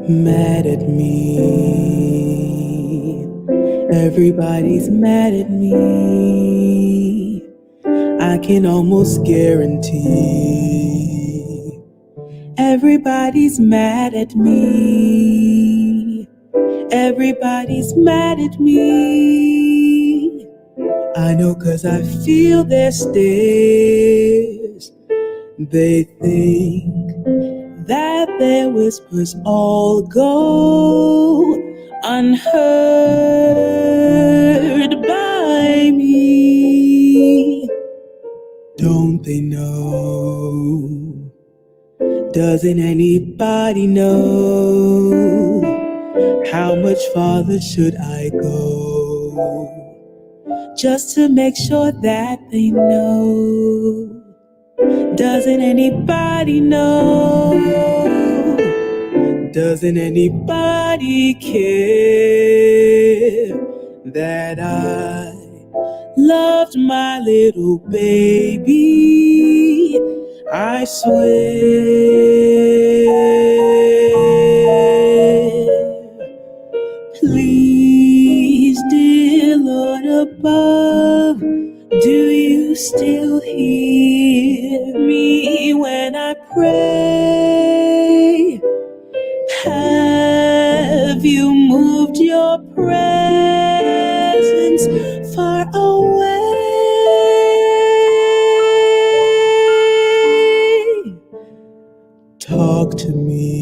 mad at me. Everybody's mad at me. I can almost guarantee everybody's mad at me. Everybody's mad at me. I know 'cause I feel their stares. They think that their whispers all go unheard by me. Don't they know? Doesn't anybody know? How much farther should I go just to make sure that they know? Doesn't anybody know? Doesn't anybody care that I loved my little baby? I swear. Please, dear Lord above, do you still hear me when I pray? Have you moved your presence far away? Talk to me.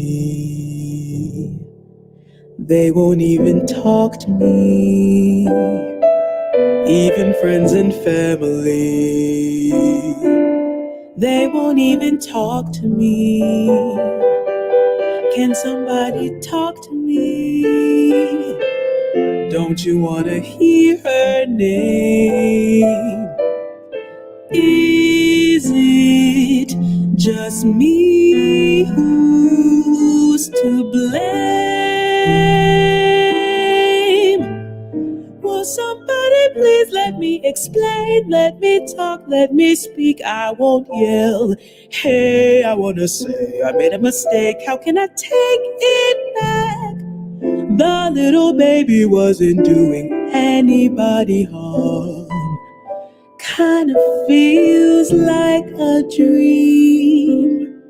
They won't even talk to me. Even friends and family, they won't even talk to me. Can somebody talk to me? Don't you wanna hear her name? Is it just me who's to blame? Will somebody please let me explain? Let me talk, let me speak. I won't yell. Hey, I wanna say I made a mistake. How can I take it back? The little baby wasn't doing anybody harm. Kinda feels like a dream.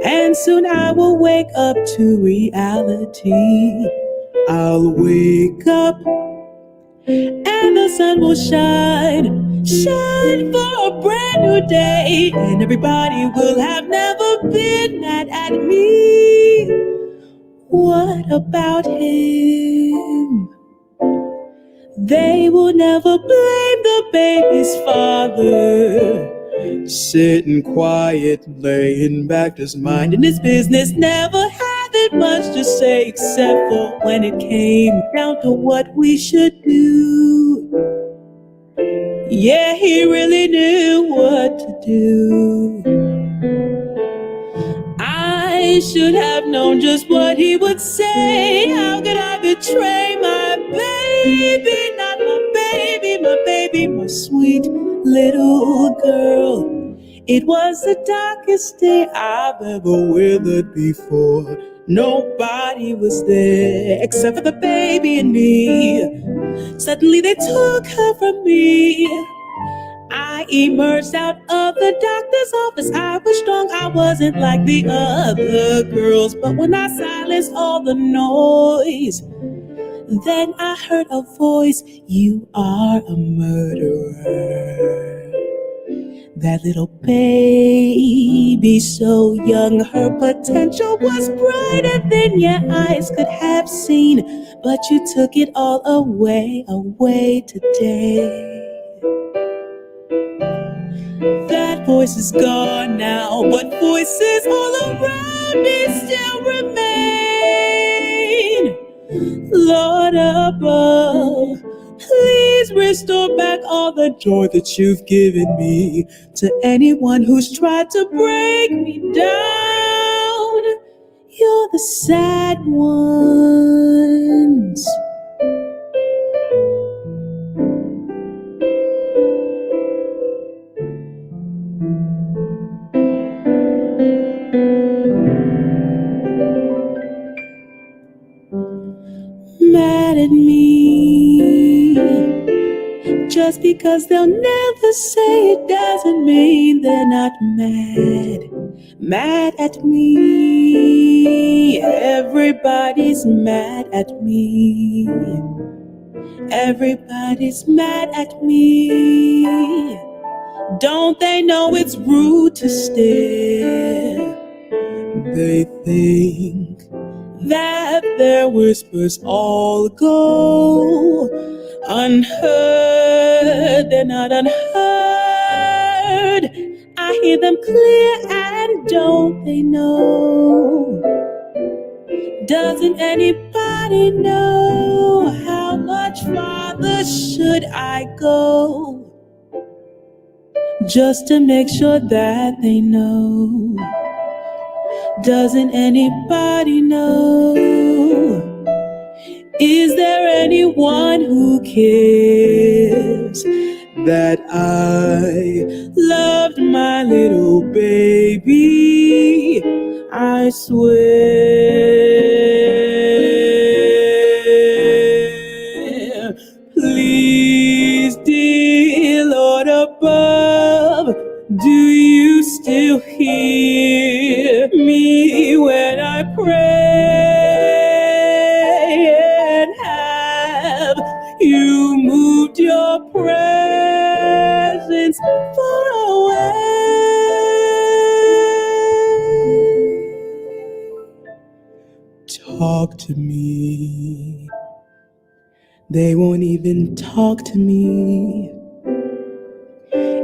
And soon I will wake up to reality. I'll wake up and the sun will shine, shine for a brand new day. And everybody will have never been mad at me. What about him? They will never blame the baby's father. Sitting quiet, laying back, just minding his business. Never had that much to say, except for when it came down to what we should do. Yeah, he really knew what to do. I should have known just what he would say. How could I betray my baby? Not my baby, my sweet little girl. It was the darkest day I've ever withered before. Nobody was there except for the baby and me. Suddenly they took her from me. I emerged out of the doctor's office. I was strong, I wasn't like the other girls. But when I silenced all the noise, then I heard a voice. You are a murderer. That little baby, so young, her potential was brighter than your eyes could have seen. But you took it all away today. That voice is gone now, but voices all around me still remain. Lord above, please restore back all the joy that you've given me. To anyone who's tried to break me down, you're the sad ones. just because they'll never say it doesn't mean they're not mad at me. Everybody's mad at me. Everybody's mad at me. Don't they know it's rude to stare? They think that their whispers all go unheard. They're not unheard. I hear them clear, and don't they know? Doesn't anybody know how much farther should I go just to make sure that they know? Doesn't anybody know? Is there anyone who cares that I loved my little baby? I swear. Please, dear Lord above, do you still hear me when I pray? And have you moved your presence far away? Talk to me. They won't even talk to me.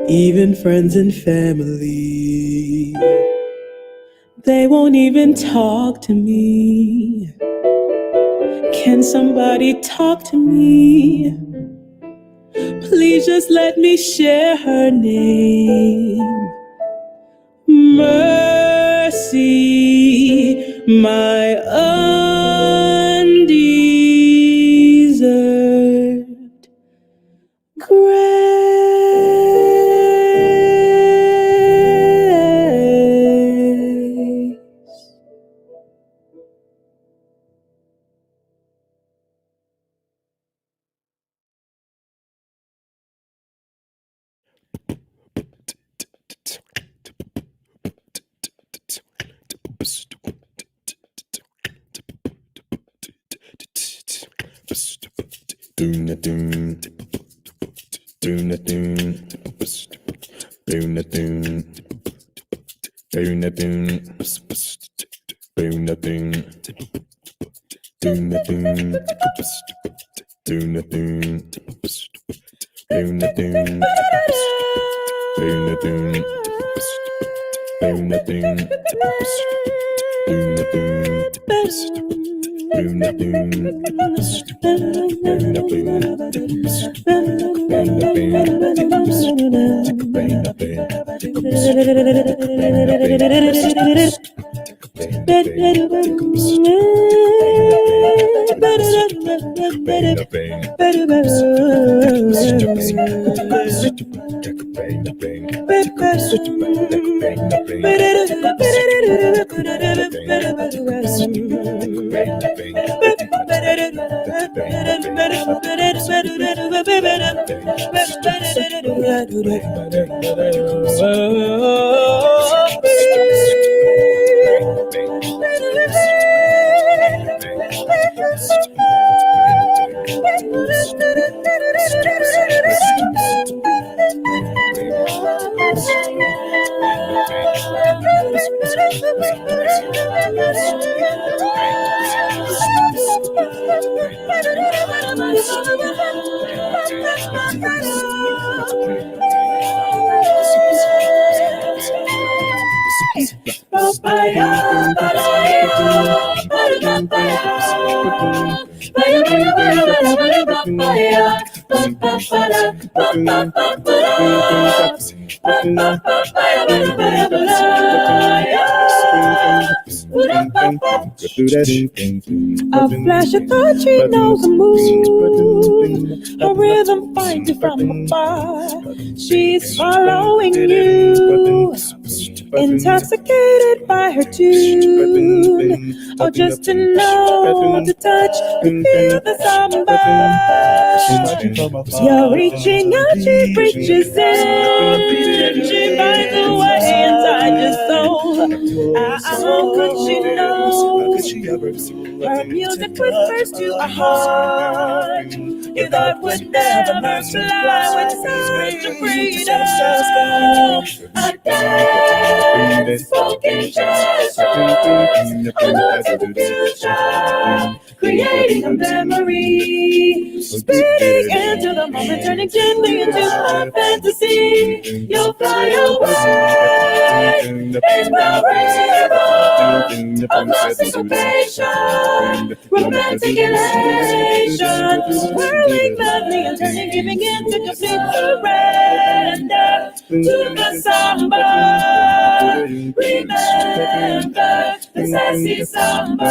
Even friends and family, they won't even talk to me. Can somebody talk to me? Please just let me share her name. Mercy, my undeserved grace. A flash of thought, she knows the move. A rhythm finds you from afar. She's following you. intoxicated by her tune, or just to know, to touch, to feel the samba. You're reaching out, she reaches in, she finds a way inside your soul. How could she know? Her music whispers to a heart you thought would never fly with such a freedom. A dance, spoken gestures, words of the future, creating a memory, spinning into the moment, turning gently into a fantasy. You'll fly away in the river of anticipation, romantic elation, swirling madly and turning, giving in to complete surrender to the samba. Remember the sassy samba.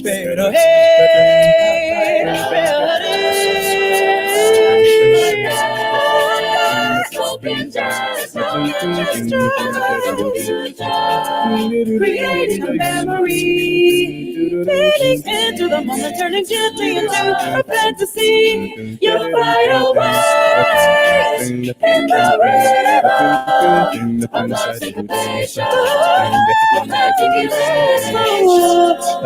Pero hey, creating a memory, fading into the moment, turning gently into a fantasy. You'll fly away in the river of anticipation, romantic elation,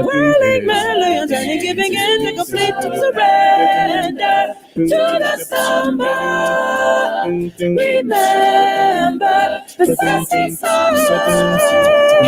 whirling melody and turning, giving in to complete surrender to the samba. Remember the sassy samba.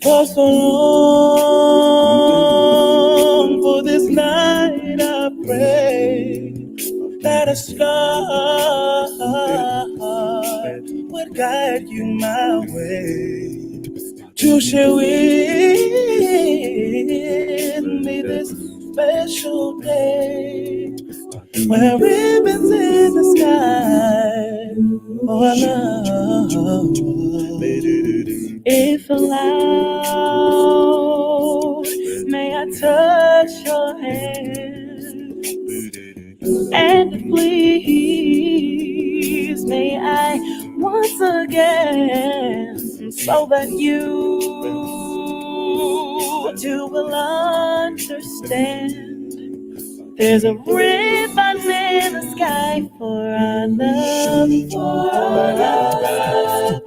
For so long, for this night I pray that a star would guide you my way to share with me this special day where ribbons in the sky for love. If allowed, may I touch your hand, and please may I once again, so that you too will understand. There's a ribbon in the sky for our love, for our love.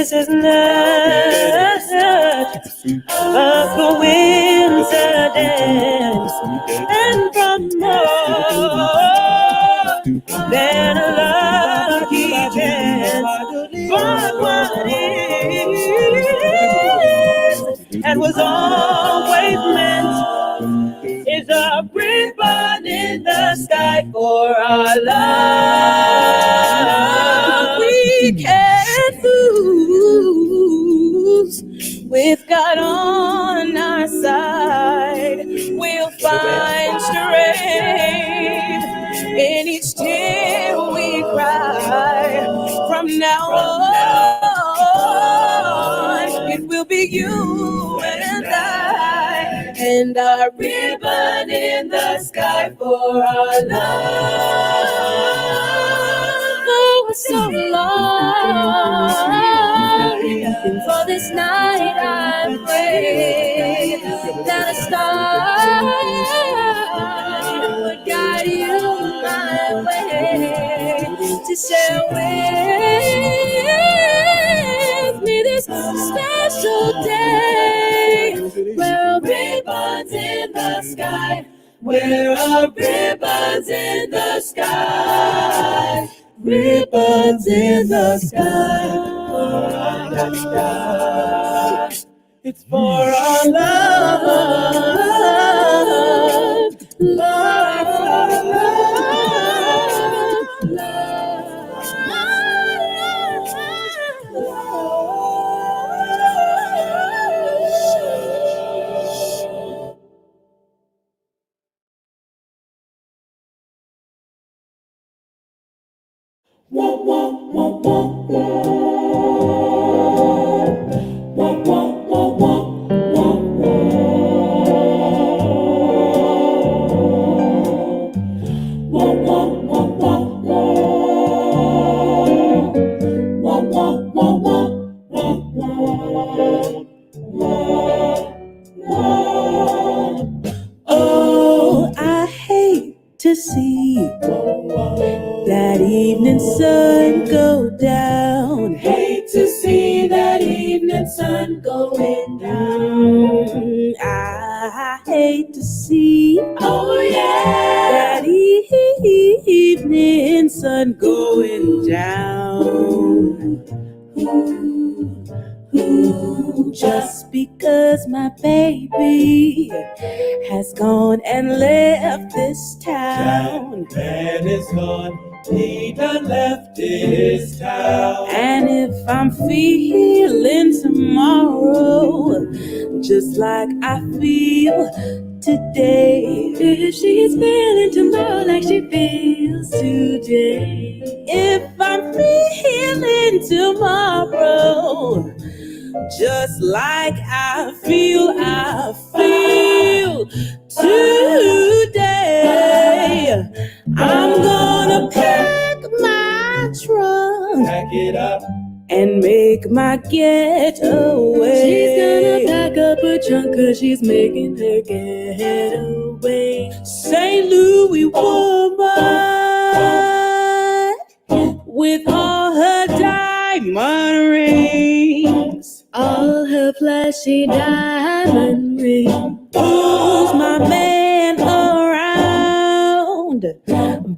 this is not a coincidence, and from more than a lucky chance, but what is and was always meant is a ribbon in the sky for our love. We can't lose with God on our side. We'll find strength in each tear we cry. From now on, it will be you and I, and our ribbon in the sky for our love. For so long, for this night I pray that a star would guide you my way to share with me this special day where our ribbons in the sky, where our ribbons in the sky, ribbons in the sky, for our sky. It's for our love, love, oh, I hate to see that evening sun go down. Hate to see that evening sun going down. I hate to see, oh yeah, that evening sun going down. Just because my baby has gone and left this town. That man is gone, he done left this town. And if I'm feeling tomorrow just like I feel today, if she's feeling tomorrow like she feels today, if I'm feeling tomorrow just like I feel today, I'm gonna pack my trunk, pack it up, and make my getaway. She's gonna pack up her trunk 'cause she's making her getaway. St. Louis woman with all her diamond rings, all her flashy diamond rings, pulls my man around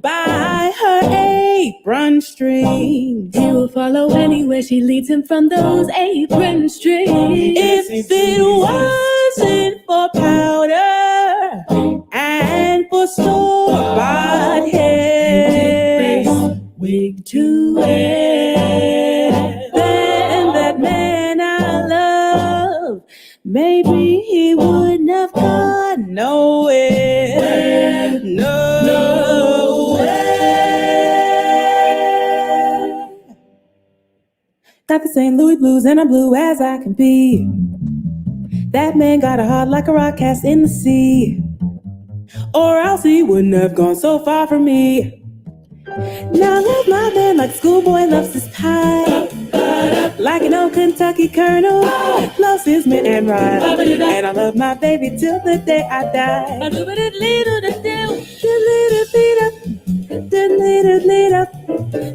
by her apron strings. He will follow anywhere she leads him from those apron strings. If it wasn't for powder and for store-bought hair, wig to wear, then that man I love, maybe he wouldn't have gone nowhere, nowhere. Got the St. Louis blues and I'm blue as I can be. That man got a heart like a rock cast in the sea, or else he wouldn't have gone so far from me. Now I love my man like schoolboy loves his pie, like an old Kentucky colonel loves his mint and rye. And I love my baby till the day I die.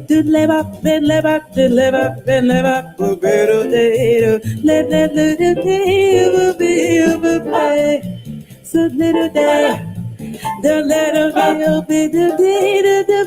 Deliver, deliver, deliver, deliver, better day. Let be so little day. The little will be the day, the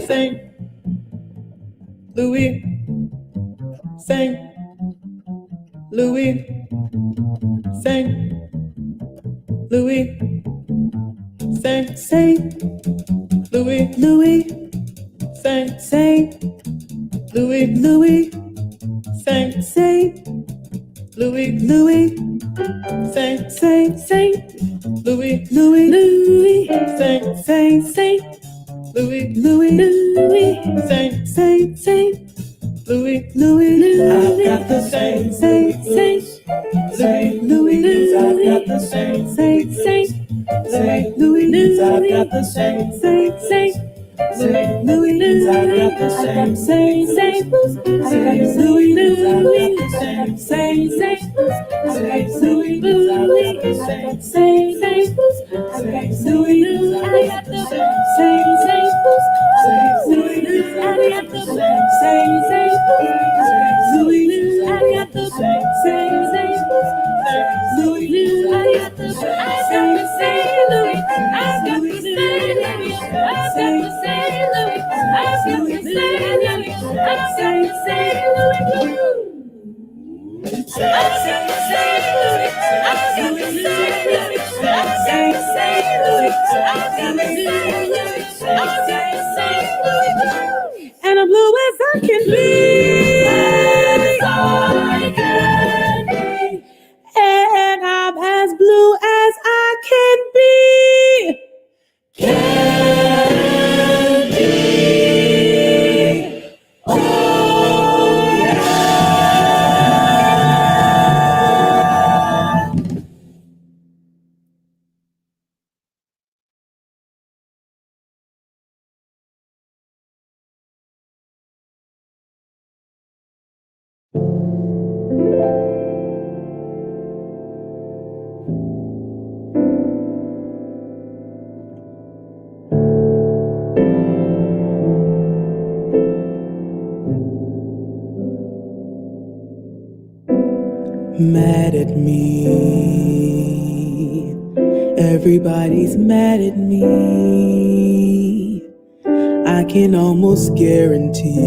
Saint Louis, Saint Louis, Saint Louis, Saint Louis, Louis, Saint Louis, Louis, Saint Louis, Louis, Saint Louis, Louis, Louis, Saint Louis, Louis, Louis, Saint Louis, Louis, I've got the Saint Louis, I've got the Saint Louis, I've got the Saint Louis, I've got the Saint Louis, and I'm blue as I can be. And I'm as blue as I can be. Can be. Oh, yeah. Mad at me. Everybody's mad at me. I can almost guarantee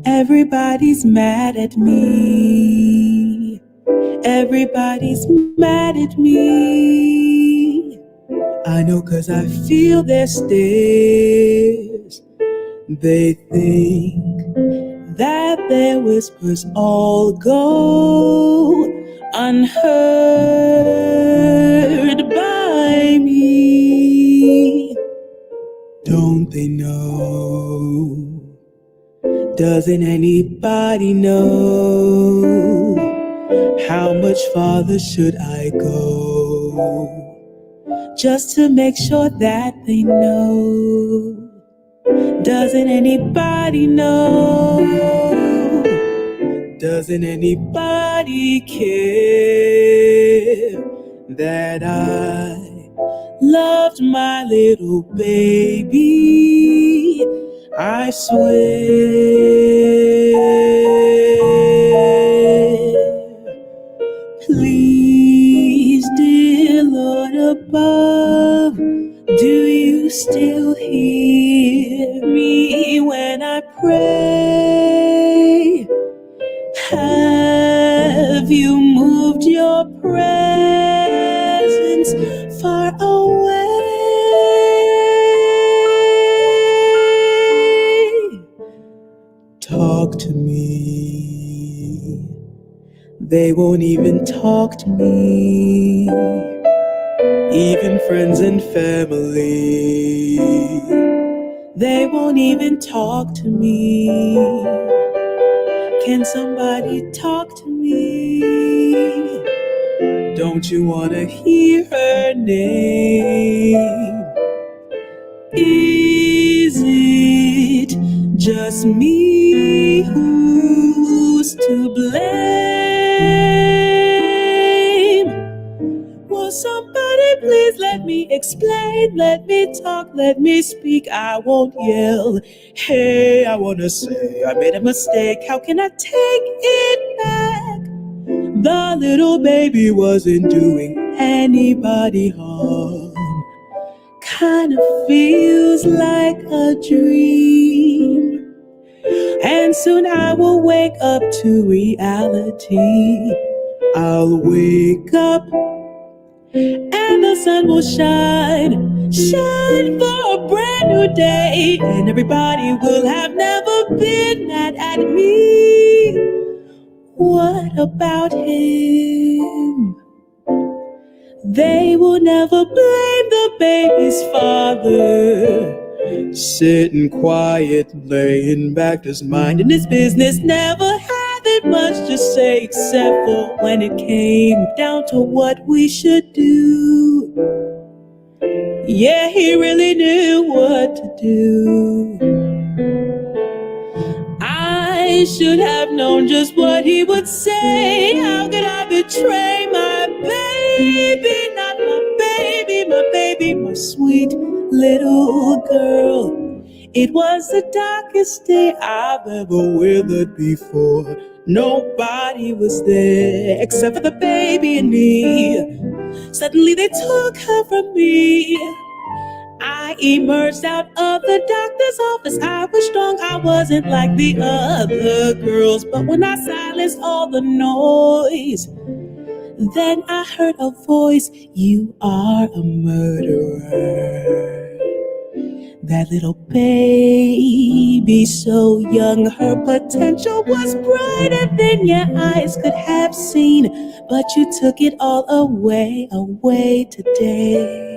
everybody's mad at me. Everybody's mad at me. I know 'cause I feel their stares. They think that their whispers all go unheard by me. Don't they know? Doesn't anybody know? How much farther should I go? Just to make sure that they know. Doesn't anybody know? Doesn't anybody care that I loved my little baby? I swear. Please, dear Lord above, do you still hear me when I pray? Have you moved your presence far away? Talk to me. They won't even talk to me. Even friends and family, they won't even talk to me. Can somebody talk to me? Don't you wanna hear her name? Is it just me who's to blame? Will somebody please let me explain? Let me talk, let me speak. I won't yell. Hey, I wanna say I made a mistake. How can I take it back? The little baby wasn't doing anybody harm. Kind of feels like a dream. And soon I will wake up to reality. I'll wake up and the sun will shine, shine for a brand new day. And everybody will have never been mad at me. What about him? They will never blame the baby's father. Sitting quiet, laying back, just minding his business, never having much to say except for when it came down to what we should do. Yeah, he really knew what to do. I should have known just what he would say. How could I betray my baby? Not my baby, my sweet little girl. It was the darkest day I've ever withered before. Nobody was there except for the baby and me. Suddenly they took her from me. I emerged out of the doctor's office. I was strong, I wasn't like the other girls. But when I silenced all the noise, then I heard a voice, you are a murderer. That little baby, so young, her potential was brighter than your eyes could have seen. But you took it all away today.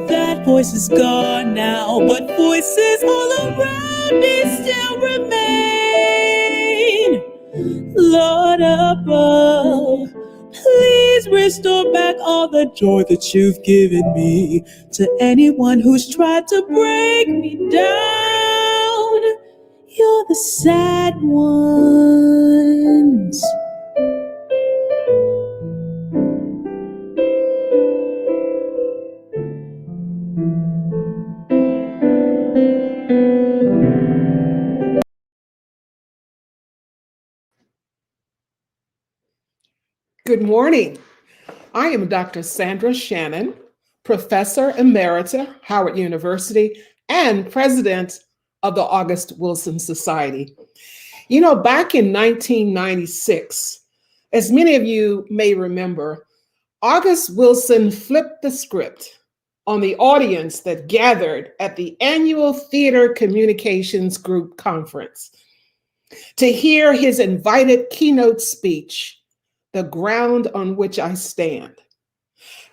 That voice is gone now, but voices all around me still remain. Lord above, please restore back all the joy that you've given me. To anyone who's tried to break me down, you're the sad ones. Good morning. I am Dr. Sandra Shannon, Professor Emerita, Howard University, and President of the August Wilson Society. You know, back in 1996, as many of you may remember, August Wilson flipped the script on the audience that gathered at the annual Theater Communications Group Conference to hear his invited keynote speech, The Ground on Which I Stand.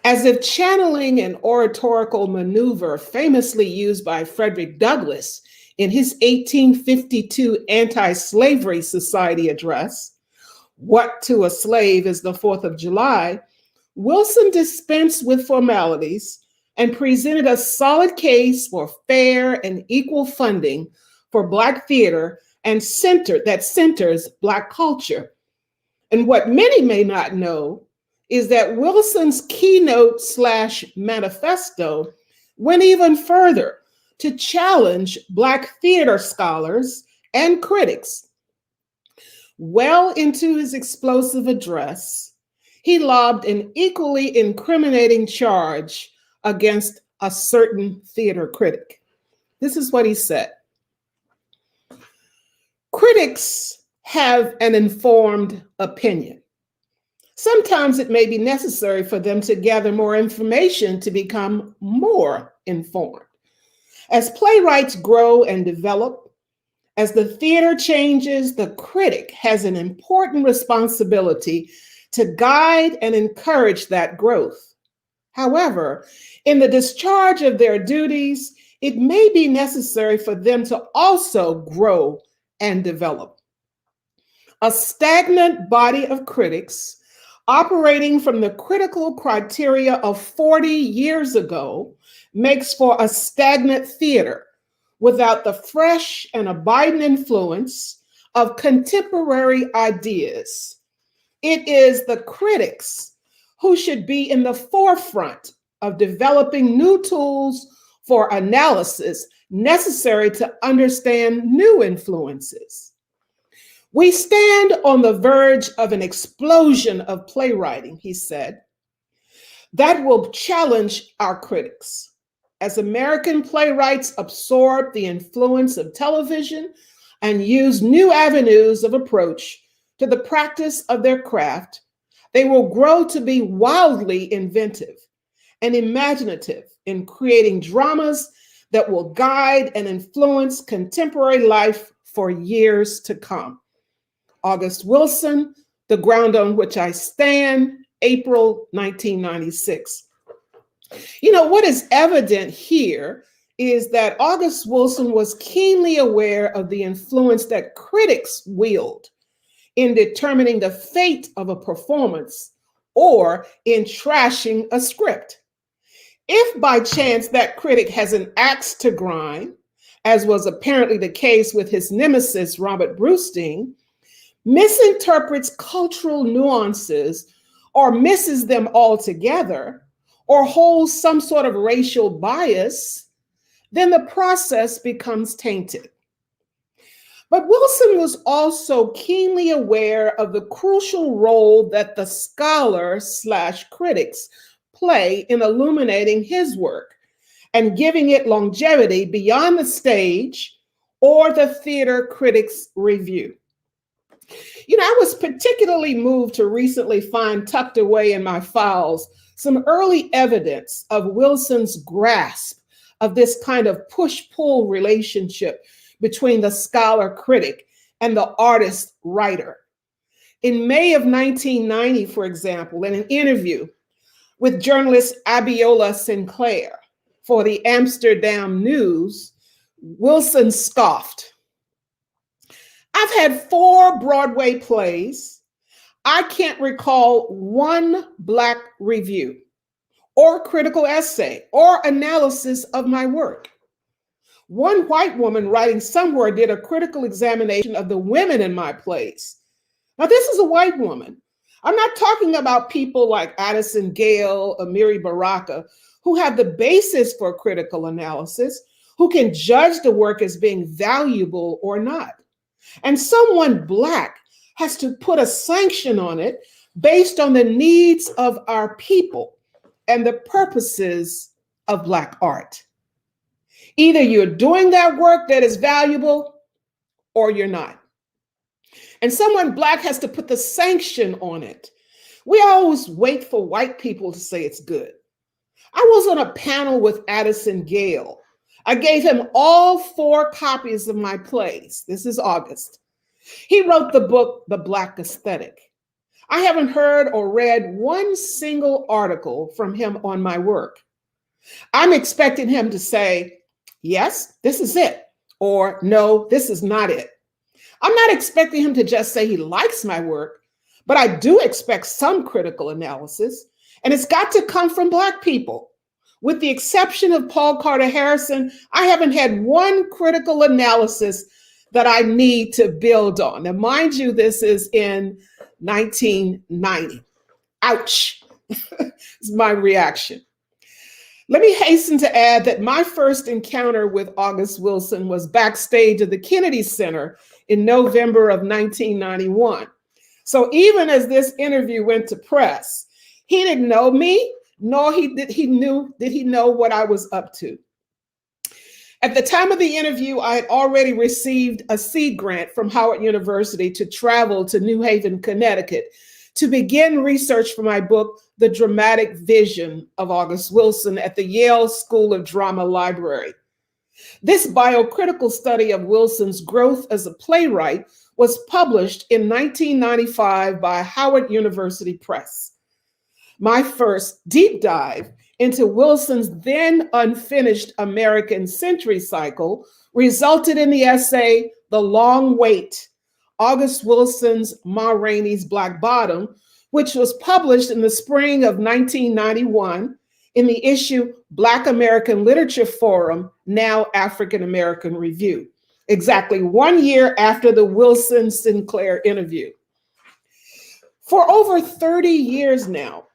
As if channeling an oratorical maneuver famously used by Frederick Douglass in his 1852 Anti-Slavery Society address, What to a Slave is the 4th of July, Wilson dispensed with formalities and presented a solid case for fair and equal funding for Black theater and centers Black culture. And what many may not know is that Wilson's keynote/manifesto went even further to challenge Black theater scholars and critics. Well into his explosive address, he lobbed an equally incriminating charge against a certain theater critic. This is what he said. Critics have an informed opinion. Sometimes it may be necessary for them to gather more information to become more informed. As playwrights grow and develop, as the theater changes, the critic has an important responsibility to guide and encourage that growth. However, in the discharge of their duties, it may be necessary for them to also grow and develop. A stagnant body of critics operating from the critical criteria of 40 years ago makes for a stagnant theater without the fresh and abiding influence of contemporary ideas. It is the critics who should be in the forefront of developing new tools for analysis necessary to understand new influences. We stand on the verge of an explosion of playwriting, he said, that will challenge our critics. As American playwrights absorb the influence of television and use new avenues of approach to the practice of their craft, they will grow to be wildly inventive and imaginative in creating dramas that will guide and influence contemporary life for years to come. August Wilson, The Ground on Which I Stand, April 1996. You know, what is evident here is that August Wilson was keenly aware of the influence that critics wield in determining the fate of a performance or in trashing a script. If by chance that critic has an axe to grind, as was apparently the case with his nemesis, Robert Brustein, misinterprets cultural nuances or misses them altogether, or holds some sort of racial bias, then the process becomes tainted. But Wilson was also keenly aware of the crucial role that the scholar/critics play in illuminating his work and giving it longevity beyond the stage or the theater critic's review. You know, I was particularly moved to recently find tucked away in my files some early evidence of Wilson's grasp of this kind of push-pull relationship between the scholar-critic and the artist-writer. In May of 1990, for example, in an interview with journalist Abiola Sinclair for the Amsterdam News, Wilson scoffed. "I've had 4 Broadway plays. I can't recall one Black review or critical essay or analysis of my work. One white woman writing somewhere did a critical examination of the women in my plays." Now, this is a white woman. I'm not talking about people like Addison Gale, Amiri Baraka, who have the basis for critical analysis, who can judge the work as being valuable or not. And someone Black has to put a sanction on it based on the needs of our people and the purposes of Black art. Either you're doing that work that is valuable or you're not. And someone Black has to put the sanction on it. We always wait for white people to say it's good. I was on a panel with Addison Gale. I gave him all 4 copies of my plays. This is August. He wrote the book, The Black Aesthetic. I haven't heard or read one single article from him on my work. I'm expecting him to say, yes, this is it, or no, this is not it. I'm not expecting him to just say he likes my work, but I do expect some critical analysis, and it's got to come from Black people. With the exception of Paul Carter Harrison, I haven't had one critical analysis that I need to build on. Now, mind you, this is in 1990. Ouch, is my reaction. Let me hasten to add that my first encounter with August Wilson was backstage at the Kennedy Center in November of 1991. So even as this interview went to press, he didn't know me, nor did he know what I was up to. At the time of the interview, I had already received a seed grant from Howard University to travel to New Haven, Connecticut, to begin research for my book, The Dramatic Vision of August Wilson, at the Yale School of Drama Library. This biocritical study of Wilson's growth as a playwright was published in 1995 by Howard University Press. My first deep dive into Wilson's then unfinished American Century Cycle resulted in the essay, The Long Wait, August Wilson's Ma Rainey's Black Bottom, which was published in the spring of 1991 in the issue Black American Literature Forum, now African American Review, exactly 1 year after the Wilson-Sinclair interview. For over 30 years now,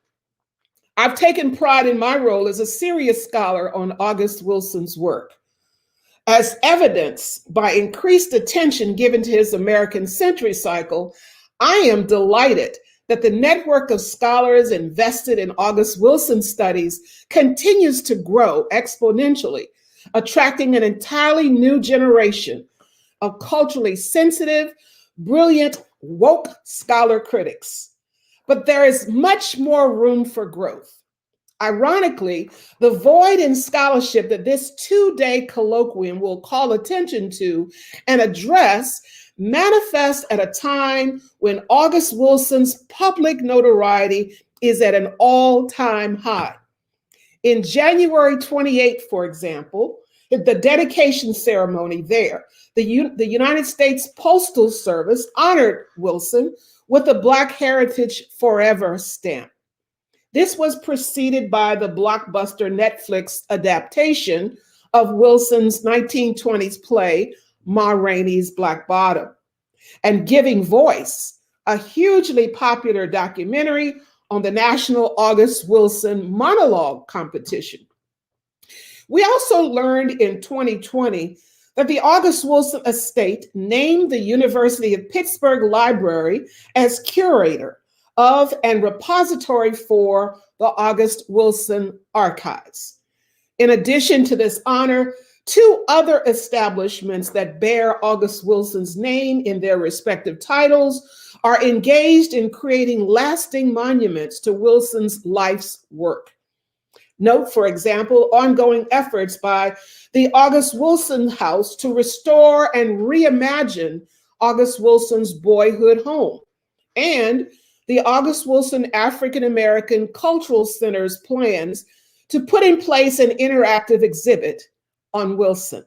I've taken pride in my role as a serious scholar on August Wilson's work. As evidenced by increased attention given to his American Century Cycle, I am delighted that the network of scholars invested in August Wilson studies continues to grow exponentially, attracting an entirely new generation of culturally sensitive, brilliant, woke scholar critics. But there is much more room for growth. Ironically, the void in scholarship that this two-day colloquium will call attention to and address manifests at a time when August Wilson's public notoriety is at an all-time high. In January 28, for example, at the dedication ceremony there, the United States Postal Service honored Wilson with a Black Heritage Forever stamp. This was preceded by the blockbuster Netflix adaptation of Wilson's 1920s play, Ma Rainey's Black Bottom, and Giving Voice, a hugely popular documentary on the National August Wilson Monologue Competition. We also learned in 2020 that the August Wilson estate named the University of Pittsburgh Library as curator of and repository for the August Wilson archives. In addition to this honor, two other establishments that bear August Wilson's name in their respective titles are engaged in creating lasting monuments to Wilson's life's work. Note, for example, ongoing efforts by the August Wilson House to restore and reimagine August Wilson's boyhood home, and the August Wilson African American Cultural Center's plans to put in place an interactive exhibit on Wilson.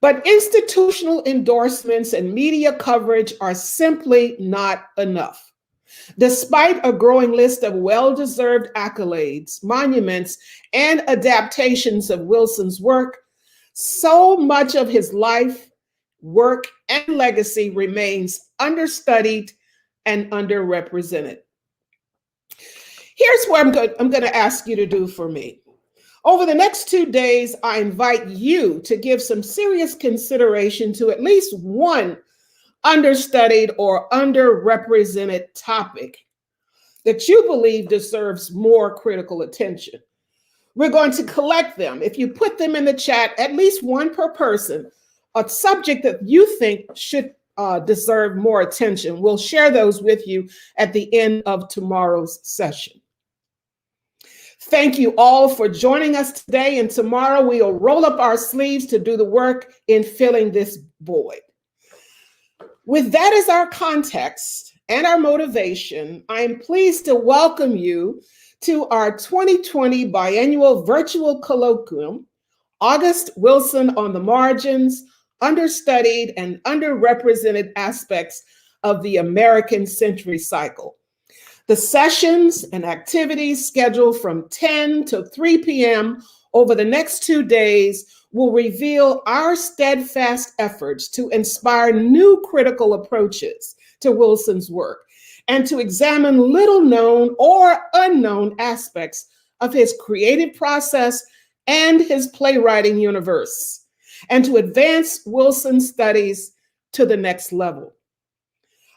But institutional endorsements and media coverage are simply not enough. Despite a growing list of well-deserved accolades, monuments, and adaptations of Wilson's work, so much of his life, work, and legacy remains understudied and underrepresented. Here's what I'm going to ask you to do for me. Over the next 2 days, I invite you to give some serious consideration to at least one understudied or underrepresented topic that you believe deserves more critical attention. We're going to collect them. If you put them in the chat, at least one per person, a subject that you think should deserve more attention. We'll share those with you at the end of tomorrow's session. Thank you all for joining us today, and tomorrow we'll roll up our sleeves to do the work in filling this void. With that as our context and our motivation, I am pleased to welcome you to our 2020 biannual virtual colloquium, August Wilson on the Margins, Understudied and Underrepresented Aspects of the American Century Cycle. The sessions and activities scheduled from 10 to 3 p.m. over the next 2 days will reveal our steadfast efforts to inspire new critical approaches to Wilson's work and to examine little known or unknown aspects of his creative process and his playwriting universe, and to advance Wilson's studies to the next level.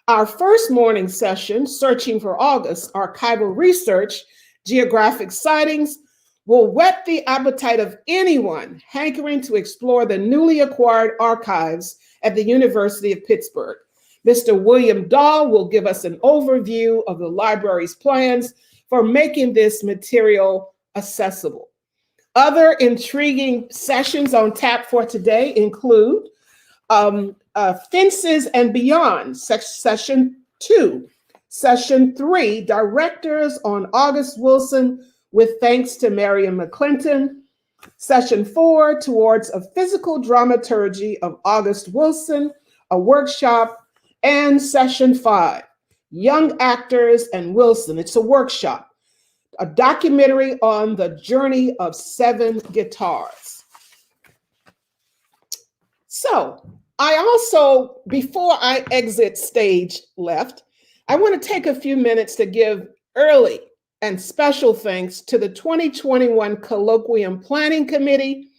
Our first morning session, Searching for August, Archival Research, Geographic Sightings, will whet the appetite of anyone hankering to explore the newly acquired archives at the University of Pittsburgh. Mr. William Dahl will give us an overview of the library's plans for making this material accessible. Other intriguing sessions on tap for today include Fences and Beyond, Session 2. Session 3, Directors on August Wilson, with thanks to Marion McClinton. Session 4, Towards a Physical Dramaturgy of August Wilson, a workshop. And Session 5, Young Actors and Wilson. It's a workshop, a documentary on the journey of 7 guitars. So I also, before I exit stage left, I want to take a few minutes to give early and special thanks to the 2021 Colloquium Planning Committee,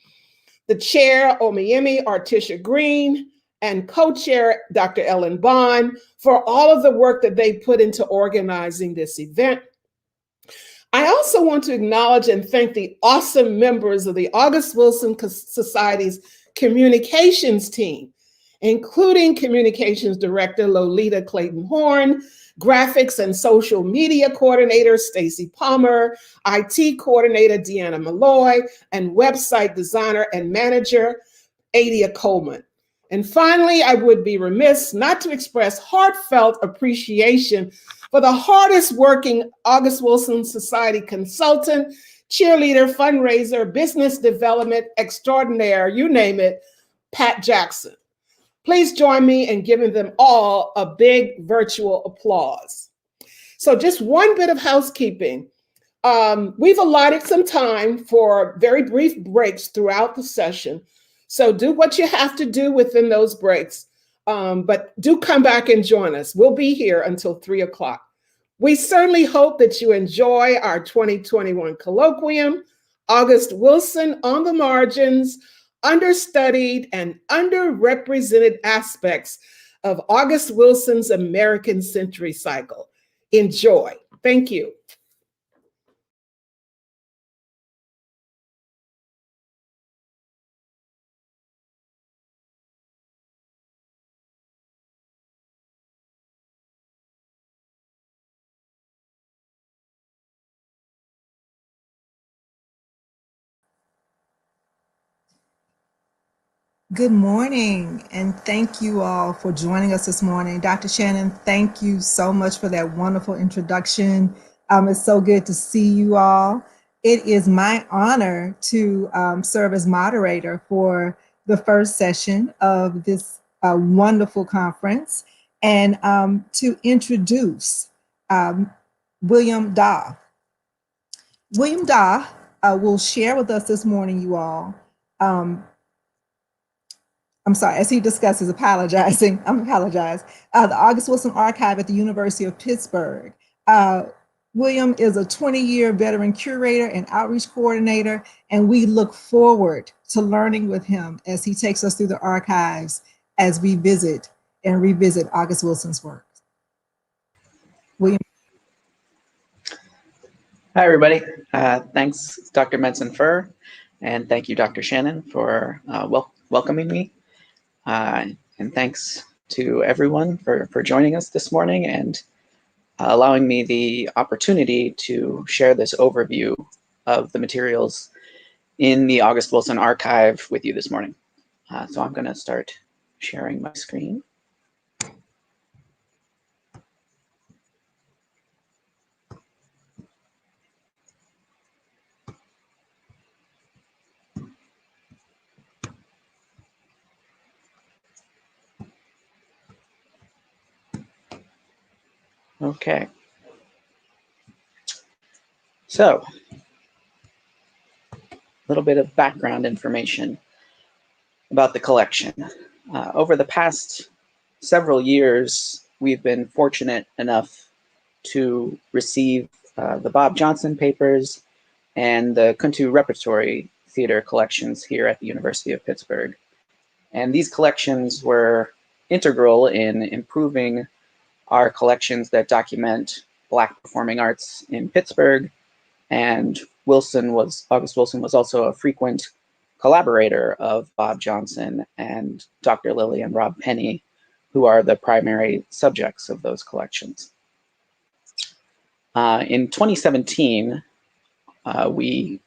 the chair, Omiemi Artisha Green, and co-chair, Dr. Ellen Bond, for all of the work that they put into organizing this event. I also want to acknowledge and thank the awesome members of the August Wilson Society's communications team, including Communications Director Lolita Clayton Horn, Graphics and Social Media Coordinator Stacy Palmer, IT Coordinator Deanna Malloy, and Website Designer and Manager Adia Coleman. And finally, I would be remiss not to express heartfelt appreciation for the hardest working August Wilson Society consultant, cheerleader, fundraiser, business development extraordinaire, you name it, Pat Jackson. Please join me in giving them all a big virtual applause. So just one bit of housekeeping. We've allotted some time for very brief breaks throughout the session. So do what you have to do within those breaks, but do come back and join us. We'll be here until 3 o'clock. We certainly hope that you enjoy our 2021 Colloquium, August Wilson on the Margins, Understudied and Underrepresented Aspects of August Wilson's American Century Cycle. Enjoy. Thank you. Good morning, and thank you all for joining us this morning. Dr. Shannon, thank you so much for that wonderful introduction. It's so good to see you all. It is my honor to serve as moderator for the first session of this wonderful conference, and to introduce William Dahl. William Dahl will share with us this morning, you all, I'm sorry, as he discusses, the August Wilson Archive at the University of Pittsburgh. William is a 20-year veteran curator and outreach coordinator, and we look forward to learning with him as he takes us through the archives as we visit and revisit August Wilson's work. William. Hi, everybody. Thanks, Dr. Medson-Fur, and thank you, Dr. Shannon, for welcoming me. And thanks to everyone for joining us this morning and allowing me the opportunity to share this overview of the materials in the August Wilson Archive with you this morning. So I'm going to start sharing my screen. Okay. So, a little bit of background information. about the collection. Over the past several years, we've been fortunate enough to receive the Bob Johnson papers and the Kuntu Repertory Theater collections here at the University of Pittsburgh. And these collections were integral in improving our collections that document Black performing arts in Pittsburgh. And August Wilson was also a frequent collaborator of Bob Johnson and Dr. Lilly and Rob Penny, who are the primary subjects of those collections. In 2017, we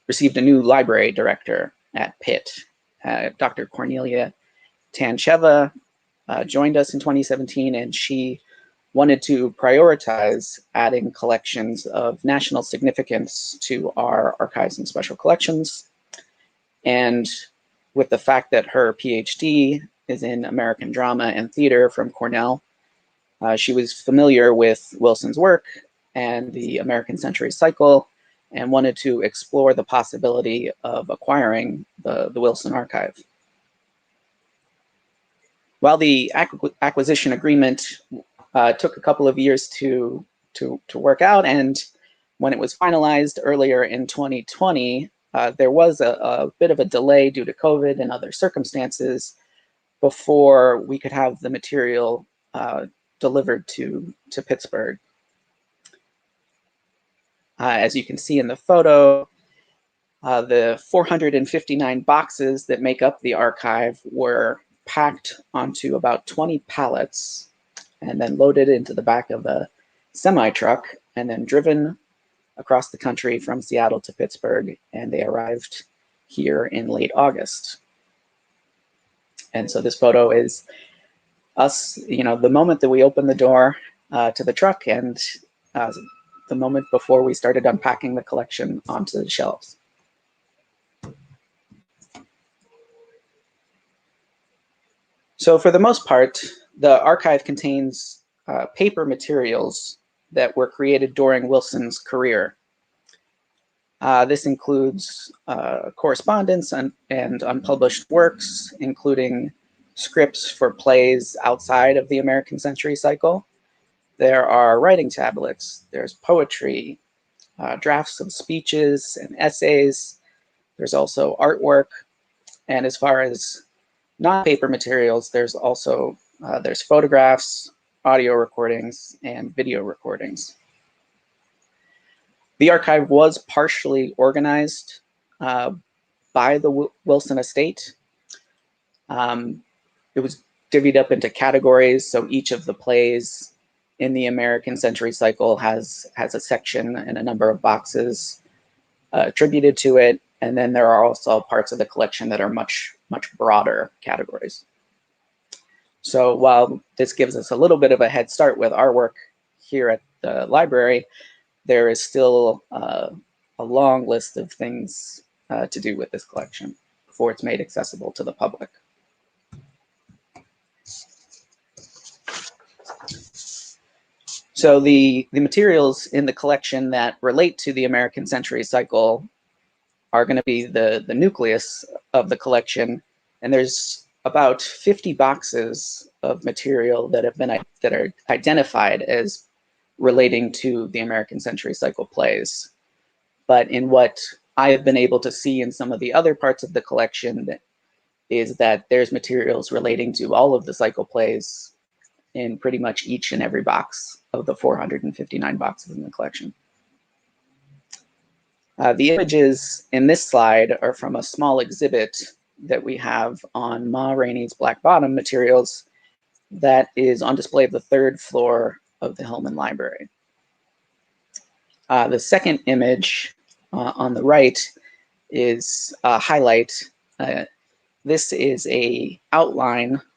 received a new library director at Pitt. Dr. Cornelia Tancheva joined us in 2017, and she wanted to prioritize adding collections of national significance to our archives and special collections. And with the fact that her PhD is in American drama and theater from Cornell, she was familiar with Wilson's work and the American Century Cycle and wanted to explore the possibility of acquiring the Wilson archive. While the acquisition agreement took a couple of years to work out, and when it was finalized earlier in 2020, there was a bit of a delay due to COVID and other circumstances before we could have the material delivered to Pittsburgh. As you can see in the photo, the 459 boxes that make up the archive were packed onto about 20 pallets and then loaded into the back of a semi-truck and then driven across the country from Seattle to Pittsburgh, and they arrived here in late August. And so this photo is us, the moment that we opened the door to the truck and the moment before we started unpacking the collection onto the shelves. So for the most part, the archive contains paper materials that were created during Wilson's career. This includes correspondence and unpublished works, including scripts for plays outside of the American Century Cycle. There are writing tablets, there's poetry, drafts of speeches and essays. There's also artwork. And as far as non-paper materials, there's also there's photographs, audio recordings, and video recordings. The archive was partially organized by the Wilson estate. It was divvied up into categories, so each of the plays in the American Century Cycle has a section and a number of boxes attributed to it, and then there are also parts of the collection that are much broader categories. So while this gives us a little bit of a head start with our work here at the library, there is still a long list of things to do with this collection before it's made accessible to the public. So the materials in the collection that relate to the American Century Cycle are going to be the nucleus of the collection, and there's about 50 boxes of material that are identified as relating to the American Century Cycle plays. But in what I have been able to see in some of the other parts of the collection is that there's materials relating to all of the cycle plays in pretty much each and every box of the 459 boxes in the collection. The images in this slide are from a small exhibit that we have on Ma Rainey's Black Bottom materials that is on display of the third floor of the Hillman Library. The second image on the right is a highlight. This is a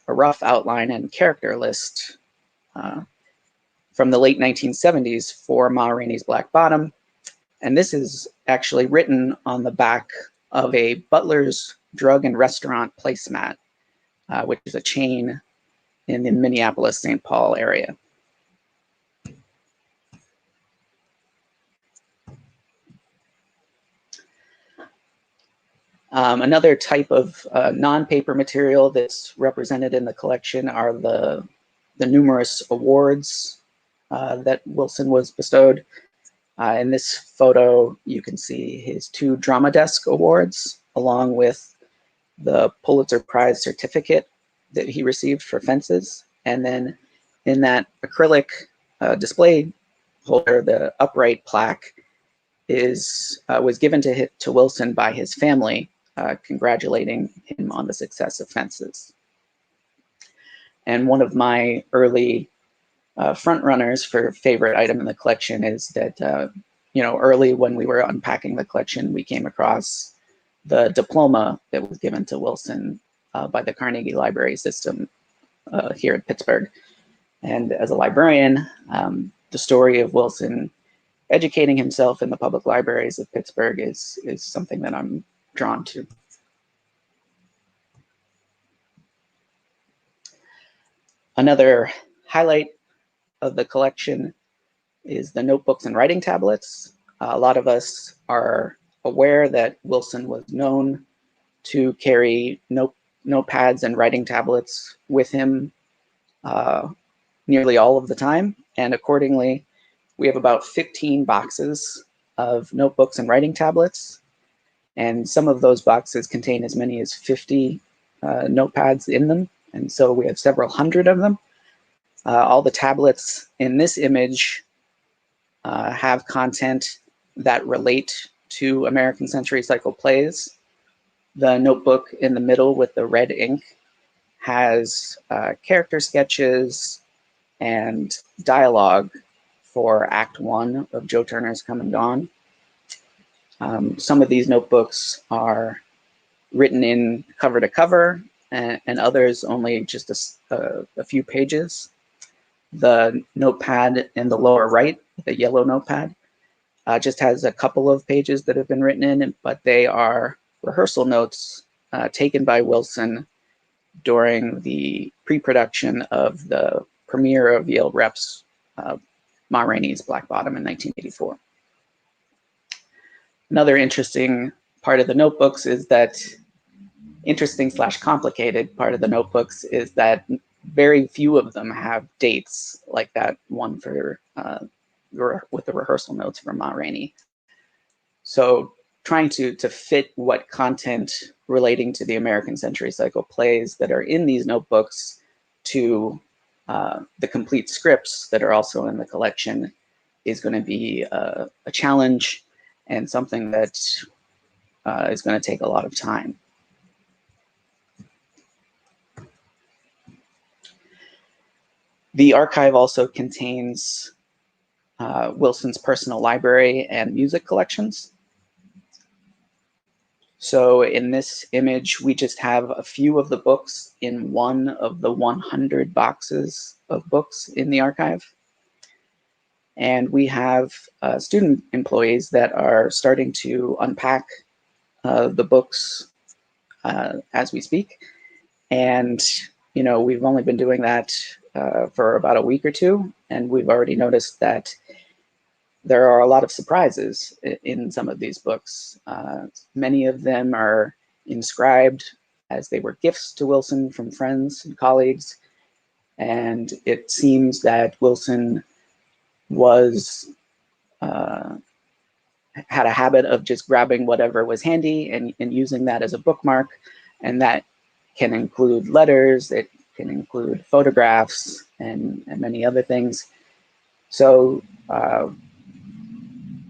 rough outline and character list from the late 1970s for Ma Rainey's Black Bottom. And this is actually written on the back of a Butler's Drug and Restaurant placemat, which is a chain in the Minneapolis-St. Paul area. Another type of non-paper material that's represented in the collection are the numerous awards that Wilson was bestowed. In this photo, you can see his 2 Drama Desk Awards, along with the Pulitzer Prize certificate that he received for Fences. And then in that acrylic display holder, the upright plaque was given to Wilson by his family, congratulating him on the success of Fences. And one of my early front runners for favorite item in the collection is that, early when we were unpacking the collection, we came across the diploma that was given to Wilson by the Carnegie Library System here in Pittsburgh. And as a librarian, the story of Wilson educating himself in the public libraries of Pittsburgh is something that I'm drawn to. Another highlight of the collection is the notebooks and writing tablets. A lot of us are aware that Wilson was known to carry notepads and writing tablets with him nearly all of the time. And accordingly, we have about 15 boxes of notebooks and writing tablets. And some of those boxes contain as many as 50 notepads in them. And so we have several hundred of them. All the tablets in this image have content that relate to American Century Cycle plays. The notebook in the middle with the red ink has character sketches and dialogue for Act 1 of Joe Turner's Come and Gone. Some of these notebooks are written in cover to cover, and others only just a few pages. The notepad in the lower right, the yellow notepad, just has a couple of pages that have been written in, but they are rehearsal notes taken by Wilson during the pre-production of the premiere of Yale Rep's Ma Rainey's Black Bottom in 1984. Another interesting part of the notebooks is that, interesting/complicated part of the notebooks is that very few of them have dates like that one for with the rehearsal notes for Ma Rainey. So trying to fit what content relating to the American Century Cycle plays that are in these notebooks to the complete scripts that are also in the collection is going to be a challenge and something that is going to take a lot of time. The archive also contains Wilson's personal library and music collections. So in this image, we just have a few of the books in one of the 100 boxes of books in the archive. And we have student employees that are starting to unpack the books as we speak. And, we've only been doing that for about a week or two, and we've already noticed that there are a lot of surprises in some of these books. Many of them are inscribed as they were gifts to Wilson from friends and colleagues. And it seems that Wilson was had a habit of just grabbing whatever was handy and using that as a bookmark. And that can include letters, it can include photographs, and many other things. So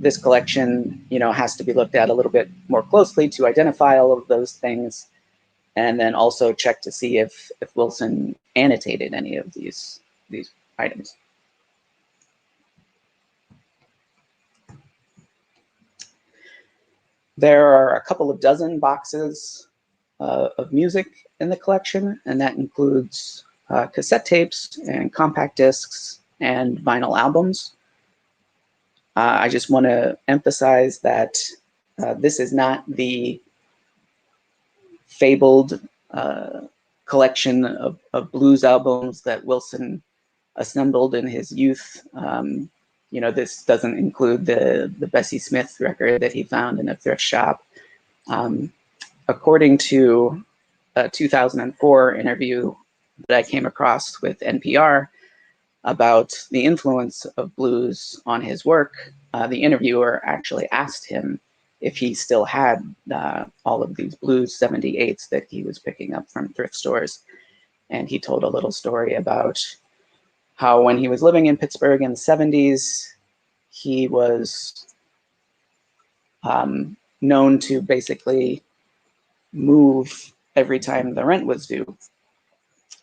this collection, has to be looked at a little bit more closely to identify all of those things, and then also check to see if Wilson annotated any of these items. There are a couple of dozen boxes of music in the collection, and that includes cassette tapes and compact discs and vinyl albums. I just want to emphasize that this is not the fabled collection of blues albums that Wilson assembled in his youth. This doesn't include the Bessie Smith record that he found in a thrift shop. according to a 2004 interview that I came across with NPR about the influence of blues on his work, the interviewer actually asked him if he still had all of these blues 78s that he was picking up from thrift stores. And he told a little story about how when he was living in Pittsburgh in the 70s, he was known to basically move every time the rent was due.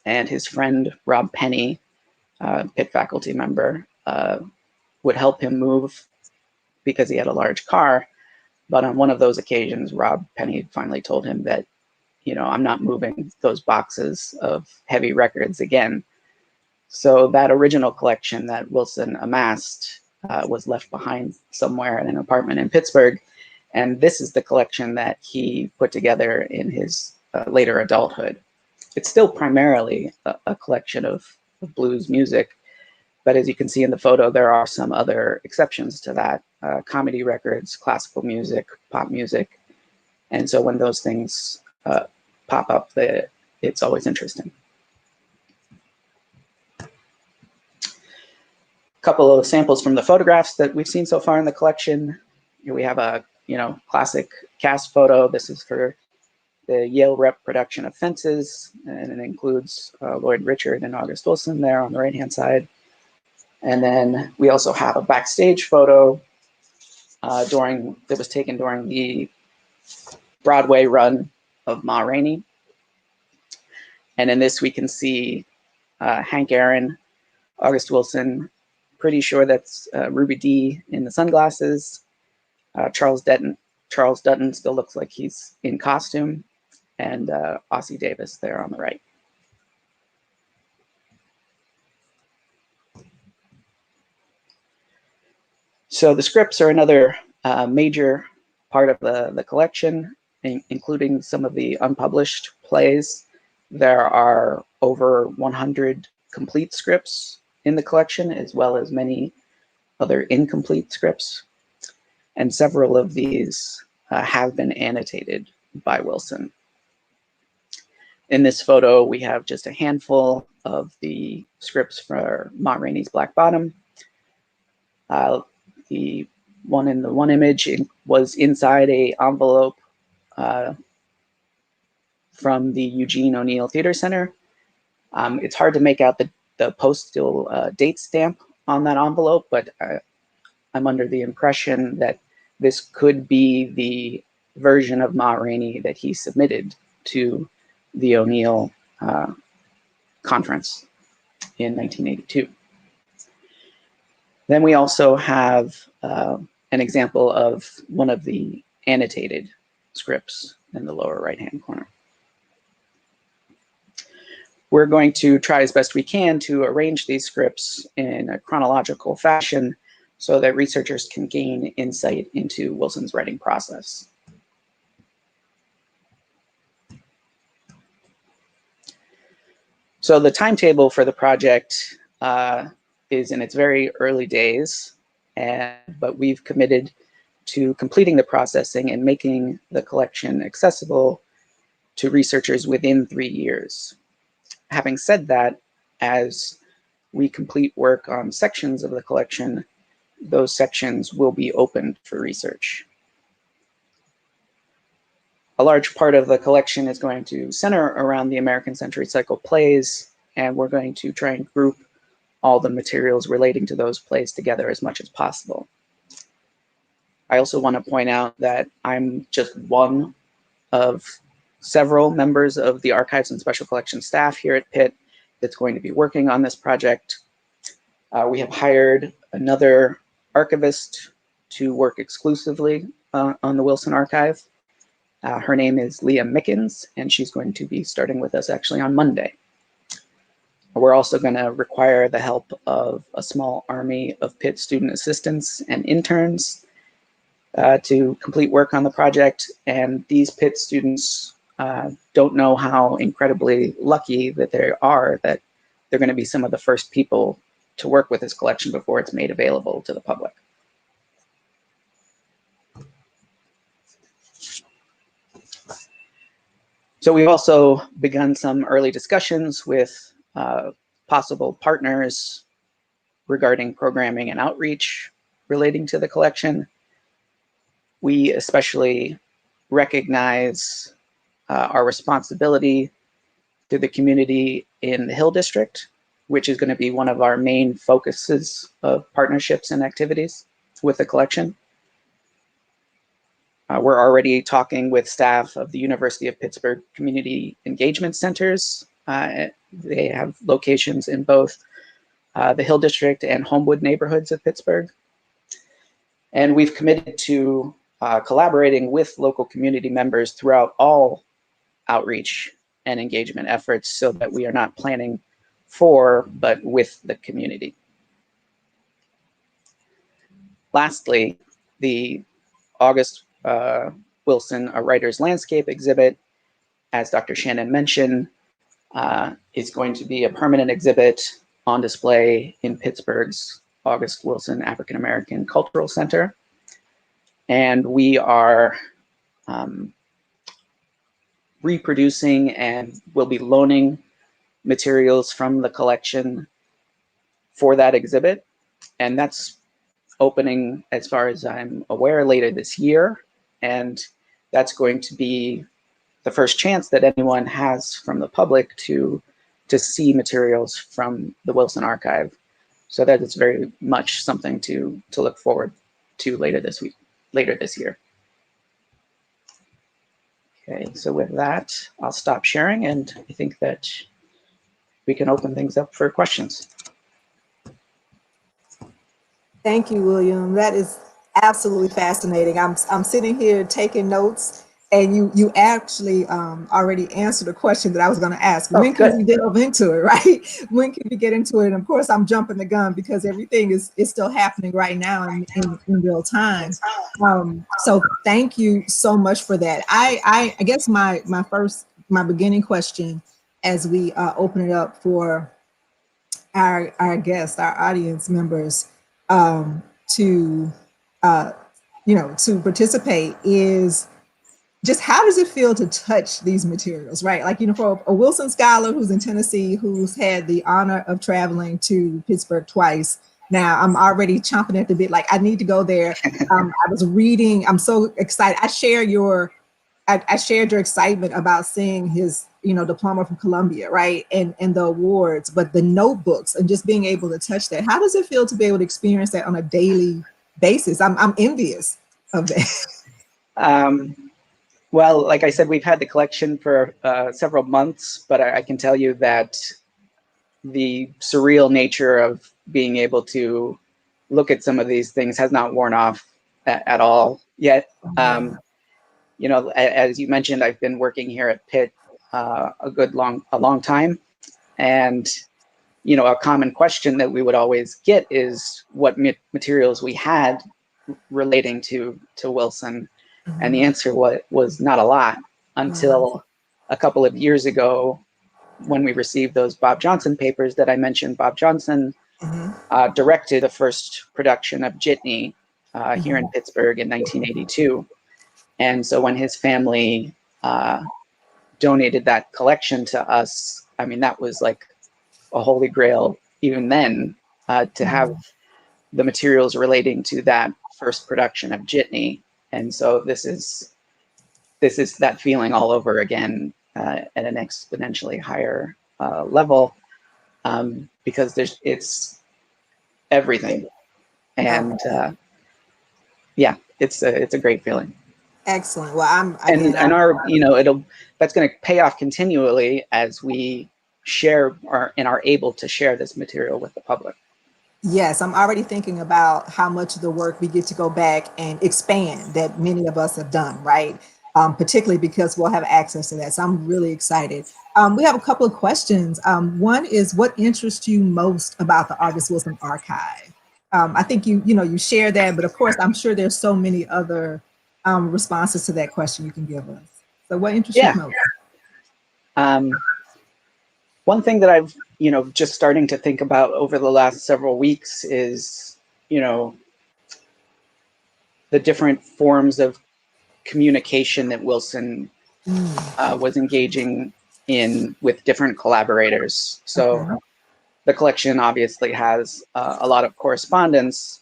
And his friend, Rob Penny, Pitt faculty member, would help him move because he had a large car. But on one of those occasions, Rob Penny finally told him that, you know, I'm not moving those boxes of heavy records again. So that original collection that Wilson amassed was left behind somewhere in an apartment in Pittsburgh. And this is the collection that he put together in his later adulthood. It's still primarily a collection of blues music, but as you can see in the photo, there are some other exceptions to that. Comedy records, classical music, pop music. And so when those things pop up, it's always interesting. A couple of samples from the photographs that we've seen so far in the collection. Here we have a classic cast photo. This is for the Yale Rep production of Fences, and it includes Lloyd Richard and August Wilson there on the right-hand side. And then we also have a backstage photo that was taken during the Broadway run of Ma Rainey. And in this, we can see Hank Aaron, August Wilson, pretty sure that's Ruby Dee in the sunglasses. Charles Dutton still looks like he's in costume, and Ossie Davis there on the right. So the scripts are another major part of the collection, including some of the unpublished plays. There are over 100 complete scripts in the collection, as well as many other incomplete scripts. And several of these have been annotated by Wilson. In this photo, we have just a handful of the scripts for Ma Rainey's Black Bottom. The one in the one image was inside an envelope from the Eugene O'Neill Theater Center. It's hard to make out the postal date stamp on that envelope, but I'm under the impression that this could be the version of Ma Rainey that he submitted to the O'Neill conference in 1982. Then we also have an example of one of the annotated scripts in the lower right-hand corner. We're going to try as best we can to arrange these scripts in a chronological fashion so that researchers can gain insight into Wilson's writing process. So the timetable for the project is in its very early days, but we've committed to completing the processing and making the collection accessible to researchers within 3 years. Having said that, as we complete work on sections of the collection, those sections will be opened for research. A large part of the collection is going to center around the American Century Cycle plays, and we're going to try and group all the materials relating to those plays together as much as possible. I also want to point out that I'm just one of several members of the Archives and Special Collections staff here at Pitt that's going to be working on this project. We have hired another archivist to work exclusively on the Wilson Archive. Her name is Leah Mickens, and she's going to be starting with us actually on Monday. We're also going to require the help of a small army of Pitt student assistants and interns to complete work on the project. And these Pitt students don't know how incredibly lucky that they are that they're going to be some of the first people to work with this collection before it's made available to the public. So we've also begun some early discussions with possible partners regarding programming and outreach relating to the collection. We especially recognize our responsibility to the community in the Hill District, which is going to be one of our main focuses of partnerships and activities with the collection. We're already talking with staff of the University of Pittsburgh Community Engagement Centers. They have locations in both the Hill District and Homewood neighborhoods of Pittsburgh. And we've committed to collaborating with local community members throughout all outreach and engagement efforts so that we are not planning for, but with the community. Lastly, the August Wilson, A Writer's Landscape exhibit, as Dr. Shannon mentioned, is going to be a permanent exhibit on display in Pittsburgh's August Wilson African American Cultural Center. And we are reproducing and will be loaning materials from the collection for that exhibit. And that's opening, as far as I'm aware, later this year. And that's going to be the first chance that anyone has from the public to see materials from the Wilson Archive. So that is very much something to look forward to later this year. Okay, so with that, I'll stop sharing, and I think that we can open things up for questions. Thank you, William. That is absolutely fascinating. I'm sitting here taking notes, and you actually already answered a question that I was going to ask. When can we delve into it, right? When can we get into it? And of course, I'm jumping the gun because everything is still happening right now in real time. So thank you so much for that. I guess my beginning question, as we open it up for our guests, our audience members, to participate, is just how does it feel to touch these materials, right? Like, for a Wilson scholar who's in Tennessee, who's had the honor of traveling to Pittsburgh twice. Now I'm already chomping at the bit, like I need to go there. I was reading, I'm so excited. I shared your excitement about seeing his, diploma from Columbia, right? And the awards, but the notebooks and just being able to touch that. How does it feel to be able to experience that on a daily basis? I'm envious of that. Well, like I said, we've had the collection for several months, but I can tell you that the surreal nature of being able to look at some of these things has not worn off at all yet. As you mentioned, I've been working here at Pitt a long time. And, a common question that we would always get is what materials we had relating to Wilson. Mm-hmm. And the answer was not a lot until a couple of years ago when we received those Bob Johnson papers that I mentioned. Bob Johnson directed the first production of Jitney here in Pittsburgh in 1982. And so when his family donated that collection to us, I mean, that was like a holy grail even then, to have the materials relating to that first production of Jitney. And so this is that feeling all over again at an exponentially higher level, because it's everything, and it's a great feeling. Excellent. Well, that's going to pay off continually as we share and are able to share this material with the public. Yes, I'm already thinking about how much of the work we get to go back and expand that many of us have done, right? Particularly because we'll have access to that. So I'm really excited. We have a couple of questions. One is, what interests you most about the August Wilson Archive? I think you share that, but of course, I'm sure there's so many other responses to that question you can give us. So what interests you most? One thing that I've, just starting to think about over the last several weeks is, the different forms of communication that Wilson was engaging in with different collaborators. So Okay. the collection obviously has a lot of correspondence,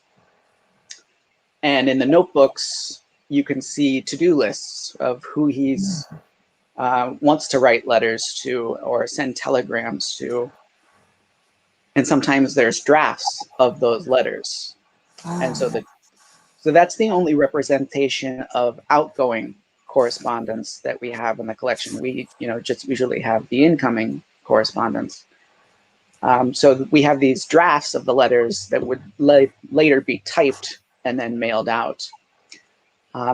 and in the notebooks, you can see to-do lists of who he's wants to write letters to or send telegrams to. And sometimes there's drafts of those letters. And so that's the only representation of outgoing correspondence that we have in the collection. We, just usually have the incoming correspondence. So we have these drafts of the letters that would later be typed and then mailed out.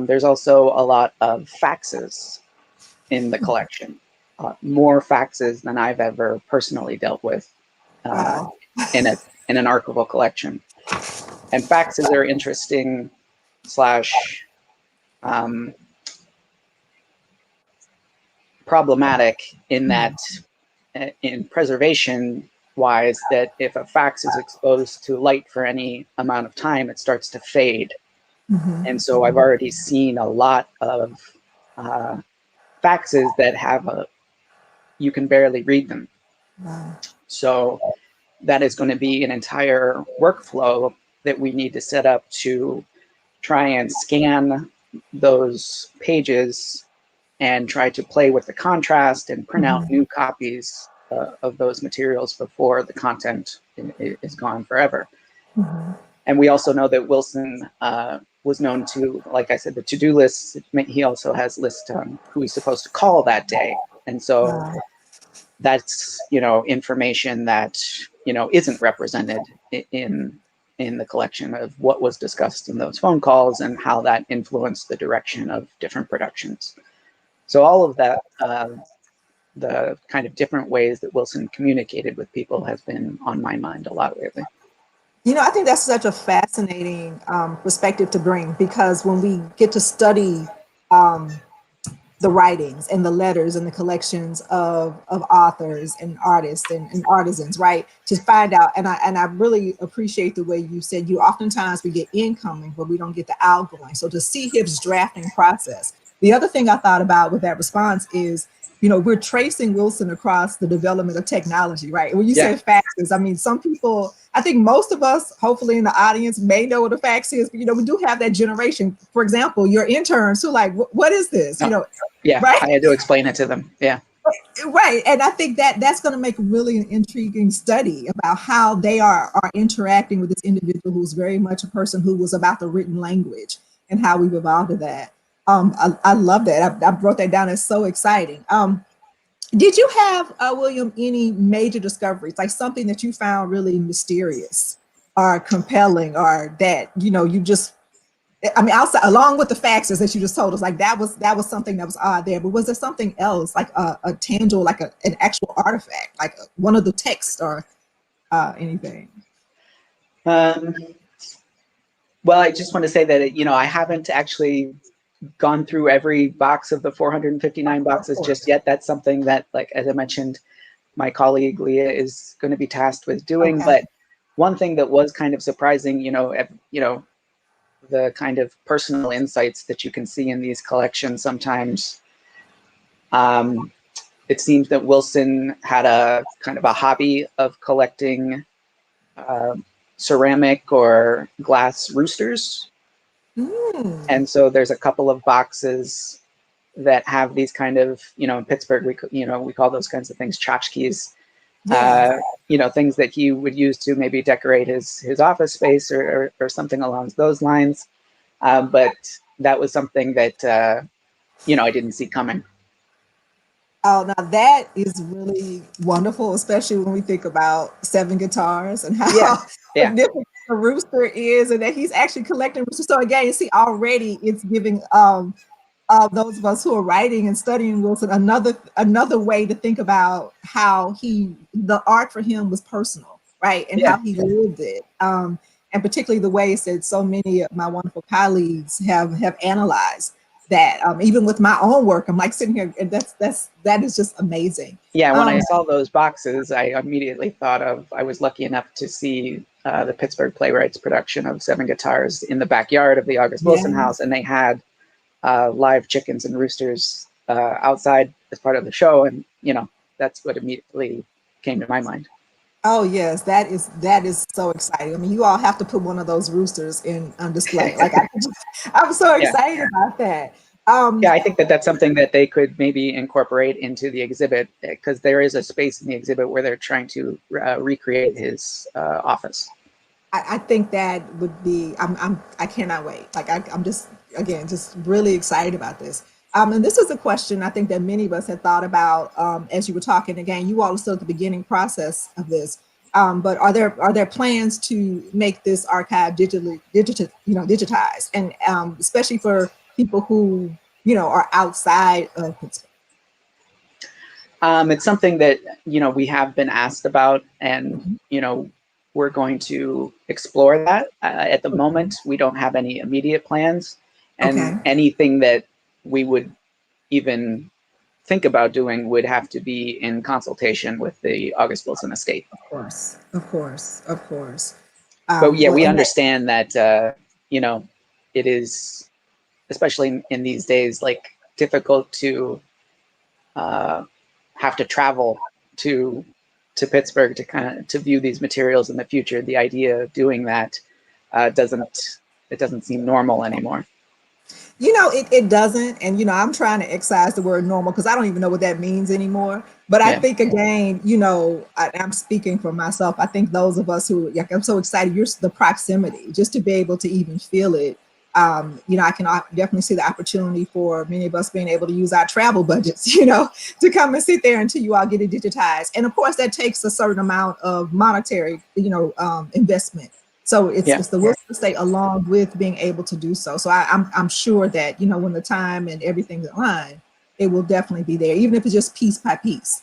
There's also a lot of faxes in the collection, more faxes than I've ever personally dealt with in an archival collection. And faxes are interesting / problematic in that, in preservation wise, that if a fax is exposed to light for any amount of time, it starts to fade. And so I've already seen a lot of faxes that have you can barely read them. So that is going to be an entire workflow that we need to set up to try and scan those pages and try to play with the contrast and print out new copies of those materials before the content is gone forever. And we also know that Wilson was known to, like I said, the to-do lists. He also has lists on who he's supposed to call that day. And so that's, information that, isn't represented in the collection of what was discussed in those phone calls and how that influenced the direction of different productions. So all of that, the kind of different ways that Wilson communicated with people has been on my mind a lot lately. I think that's such a fascinating perspective to bring, because when we get to study the writings and the letters and the collections of authors and artists and artisans, right, to find out, and I really appreciate the way you said oftentimes we get incoming, but we don't get the outgoing. So to see his drafting process. The other thing I thought about with that response is, we're tracing Wilson across the development of technology, right? When you say faxes, I mean, some people, I think most of us, hopefully in the audience, may know what a fax is, but, we do have that generation. For example, your interns who like, what is this? Yeah, right? I had to explain it to them. Yeah. Right. And I think that's going to make really an intriguing study about how they are interacting with this individual who's very much a person who was about the written language and how we've evolved to that. I love that. I wrote that down. It's so exciting. Did you have, William, any major discoveries, like something that you found really mysterious or compelling, or that, you just, I mean, outside, along with the faxes that you just told us, like that was something that was odd there, but was there something else, like a tangible, like an actual artifact, like one of the texts or anything? Well, I just want to say that, I haven't actually gone through every box of the 459 boxes just yet. That's something that, like, as I mentioned, my colleague Leah is going to be tasked with doing. Okay. But one thing that was kind of surprising, the kind of personal insights that you can see in these collections sometimes. It seems that Wilson had a kind of a hobby of collecting ceramic or glass roosters. And so there's a couple of boxes that have these kind of, in Pittsburgh, we call those kinds of things tchotchkes, things that he would use to maybe decorate his office space or something along those lines. But that was something that, I didn't see coming. Oh, now that is really wonderful, especially when we think about 7 guitars and how different the rooster is, and that he's actually collecting roosters. So again, you see, already it's giving those of us who are writing and studying Wilson another way to think about how the art for him was personal, right, and how he lived it. And particularly the ways that so many of my wonderful colleagues have analyzed that. Even with my own work, I'm like sitting here, and that is just amazing. Yeah, when I saw those boxes, I immediately thought of, I was lucky enough to see the Pittsburgh Playwrights production of 7 Guitars in the backyard of the August Wilson House, and they had live chickens and roosters outside as part of the show, and that's what immediately came to my mind. Oh yes, that is so exciting. I mean, you all have to put one of those roosters in on display. Like I'm so Yeah. excited about that. Yeah, I think that that's something that they could maybe incorporate into the exhibit, because there is a space in the exhibit where they're trying to recreate his office. I think that would be. I cannot wait. Like I'm just again just really excited about this. And this is a question I think that many of us had thought about as you were talking. Again, you all are still at the beginning process of this. But are there plans to make this archive digitized, and especially for people who are outside of Pittsburgh? It's something that we have been asked about, and we're going to explore that. At the moment, we don't have any immediate plans, and Okay. anything that we would even think about doing would have to be in consultation with the August Wilson estate. Of course, of course, of course. But yeah, Well, we and understand that it is, especially in these days, like difficult to have to travel to Pittsburgh to view these materials in the future. The idea of doing that doesn't seem normal anymore. it doesn't. And, I'm trying to excise the word normal because I don't even know what that means anymore. But I Yeah. think, again, I'm speaking for myself. I think those of us who, like, I'm so excited, the proximity, just to be able to even feel it. I can definitely see the opportunity for many of us being able to use our travel budgets, to come and sit there until you all get it digitized. And of course, that takes a certain amount of monetary, investment. So it's the Wilson estate along with being able to do so. So I'm sure that when the time and everything's aligned, it will definitely be there, even if it's just piece by piece.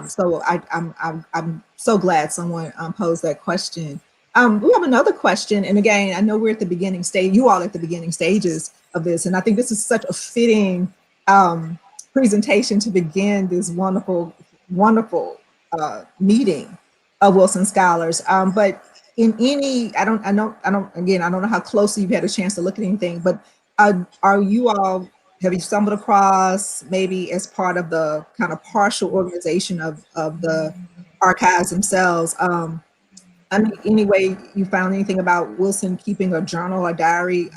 So I'm so glad someone posed that question. We have another question, and again, I know we're at the beginning stage. You all at the beginning stages of this, and I think this is such a fitting presentation to begin this wonderful, wonderful meeting of Wilson scholars. But in any, I don't know how closely you've had a chance to look at anything, but are you all, have you stumbled across, maybe as part of the kind of partial organization of the archives themselves, any way you found anything about Wilson keeping a journal or diary,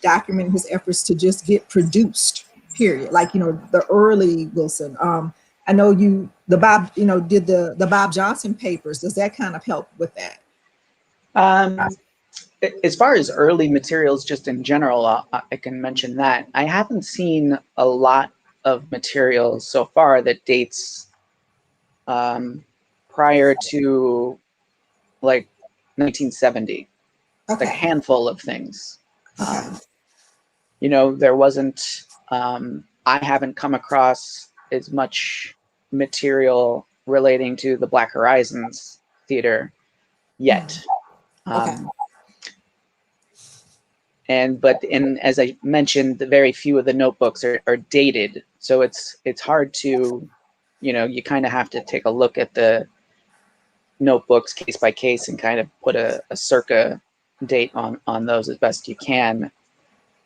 documenting his efforts to just get produced, period? Like, the early Wilson. I know did the Bob Johnson papers. Does that kind of help with that? As far as early materials, just in general, I can mention that I haven't seen a lot of materials so far that dates prior to like 1970. Okay. Like a handful of things. Okay. There wasn't. I haven't come across as much material relating to the Black Horizons Theater yet. Okay. But as I mentioned, very few of the notebooks are dated, so it's hard to, you kind of have to take a look at the notebooks case by case and kind of put a circa date on those as best you can,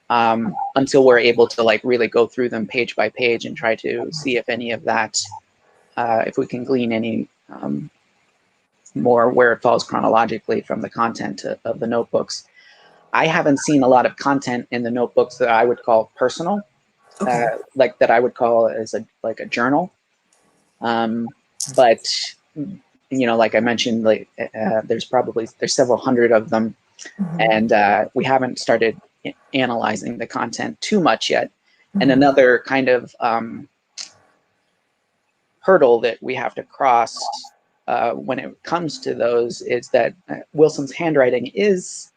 until we're able to like really go through them page by page and try to see if any of that, if we can glean any more where it falls chronologically from the content of the notebooks. I haven't seen a lot of content in the notebooks that I would call personal, like that I would call as a journal. But like I mentioned, like there's several hundred of them, and we haven't started analyzing the content too much yet. And another kind of hurdle that we have to cross when it comes to those is that Wilson's handwriting is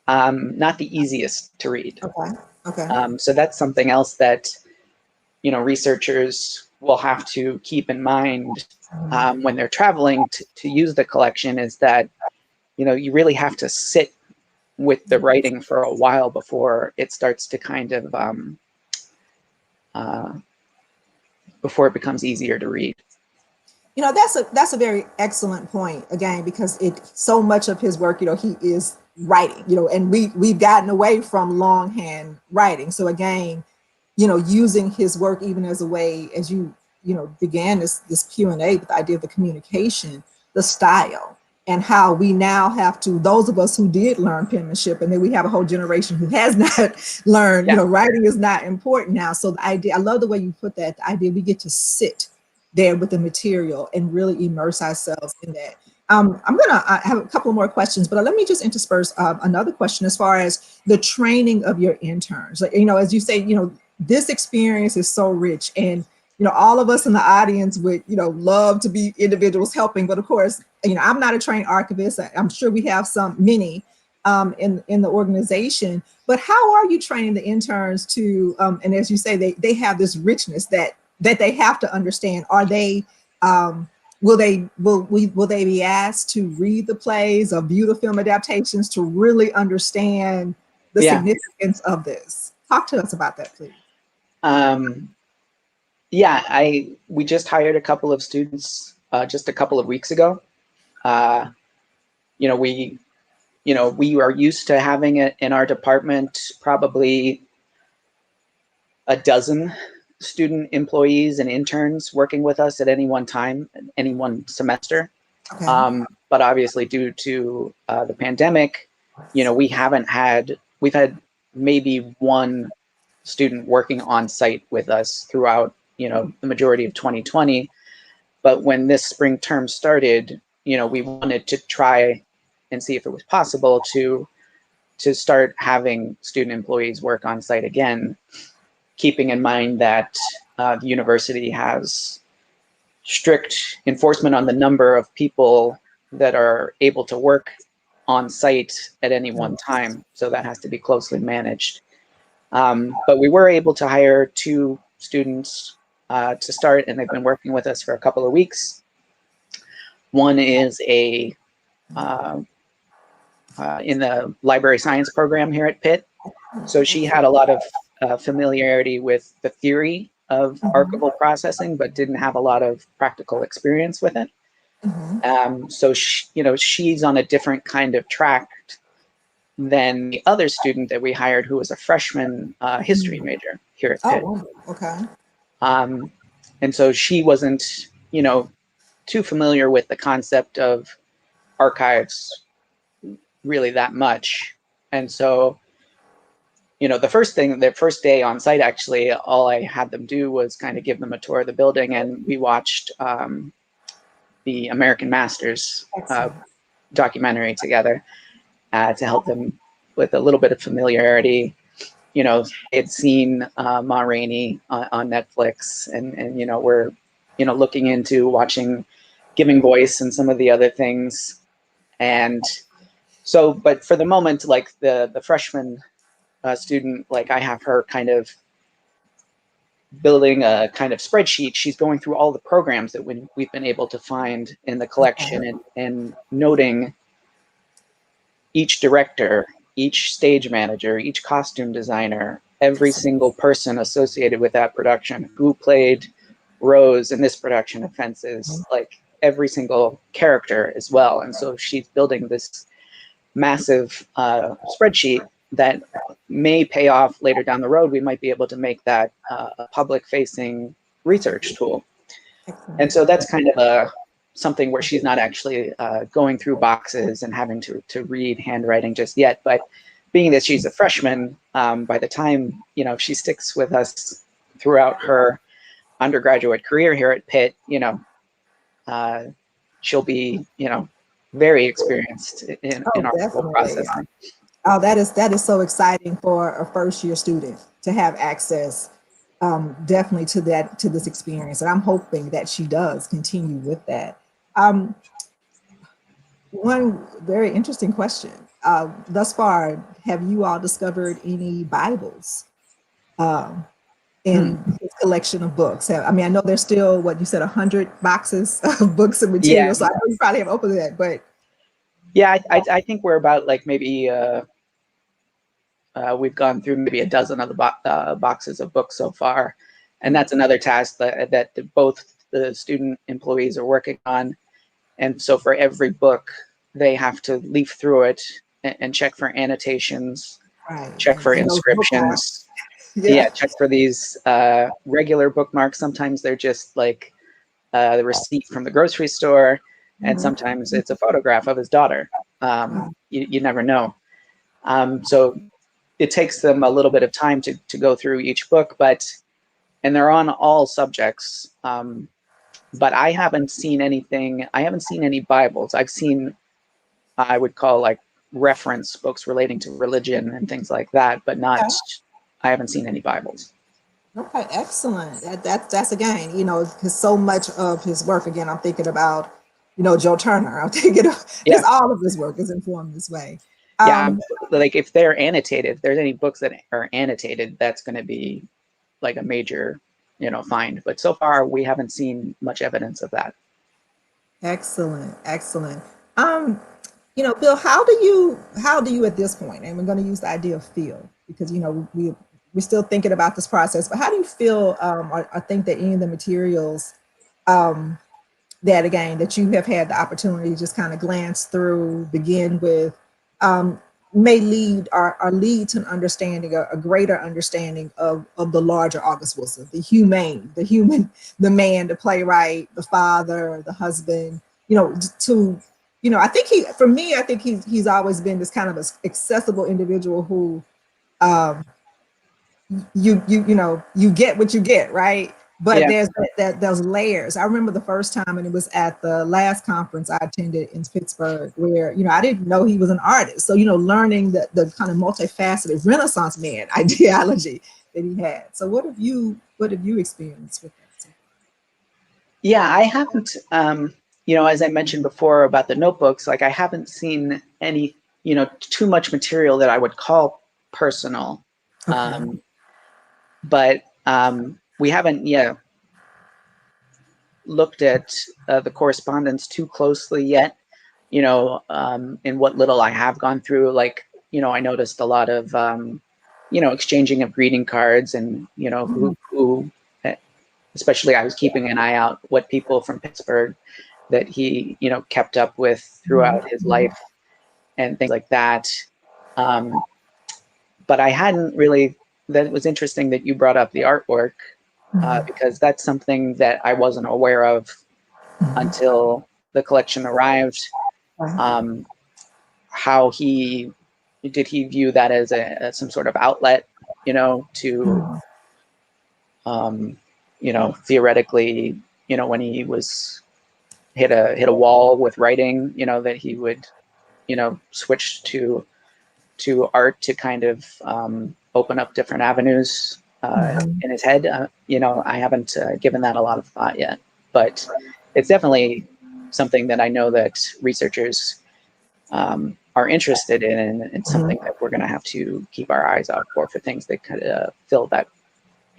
not the easiest to read. Okay. So that's something else that researchers will have to keep in mind when they're traveling to use the collection, is that you really have to sit with the writing for a while before it starts to kind of before it becomes easier to read. That's a very excellent point, again, because so much of his work, he is writing, and we've gotten away from longhand writing. So again, using his work even as a way, as began this Q&A with the idea of the communication, the style, and how we now have to, those of us who did learn penmanship, and then we have a whole generation who has not learned, writing is not important now. So the idea, I love the way you put that, the idea we get to sit there with the material and really immerse ourselves in that. I have a couple more questions, but let me just intersperse another question as far as the training of your interns. Like, as you say, this experience is so rich, and all of us in the audience would love to be individuals helping, but of course, I'm not a trained archivist. I'm sure we have many in the organization, but how are you training the interns to and as you say, they have this richness that they have to understand? Are they will they be asked to read the plays or view the film adaptations to really understand the significance of this? Talk to us about that, please. We just hired a couple of students just a couple of weeks ago. We are used to having it in our department probably a dozen student employees and interns working with us at any one time, any one semester. Okay. But obviously, due to the pandemic, we've had maybe one student working on site with us throughout the majority of 2020. But when this spring term started, we wanted to try and see if it was possible to start having student employees work on site again, keeping in mind that the university has strict enforcement on the number of people that are able to work on site at any one time. So that has to be closely managed. But we were able to hire 2 students to start, and they've been working with us for a couple of weeks. One is in the library science program here at Pitt. So she had a lot of familiarity with the theory of archival processing, but didn't have a lot of practical experience with it. So she's on a different kind of track than the other student that we hired, who was a freshman history major here at Pitt. Oh, okay. And so she wasn't, too familiar with the concept of archives really that much. And so, the first day on site, actually, all I had them do was kind of give them a tour of the building, and we watched the American Masters documentary together to help them with a little bit of familiarity. They'd seen Ma Rainey on Netflix, and we're looking into watching Giving Voice and some of the other things. And so, but for the moment, like the freshman student, like I have her kind of building a kind of spreadsheet. She's going through all the programs that we've been able to find in the collection, and noting each director, each stage manager, each costume designer, every single person associated with that production, who played Rose in this production of Fences, like every single character as well. And so she's building this massive spreadsheet that may pay off later down the road. We might be able to make that a public-facing research tool. And so that's kind of something where she's not actually going through boxes and having to read handwriting just yet. But being that she's a freshman, by the time she sticks with us throughout her undergraduate career here at Pitt, she'll be very experienced in archival processing. Oh, that is so exciting for a first-year student to have access, definitely to this experience, and I'm hoping that she does continue with that. One very interesting question. Thus far, have you all discovered any Bibles in this collection of books? I mean, I know there's still, what you said, 100 boxes of books and materials, so I know you probably have opened that, but. Yeah, I think we're about like maybe, we've gone through maybe a dozen of the boxes of books so far. And that's another task that both the student employees are working on. And so for every book, they have to leaf through it and check for annotations, check for inscriptions. Yeah, check for these regular bookmarks. Sometimes they're just like the receipt from the grocery store, and sometimes it's a photograph of his daughter. You never know. So it takes them a little bit of time to go through each book, and they're on all subjects. But I haven't seen anything. I haven't seen any Bibles. I've seen, I would call like reference books relating to religion and things like that, but not. I haven't seen any Bibles. Okay, excellent. That's again, you know, because so much of his work, again, I'm thinking about, you know, Joe Turner. I'm thinking of just all of his work is informed this way. Like if they're annotated, if there's any books that are annotated, that's going to be like a major, you know, find. But so far, we haven't seen much evidence of that. Excellent, excellent. You know, Bill, how do you at this point, and we're going to use the idea of feel, because, you know, we're still thinking about this process, but how do you feel or think that any of the materials that, again, that you have had the opportunity to just kind of glance through, begin with, may lead or lead to an understanding, a greater understanding of the larger August Wilson, the human, the man, the playwright, the father, the husband, you know, to, you know, I think he's always been this kind of accessible individual who, you know, you get what you get, right? But there's those layers. I remember the first time, and it was at the last conference I attended in Pittsburgh, where, you know, I didn't know he was an artist. So, you know, learning the kind of multifaceted Renaissance man ideology that he had. So what have you experienced with that? Yeah, I haven't, you know, as I mentioned before about the notebooks, like I haven't seen any, you know, too much material that I would call personal. Okay. But we haven't looked at the correspondence too closely yet, you know, in what little I have gone through. Like, you know, I noticed a lot of, you know, exchanging of greeting cards, and, you know, who especially I was keeping an eye out what people from Pittsburgh that he, you know, kept up with throughout his life and things like that. But I hadn't really, that was interesting that you brought up the artwork, because that's something that I wasn't aware of until the collection arrived. How did he view that as some sort of outlet, you know, to, you know, theoretically, you know, when he was hit a wall with writing, you know, that he would, you know, switch to art to kind of open up different avenues in his head. You know, I haven't given that a lot of thought yet, but it's definitely something that I know that researchers are interested in, and it's something that we're going to have to keep our eyes out for things that could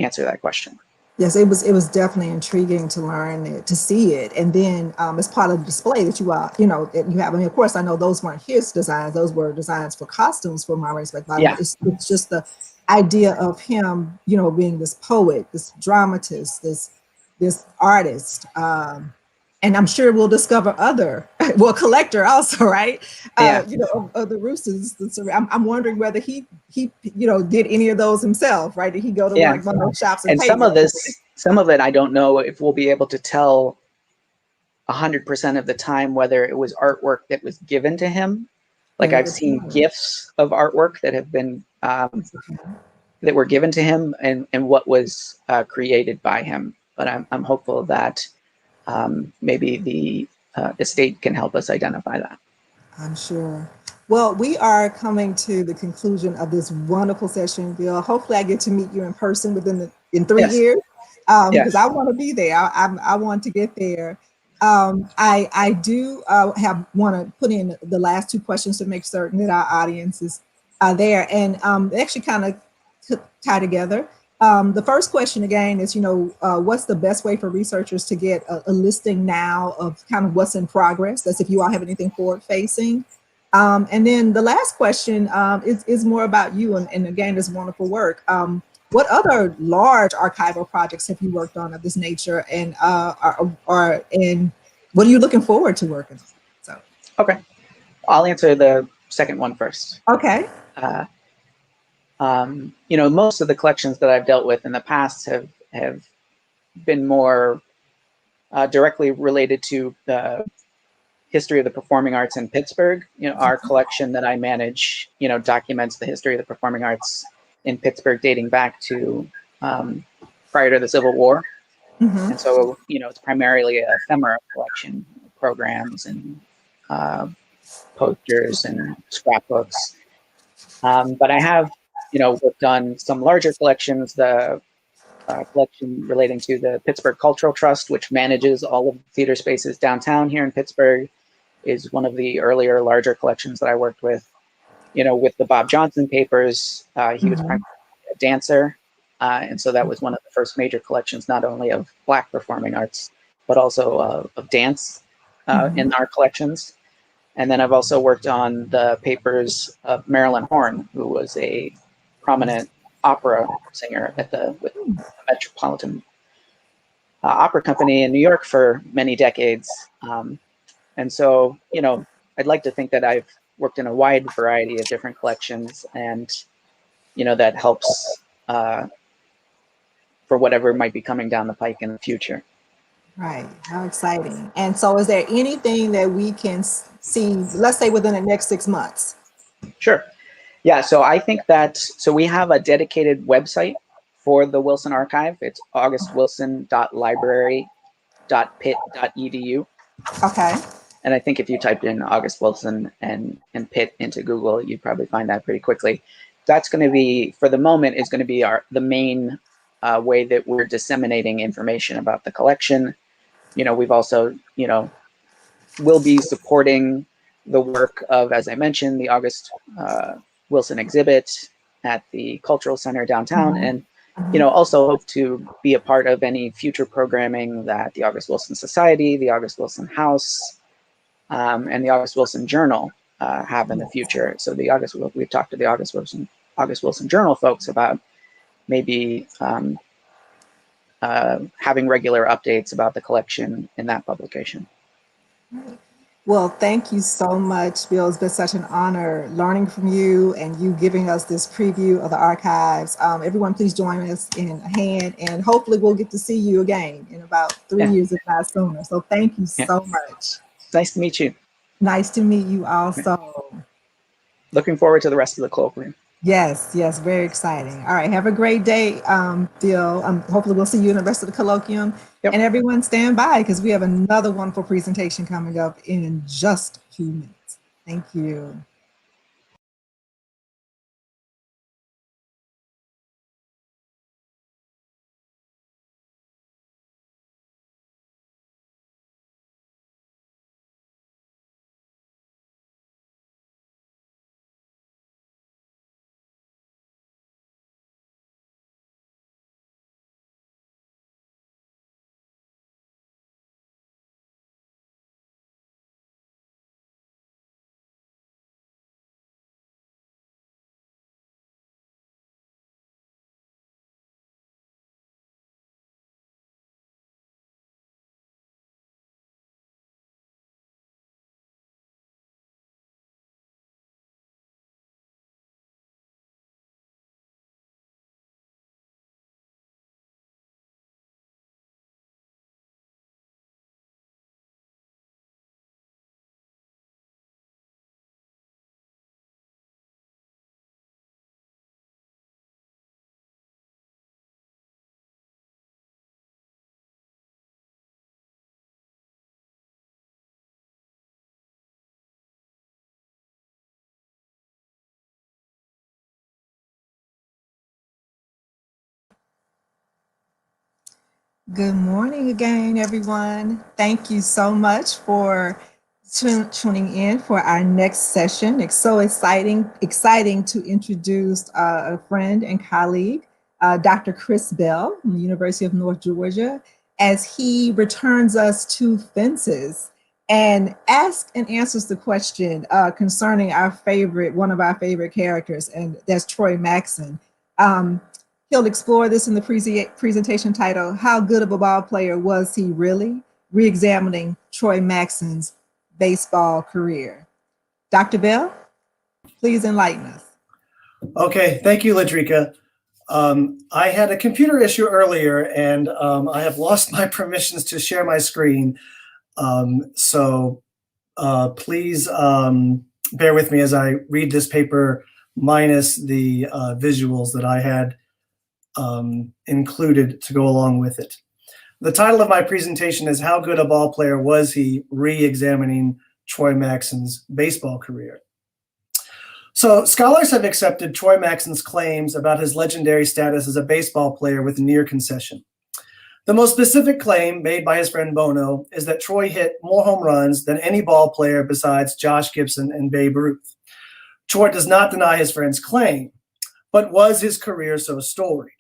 answer that question. Yes, it was definitely intriguing to learn it, to see it, and then as part of the display that you you know, that you have. I mean, of course, I know those weren't his designs; those were designs for costumes for my respect. It's just the idea of him, you know, being this poet, this dramatist, this artist, and I'm sure we'll discover collector also, right? You know, of the roosters. I'm wondering whether he you know, did any of those himself, right? Did he go to like one of those shops and some of it I don't know if we'll be able to tell 100% of the time whether it was artwork that was given to him. Like I've seen gifts of artwork that have been that were given to him, and what was created by him. But I'm hopeful that maybe the estate can help us identify that. I'm sure. Well, we are coming to the conclusion of this wonderful session, Bill. Hopefully I get to meet you in person in 3 years, because I want to be there. I want to get there. I do want to put in the last two questions to make certain that our audience is there, and they actually kind of tie together. The first question again is, you know, what's the best way for researchers to get a listing now of kind of what's in progress? That's if you all have anything forward facing. And then the last question is more about you, and again, this wonderful work. What other large archival projects have you worked on of this nature, and and what are you looking forward to working on? So, okay, I'll answer the second one first. Okay. most of the collections that I've dealt with in the past have been more directly related to the history of the performing arts in Pittsburgh. Our collection that I manage, documents the history of the performing arts in Pittsburgh dating back to prior to the Civil War. Mm-hmm. And so, it's primarily a ephemera collection, programs and posters and scrapbooks. But I have, worked on some larger collections. The collection relating to the Pittsburgh Cultural Trust, which manages all of the theater spaces downtown here in Pittsburgh, is one of the earlier larger collections that I worked with. With the Bob Johnson papers, he was primarily a dancer. And so that was one of the first major collections, not only of Black performing arts, but also of dance in our collections. And then I've also worked on the papers of Marilyn Horne, who was a prominent opera singer with the Metropolitan Opera Company in New York for many decades. And so, I'd like to think that I've worked in a wide variety of different collections, and, that helps for whatever might be coming down the pike in the future. Right. How exciting. And so is there anything that we can see, let's say within the next 6 months? Sure. Yeah. So I think so we have a dedicated website for the Wilson Archive. It's augustwilson.library.pitt.edu. Okay. And I think if you typed in August Wilson and Pitt into Google, you'd probably find that pretty quickly. That's going to be, for the moment, is going to be the main way that we're disseminating information about the collection. We've also, will be supporting the work of, as I mentioned, the August Wilson exhibit at the Cultural Center downtown, and also hope to be a part of any future programming that the August Wilson Society, the August Wilson House, and the August Wilson Journal have in the future. So we've talked to the August Wilson Journal folks about maybe having regular updates about the collection in that publication. Well, thank you so much, Bill. It's been such an honor learning from you and you giving us this preview of the archives. Everyone, please join us in a hand, and hopefully we'll get to see you again in about 3 years, if not sooner. So thank you so much. Nice to meet you. Nice to meet you also. Looking forward to the rest of the colloquium. Yes, very exciting. All right, have a great day, Bill. Hopefully we'll see you in the rest of the colloquium. Yep. And everyone stand by, because we have another wonderful presentation coming up in just a few minutes. Thank you. Good morning again, everyone. Thank you so much for tuning in for our next session. It's so exciting to introduce a friend and colleague, Dr. Chris Bell from the University of North Georgia, as he returns us to fences and asks and answers the question concerning one of our favorite characters, and that's Troy Maxson. He'll explore this in the presentation titled, How Good of a Ball Player Was He Really? Reexamining Troy Maxson's Baseball Career. Dr. Bell, please enlighten us. Okay, thank you, Ladrika. I had a computer issue earlier, and I have lost my permissions to share my screen. So please bear with me as I read this paper minus the visuals that I had included to go along with it. The title of my presentation is How Good a Ball Player Was He? Re-examining Troy Maxson's baseball career. So scholars have accepted Troy Maxson's claims about his legendary status as a baseball player with near concession. The most specific claim made by his friend Bono is that Troy hit more home runs than any ball player besides Josh Gibson and Babe Ruth. Troy does not deny his friend's claim, but was his career so storied?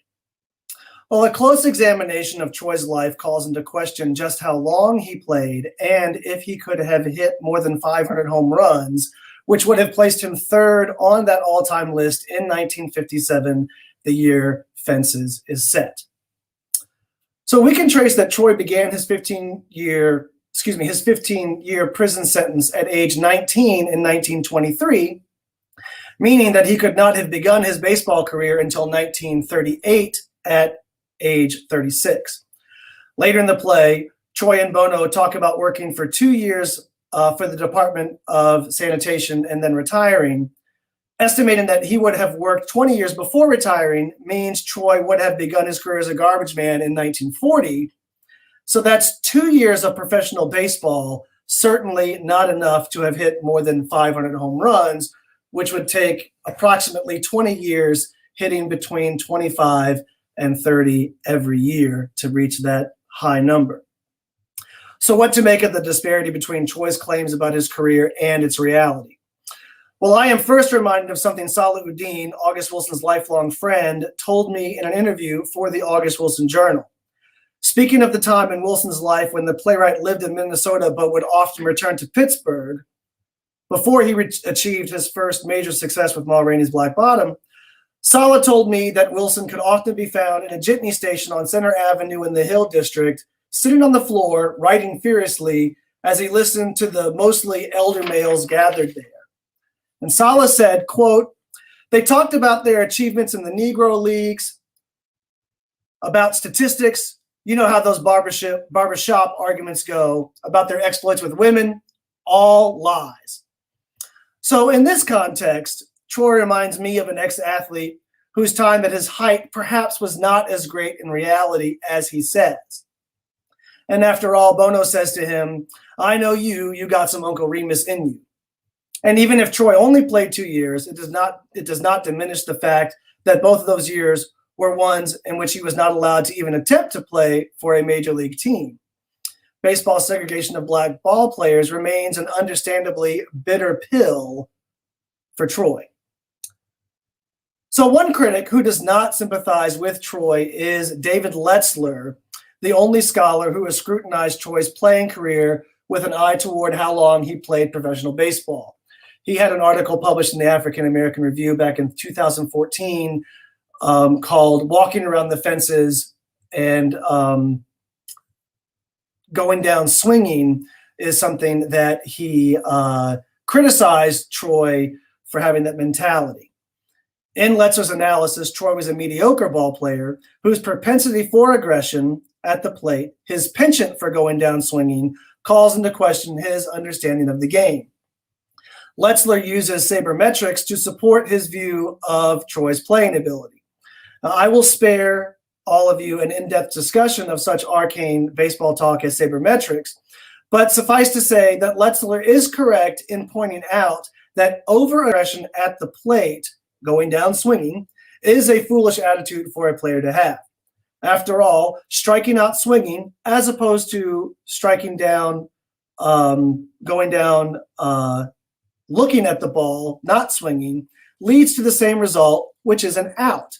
Well, a close examination of Troy's life calls into question just how long he played and if he could have hit more than 500 home runs, which would have placed him third on that all-time list in 1957, the year Fences is set. So we can trace that Troy began his 15-year prison sentence at age 19 in 1923, meaning that he could not have begun his baseball career until 1938 at age 36. Later in the play, Troy and Bono talk about working for 2 years for the Department of Sanitation and then retiring. Estimating that he would have worked 20 years before retiring means Troy would have begun his career as a garbage man in 1940. So that's 2 years of professional baseball, certainly not enough to have hit more than 500 home runs, which would take approximately 20 years hitting between 25 and 30 every year to reach that high number. So what to make of the disparity between Troy's claims about his career and its reality? Well, I am first reminded of something Salah Uddin, August Wilson's lifelong friend, told me in an interview for the August Wilson Journal. Speaking of the time in Wilson's life when the playwright lived in Minnesota but would often return to Pittsburgh, before he achieved his first major success with Ma Rainey's Black Bottom, Salah told me that Wilson could often be found in a jitney station on Center Avenue in the Hill District, sitting on the floor, writing furiously as he listened to the mostly elder males gathered there. And Salah said, quote, "They talked about their achievements in the Negro Leagues, about statistics. You know how those barbershop arguments go, about their exploits with women, all lies." So in this context, Troy reminds me of an ex-athlete whose time at his height perhaps was not as great in reality as he says. And after all, Bono says to him, "I know you got some Uncle Remus in you." And even if Troy only played 2 years, it does not diminish the fact that both of those years were ones in which he was not allowed to even attempt to play for a major league team. Baseball segregation of black ball players remains an understandably bitter pill for Troy. So one critic who does not sympathize with Troy is David Letzler, the only scholar who has scrutinized Troy's playing career with an eye toward how long he played professional baseball. He had an article published in the African American Review back in 2014 called "Walking Around the Fences and Going Down Swinging" is something that he criticized Troy for having that mentality. In Letzler's analysis, Troy was a mediocre ball player whose propensity for aggression at the plate, his penchant for going down swinging, calls into question his understanding of the game. Letzler uses sabermetrics to support his view of Troy's playing ability. Now, I will spare all of you an in-depth discussion of such arcane baseball talk as sabermetrics, but suffice to say that Letzler is correct in pointing out that over-aggression at the plate, going down swinging, is a foolish attitude for a player to have. After all, striking out swinging, as opposed to striking down, going down, looking at the ball, not swinging, leads to the same result, which is an out.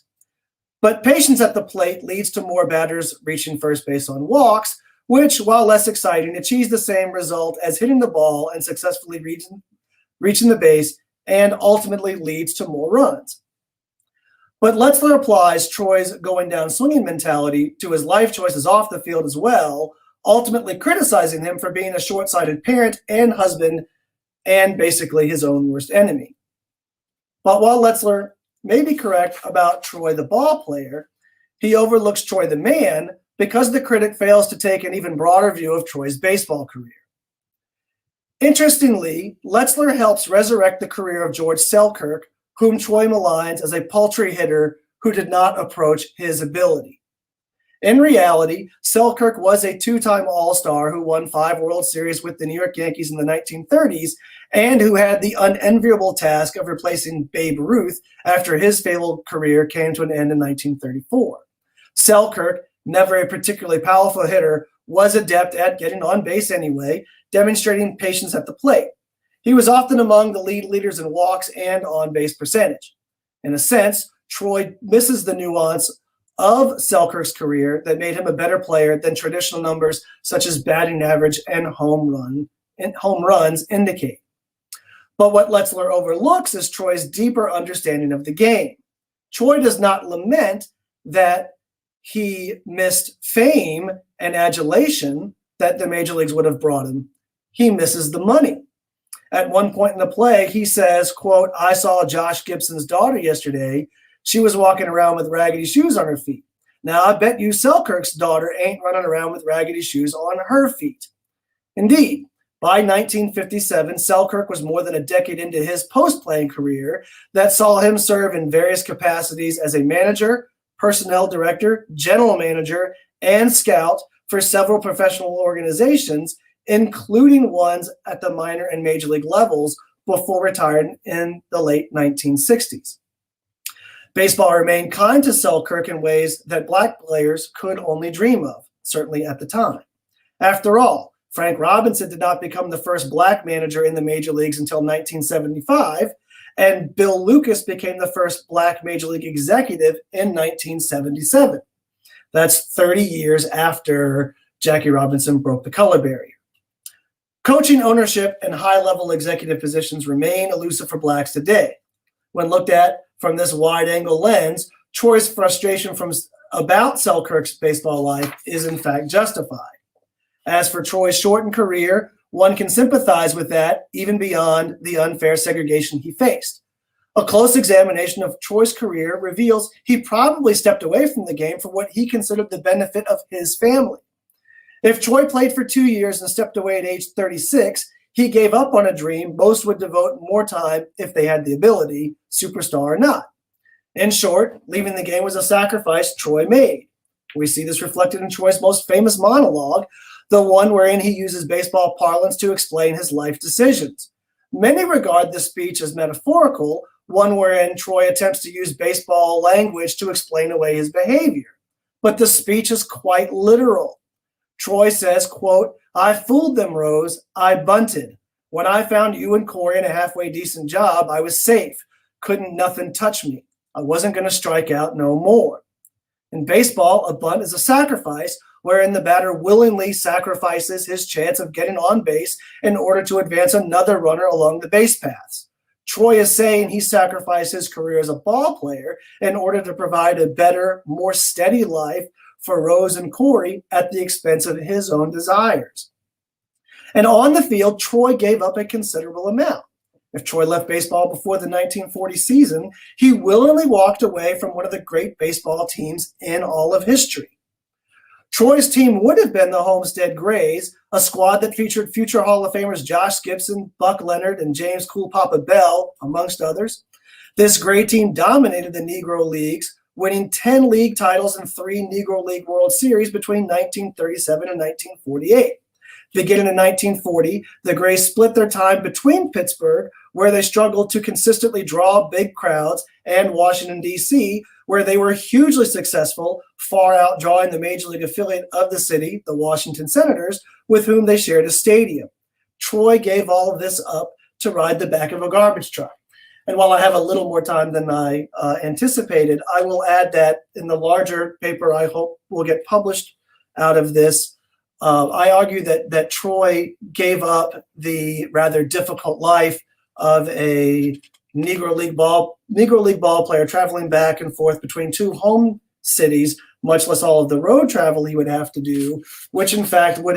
But patience at the plate leads to more batters reaching first base on walks, which, while less exciting, achieves the same result as hitting the ball and successfully reaching the base, and ultimately leads to more runs. But Letzler applies Troy's going down swinging mentality to his life choices off the field as well, ultimately criticizing him for being a short-sighted parent and husband and basically his own worst enemy. But while Letzler may be correct about Troy the ball player, he overlooks Troy the man because the critic fails to take an even broader view of Troy's baseball career. Interestingly, Letzler helps resurrect the career of George Selkirk, whom Troy maligns as a paltry hitter who did not approach his ability. In reality, Selkirk was a two-time All-Star who won 5 World Series with the New York Yankees in the 1930s and who had the unenviable task of replacing Babe Ruth after his failed career came to an end in 1934. Selkirk, never a particularly powerful hitter, was adept at getting on base anyway, demonstrating patience at the plate. He was often among the league leaders in walks and on-base percentage. In a sense, Troy misses the nuance of Selkirk's career that made him a better player than traditional numbers such as batting average and home runs indicate. But what Letzler overlooks is Troy's deeper understanding of the game. Troy does not lament that he missed fame and adulation that the major leagues would have brought him. He misses the money. At one point in the play, he says, quote, "I saw Josh Gibson's daughter yesterday. She was walking around with raggedy shoes on her feet. Now, I bet you Selkirk's daughter ain't running around with raggedy shoes on her feet." Indeed, by 1957, Selkirk was more than a decade into his post-playing career that saw him serve in various capacities as a manager, personnel director, general manager, and scout for several professional organizations, including ones at the minor and major league levels before retiring in the late 1960s. Baseball remained kind to Selkirk in ways that black players could only dream of, certainly at the time. After all, Frank Robinson did not become the first black manager in the major leagues until 1975, and Bill Lucas became the first black major league executive in 1977. That's 30 years after Jackie Robinson broke the color barrier. Coaching, ownership, and high-level executive positions remain elusive for blacks today. When looked at from this wide-angle lens, Troy's frustration about Selkirk's baseball life is in fact justified. As for Troy's shortened career, one can sympathize with that even beyond the unfair segregation he faced. A close examination of Troy's career reveals he probably stepped away from the game for what he considered the benefit of his family. If Troy played for 2 years and stepped away at age 36, he gave up on a dream most would devote more time if they had the ability, superstar or not. In short, leaving the game was a sacrifice Troy made. We see this reflected in Troy's most famous monologue, the one wherein he uses baseball parlance to explain his life decisions. Many regard this speech as metaphorical, one wherein Troy attempts to use baseball language to explain away his behavior. But the speech is quite literal. Troy says, quote, "I fooled them, Rose. I bunted. When I found you and Corey in a halfway decent job, I was safe. Couldn't nothing touch me. I wasn't going to strike out no more." In baseball, a bunt is a sacrifice wherein the batter willingly sacrifices his chance of getting on base in order to advance another runner along the base paths. Troy is saying he sacrificed his career as a ball player in order to provide a better, more steady life for Rose and Corey at the expense of his own desires. And on the field, Troy gave up a considerable amount. If Troy left baseball before the 1940 season, he willingly walked away from one of the great baseball teams in all of history. Troy's team would have been the Homestead Grays, a squad that featured future Hall of Famers Josh Gibson, Buck Leonard, and James Cool Papa Bell, amongst others. This Gray team dominated the Negro Leagues, winning 10 league titles and 3 Negro League World Series between 1937 and 1948. Beginning in 1940, the Grays split their time between Pittsburgh, where they struggled to consistently draw big crowds, and Washington, D.C., where they were hugely successful, far outdrawing the major league affiliate of the city, the Washington Senators, with whom they shared a stadium. Troy gave all of this up to ride the back of a garbage truck. And while I have a little more time than I anticipated, I will add that in the larger paper I hope will get published out of this, I argue that Troy gave up the rather difficult life of a Negro League ball player traveling back and forth between 2 home cities, much less all of the road travel he would have to do, which would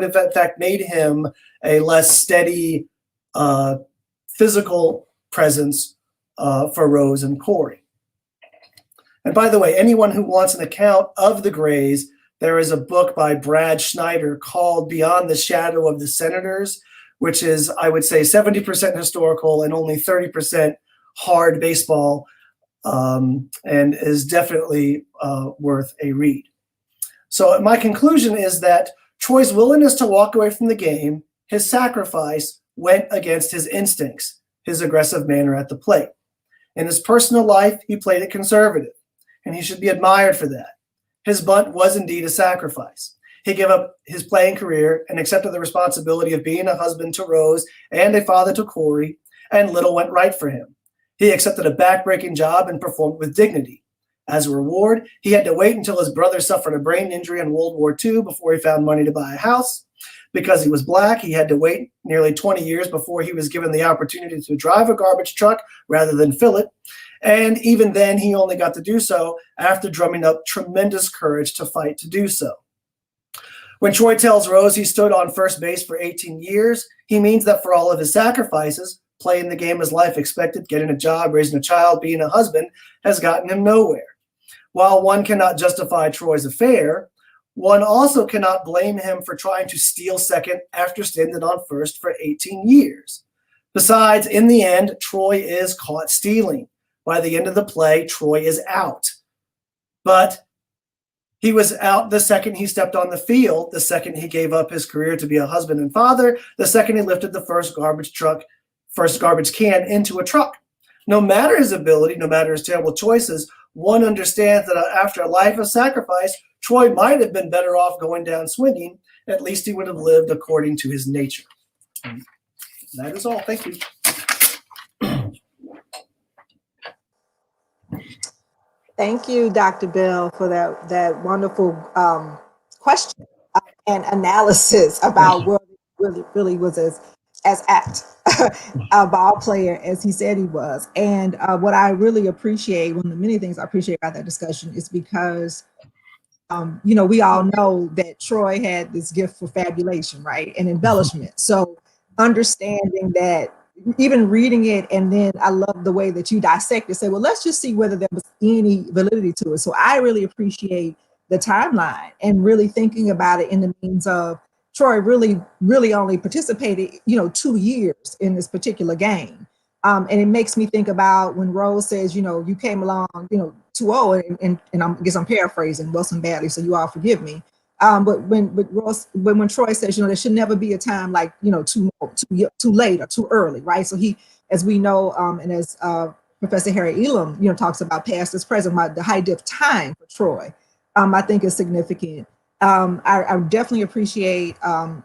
have in fact made him a less steady physical presence for Rose and Corey. And by the way, anyone who wants an account of the Grays, there is a book by Brad Schneider called Beyond the Shadow of the Senators, which is, I would say, 70% historical and only 30% hard baseball, and is definitely worth a read. So my conclusion is that Troy's willingness to walk away from the game, his sacrifice, went against his instincts, his aggressive manner at the plate. In his personal life, he played it conservative, and he should be admired for that. His bunt was indeed a sacrifice. He gave up his playing career and accepted the responsibility of being a husband to Rose and a father to Corey, and little went right for him. He accepted a back-breaking job and performed with dignity. As a reward, he had to wait until his brother suffered a brain injury in World War II before he found money to buy a house. Because he was Black, he had to wait nearly 20 years before he was given the opportunity to drive a garbage truck rather than fill it. And even then, he only got to do so after drumming up tremendous courage to fight to do so. When Troy tells Rose he stood on first base for 18 years, he means that for all of his sacrifices, playing the game as life expected, getting a job, raising a child, being a husband, has gotten him nowhere. While one cannot justify Troy's affair, one also cannot blame him for trying to steal second after standing on first for 18 years. Besides, in the end, Troy is caught stealing. By the end of the play, Troy is out. But he was out the second he stepped on the field, the second he gave up his career to be a husband and father, the second he lifted the first garbage can into a truck. No matter his ability, no matter his terrible choices, one understands that after a life of sacrifice, Troy might have been better off going down swinging. At least he would have lived according to his nature. And that is all. Thank you. Thank you, Dr. Bell, for that wonderful question and analysis about where he really was as apt a ball player as he said he was. And what I really appreciate, one of the many things I appreciate about that discussion is because, we all know that Troy had this gift for fabulation, right? And embellishment. So understanding that, even reading it, and then I love the way that you dissect it, say, well, let's just see whether there was any validity to it. So I really appreciate the timeline and really thinking about it in the means of Troy really only participated, 2 years in this particular game. And it makes me think about when Rose says, you came along, 2-0, and I guess I'm paraphrasing Wilson badly, so you all forgive me. But when Troy says, there should never be a time like, too late or too early, right? So he, as we know, and as Professor Harry Elam, talks about past as present, the height of time for Troy, I think is significant. I definitely appreciate and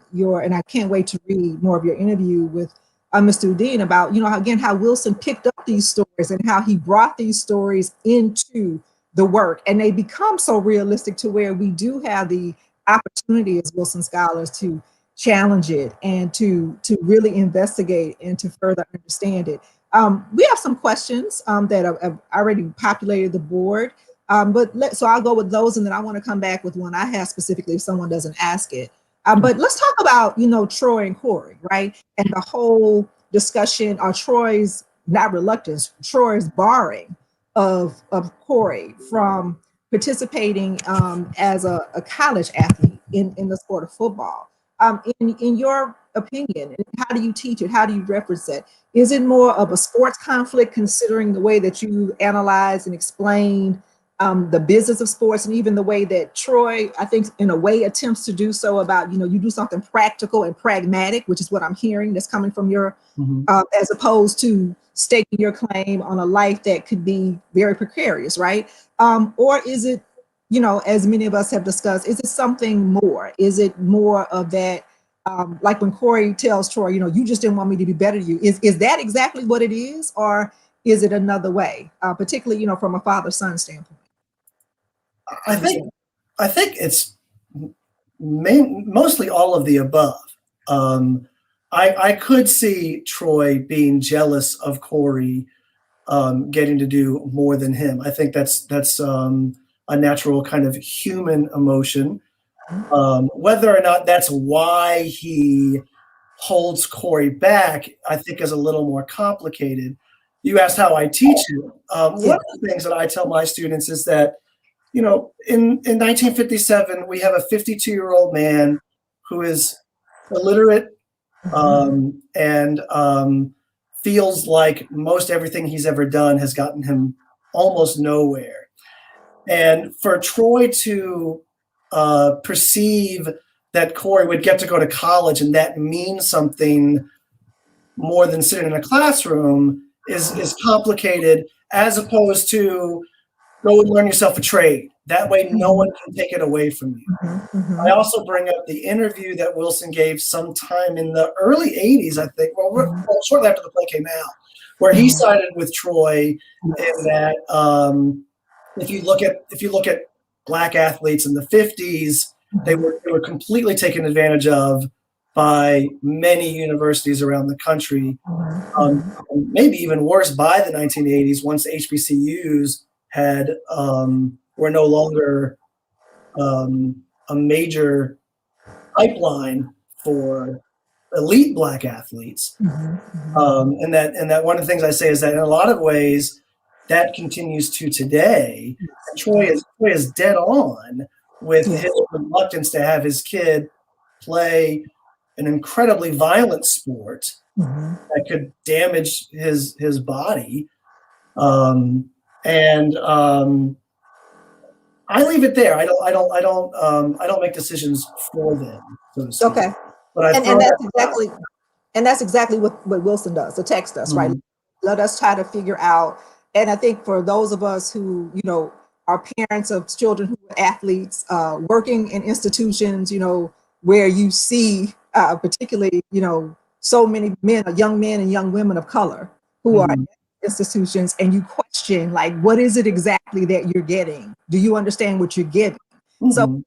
I can't wait to read more of your interview with Mr. Udine about, how Wilson picked up these stories and how he brought these stories into the work, and they become so realistic to where we do have the opportunity as Wilson scholars to challenge it and to really investigate and to further understand it. We have some questions that have already populated the board, so I'll go with those, and then I want to come back with one I have specifically if someone doesn't ask it. But let's talk about, Troy and Corey, right? And the whole discussion on Troy's, not reluctance, Troy's barring of Corey from participating as a college athlete in the sport of football. In your opinion, how do you teach it? How do you reference it? Is it more of a sports conflict, considering the way that you analyze and explain the business of sports, and even the way that Troy, I think, in a way, attempts to do so about, you do something practical and pragmatic, which is what I'm hearing that's coming from your, as opposed to staking your claim on a life that could be very precarious, right? Or is it, as many of us have discussed, is it something more? Is it more of that, like when Corey tells Troy, you just didn't want me to be better than you. Is that exactly what it is? Or is it another way, particularly, from a father-son standpoint? I think it's mostly all of the above. I could see Troy being jealous of Corey getting to do more than him. I think that's a natural kind of human emotion. Whether or not that's why he holds Corey back, I think is a little more complicated. you asked how I teach it. One of the things that I tell my students is that, in 1957, we have a 52-year-old man who is illiterate and feels like most everything he's ever done has gotten him almost nowhere. And for Troy to perceive that Corey would get to go to college and that means something more than sitting in a classroom is complicated, as opposed to go and learn yourself a trade. That way no one can take it away from you. I also bring up the interview that Wilson gave sometime in the early 80s, I think, shortly after the play came out, where he sided with Troy in that if you look at Black athletes in the 50s, they were completely taken advantage of by many universities around the country. Maybe even worse by the 1980s, once HBCUs were no longer a major pipeline for elite Black athletes. And that one of the things I say is that in a lot of ways that continues to today. And Troy is dead on with his reluctance to have his kid play an incredibly violent sport that could damage his body. I leave it there. I don't make decisions for them, so to speak. Okay. But that's exactly what Wilson does. The text does, right? Let us try to figure out. And I think for those of us who, are parents of children who are athletes, working in institutions, where you see particularly, so many young men and young women of color who are in institutions, and you question, like, what is it exactly that you're getting? Do you understand what you're getting? So,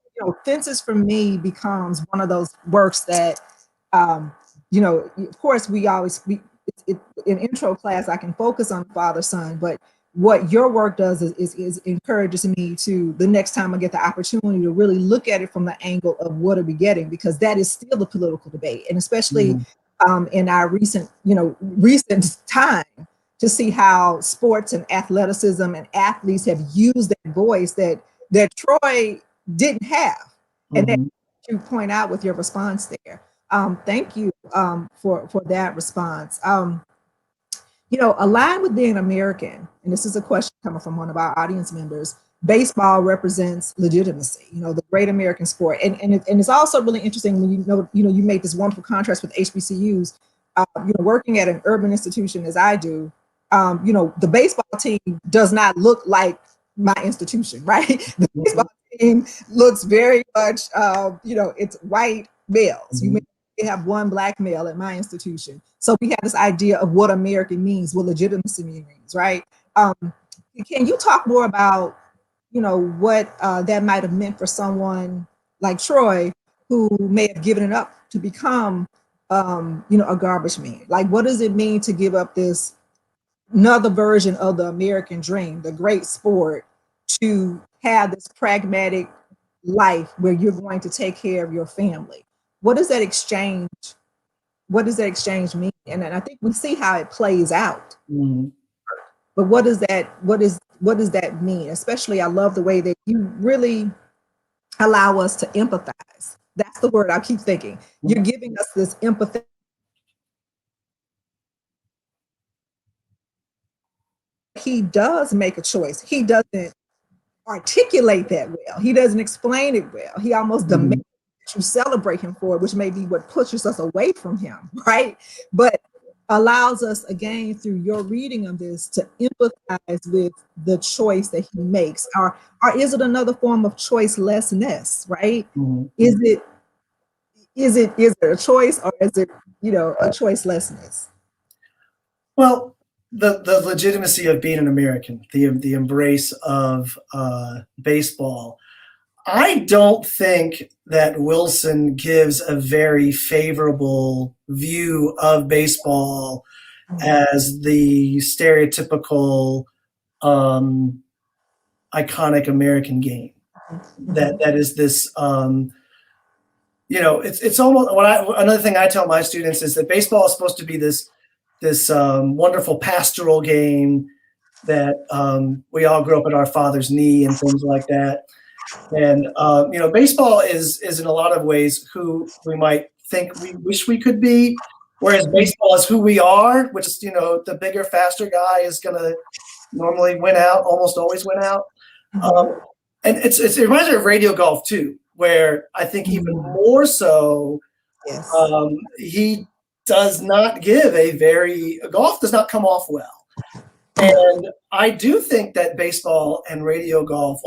Fences for me becomes one of those works that, of course, in intro class, I can focus on father-son, but what your work does is encourages me to, the next time I get the opportunity, to really look at it from the angle of what are we getting, because that is still the political debate. And especially in our recent time, to see how sports and athleticism and athletes have used that voice that Troy didn't have. And that you point out with your response there. Thank you for that response. Aligned with being American, and this is a question coming from one of our audience members, baseball represents legitimacy, the great American sport. And it's also really interesting when you make this wonderful contrast with HBCUs, working at an urban institution as I do, the baseball team does not look like my institution, right? The baseball team looks very much, it's white males. You may have one Black male at my institution. So we have this idea of what American means, what legitimacy means, right? Can you talk more about, what that might have meant for someone like Troy, who may have given it up to become, a garbage man? Like, what does it mean to give up this another version of the American dream, the great sport, to have this pragmatic life where you're going to take care of your family? What does that exchange mean? And I think we see how it plays out. But what does that mean? Especially, I love the way that you really allow us to empathize. That's the word I keep thinking. You're giving us this empathy. He does make a choice. He doesn't articulate that well. He doesn't explain it well. He almost demands that you celebrate him for it, which may be what pushes us away from him, right? But allows us, again, through your reading of this, to empathize with the choice that he makes. Or is it another form of choicelessness, right? Is it a choice, or is it, a choicelessness? Well, the legitimacy of being an American, the embrace of baseball. I don't think that Wilson gives a very favorable view of baseball as the stereotypical iconic American game. That is this. It's almost another thing I tell my students is that baseball is supposed to be this wonderful pastoral game that we all grew up at our father's knee and things like that. And baseball is in a lot of ways who we might think we wish we could be, whereas baseball is who we are, which is the bigger, faster guy is going to normally win out, almost always win out. And it reminds me of radio golf too, where I think even more so, Yes. he does not give golf does not come off well. And I do think that baseball and radio golf,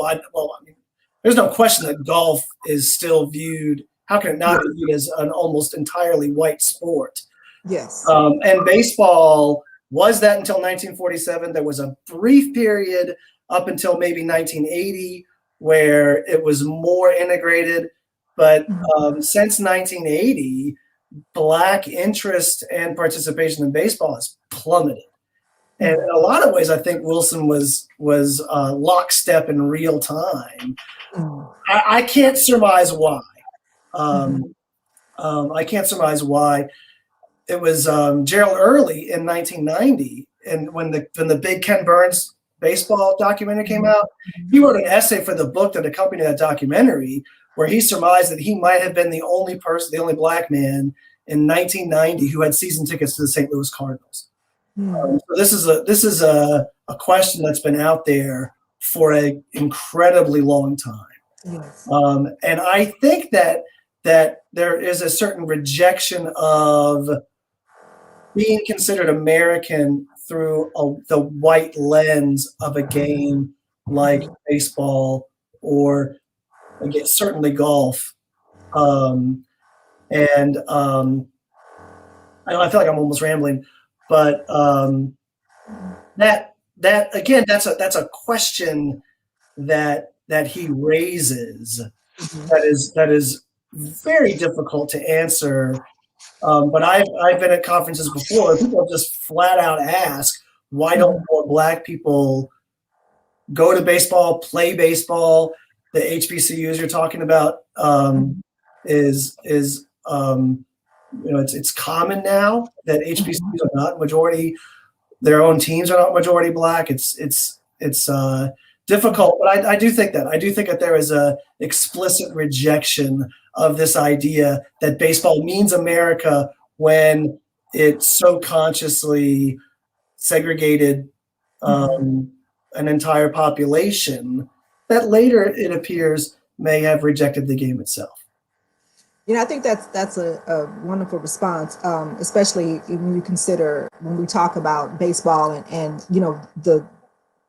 there's no question that golf is still viewed, how can it not be viewed as an almost entirely white sport? Yes. And baseball was that until 1947. There was a brief period up until maybe 1980 where it was more integrated. But since 1980, Black interest and participation in baseball has plummeted. And in a lot of ways, I think Wilson was lockstep in real time. I can't surmise why. I can't surmise why. It was Gerald Early in 1990, and when the big Ken Burns baseball documentary came out, he wrote an essay for the book that accompanied that documentary, where he surmised that he might have been the only Black man in 1990 who had season tickets to the St. Louis Cardinals. So this is a question that's been out there for an incredibly long time. Yes. And I think that there is a certain rejection of being considered American through the white lens of a game like baseball or, again, certainly golf. I feel like I'm almost rambling, but that again, that's a question that he raises that is very difficult to answer. But I've been at conferences before. People just flat out ask, why don't more Black people go to baseball, play baseball? The HBCUs you're talking about is it's common now that HBCUs are not majority. Their own teams are not majority Black. It's difficult, but I do think that there is a explicit rejection of this idea that baseball means America when it so consciously segregated an entire population that later, it appears, may have rejected the game itself. I think that's a wonderful response, especially when you consider when we talk about baseball and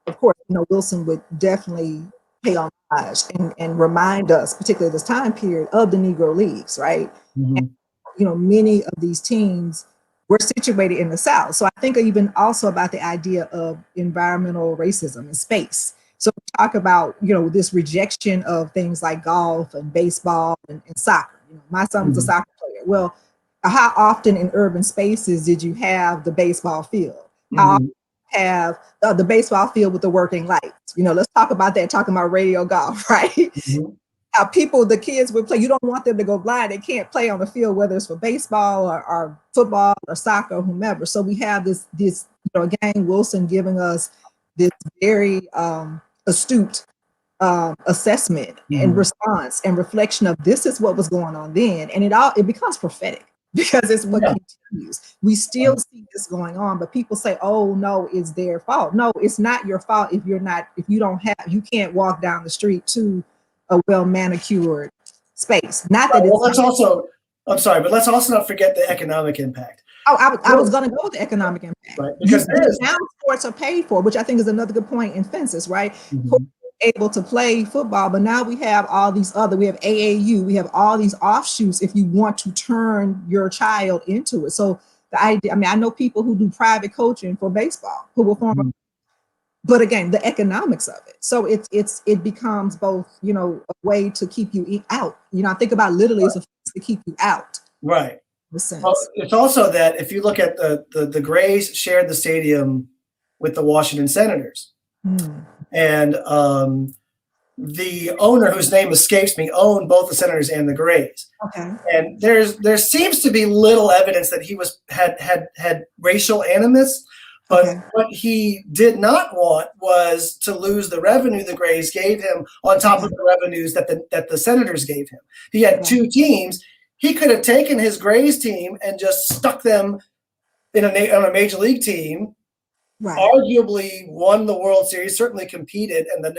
of course, Wilson would definitely pay homage and remind us, particularly this time period, of the Negro Leagues, right? And, many of these teams were situated in the South. So I think even also about the idea of environmental racism in space. So we talk about, this rejection of things like golf and baseball and soccer. My son was a soccer player. Well, how often in urban spaces did you have the baseball field? How often have the baseball field with the working lights? Let's talk about that, talking about radio golf, right? How the kids would play. You don't want them to go blind. They can't play on the field, whether it's for baseball or football or soccer or whomever. So we have this again, Wilson giving us this very astute assessment and response and reflection of this is what was going on then. And it becomes prophetic because it's what continues. We still see this going on, but people say, oh no, it's their fault. No, it's not your fault if you can't walk down the street to a well manicured space. Not that I'm sorry, but let's also not forget the economic impact. I was going to go with the economic impact. Right, because now sports are paid for, which I think is another good point in fences, right? Able to play football, but now we have all these we have AAU, we have all these offshoots if you want to turn your child into it. So the idea, I know people who do private coaching for baseball who will form but again, the economics of it. So it becomes both, a way to keep you out. I think about literally as a fence to keep you out. Right. Well, it's also that if you look at the Grays shared the stadium with the Washington Senators. And the owner, whose name escapes me, owned both the Senators and the Grays. Okay. And there seems to be little evidence that he had racial animus, but Okay. what he did not want was to lose the revenue the Grays gave him on top of the revenues that the Senators gave him. He had two teams. He could have taken his Grays team and just stuck them on a major league team. Right. Arguably won the World Series, certainly competed, and the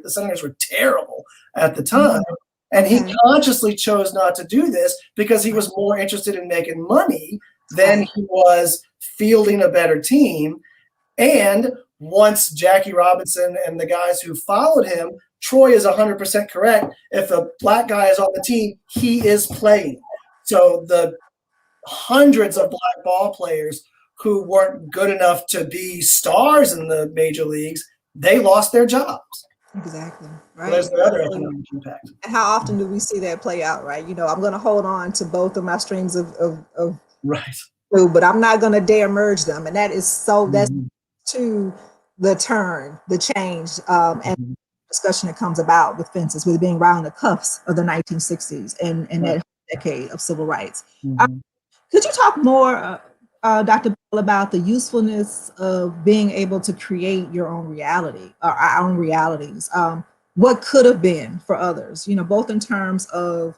Senators were terrible at the time. And he consciously chose not to do this because he was more interested in making money than he was fielding a better team. And once Jackie Robinson and the guys who followed him, Troy is 100% correct. If a black guy is on the team, he is playing. So the hundreds of black ball players who weren't good enough to be stars in the major leagues, they lost their jobs. Exactly. Right. So there's the other economic impact. And how often do we see that play out, right? You know, I'm going to hold on to both of my streams of right. food, but I'm not going to dare merge them. And that is so, that's to the turn, the change, and discussion that comes about with fences, with being around the cuffs of the 1960s and that decade of civil rights. Could you talk more, Dr. Bell, about the usefulness of being able to create your own reality, or our own realities? What could have been for others, you know, both in terms of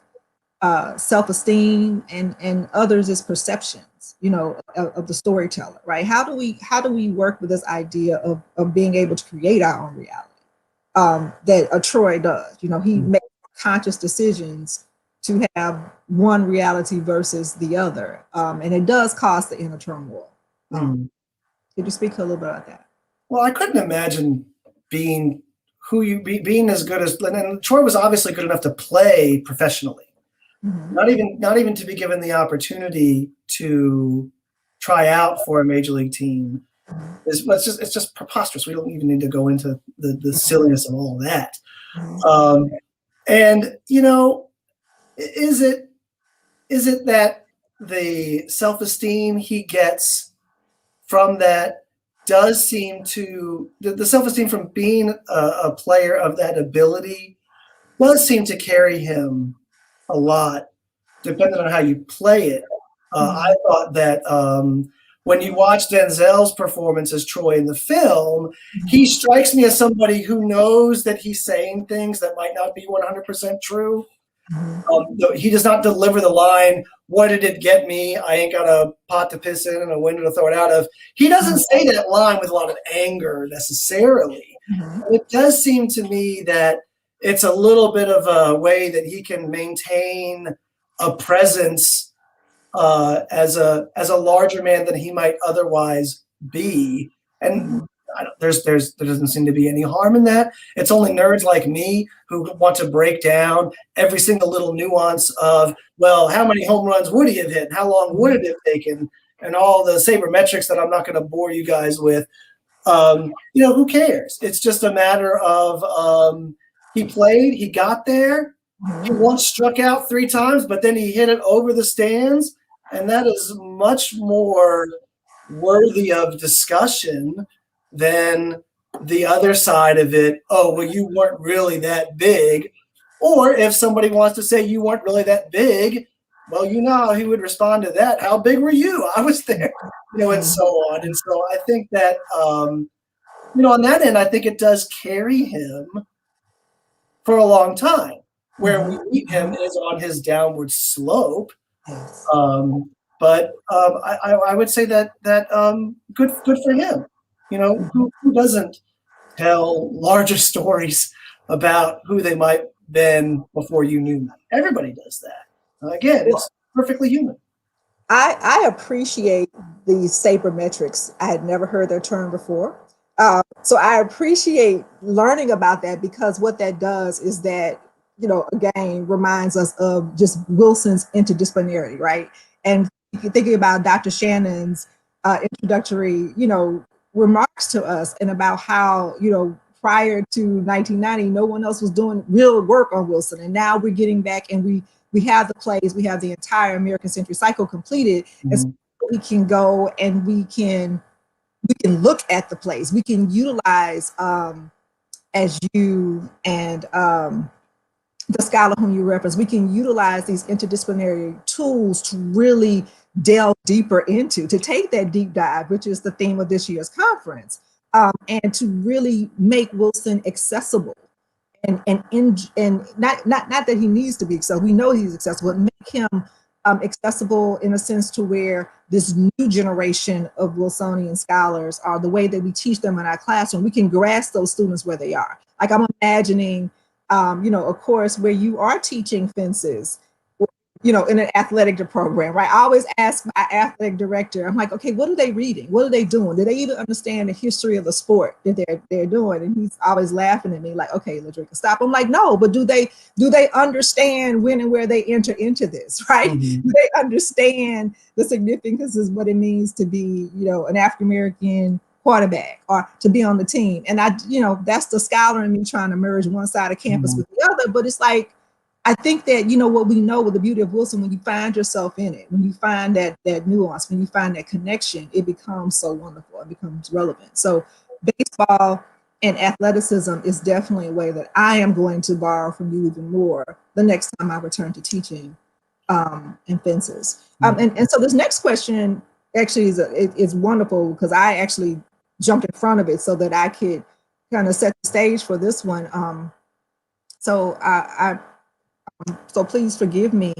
self-esteem and others as perceptions, you know, of the storyteller, right? How do we work with this idea of being able to create our own reality that a Troy does? You know, he makes conscious decisions to have one reality versus the other. And it does cause the inner turmoil. Could you speak a little bit about that? Well, I couldn't imagine being as good as, and Troy was obviously good enough to play professionally. Not even to be given the opportunity to try out for a major league team. It's just preposterous. We don't even need to go into the silliness of all of that. And you know, is it that the self-esteem he gets from that does seem to, the self-esteem from being a player of that ability does seem to carry him a lot, depending on how you play it. I thought that when you watch Denzel's performance as Troy in the film, he strikes me as somebody who knows that he's saying things that might not be 100% true. He does not deliver the line, "What did it get me? I ain't got a pot to piss in and a window to throw it out of." He doesn't say that line with a lot of anger necessarily. It does seem to me that it's a little bit of a way that he can maintain a presence as a larger man than he might otherwise be. And there doesn't seem to be any harm in that. It's only nerds like me who want to break down every single little nuance of, well, how many home runs would he have hit? How long would it have taken? And all the sabermetrics that I'm not going to bore you guys with. You know, who cares? It's just a matter of he played, he got there. He once struck out 3 times, but then he hit it over the stands. And that is much more worthy of discussion than the other side of it. Oh, well, you weren't really that big. Or if somebody wants to say you weren't really that big, well, you know how he would respond to that. How big were you? I was there, you know, and so on. And so I think that, you know, on that end, I think it does carry him for a long time. Where we meet him is on his downward slope. But I would say that good for him. You know, who doesn't tell larger stories about who they might have been before you knew them? Everybody does that. Again, it's perfectly human. I appreciate these sabermetrics. I had never heard that term before. So I appreciate learning about that, because what that does is that, you know, again, reminds us of just Wilson's interdisciplinarity, right? And thinking about Dr. Shannon's introductory, you know, remarks to us, and about how, you know, prior to 1990, no one else was doing real work on Wilson. And now we're getting back, and we have the plays, we have the entire American Century Cycle completed. And so we can go and we can look at the plays, we can utilize as you and the scholar whom you reference, we can utilize these interdisciplinary tools to really delve deeper into, to take that deep dive, which is the theme of this year's conference, and to really make Wilson accessible. And not that he needs to be accessible. We know he's accessible, but make him accessible in a sense to where this new generation of Wilsonian scholars are the way that we teach them in our classroom. We can grasp those students where they are. Like I'm imagining, a course where you are teaching fences, in an athletic program, right? I always ask my athletic director, I'm like, okay, what are they reading? What are they doing? Do they even understand the history of the sport that they're doing? And he's always laughing at me like, okay, Ladrika, stop. I'm like, no, but do they understand when and where they enter into this, right? Mm-hmm. Do they understand the significance of what it means to be, an African-American quarterback or to be on the team? And that's the scholar in me trying to merge one side of campus with the other, but it's like, I think that, what we know with the beauty of Wilson, when you find yourself in it, when you find that nuance, when you find that connection, it becomes so wonderful, it becomes relevant. So baseball and athleticism is definitely a way that I am going to borrow from you even more the next time I return to teaching in fences. And so this next question actually is wonderful because I actually jumped in front of it so that I could kind of set the stage for this one. So please forgive me,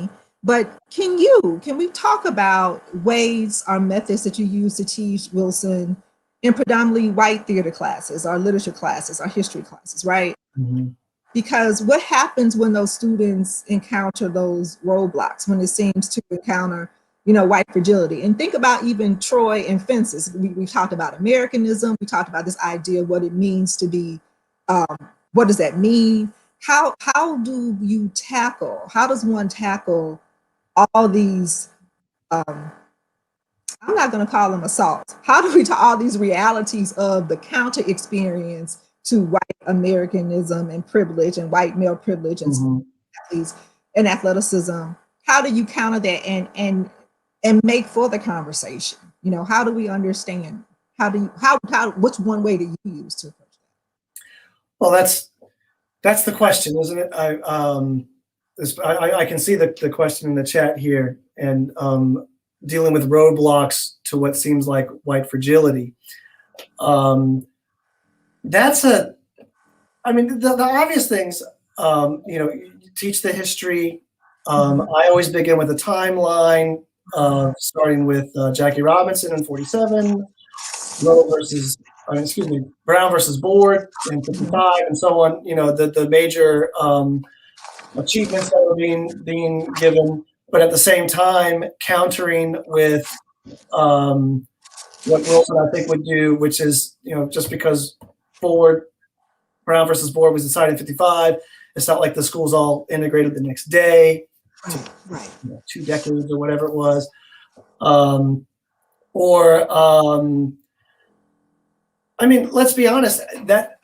but can we talk about ways or methods that you use to teach Wilson in predominantly white theater classes, or literature classes, or history classes, right? Mm-hmm. Because what happens when those students encounter those roadblocks, when it seems to encounter, white fragility? And think about even Troy and fences. We talked about Americanism. We talked about this idea of what it means to be, what does that mean? How does one tackle all these, I'm not going to call them assaults. How do we talk all these realities of the counter experience to white Americanism and privilege and white male privilege and and athleticism? How do you counter that and make for the conversation? How do we understand? What's one way that you use to approach that? Well, that's the question, isn't it? I can see the question in the chat here, and dealing with roadblocks to what seems like white fragility. The obvious things, teach the history. I always begin with a timeline, starting with Jackie Robinson in 47, Brown versus Board in 55, and so on. The major achievements that were being given, but at the same time countering with what Wilson I think would do, which is just because Brown versus Board was decided in 55, it's not like the schools all integrated the next day, right. 2 decades or whatever it was, let's be honest, that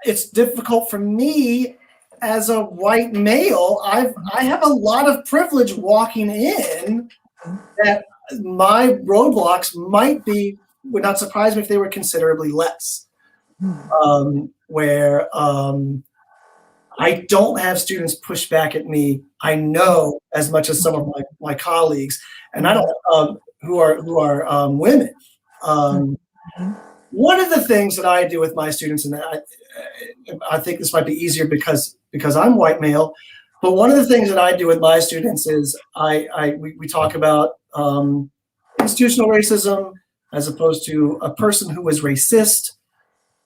it's difficult for me as a white male. I have a lot of privilege walking in that my roadblocks would not surprise me if they were considerably less. Where I don't have students push back at me, I know, as much as some of my colleagues, and I don't who are women. One of the things that I do with my students, and I think this might be easier because I'm white male, but one of the things that I do with my students is we talk about institutional racism as opposed to a person who is racist,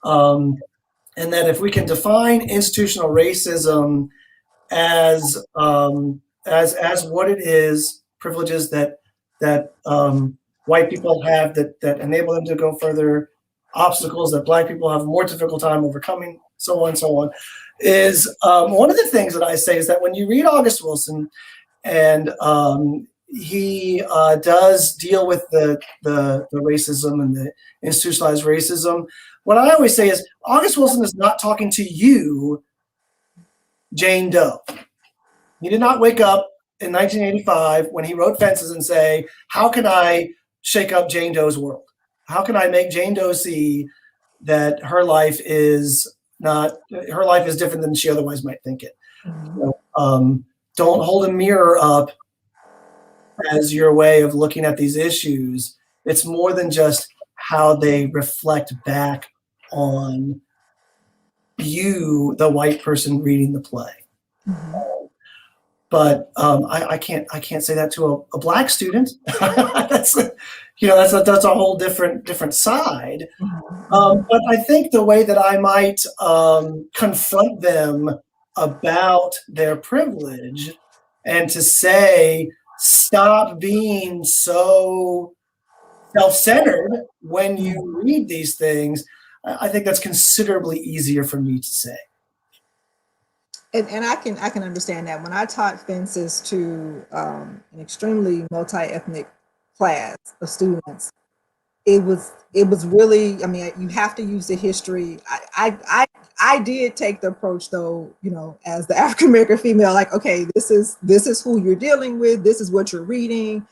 and that if we can define institutional racism as what it is, privileges that white people have that enable them to go further, obstacles that Black people have a more difficult time overcoming, so on, is one of the things that I say is that when you read August Wilson, and he does deal with the racism and the institutionalized racism, what I always say is August Wilson is not talking to you, Jane Doe. He did not wake up in 1985 when he wrote Fences and say, how can I shake up Jane Doe's world? How can I make Jane Doe see that her life is not her life is different than she otherwise might think it. Mhm. So, don't hold a mirror up as your way of looking at these issues. It's more than just how they reflect back on you, the white person reading the play. Mhm. But I can't say that to a black student. That's that's a whole different side. Mhm. But I think the way that I might confront them about their privilege and to say, stop being so self-centered when you read these things, I think that's considerably easier for me to say. And I can understand that. When I taught fences to an extremely multi-ethnic class of students, it was really, I mean, you have to use the history. I did take the approach, though, as the African American female, like, okay, this is who you're dealing with, this is what you're reading.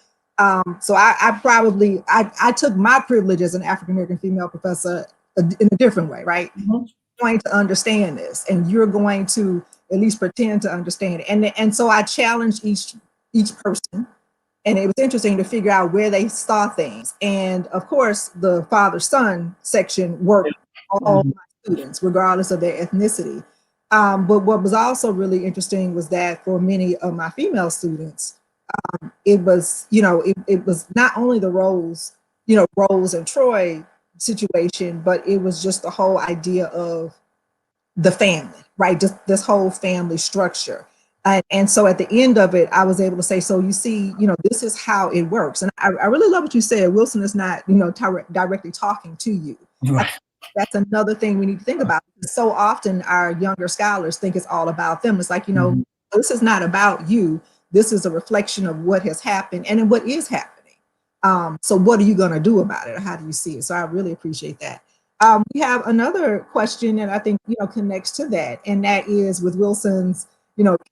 So I took my privilege as an African American female professor in a different way, right? Mhm. Going to understand this, and you're going to at least pretend to understand it. And so I challenged each person, and it was interesting to figure out where they saw things. And of course, the father-son section worked all Mhm. my students, regardless of their ethnicity. But what was also really interesting was that for many of my female students, it was, it was not only the Rose and Troy situation, but it was just the whole idea of the family, right? Just this whole family structure. And so at the end of it, I was able to say, so you see, this is how it works. And I really love what you said. Wilson is not, directly talking to you. Right. That's another thing we need to think about. So often our younger scholars think it's all about them. It's like, Mhm. this is not about you. This is a reflection of what has happened and what is happening. So what are you going to do about it? Or how do you see it? So I really appreciate that. We have another question that I think, connects to that. And that is with Wilson's,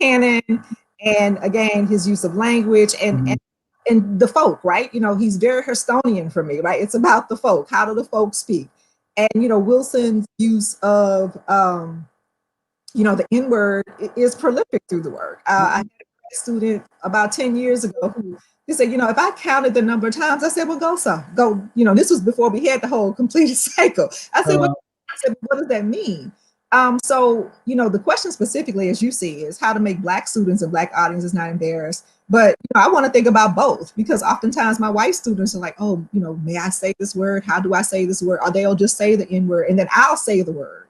canon, and again, his use of language and the folk, right? He's very Hurstonian for me, right? It's about the folk. How do the folk speak? And, Wilson's use of, the N word is prolific through the work. I had a student about 10 years ago who he said, if I counted the number of times, I said, well, go. This was before we had the whole completed cycle. I said, what does that mean? So, the question specifically, as you see, is how to make Black students and Black audiences not embarrassed. But I want to think about both, because oftentimes my white students are like, oh, may I say this word? How do I say this word? Or they'll just say the N word and then I'll say the word.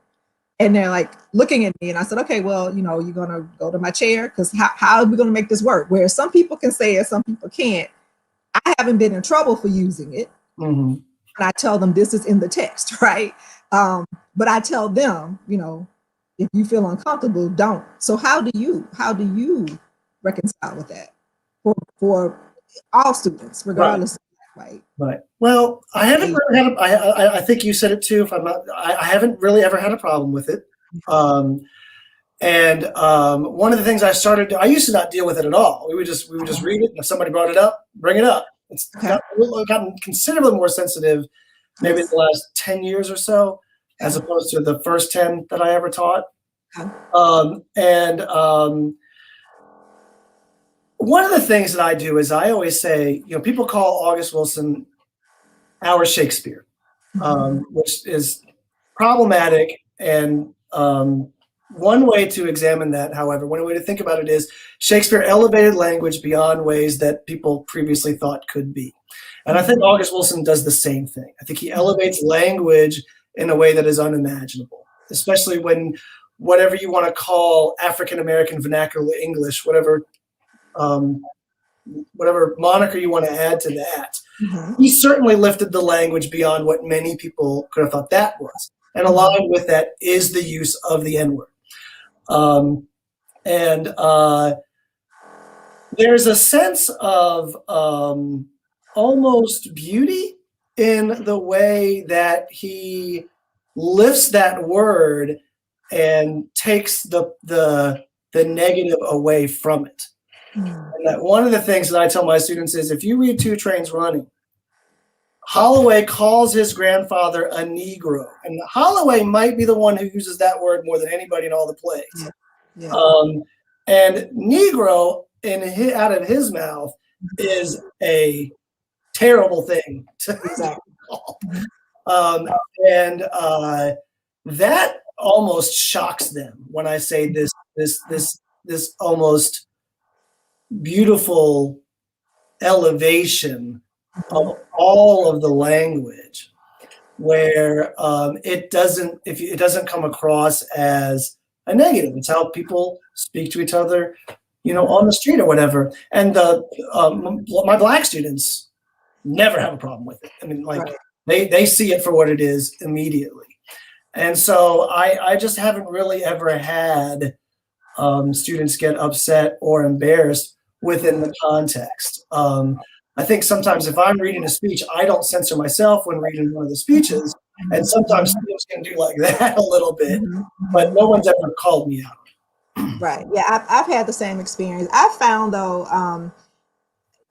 And they're like looking at me, and I said, okay, well, you're going to go to my chair, because how are we going to make this work? Where some people can say it, some people can't. I haven't been in trouble for using it. Mhm. And I tell them this is in the text, right? But I tell them, if you feel uncomfortable, don't. So how do you reconcile with that for all students, Right. regardless of Black, white? Right. Well, I haven't really had. I think you said it too. If I'm not, I haven't really ever had a problem with it. And one of the things I used to not deal with it at all. We would just read it, and if somebody brought it up, bring it up. It's Okay. gotten considerably more sensitive, maybe in the last 10 years or so, as opposed to the first 10 that I ever taught. Okay. One of the things that I do is I always say, people call August Wilson our Shakespeare, which is problematic. And one way to examine that, however, one way to think about it is Shakespeare elevated language beyond ways that people previously thought could be. And I think August Wilson does the same thing. I think he elevates language in a way that is unimaginable, especially when whatever you want to call African American vernacular English, whatever moniker you want to add to that. He certainly lifted the language beyond what many people could have thought that was. And aligned with that is the use of the N-word. There's a sense of almost beauty in the way that he lifts that word and takes the negative away from it. And that one of the things that I tell my students is, if you read Two Trains Running, Holloway calls his grandfather a Negro, and Holloway might be the one who uses that word more than anybody in all the plays. Yeah. Yeah. And Negro, out of his mouth, is a terrible thing to Exactly. call. And that almost shocks them when I say this almost beautiful elevation of all of the language, where it doesn't come across as a negative. It's how people speak to each other, on the street or whatever. And my Black students never have a problem with it. I mean, like they see it for what it is immediately. And so I just haven't really ever had students get upset or embarrassed within the context. I think sometimes if I'm reading a speech, I don't censor myself when reading one of the speeches. And sometimes students can do like that a little bit, but no one's ever called me out. Right. Yeah, I've had the same experience. I found, though,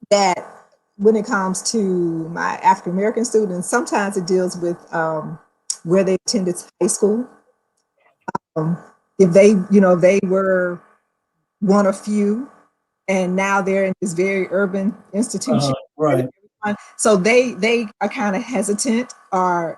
that when it comes to my African American students, sometimes it deals with where they attended high school. If they were one of few, and now they're in this very urban institution, right? So they are kind of hesitant, or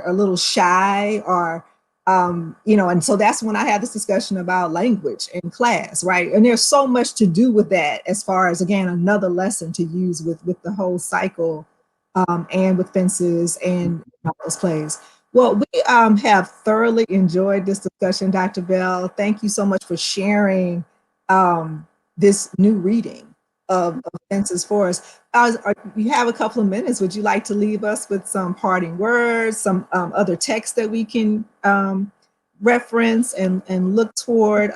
a little shy, or and so that's when I had this discussion about language in class, right? And there's so much to do with that, as far as, again, another lesson to use with the whole cycle, and with Fences and those plays. Well, we have thoroughly enjoyed this discussion, Dr. Bell. Thank you so much for sharing this new reading of Fences for us. You have a couple of minutes. Would you like to leave us with some parting words, some other text that we can reference and look toward?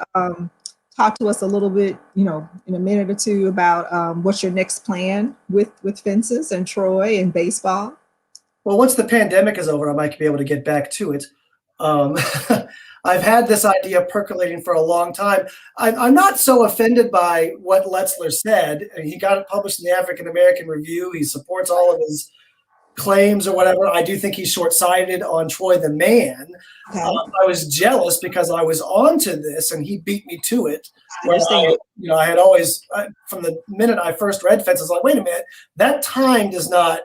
Talk to us a little bit, in a minute or two, about what's your next plan with Fences and Troy and baseball. Well, once the pandemic is over, I might be able to get back to it. I've had this idea percolating for a long time. I'm not so offended by what Letzler said. He got it published in the African American Review. He supports all of his claims or whatever. I do think he's short-sighted on Troy the man. Okay. I was jealous because I was onto this and he beat me to it. I had always, from the minute I first read Fences, I was like, wait a minute, that time does not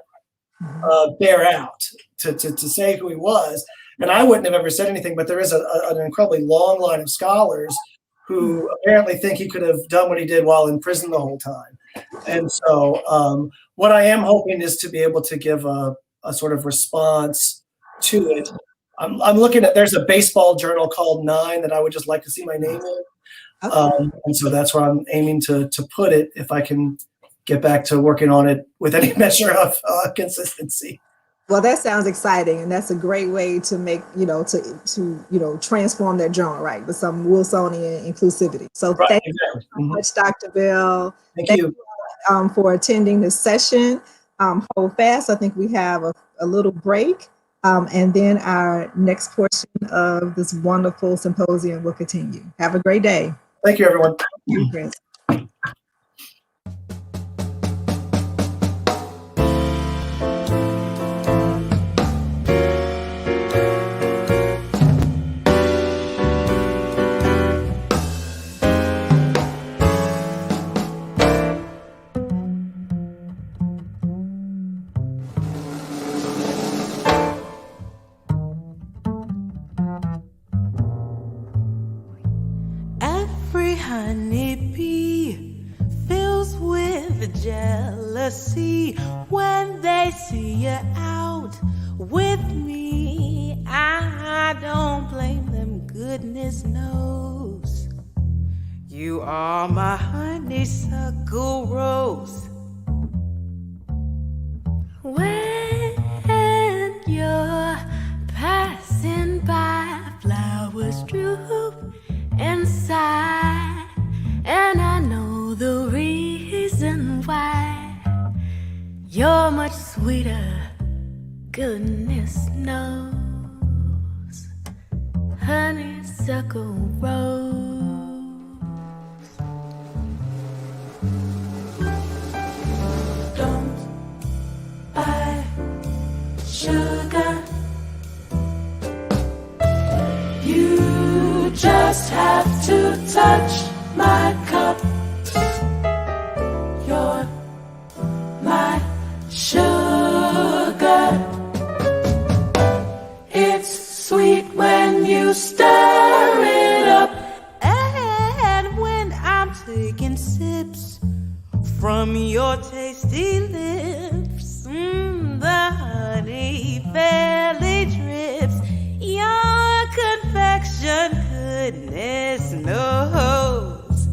bear out to say who he was. And I wouldn't have ever said anything, but there is an incredibly long line of scholars who apparently think he could have done what he did while in prison the whole time. And so what I am hoping is to be able to give a sort of response to it. I'm looking at, there's a baseball journal called Nine that I would just like to see my name in. And so that's where I'm aiming to put it, if I can get back to working on it with any measure of consistency. Well, that sounds exciting, and that's a great way to make, to transform that journal, right, with some Wilsonian inclusivity. So thank you so much, Dr. Bell. Thank you. For attending this session. Hold fast. I think we have a little break, and then our next portion of this wonderful symposium will continue. Have a great day. Thank you, everyone. Thank you, Chris. Honeybee fills with jealousy when they see you out with me. I don't blame them, goodness knows. You are my honeysuckle rose. When you're passing by, flowers droop inside. And I know the reason why. You're much sweeter, goodness knows. Honeysuckle rose. Don't buy just have to touch my cup. You're my sugar. It's sweet when you stir it up. And when I'm taking sips from your tasty lips, the honey fairly drips. Your confection, goodness knows,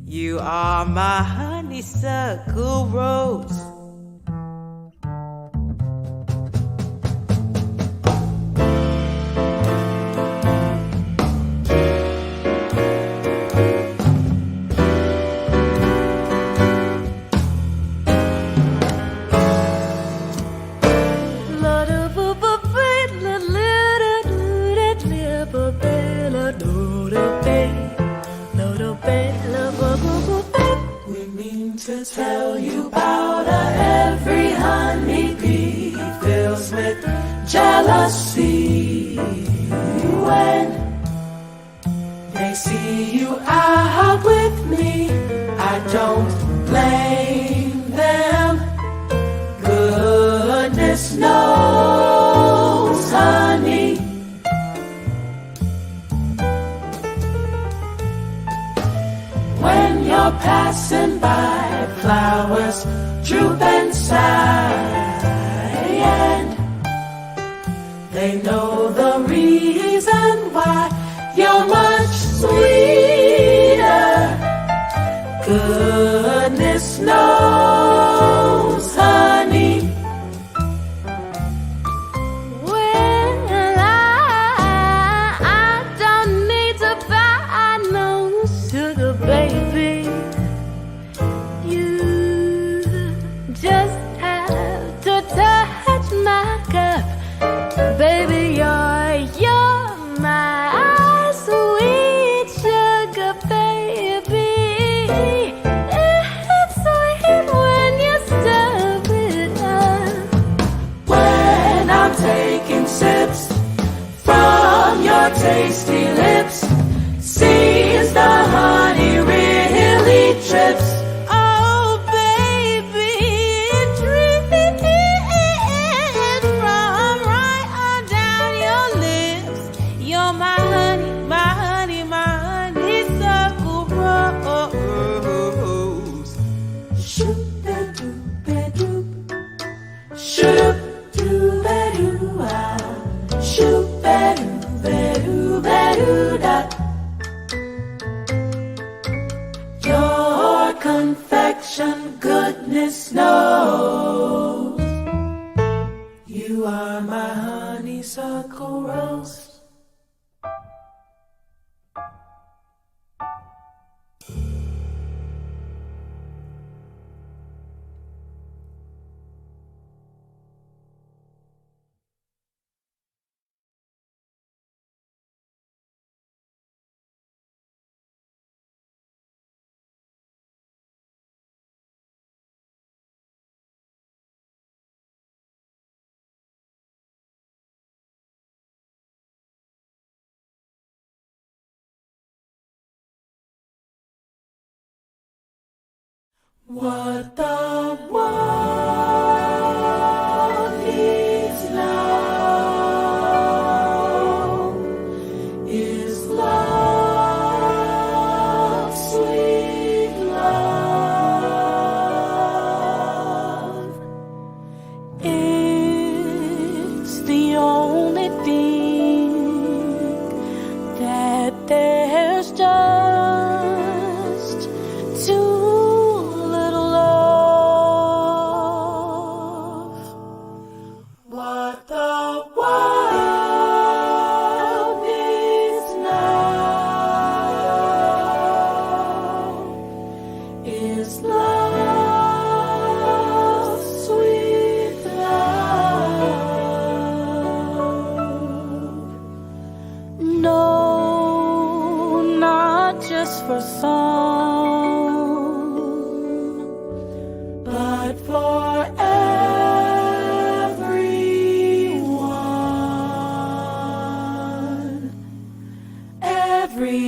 you are my honeysuckle rose. We mean to tell you about every honeybee fills with jealousy when they see you out with me. I don't blame them. Goodness knows, honey, when you're passing by, flowers droop and sigh, and they know the reason why. You're much sweeter, goodness knows, honey. Well, I don't need to buy no sugar, baby. You just have to touch my cup, baby. You're my sweet sugar, baby. It's sweet when you stir it up. When I'm taking sips from your tasty lips, sees the honey really drips. Oh, baby, it drips from right on down your lips. You're my honey, my honey, my honeysuckle rose. Shoop-a-doop-a-doop, shoop-doo-ba-doo-ah, shoop-a-doo-ba-doo-ba-doo-da. Your confection, goodness knows, you are my honeysuckle rose. What the world needs now is love, sweet love. It's the only thing that there's just too little love. What the world needs now is love, sweet love. No, not just for some, but for everyone. Every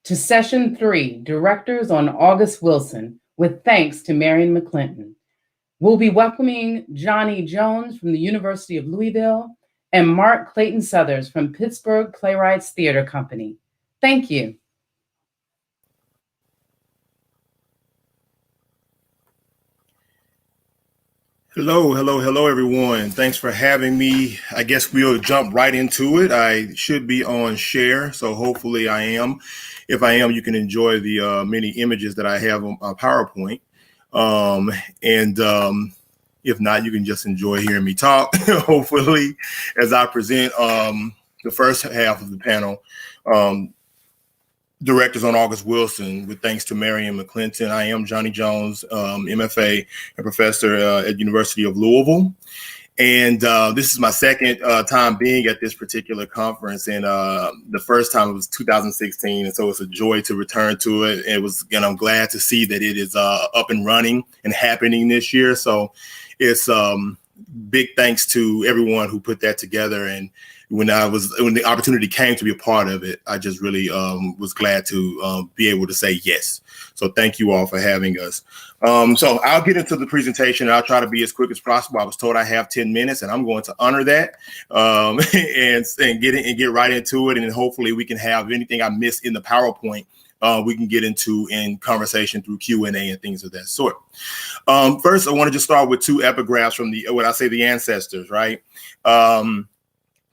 to Session 3, Directors on August Wilson, with thanks to Marion McClinton. We'll be welcoming Johnny Jones from the University of Louisville and Mark Clayton Southers from Pittsburgh Playwrights Theater Company. Thank you. Hello, everyone. Thanks for having me. I guess we'll jump right into it. I should be on share, so hopefully I am. If I am, you can enjoy the many images that I have on PowerPoint. If not, you can just enjoy hearing me talk, hopefully, as I present the first half of the panel. Directors on August Wilson, with thanks to Marion McClinton. I am Johnny Jones, MFA and professor at University of Louisville. And this is my second time being at this particular conference. And the first time it was 2016. And so it's a joy to return to it. And I'm glad to see that it is up and running and happening this year. So it's big thanks to everyone who put that together. And when the opportunity came to be a part of it, I just really was glad to be able to say yes. So thank you all for having us. So I'll get into the presentation. I'll try to be as quick as possible. I was told I have 10 minutes, and I'm going to honor that and get right into it. And hopefully we can have anything I missed in the PowerPoint we can get into in conversation through Q&A and things of that sort. First, I want to just start with two epigraphs from the ancestors, right?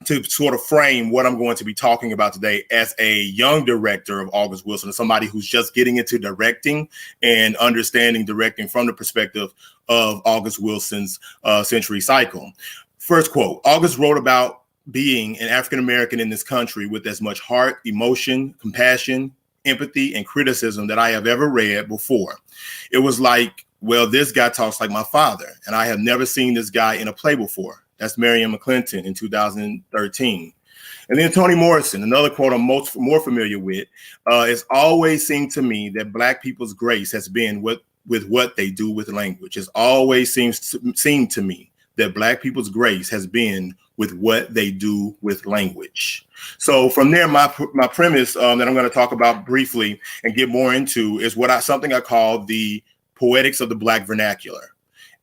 To sort of frame what I'm going to be talking about today as a young director of August Wilson, somebody who's just getting into directing and understanding directing from the perspective of August Wilson's century cycle. First quote, August wrote about being an African-American in this country with as much heart, emotion, compassion, empathy, and criticism that I have ever read before. It was like, well, this guy talks like my father, and I have never seen this guy in a play before. That's Marion McClinton in 2013. And then Toni Morrison, another quote I'm more familiar with, it's always seemed to me that Black people's grace has been with what they do with language. It's always seemed to me that Black people's grace has been with what they do with language. So from there, my premise that I'm going to talk about briefly and get more into is something I call the poetics of the Black vernacular.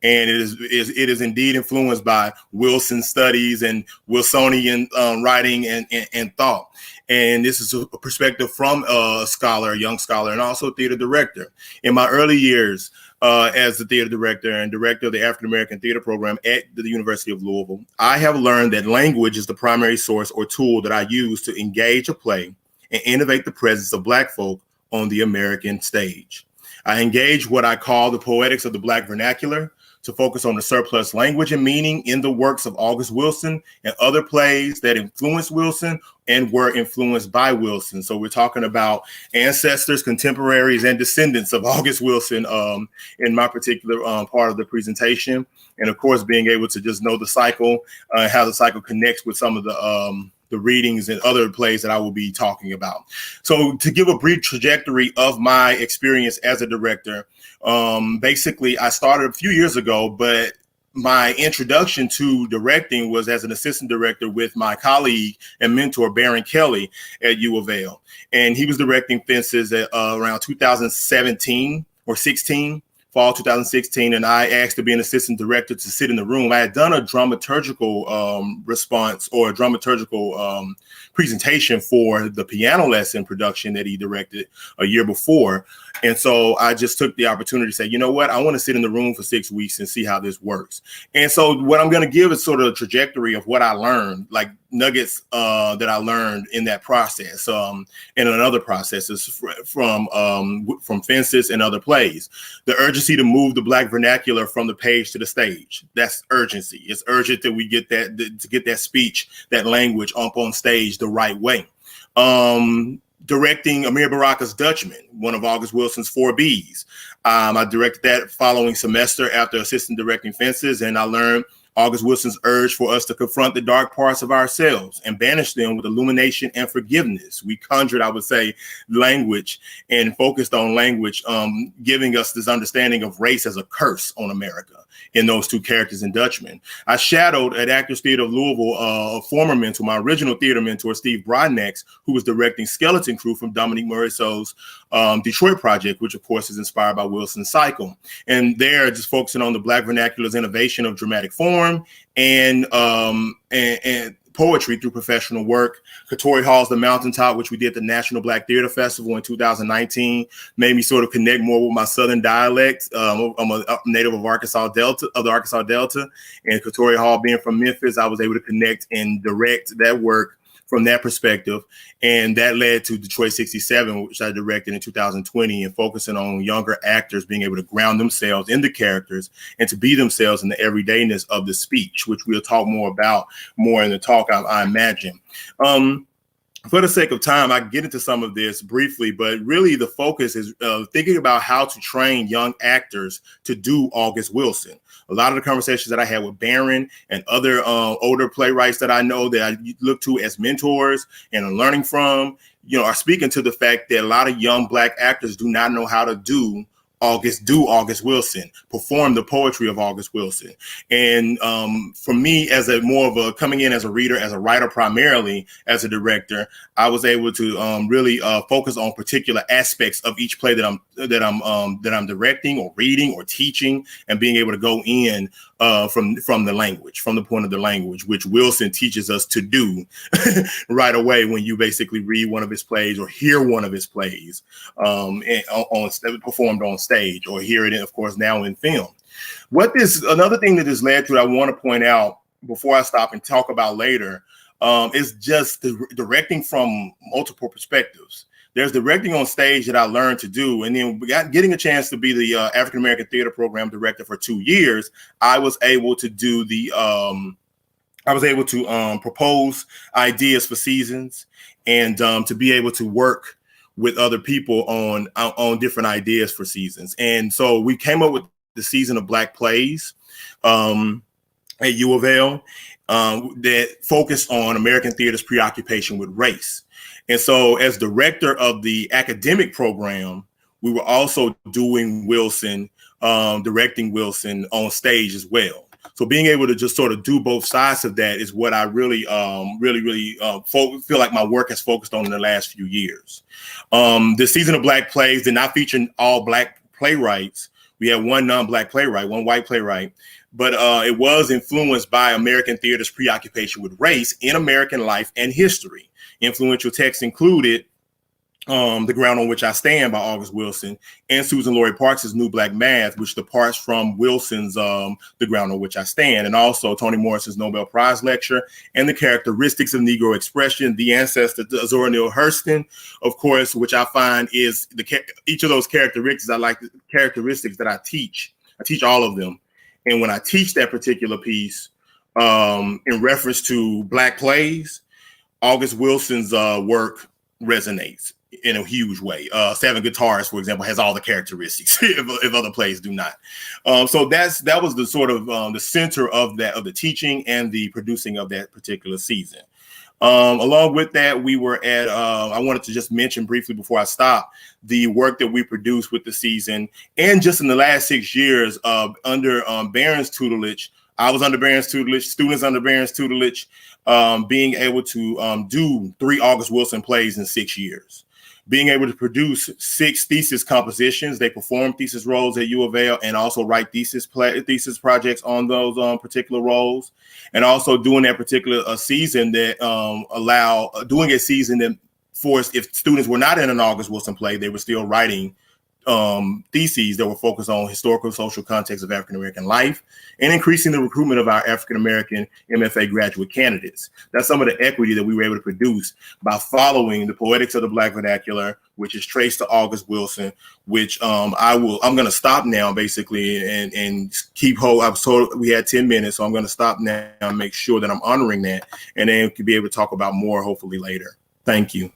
And it is indeed influenced by Wilson studies and Wilsonian writing and thought. And this is a perspective from a young scholar, and also theater director. In my early years as the theater director and director of the African American Theater Program at the University of Louisville, I have learned that language is the primary source or tool that I use to engage a play and innovate the presence of Black folk on the American stage. I engage what I call the poetics of the Black vernacular, to focus on the surplus language and meaning in the works of August Wilson and other plays that influenced Wilson and were influenced by Wilson. So we're talking about ancestors, contemporaries, and descendants of August Wilson in my particular part of the presentation. And of course, being able to just know the cycle, how the cycle connects with some of the readings and other plays that I will be talking about. So to give a brief trajectory of my experience as a director, basically I started a few years ago, but my introduction to directing was as an assistant director with my colleague and mentor, Baron Kelly at U of L. And he was directing Fences at around 2017 or 16. Fall 2016, and I asked to be an assistant director to sit in the room. I had done a dramaturgical response or a dramaturgical presentation for the piano lesson production that he directed a year before. And so I just took the opportunity to say, you know what, I want to sit in the room for 6 weeks and see how this works. And so what I'm going to give is sort of a trajectory of what I learned, like nuggets that I learned in that process and in other processes from Fences and other plays. The urgency to move the Black vernacular from the page to the stage. That's urgency. It's urgent that we get that speech, that language up on stage the right way. Directing Amir Baraka's Dutchman, one of August Wilson's 4 Bs. I directed that following semester after assistant directing Fences, and I learned August Wilson's urge for us to confront the dark parts of ourselves and banish them with illumination and forgiveness. We conjured, I would say, language and focused on language, giving us this understanding of race as a curse on America in those two characters in Dutchman. I shadowed at Actors Theater of Louisville a former mentor, my original theater mentor, Steve Broadnax, who was directing Skeleton Crew from Dominique Morisseau's Detroit project, which of course is inspired by Wilson's cycle. And there, just focusing on the Black vernacular's innovation of dramatic form and poetry through professional work. Katori Hall's The Mountaintop, which we did at the National Black Theater Festival in 2019, made me sort of connect more with my Southern dialect. I'm a native of the Arkansas Delta, and Katori Hall being from Memphis, I was able to connect and direct that work from that perspective. And that led to Detroit 67, which I directed in 2020, and focusing on younger actors being able to ground themselves in the characters and to be themselves in the everydayness of the speech, which we'll talk more about more in the talk, I imagine. For the sake of time, I can get into some of this briefly, but really the focus is thinking about how to train young actors to do August Wilson. A lot of the conversations that I had with Barron and other older playwrights that I know that I look to as mentors and are learning from, are speaking to the fact that a lot of young Black actors do not know how to do August Wilson, perform the poetry of August Wilson. And for me, as a more of a coming in as a reader, as a writer primarily, as a director, I was able to really focus on particular aspects of each play that I'm directing or reading or teaching, and being able to go in from the language, from the point of the language, which Wilson teaches us to do right away when you basically read one of his plays or hear one of his plays performed on stage, or hear it, of course, now in film. Another thing that this led to, I want to point out before I stop and talk about later, is just the directing from multiple perspectives. There's directing on stage that I learned to do, and then getting a chance to be the African American Theater Program Director for 2 years. I was able to do propose ideas for seasons, and to be able to work with other people on different ideas for seasons. And so we came up with the season of Black plays at U of L that focused on American theater's preoccupation with race. And so as director of the academic program, we were also doing Wilson, directing Wilson on stage as well. So being able to just sort of do both sides of that is what I really feel like my work has focused on in the last few years. The season of Black plays did not feature all Black playwrights. We had one non-Black playwright, one white playwright, but it was influenced by American theater's preoccupation with race in American life and history. Influential texts included The Ground on Which I Stand by August Wilson, and Susan Laurie Parks' New Black Math, which departs from Wilson's The Ground on Which I Stand, and also Toni Morrison's Nobel Prize lecture, and The Characteristics of Negro Expression, The Ancestor to Zora Neale Hurston, of course, which I find is each of those characteristics that I teach. I teach all of them. And when I teach that particular piece in reference to Black plays, August Wilson's work resonates in a huge way. Seven Guitars, for example, has all the characteristics if other plays do not. So that was the sort of the center of the teaching and the producing of that particular season. Along with that, we were at, I wanted to just mention briefly before I stop, the work that we produced with the season. And just in the last 6 years under Barron's tutelage, I was under Barron's tutelage, students under Barron's tutelage, being able to do 3 August Wilson plays in 6 years. Being able to produce 6 thesis compositions. They perform thesis roles at U of L and also write thesis projects on those particular roles. And also doing that particular season that doing a season that forced, if students were not in an August Wilson play, they were still writing theses that were focused on historical social context of African American life, and increasing the recruitment of our African American MFA graduate candidates. That's some of the equity that we were able to produce by following the poetics of the Black vernacular, which is traced to August Wilson, which I'm going to stop now basically and keep hold. I was told we had 10 minutes, so I'm going to stop now and make sure that I'm honoring that, and then we can be able to talk about more hopefully later. Thank you.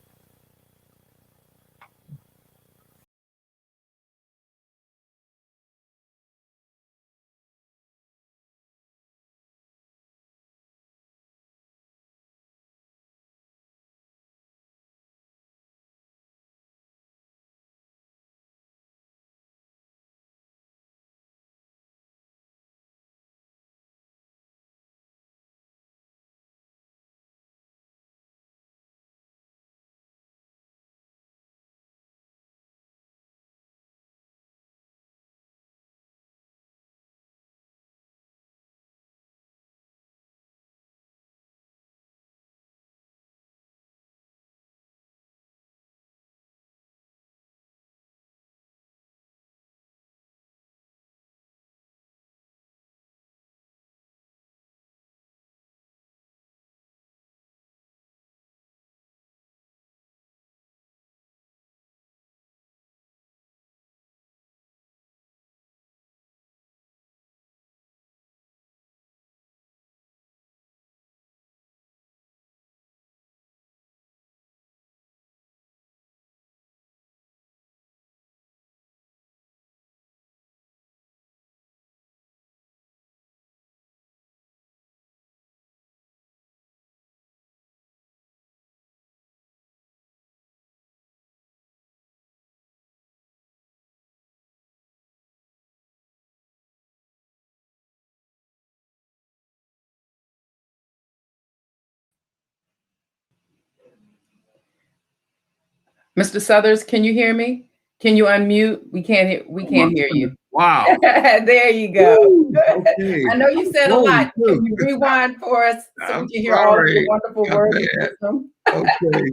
Mr. Southers, can you hear me? Can you unmute? We can't hear you. Wow. There you go. Woo, okay. I know you said a lot. Can you rewind for us so I'm we can hear all of your sorry. wonderful My words of bad. wisdom? Okay.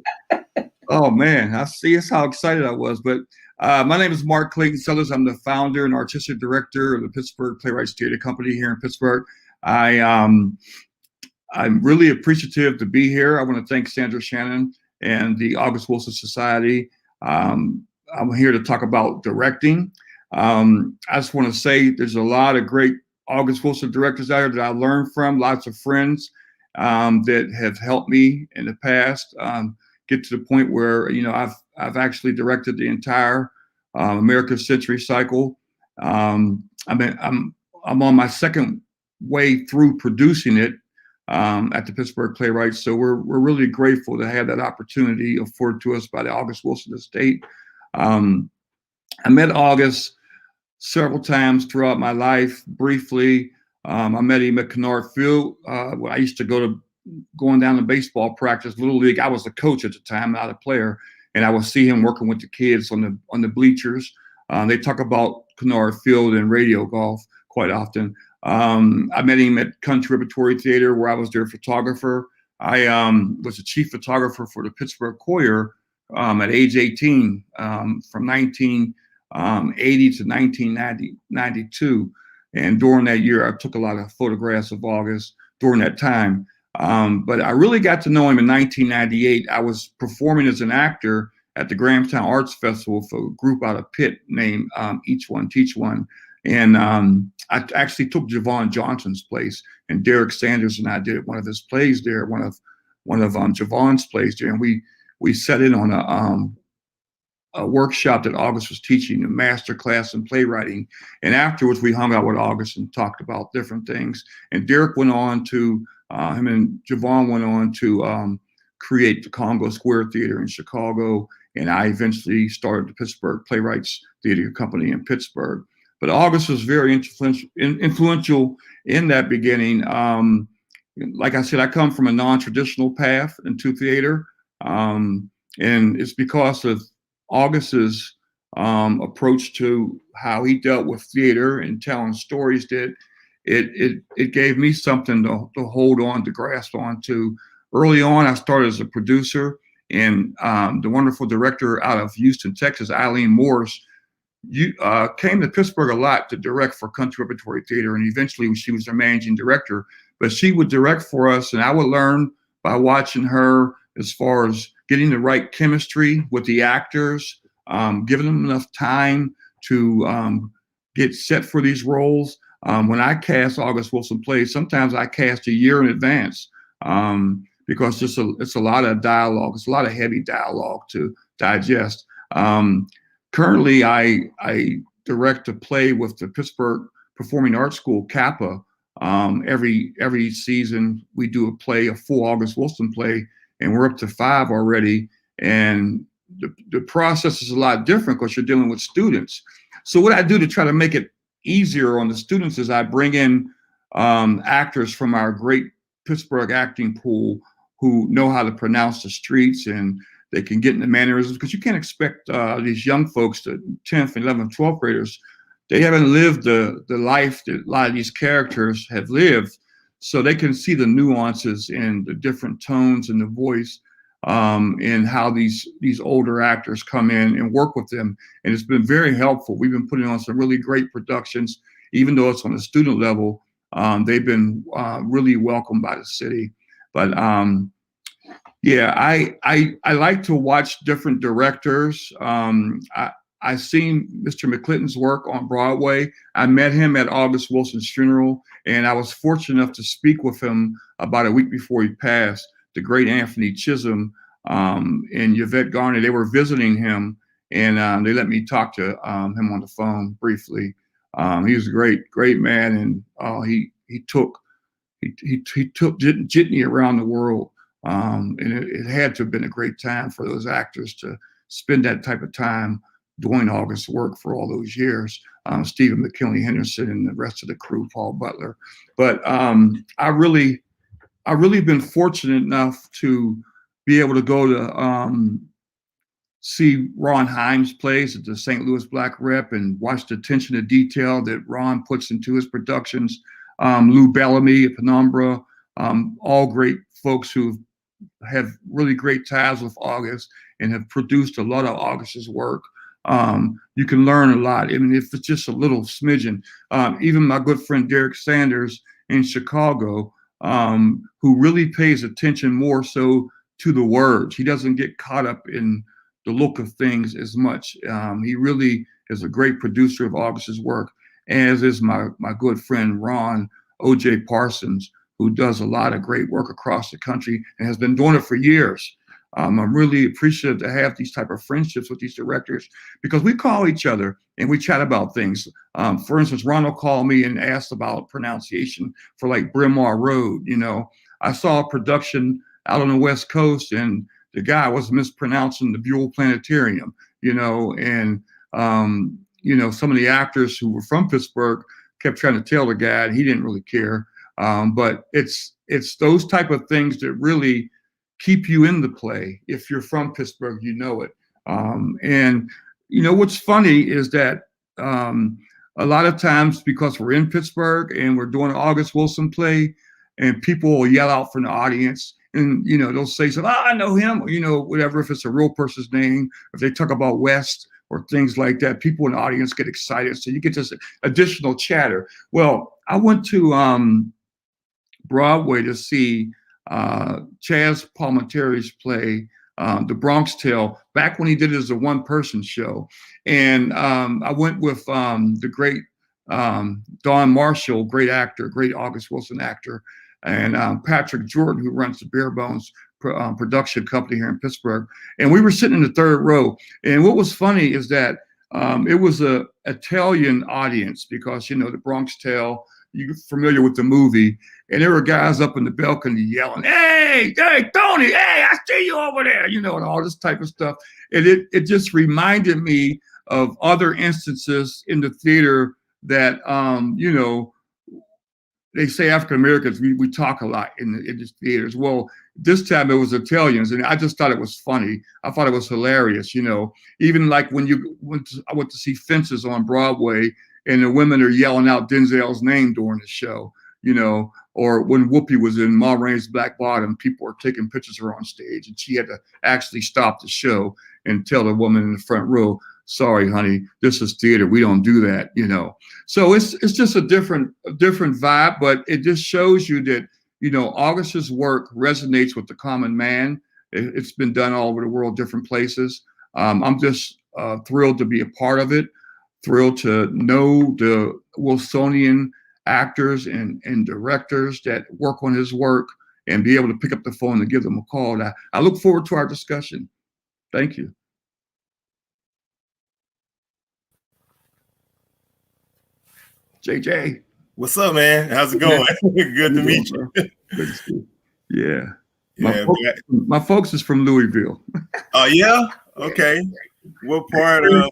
Oh man, I see. That's how excited I was. But my name is Mark Clayton Sellers. I'm the founder and artistic director of the Pittsburgh Playwrights Theater Company here in Pittsburgh. I'm really appreciative to be here. I want to thank Sandra Shannon and the August Wilson Society. I'm here to talk about directing. I just want to say there's a lot of great August Wilson directors out there that I learned from, lots of friends that have helped me in the past get to the point where, you know, I've actually directed the entire America's Century cycle. I'm on my second way through producing it at the Pittsburgh Playwrights. So we're really grateful to have that opportunity afforded to us by the August Wilson Estate. I met August several times throughout my life. Briefly, I met him at Kennard Field. When I used to going down to baseball practice, Little League. I was a coach at the time, not a player, and I would see him working with the kids on the bleachers. They talk about Kennard Field and radio golf quite often. I met him at Country Repertory Theater, where I was their photographer. I was the chief photographer for the Pittsburgh Choir at age 18, from 1980 to 1992. And during that year, I took a lot of photographs of August during that time. But I really got to know him in 1998. I was performing as an actor at the Grahamstown Arts Festival for a group out of Pitt named Each One Teach One. And I actually took Javon Johnson's place, and Derek Sanders and I did one of his plays there, one of Javon's plays there, and we set in on a workshop that August was teaching, a master class in playwriting. And afterwards, we hung out with August and talked about different things. And Derek went on to, him and Javon went on to create the Congo Square Theater in Chicago. And I eventually started the Pittsburgh Playwrights Theater Company in Pittsburgh. But August was very influential in that beginning. Like I said, I come from a non-traditional path into theater. And it's because of August's approach to how he dealt with theater and telling stories that it gave me something to hold on, to grasp on to. Early on, I started as a producer, and the wonderful director out of Houston, Texas, Eileen Morris, came to Pittsburgh a lot to direct for Country Repertory Theater, and eventually she was their managing director. But she would direct for us, and I would learn by watching her as far as getting the right chemistry with the actors, giving them enough time to get set for these roles. When I cast August Wilson plays, sometimes I cast a year in advance because it's a lot of dialogue. It's a lot of heavy dialogue to digest. Currently, I direct a play with the Pittsburgh Performing Arts School, Kappa. Every season, we do a play, a full August Wilson play, and we're up to 5 already. And the process is a lot different because you're dealing with students. So what I do to try to make it easier on the students is I bring in actors from our great Pittsburgh acting pool who know how to pronounce the streets, and they can get in the mannerisms, because you can't expect these young folks, the 10th, 11th, 12th graders, they haven't lived the life that a lot of these characters have lived. So they can see the nuances and the different tones in the voice, and how these older actors come in and work with them. And it's been very helpful. We've been putting on some really great productions, even though it's on a student level. They've been really welcomed by the city. But yeah, I like to watch different directors. I've seen Mr. McClinton's work on Broadway. I met him at August Wilson's funeral, and I was fortunate enough to speak with him about a week before he passed. The great Anthony Chisholm and Yvette Garner, they were visiting him, and they let me talk to him on the phone briefly. He was a great man, and he took Jitney around the world. And it had to have been a great time for those actors to spend that type of time doing August's work for all those years. Stephen McKinley Henderson and the rest of the crew, Paul Butler. But I really been fortunate enough to be able to go to see Ron Himes plays at the St. Louis Black Rep and watch the attention to detail that Ron puts into his productions. Lou Bellamy at Penumbra, all great folks who have really great ties with August and have produced a lot of August's work. You can learn a lot. I mean, if it's just a little smidgen. Even my good friend Derek Sanders in Chicago, who really pays attention more so to the words. He doesn't get caught up in the look of things as much. He really is a great producer of August's work, as is my good friend Ron O.J. Parsons, who does a lot of great work across the country and has been doing it for years. I'm really appreciative to have these type of friendships with these directors because we call each other and we chat about things. For instance, Ron will call me and ask about pronunciation for like Bryn Mawr Road. You know, I saw a production out on the West Coast and the guy was mispronouncing the Buell Planetarium, you know, and, you know, some of the actors who were from Pittsburgh kept trying to tell the guy and he didn't really care. But it's those type of things that really keep you in the play. If you're from Pittsburgh, you know it. And, you know, what's funny is that a lot of times because we're in Pittsburgh and we're doing an August Wilson play and people will yell out from the audience and, you know, they'll say something, I know him, or, you know, whatever, if it's a real person's name, if they talk about West or things like that, people in the audience get excited. So you get this additional chatter. Well, I went to Broadway to see Chaz Palminteri's play, The Bronx Tale, back when he did it as a one-person show. And I went with the great Don Marshall, great actor, great August Wilson actor, and Patrick Jordan, who runs the Bare Bones production company here in Pittsburgh. And we were sitting in the third row. And what was funny is that it was a Italian audience because, you know, The Bronx Tale, you're familiar with the movie, and there were guys up in the balcony yelling, hey, Tony, hey, I see you over there, you know, and all this type of stuff. And it just reminded me of other instances in the theater that, you know, they say African Americans, we talk a lot in the theaters. Well, this time it was Italians, and I just thought it was funny. I thought it was hilarious, you know. Even like when I went to see Fences on Broadway, and the women are yelling out Denzel's name during the show, you know, or when Whoopi was in Ma Rainey's Black Bottom, people were taking pictures of her on stage, and she had to actually stop the show and tell the woman in the front row, sorry, honey, this is theater. We don't do that, you know. So it's just a different vibe, but it just shows you that, you know, August's work resonates with the common man. It's been done all over the world, different places. I'm just thrilled to be a part of it, thrilled to know the Wilsonian actors and directors that work on his work and be able to pick up the phone and give them a call. I look forward to our discussion. Thank you. JJ. What's up, man? How's it going? Good to meet you. Good to see you. Yeah. My folks is from Louisville. Oh, yeah? Okay. What part of,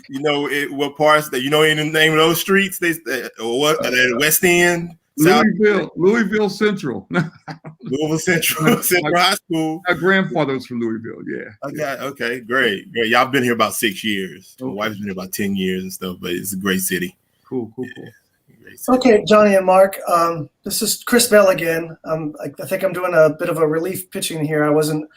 you know, what parts that, you know, in the name of those streets, or what, West End? Louisville Central. Louisville Central High School. My grandfather was from Louisville, yeah. Okay, great. Y'all been here about 6 years. My wife's been here about 10 years and stuff, but it's a great city. Cool. Okay, Johnny and Mark, this is Chris Bell again. I think I'm doing a bit of a relief pitching here. I wasn't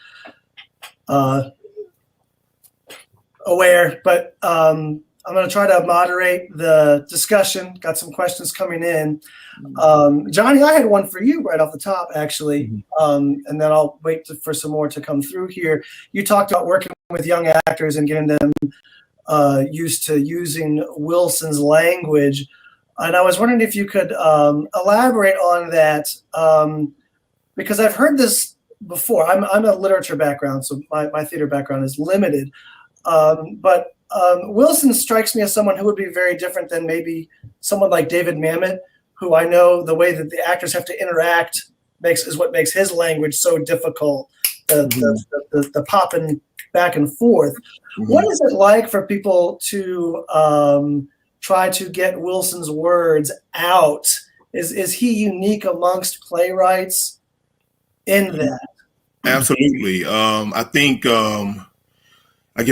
aware, but I'm going to try to moderate the discussion. Got some questions coming in. Johnny, I had one for you right off the top, actually, and then I'll wait for some more to come through here. You talked about working with young actors and getting them used to using Wilson's language. And I was wondering if you could elaborate on that, because I've heard this before. I'm a literature background, so my theater background is limited. But Wilson strikes me as someone who would be very different than maybe someone like David Mamet, who I know the way that the actors have to interact is what makes his language so difficult, the popping back and forth. What is it like for people to try to get Wilson's words out? Is he unique amongst playwrights in that? Absolutely. I think I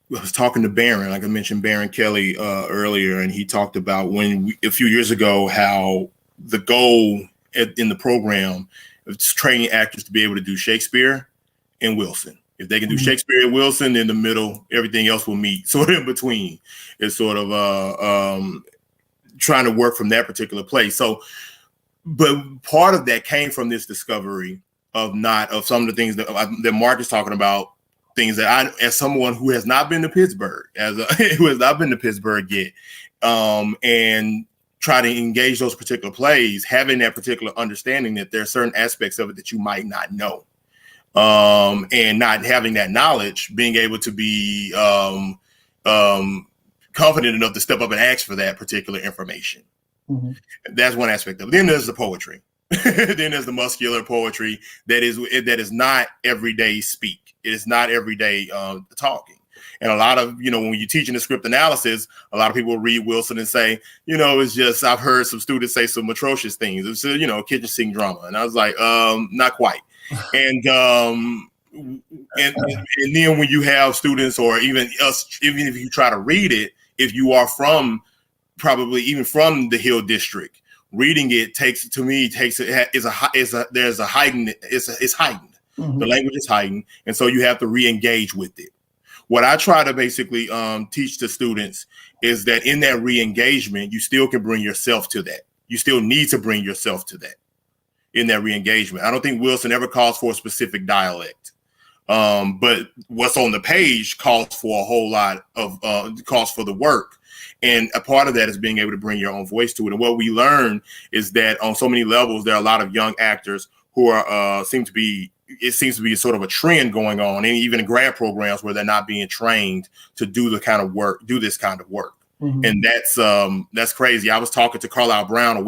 was talking to Barron, like I mentioned Barron Kelly earlier, and he talked about a few years ago how the goal in the program is training actors to be able to do Shakespeare and Wilson. If they can do Shakespeare and Wilson, in the middle, everything else will meet. Sort of in between is sort of trying to work from that particular place. So, but part of that came from this discovery of some of the things that Mark is talking about. Things that I, as someone who has not been to Pittsburgh, who has not been to Pittsburgh yet, and try to engage those particular plays, having that particular understanding that there are certain aspects of it that you might not know, and not having that knowledge, being able to be confident enough to step up and ask for that particular information. Mm-hmm. That's one aspect of it. Then there's the poetry. Then there's the muscular poetry that is not everyday speak. It is not everyday talking. And a lot of, when you're teaching the script analysis, a lot of people read Wilson and say, it's just, I've heard some students say some atrocious things. It's, kitchen sink drama. And I was like, not quite. And then when you have students, or even us, even if you try to read it, if you are probably even from the Hill District, reading it there's a heightened, it's heightened. Mm-hmm. The language is heightened, and so you have to re-engage with it. What I try to basically teach to students is that in that re-engagement, you still can bring yourself to that. You still need to bring yourself to that in that re-engagement. I don't think Wilson ever calls for a specific dialect, but what's on the page calls for a whole lot of calls for the work. And a part of that is being able to bring your own voice to it. And what we learn is that on so many levels, there are a lot of young actors who are seems to be sort of a trend going on, and even in grad programs where they're not being trained to do this kind of work. Mm-hmm. And that's crazy. I was talking to Carlisle Brown a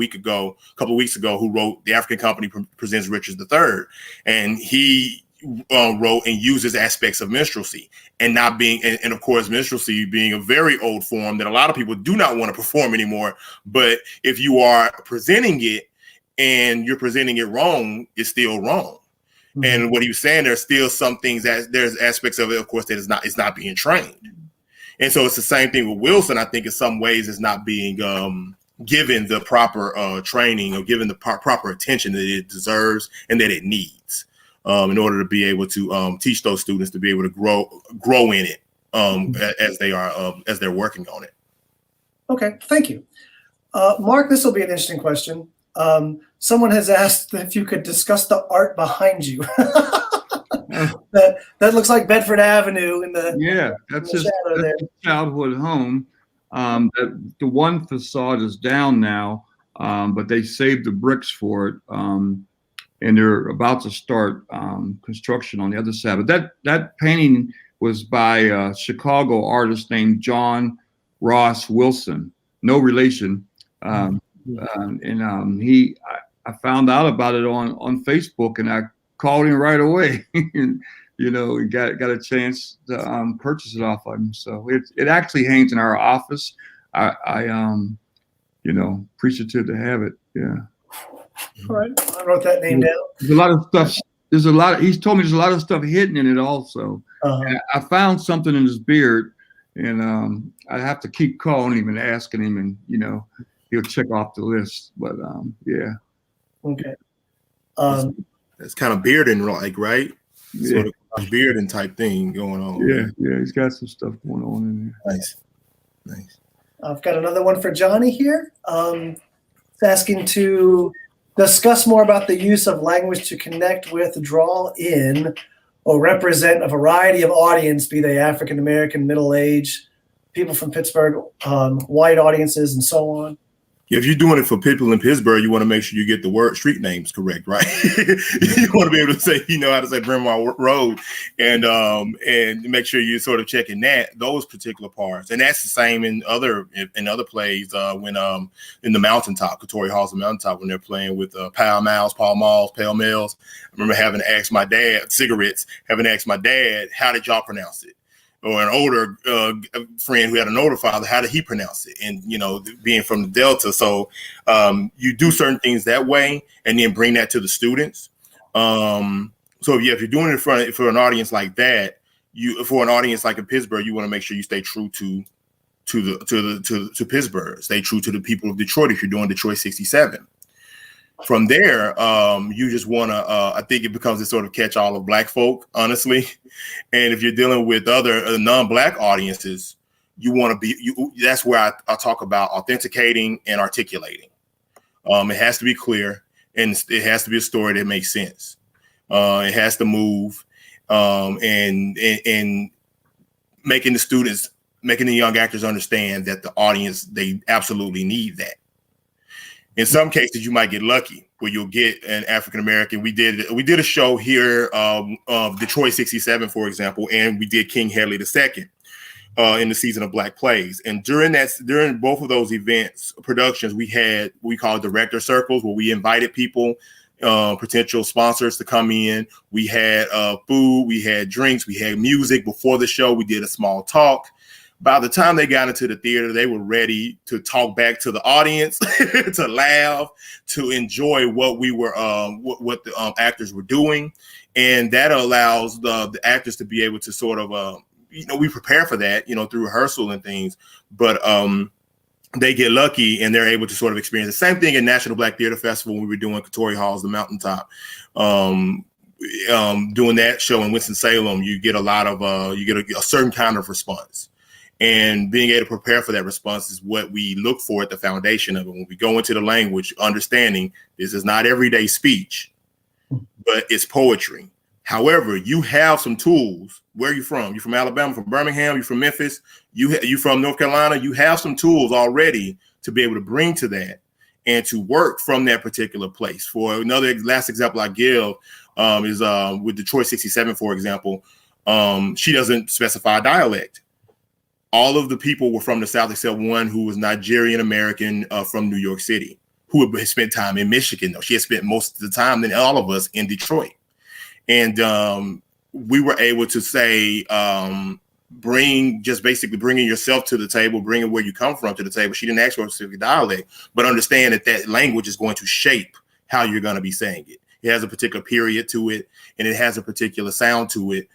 couple of weeks ago, who wrote The African Company Presents Richard III, and he wrote and uses aspects of minstrelsy, and of course minstrelsy being a very old form that a lot of people do not want to perform anymore. But if you are presenting it and you're presenting it wrong, it's still wrong. Mm-hmm. And what he was saying, there's still some things there's aspects of it, of course, that it's not being trained. And so it's the same thing with Wilson. I think in some ways it's not being given the proper training, or given the proper attention that it deserves and that it needs, in order to be able to teach those students to be able to grow in it as they're working on it. Okay, thank you. Mark, this will be an interesting question. Someone has asked if you could discuss the art behind you. that looks like Bedford Avenue that's his childhood home. The one facade is down now, but they saved the bricks for it, and they're about to start construction on the other side. But that painting was by a Chicago artist named John Ross Wilson, no relation. I found out about it on Facebook, and I called him right away. And got a chance to purchase it off of him. So it actually hangs in our office. I appreciative to have it. Yeah. All right, I wrote that name down. There's a lot of stuff. He's told me there's a lot of stuff hidden in it also. Uh-huh. I found something in his beard, and I have to keep calling him and asking him, and he'll check off the list. But yeah. Okay. That's kind of bearding, right? Yeah. Sort of bearding type thing going on. Yeah, he's got some stuff going on in there. Nice. I've got another one for Johnny here. It's asking to discuss more about the use of language to connect with, draw in, or represent a variety of audience, be they African American, middle-aged, people from Pittsburgh, white audiences, and so on. If you're doing it for people in Pittsburgh, you want to make sure you get the street names correct, right? You want to be able to say, how to say Brentwood Road, and make sure you're sort of checking those particular parts. And that's the same in other plays when in the Mountaintop, Katori Hall's the Mountaintop, when they're playing with Pall Malls, Pale Mills. I remember having to ask my dad, how did y'all pronounce it? Or an older friend who had an older father, how did he pronounce it? And, being from the Delta. So you do certain things that way and then bring that to the students. So if you're doing it for an audience like that, for an audience like in Pittsburgh, you want to make sure you stay true to Pittsburgh, stay true to the people of Detroit if you're doing Detroit 67. From there, you just want to, I think it becomes a sort of catch-all of Black folk, honestly. And if you're dealing with other non-Black audiences, you want to be, that's where I talk about authenticating and articulating. It has to be clear, and it has to be a story that makes sense. It has to move, and making the young actors understand that the audience, they absolutely need that. In some cases, you might get lucky where you'll get an African American. We did a show here of Detroit 67, for example, and we did King Hedley II in the season of Black Plays. And during both of those events, productions, we had what we call director circles, where we invited people, potential sponsors, to come in. We had food, we had drinks, we had music. Before the show, we did a small talk. By the time they got into the theater, they were ready to talk back to the audience, to laugh, to enjoy what we were, what the actors were doing, and that allows the actors to be able to sort of, we prepare for that, through rehearsal and things, but they get lucky and they're able to sort of experience the same thing in National Black Theater Festival when we were doing Katori Hall's The Mountaintop. Doing that show in Winston-Salem, you get a lot of, you get a certain kind of response. And being able to prepare for that response is what we look for at the foundation of it. When we go into the language, understanding this is not everyday speech, but it's poetry. However, you have some tools. Where are you from? You're from Alabama, from Birmingham, you're from Memphis, you from North Carolina. You have some tools already to be able to bring to that and to work from that particular place. For another last example I give is with Detroit 67, for example, she doesn't specify dialect. All of the people were from the South except one who was Nigerian American from New York City, who had spent time in Michigan, though. She had spent most of the time than all of us in Detroit. And we were able to say, basically bringing yourself to the table, bringing where you come from to the table. She didn't ask for a specific dialect, but understand that language is going to shape how you're going to be saying it. It has a particular period to it, and it has a particular sound to it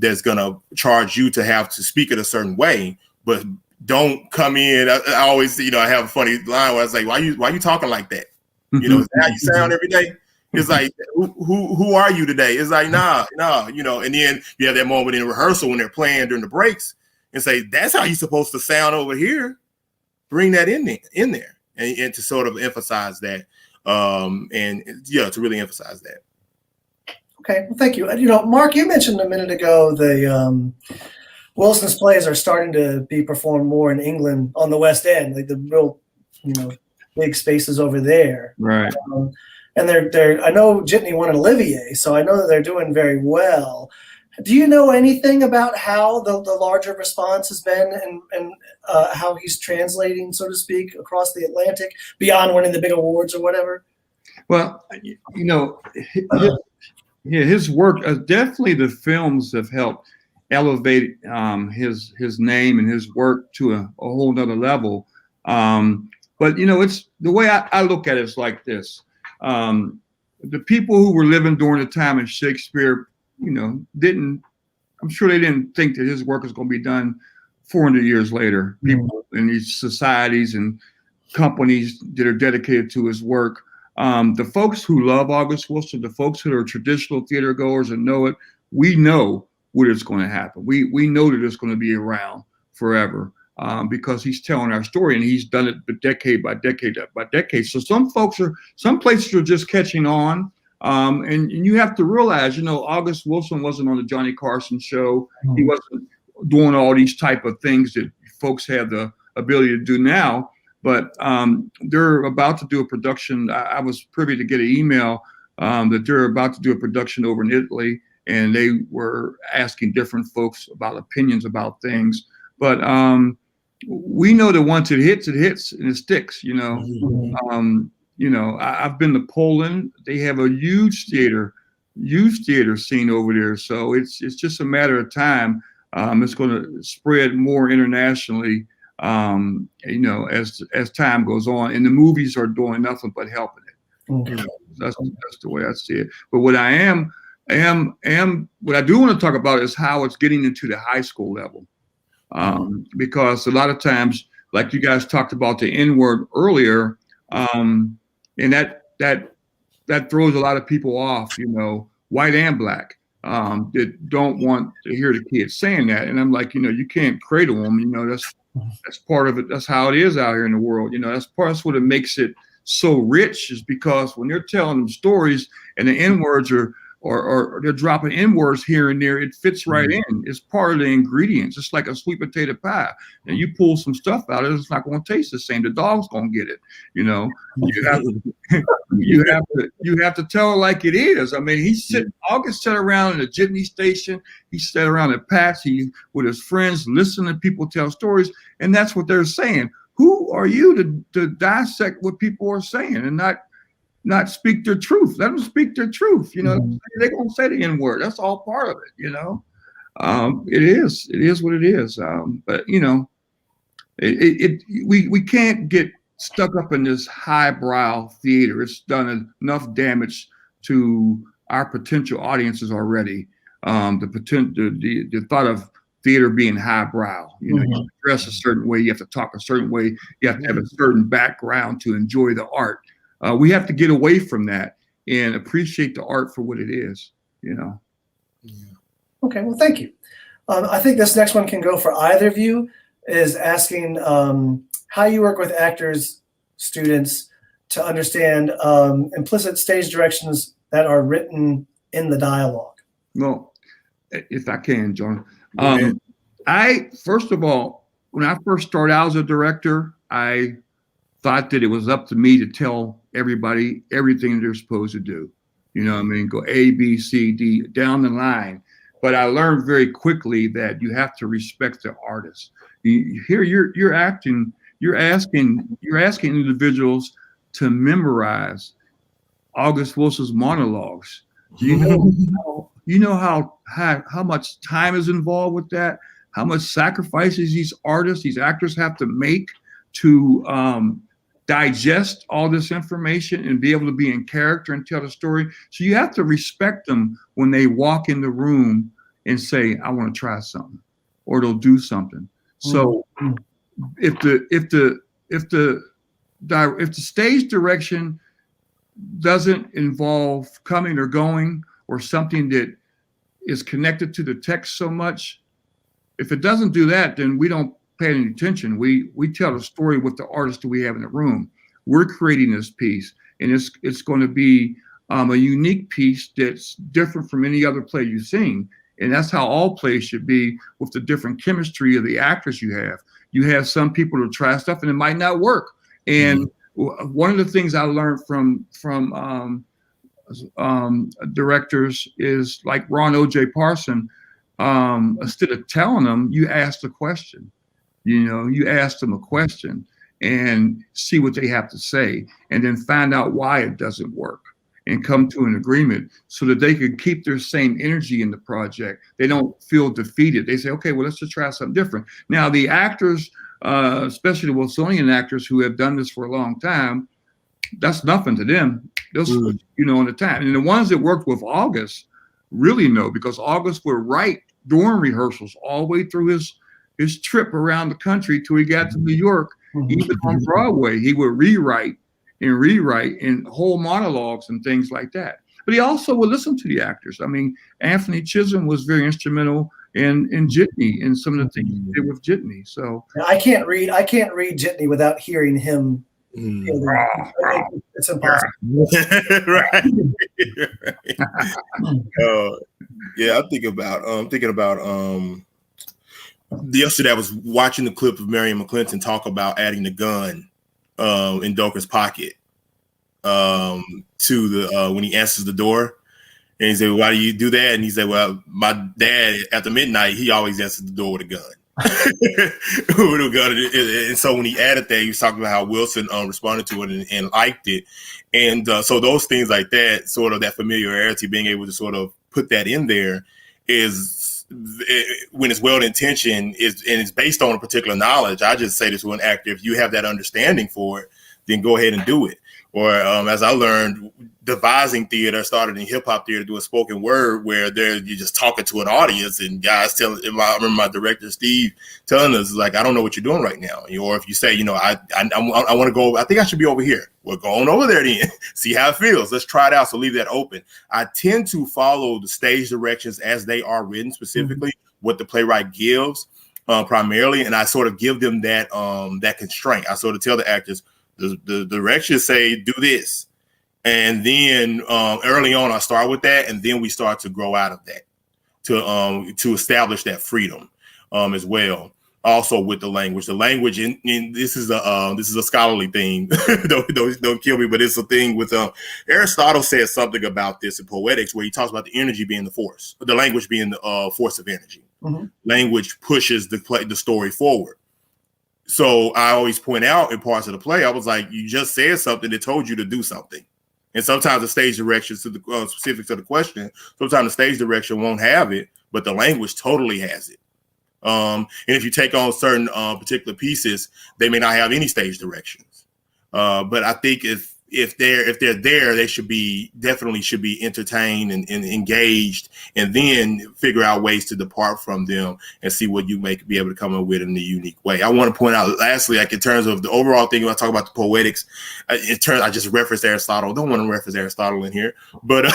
that's going to charge you to have to speak it a certain way. But don't come in. I always, I have a funny line where I say, "Why you talking like that? Is that how you sound every day?" It's like, who are you today? It's like, nah, And then you have that moment in rehearsal when they're playing during the breaks, and say, "That's how you're supposed to sound over here." Bring that in there, and to sort of emphasize that. To really emphasize that. Okay, well, thank you. Mark, you mentioned a minute ago the Wilson's plays are starting to be performed more in England on the West End, like the real, big spaces over there. Right. And they're I know Jitney won an Olivier, so I know that they're doing very well. Do you know anything about how the larger response has been and how he's translating, so to speak, across the Atlantic beyond winning the big awards or whatever? Well, his work, definitely the films have helped elevate his name and his work to a whole nother level. But, it's the way I look at it is like this. The people who were living during the time of Shakespeare, I'm sure they didn't think that his work was going to be done 400 years later. People in these societies and companies that are dedicated to his work. The folks who love August Wilson, the folks who are traditional theater goers and know it, we know what is going to happen. We know that it's going to be around forever because he's telling our story and he's done it decade by decade by decade. So some places are just catching on. And you have to realize, August Wilson wasn't on the Johnny Carson show. He wasn't doing all these type of things that folks have the ability to do now. But they're about to do a production. I was privy to get an email that they're about to do a production over in Italy, and they were asking different folks about opinions about things. But we know that once it hits, and it sticks. I've been to Poland. They have a huge theater scene over there. So it's just a matter of time. It's going to spread more internationally, as time goes on. And the movies are doing nothing but helping it. That's the way I see it. But what I am what I do want to talk about is how it's getting into the high school level. Because a lot of times, like you guys talked about the N word earlier, and that throws a lot of people off, white and black, that don't want to hear the kids saying that. And I'm like, you can't cradle them, that's part of it. That's how it is out here in the world. That's what it makes it so rich, is because when they're telling them stories and the N words or they're dropping N words here and there, it fits right in. It's part of the ingredients. It's like a sweet potato pie. And you pull some stuff out of it, it's not going to taste the same. The dog's going to get it. You have to tell it like it is. I mean, August sat around in a jitney station. He sat around at Pat's with his friends, listening to people tell stories. And that's what they're saying. Who are you to dissect what people are saying and not speak their truth? Let them speak their truth. They're going to say the N word. That's all part of it. It is what it is. But we can't get stuck up in this highbrow theater. It's done enough damage to our potential audiences already. The thought of theater being highbrow, you have to dress a certain way, you have to talk a certain way, you have to have a certain background to enjoy the art. We have to get away from that and appreciate the art for what it is, Okay, well, thank you. I think this next one can go for either of you, is asking how you work with actors, students, to understand implicit stage directions that are written in the dialogue. Well, if I can, John. First of all, when I first started out as a director, I thought that it was up to me to tell everybody everything they're supposed to do. Go A, B, C, D, down the line. But I learned very quickly that you have to respect the artist. Here, you're asking individuals to memorize August Wilson's monologues. You know how much time is involved with that, how much sacrifices these artists, these actors have to make to digest all this information and be able to be in character and tell the story. So you have to respect them when they walk in the room and say, I want to try something, or they'll do something. So if the stage direction doesn't involve coming or going, or something that is connected to the text so much, if it doesn't do that, then we don't pay any attention. We tell the story with the artist that we have in the room. We're creating this piece, and it's going to be a unique piece that's different from any other play you've seen. And that's how all plays should be, with the different chemistry of the actors you have. You have some people who try stuff and it might not work. And one of the things I learned from directors is, like Ron O.J. Parson, instead of telling them, you ask the question. You ask them a question and see what they have to say, and then find out why it doesn't work and come to an agreement so that they can keep their same energy in the project. They don't feel defeated. They say, okay, well, let's just try something different. Now, the actors, especially the Wilsonian actors who have done this for a long time, that's nothing to them. They'll switch, on the time. And the ones that worked with August really know, because August would write during rehearsals all the way through his trip around the country till he got to New York. Even on Broadway, he would rewrite in whole monologues and things like that. But he also would listen to the actors. I mean, Anthony Chisholm was very instrumental in Jitney and some of the things he did with Jitney. So I can't read Jitney without hearing him. It's impossible. Right. Yeah, I'm thinking about yesterday I was watching the clip of Marion McClinton talk about adding the gun in Doker's pocket to the when he answers the door, and he said, "Why do you do that?" And he said, "Well, my dad after midnight he always answered the door with a gun." And so when he added that, he was talking about how Wilson responded to it and liked it, and so those things like that, sort of that familiarity, being able to sort of put that in there, is when it's well intentioned, and it's based on a particular knowledge. I just say this to an actor: if you have that understanding for it, then go ahead and do it. Or as I learned, devising theater started in hip hop theater doing spoken word, where you're just talking to an audience, and guys I remember my director Steve telling us, like, I don't know what you're doing right now. Or if you say, I want to go, I think I should be over here. Well, go on over there then. See how it feels. Let's try it out. So leave that open. I tend to follow the stage directions as they are written, specifically what the playwright gives primarily, and I sort of give them that constraint. I sort of tell the actors, the directions say do this, and then early on I start with that, and then we start to grow out of that to establish that freedom as well. Also with the language, and this is a scholarly thing. don't kill me, but it's a thing with Aristotle says something about this in Poetics, where he talks about the energy being the force, the language being the force of energy. Language pushes the story forward. So I always point out in parts of the play, I was like, you just said something that told you to do something. And sometimes the stage directions to the specific to the question, sometimes the stage direction won't have it, but the language totally has it. And if you take on certain particular pieces, they may not have any stage directions. But I think if they're there, they should be entertained and engaged, and then figure out ways to depart from them and see what you may be able to come up with in a unique way. I want to point out lastly, like in terms of the overall thing, when I talk about the poetics, I just referenced Aristotle. Don't want to reference Aristotle in here, but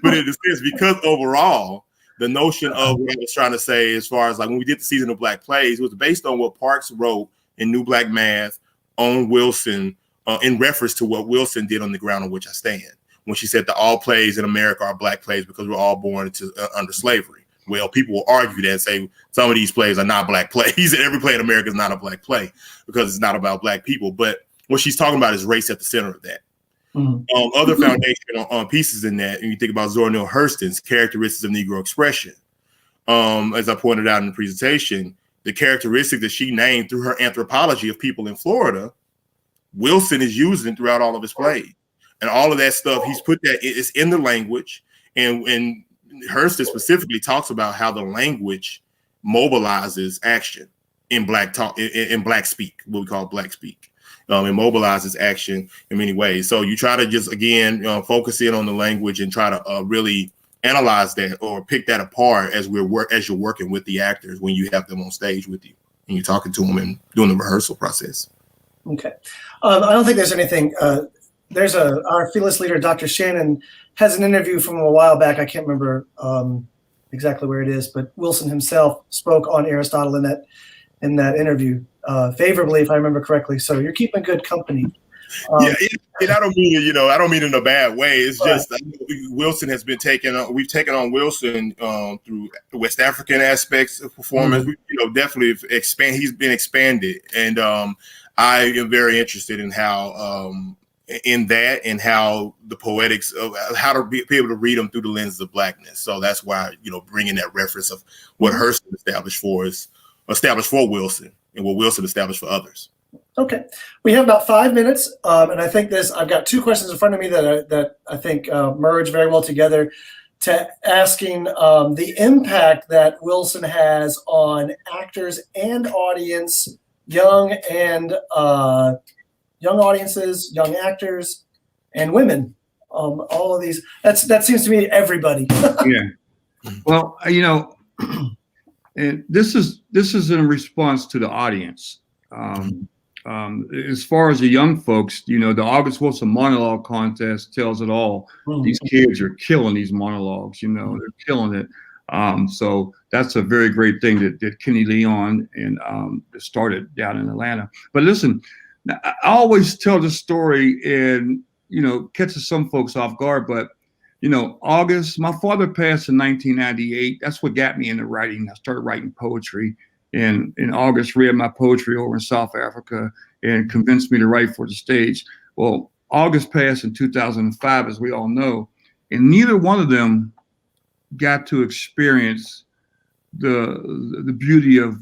but in a sense, because overall, the notion of what I was trying to say, as far as like when we did the season of Black Plays, was based on what Parks wrote in New Black Math on Wilson, in reference to what Wilson did on The Ground on Which I Stand, when she said that all plays in America are Black plays because we're all born into under slavery. Well, people will argue that and say some of these plays are not Black plays, and every play in America is not a Black play because it's not about Black people. But what she's talking about is race at the center of that. Other foundational pieces in that, and you think about Zora Neale Hurston's characteristics of Negro expression. As I pointed out in the presentation, the characteristics that she named through her anthropology of people in Florida, Wilson is using throughout all of his plays. And all of that stuff, he's put that, it's in the language. And Hurston specifically talks about how the language mobilizes action in Black talk, in Black speak, what we call Black speak. It mobilizes action in many ways. So you try to just, again, focus in on the language and try to really analyze that or pick that apart as you're working with the actors when you have them on stage with you and you're talking to them and doing the rehearsal process. Okay. I don't think there's anything. There's our fearless leader, Dr. Shannon, has an interview from a while back. I can't remember exactly where it is, but Wilson himself spoke on Aristotle in that interview favorably, if I remember correctly. So you're keeping good company. And I don't mean it, I don't mean it in a bad way. It's just Wilson has been we've taken on Wilson through West African aspects of performance. Definitely he's been expanded, and I am very interested in how in that and how the poetics of how to be able to read them through the lens of Blackness. So that's why bringing that reference of what Hurston established for Wilson and what Wilson established for others. Okay, we have about 5 minutes, and I think I've got two questions in front of me that I think merge very well together. To asking the impact that Wilson has on actors and audience, young audiences, young actors, and women. All of these. That seems to me everybody. Yeah. Well, and this is in response to the audience. As far as the young folks, the August Wilson monologue contest tells it all. These kids are killing these monologues. They're killing it. So that's a very great thing that Kenny Leon and started down in Atlanta. But listen, I always tell the story and catches some folks off guard. But August, my father passed in 1998. That's what got me into writing. I started writing poetry. And August read my poetry over in South Africa and convinced me to write for the stage. Well, August passed in 2005, as we all know, and neither one of them got to experience the beauty of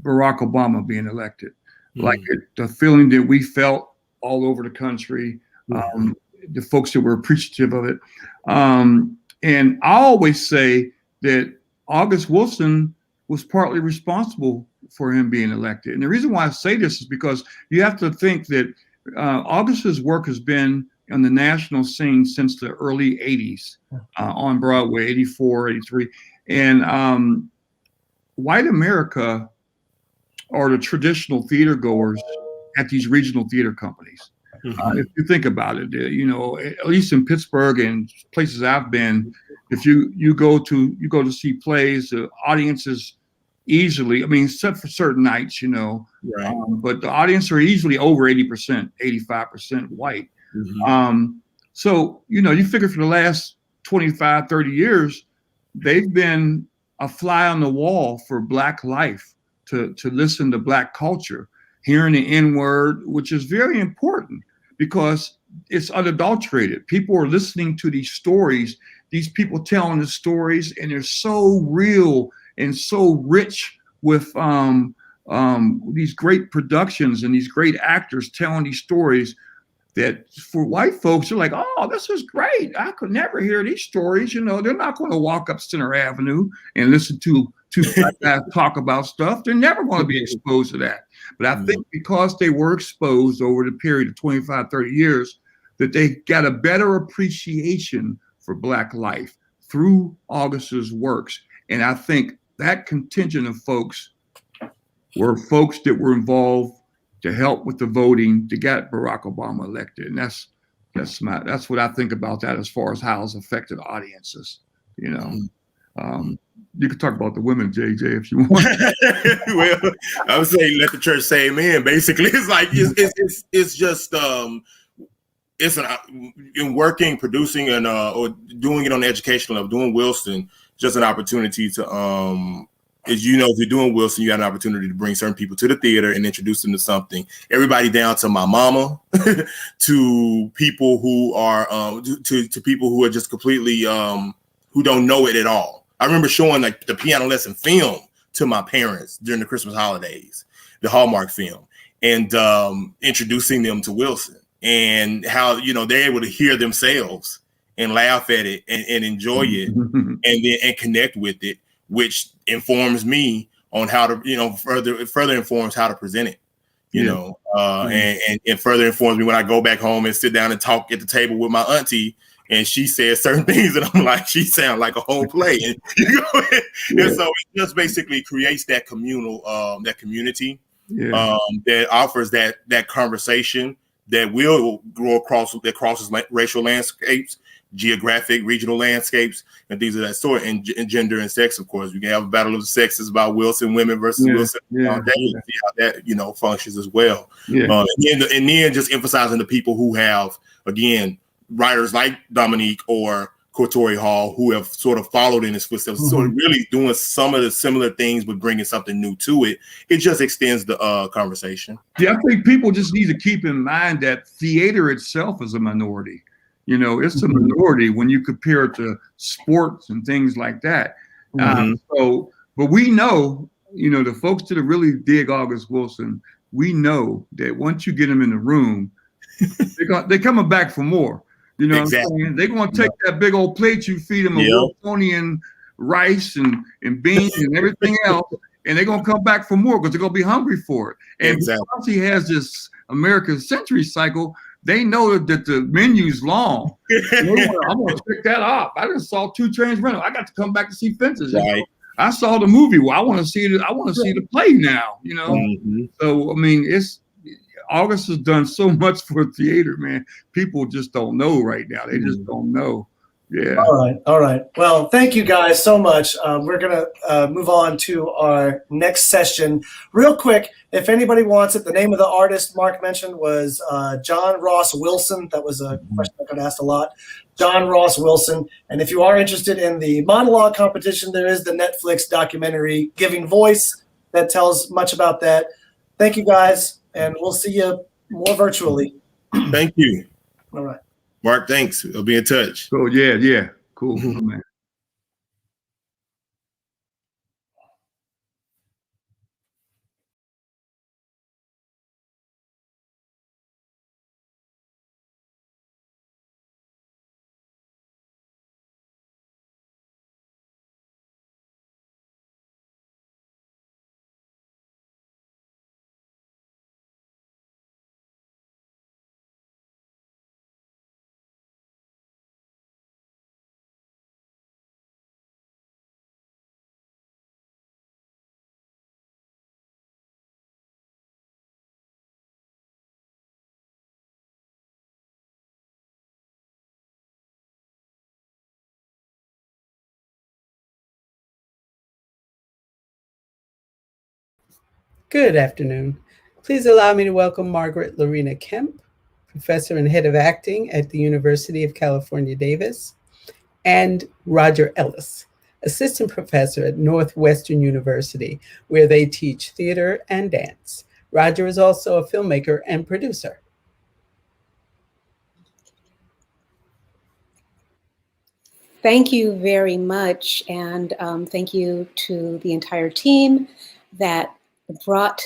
Barack Obama being elected. Like the feeling that we felt all over the country, the folks that were appreciative of it. And I always say that August Wilson was partly responsible for him being elected. And the reason why I say this is because you have to think that August's work has been on the national scene since the early 80s on Broadway, 84, 83. And white America are the traditional theater goers at these regional theater companies. If you think about it, at least in Pittsburgh and places I've been, if you go to see plays, the audience is easily, I mean, except for certain nights, right. But the audience are easily over 80%, 85% white. So, you figure for the last 25, 30 years, they've been a fly on the wall for Black life, to listen to Black culture, hearing the N-word, which is very important because it's unadulterated. People are listening to these stories, these people telling the stories, and they're so real and so rich with these great productions and these great actors telling these stories that for white folks, they're like, oh, this is great. I could never hear these stories. They're not going to walk up Center Avenue and listen to two black guys talk about stuff. They're never going to be exposed to that. But I think because they were exposed over the period of 25, 30 years, that they got a better appreciation for Black life through August's works. And I think that contingent of folks were folks that were involved to help with the voting to get Barack Obama elected. And that's what I think about that as far as how it's affected audiences. You could talk about the women, JJ, if you want. Well, I would say let the church say amen. Basically, it's like it's just it's in working, producing, and or doing it on the educational level, doing Wilson, just an opportunity to if you're doing Wilson, you got an opportunity to bring certain people to the theater and introduce them to something. Everybody down to my mama, to people who are to people who are just completely who don't know it at all. I remember showing like the piano lesson film to my parents during the Christmas holidays, the Hallmark film, and introducing them to Wilson and how they're able to hear themselves and laugh at it and enjoy it and connect with it, which informs me on how to further informs how to present it, and further informs me when I go back home and sit down and talk at the table with my auntie. And she says certain things, and I'm like, she sounds like a whole play, and and so it just basically creates that that community that offers that conversation that will grow that crosses racial landscapes, geographic, regional landscapes, and things of that sort, and gender and sex. Of course, we can have a battle of the sexes about Wilson women versus Wilson. See how that functions as well. And then just emphasizing the people who have, again, writers like Dominique or Cortori Hall who have sort of followed in his footsteps, sort of really doing some of the similar things, but bringing something new to it. It just extends the conversation. Yeah, I think people just need to keep in mind that theater itself is a minority. It's a minority when you compare it to sports and things like that. But we know, the folks that really dig August Wilson, we know that once you get them in the room, they're coming back for more. Exactly. What I'm saying? They're going to take that big old plate you feed them of Wilsonian rice and beans and everything else, and they're going to come back for more because they're going to be hungry for it. And because he has this American Century cycle, they know that the menu's long. I'm going to pick that up. I just saw 2 Trains Running. I got to come back to see Fences. Right. I saw the movie. Well, I want to see it. I want to see the play now. So I mean, August has done so much for theater, man. People just don't know right now. They just don't know. Yeah. All right. Well, thank you guys so much. We're going to move on to our next session. Real quick, if anybody wants it, the name of the artist Mark mentioned was John Ross Wilson. That was a question I got asked a lot. John Ross Wilson. And if you are interested in the monologue competition, there is the Netflix documentary Giving Voice that tells much about that. Thank you, guys. And we'll see you more virtually. Thank you. All right. Mark, thanks. We'll be in touch. So yeah. Cool. Man. Good afternoon. Please allow me to welcome Margaret Lorena Kemp, Professor and Head of Acting at the University of California, Davis, and Roger Ellis, Assistant Professor at Northwestern University, where they teach theater and dance. Roger is also a filmmaker and producer. Thank you very much, and thank you to the entire team that brought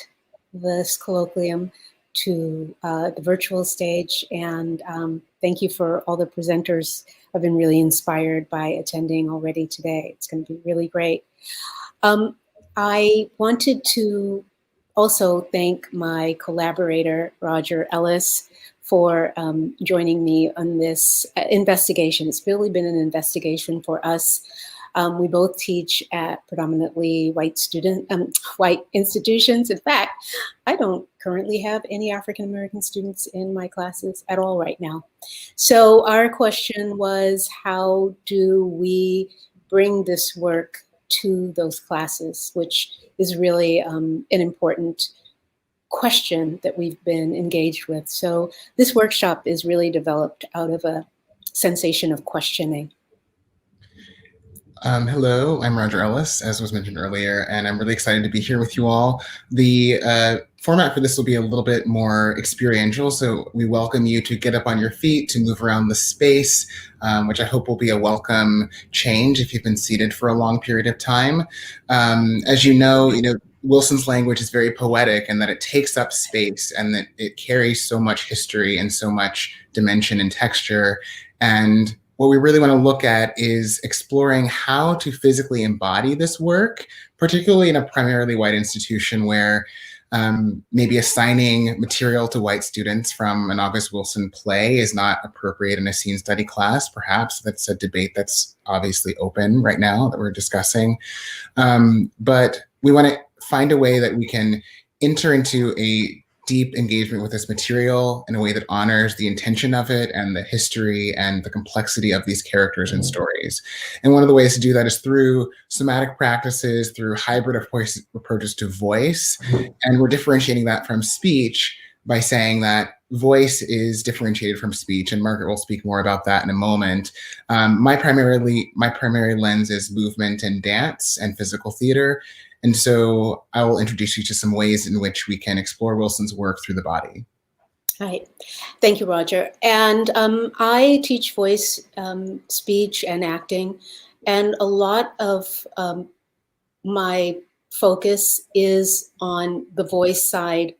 this colloquium to the virtual stage, and thank you for all the presenters. I've been really inspired by attending already today. It's going to be really great. I wanted to also thank my collaborator, Roger Ellis, for joining me on this investigation. It's really been an investigation for us. We both teach at predominantly white institutions. In fact, I don't currently have any African-American students in my classes at all right now. So our question was, how do we bring this work to those classes, which is really an important question that we've been engaged with. So this workshop is really developed out of a sensation of questioning. Hello, I'm Roger Ellis, as was mentioned earlier, and I'm really excited to be here with you all. The format for this will be a little bit more experiential, so we welcome you to get up on your feet, to move around the space, which I hope will be a welcome change if you've been seated for a long period of time. As you know, Wilson's language is very poetic in that it takes up space and that it carries so much history and so much dimension and texture. And what we really want to look at is exploring how to physically embody this work, particularly in a primarily white institution where maybe assigning material to white students from an August Wilson play is not appropriate in a scene study class. Perhaps that's a debate that's obviously open right now that we're discussing. But we want to find a way that we can enter into a deep engagement with this material in a way that honors the intention of it and the history and the complexity of these characters and stories. And one of the ways to do that is through somatic practices, through hybrid approaches to voice. And we're differentiating that from speech by saying that voice is differentiated from speech, and Margaret will speak more about that in a moment. My primary lens is movement and dance and physical theater. And so I will introduce you to some ways in which we can explore Wilson's work through the body. All right. Thank you, Roger. And I teach voice, speech, and acting. And a lot of my focus is on the voice side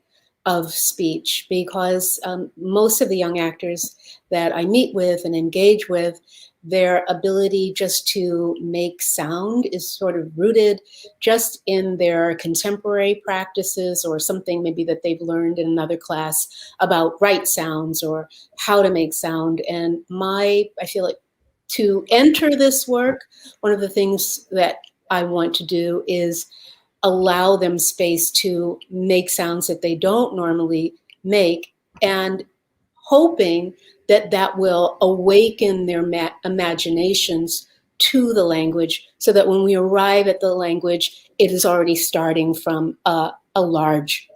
of speech, because most of the young actors that I meet with and engage with, their ability just to make sound is sort of rooted just in their contemporary practices or something maybe that they've learned in another class about right sounds or how to make sound. And I feel like to enter this work, one of the things that I want to do is allow them space to make sounds that they don't normally make, and hoping that that will awaken their imaginations to the language, so that when we arrive at the language, it is already starting from a large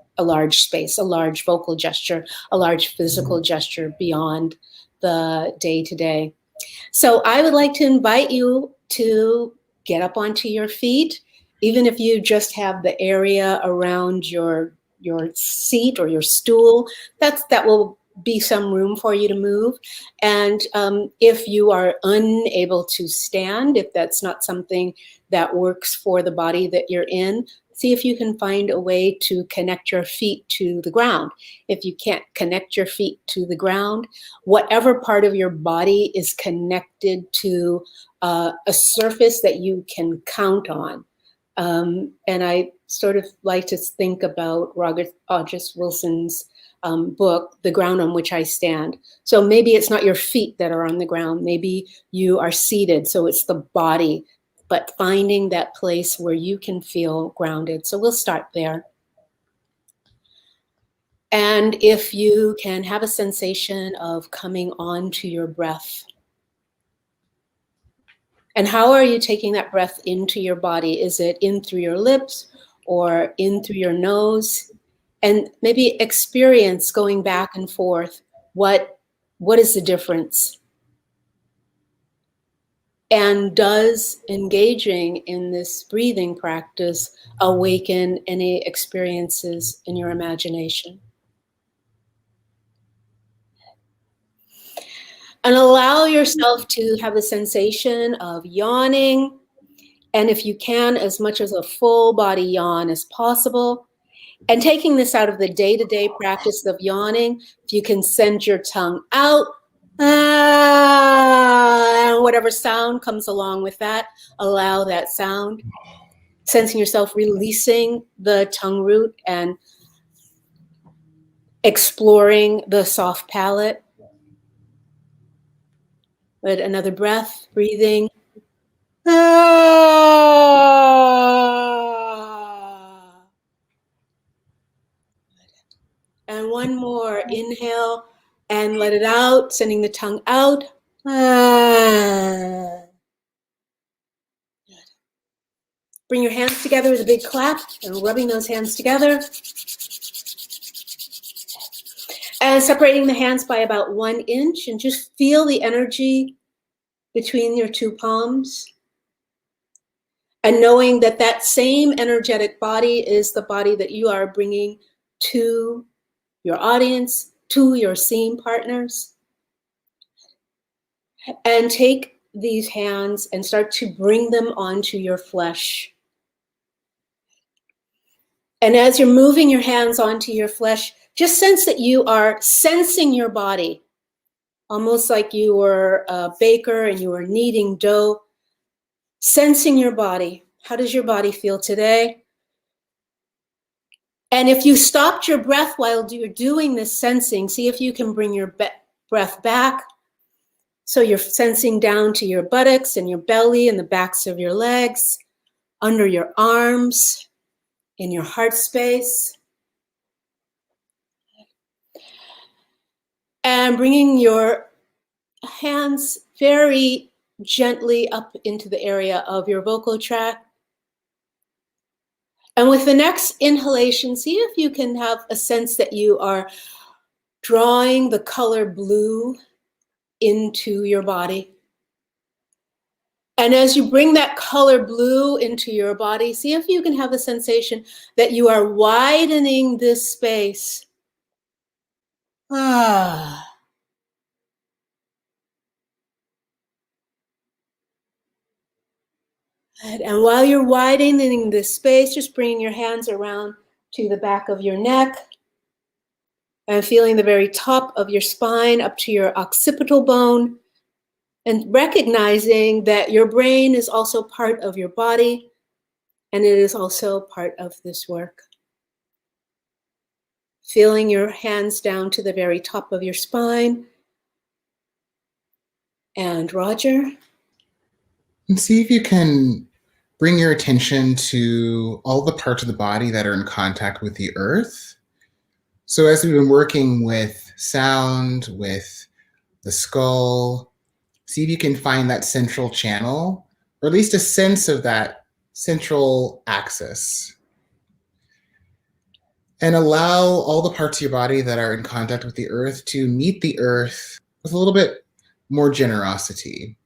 space, a large vocal gesture, a large physical gesture beyond the day-to-day. So I would like to invite you to get up onto your feet, even if you just have the area around your seat or your stool, that will be some room for you to move. And if you are unable to stand, if that's not something that works for the body that you're in, see if you can find a way to connect your feet to the ground. If you can't connect your feet to the ground, whatever part of your body is connected to a surface that you can count on. And I sort of like to think about August Wilson's book, The Ground on Which I Stand. So maybe it's not your feet that are on the ground. Maybe you are seated, so it's the body, but finding that place where you can feel grounded. So we'll start there. And if you can have a sensation of coming on to your breath. And how are you taking that breath into your body? Is it in through your lips, or in through your nose, and maybe experience going back and forth. What is the difference? And does engaging in this breathing practice awaken any experiences in your imagination? And allow yourself to have a sensation of yawning. And if you can, as much as a full body yawn as possible. And taking this out of the day-to-day practice of yawning, if you can send your tongue out, and whatever sound comes along with that, allow that sound. Sensing yourself releasing the tongue root and exploring the soft palate. But another breath, breathing. And one more, inhale and let it out, sending the tongue out. Bring your hands together with a big clap and rubbing those hands together. And separating the hands by about 1 inch, and just feel the energy between your two palms. And knowing that that same energetic body is the body that you are bringing to your audience, to your scene partners. And take these hands and start to bring them onto your flesh. And as you're moving your hands onto your flesh, just sense that you are sensing your body, almost like you were a baker and you were kneading dough. Sensing your body. How does your body feel today? And if you stopped your breath while you're doing this sensing, see if you can bring your breath back. So you're sensing down to your buttocks and your belly and the backs of your legs, under your arms, in your heart space. And bringing your hands very gently up into the area of your vocal tract. And with the next inhalation, see if you can have a sense that you are drawing the color blue into your body. And as you bring that color blue into your body, see if you can have a sensation that you are widening this space. And while you're widening this space, just bringing your hands around to the back of your neck and feeling the very top of your spine up to your occipital bone, and recognizing that your brain is also part of your body and it is also part of this work. Feeling your hands down to the very top of your spine. And Roger? And see if you can bring your attention to all the parts of the body that are in contact with the earth. So as we've been working with sound, with the skull, see if you can find that central channel, or at least a sense of that central axis. And allow all the parts of your body that are in contact with the earth to meet the earth with a little bit more generosity.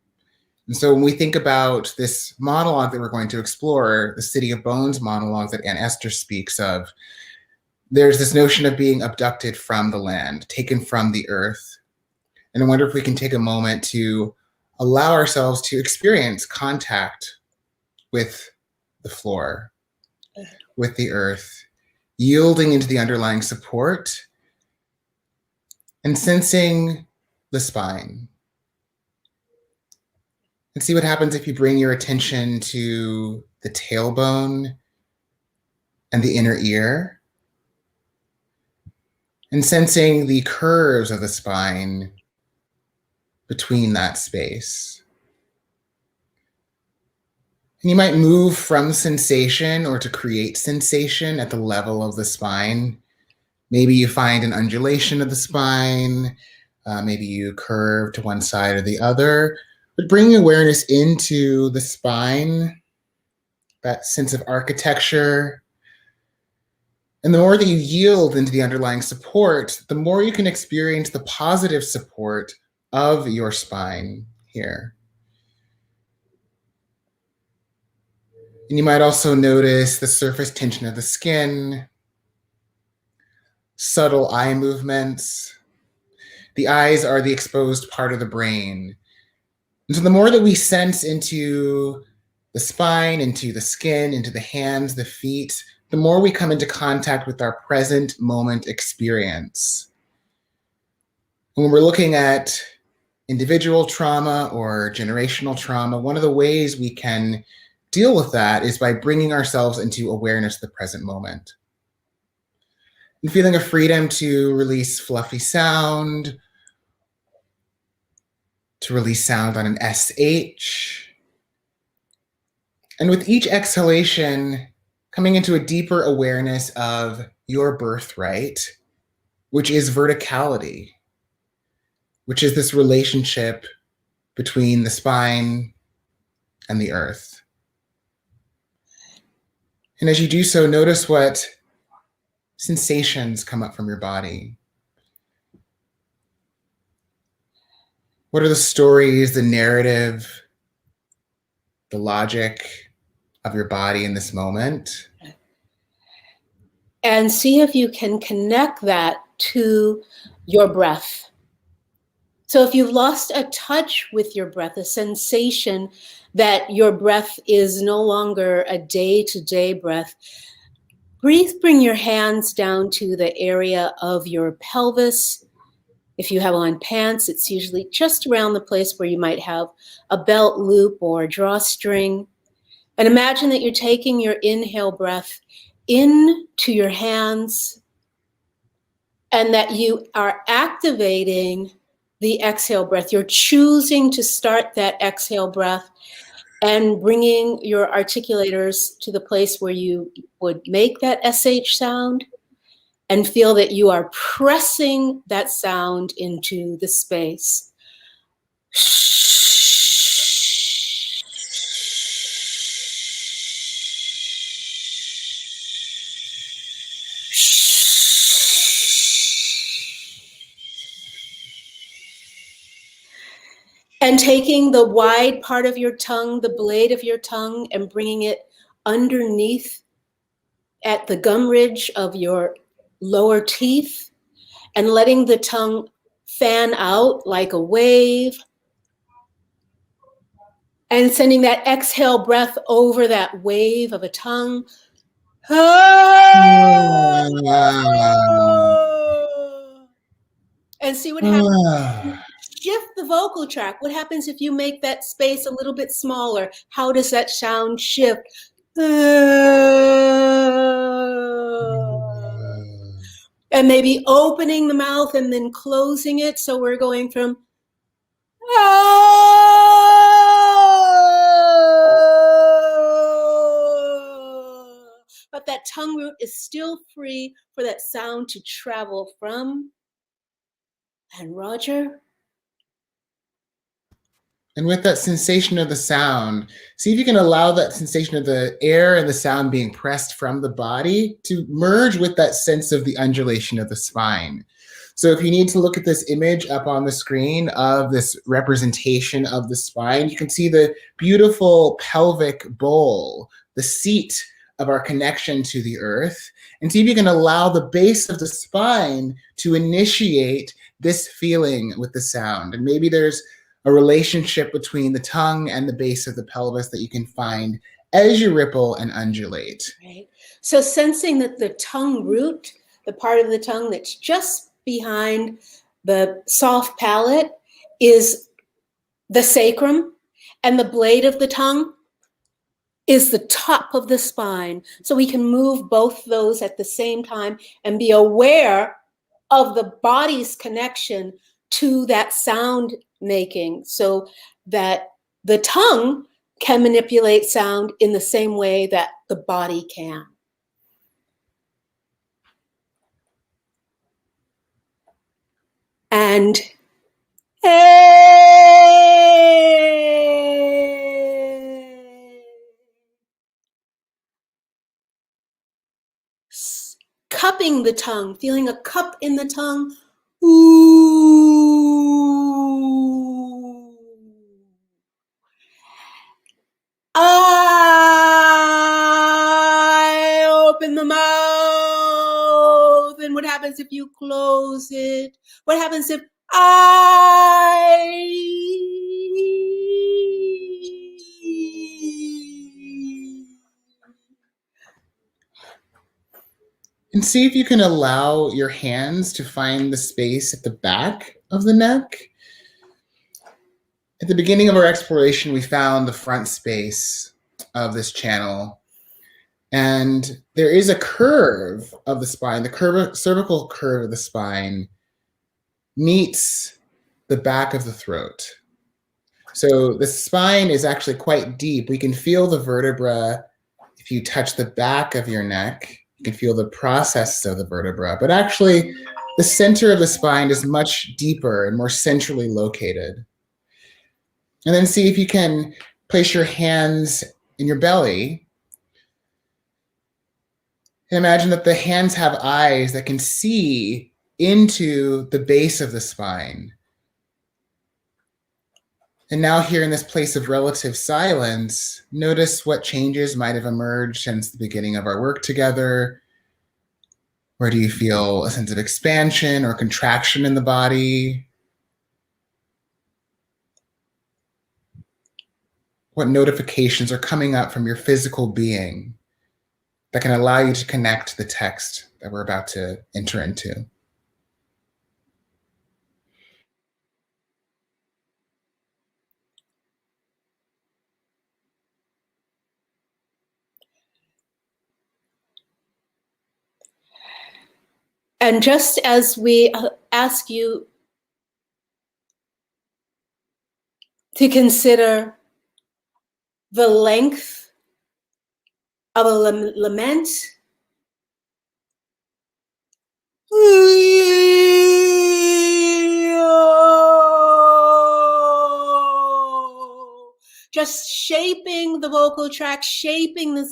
And so when we think about this monologue that we're going to explore, the City of Bones monologue that Ann Esther speaks of, there's this notion of being abducted from the land, taken from the earth. And I wonder if we can take a moment to allow ourselves to experience contact with the floor, with the earth, yielding into the underlying support and sensing the spine. And see what happens if you bring your attention to the tailbone and the inner ear, and sensing the curves of the spine between that space. And you might move from sensation or to create sensation at the level of the spine. Maybe you find an undulation of the spine, maybe you curve to one side or the other. But bringing awareness into the spine, that sense of architecture, And the more that you yield into the underlying support, the more you can experience the positive support of your spine here. And you might also notice the surface tension of the skin, subtle eye movements. The eyes are the exposed part of the brain. And so the more that we sense into the spine, into the skin, into the hands, the feet, the more we come into contact with our present moment experience. When we're looking at individual trauma or generational trauma, one of the ways we can deal with that is by bringing ourselves into awareness of the present moment. And feeling a freedom to release fluffy sound, to release sound on an SH. And with each exhalation, coming into a deeper awareness of your birthright, which is verticality, which is this relationship between the spine and the earth. And as you do so, notice what sensations come up from your body. What are the stories, the narrative, the logic of your body in this moment? And see if you can connect that to your breath. So if you've lost a touch with your breath, a sensation that your breath is no longer a day-to-day breath, bring your hands down to the area of your pelvis. If you have on pants, it's usually just around the place where you might have a belt loop or a drawstring. And imagine that you're taking your inhale breath into your hands and that you are activating the exhale breath. You're choosing to start that exhale breath and bringing your articulators to the place where you would make that SH sound and feel that you are pressing that sound into the space. And taking the wide part of your tongue, the blade of your tongue, and bringing it underneath at the gum ridge of your lower teeth and letting the tongue fan out like a wave and sending that exhale breath over that wave of a tongue. And see what happens. Shift the vocal tract. What happens if you make that space a little bit smaller? How does that sound shift? And maybe opening the mouth and then closing it. So we're going from but that tongue root is still free for that sound to travel from. And Roger? And with that sensation of the sound, see if you can allow that sensation of the air and the sound being pressed from the body to merge with that sense of the undulation of the spine. So if you need to look at this image up on the screen of this representation of the spine, you can see the beautiful pelvic bowl, the seat of our connection to the earth, and see if you can allow the base of the spine to initiate this feeling with the sound. And maybe there's a relationship between the tongue and the base of the pelvis that you can find as you ripple and undulate. Right. So sensing that the tongue root, the part of the tongue that's just behind the soft palate, is the sacrum, and the blade of the tongue is the top of the spine. So we can move both those at the same time and be aware of the body's connection to that sound making, so that the tongue can manipulate sound in the same way that the body can. And the tongue, feeling a cup in the tongue. Ooh. I open the mouth. And what happens if you close it? What happens if And see if you can allow your hands to find the space at the back of the neck. At the beginning of our exploration, we found the front space of this channel. And there is a curve of the spine. The cervical curve of the spine meets the back of the throat. So the spine is actually quite deep. We can feel the vertebra if you touch the back of your neck. You can feel the process of the vertebra, but actually the center of the spine is much deeper and more centrally located. And then see if you can place your hands in your belly. And imagine that the hands have eyes that can see into the base of the spine. And now here in this place of relative silence, notice what changes might have emerged since the beginning of our work together. Where do you feel a sense of expansion or contraction in the body? What notifications are coming up from your physical being that can allow you to connect to the text that we're about to enter into? And just as we ask you to consider the length of a lament, just shaping the vocal tract, shaping the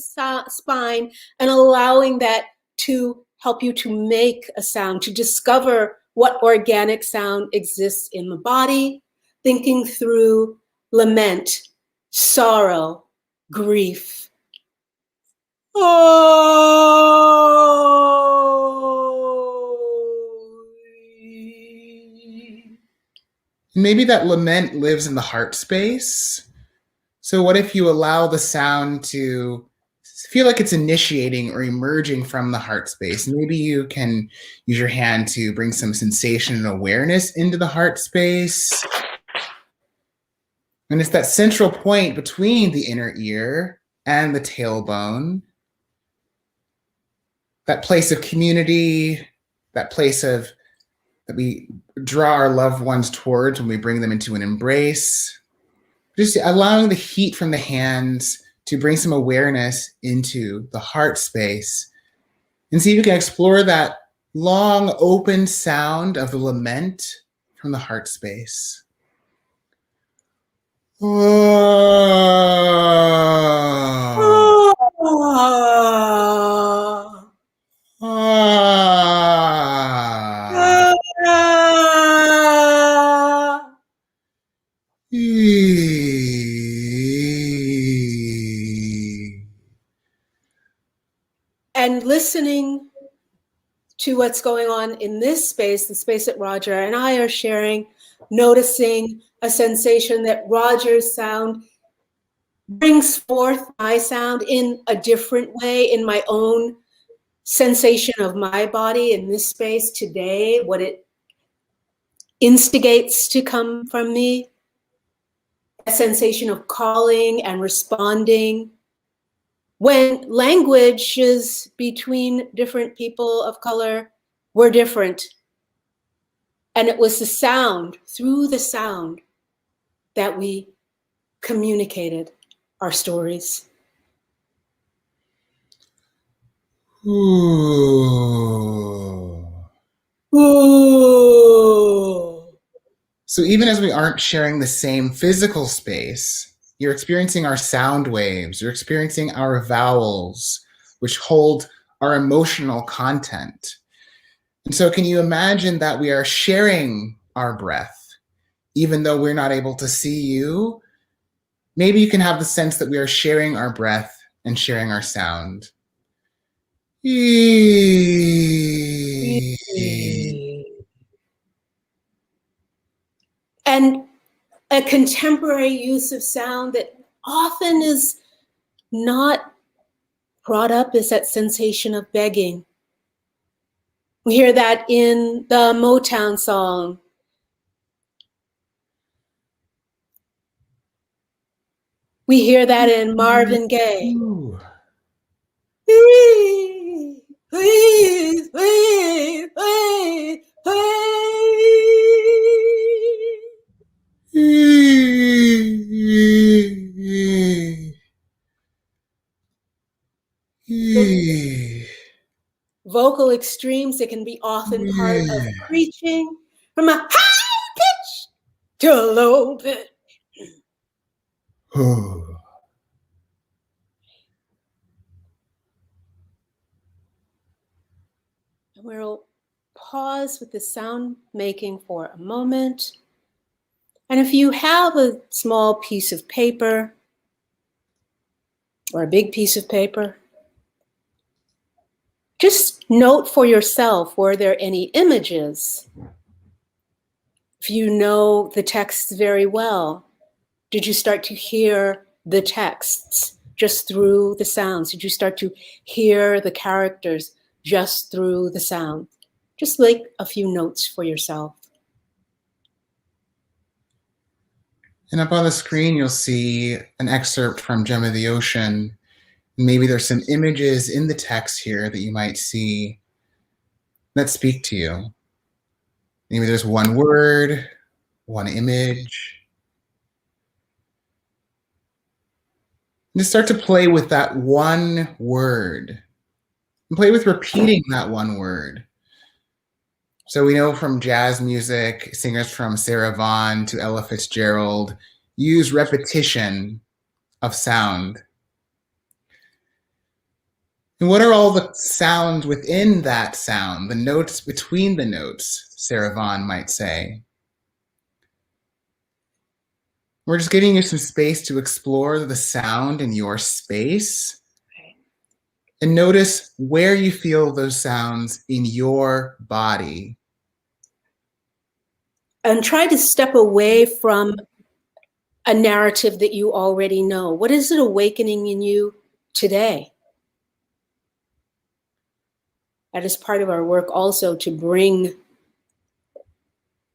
spine, and allowing that to help you to make a sound, to discover what organic sound exists in the body, thinking through lament, sorrow, grief. Maybe that lament lives in the heart space. So what if you allow the sound to feel like it's initiating or emerging from the heart space? Maybe you can use your hand to bring some sensation and awareness into the heart space. And it's that central point between the inner ear and the tailbone. That place of community, that place of that we draw our loved ones towards when we bring them into an embrace. Just allowing the heat from the hands to bring some awareness into the heart space, and see if you can explore that long open sound of the lament from the heart space. And listening to what's going on in this space, the space that Roger and I are sharing, noticing a sensation that Roger's sound brings forth my sound in a different way, in my own sensation of my body in this space today, what it instigates to come from me, a sensation of calling and responding. When languages between different people of color were different, and it was the sound, through the sound, that we communicated our stories. Ooh. Ooh. So even as we aren't sharing the same physical space, you're experiencing our sound waves, you're experiencing our vowels, which hold our emotional content. And so can you imagine that we are sharing our breath, even though we're not able to see you? Maybe you can have the sense that we are sharing our breath and sharing our sound. And a contemporary use of sound that often is not brought up is that sensation of begging. We hear that in the Motown song. We hear that in Marvin Gaye. Ooh. Please, please, please, please, please. Vocal extremes that can be often part of preaching, from a high pitch to a low pitch. We'll pause with the sound making for a moment. And if you have a small piece of paper or a big piece of paper, just note for yourself, were there any images? If you know the texts very well, did you start to hear the texts just through the sounds? Did you start to hear the characters just through the sound? Just make a few notes for yourself. And up on the screen, you'll see an excerpt from Gem of the Ocean. Maybe there's some images in the text here that you might see that speak to you. Maybe there's one word, one image. And just start to play with that one word. And play with repeating that one word. So we know from jazz music, singers from Sarah Vaughan to Ella Fitzgerald use repetition of sound. And what are all the sounds within that sound, the notes between the notes, Sarah Vaughan might say? We're just giving you some space to explore the sound in your space. And notice where you feel those sounds in your body. And try to step away from a narrative that you already know. What is it awakening in you today? That is part of our work also, to bring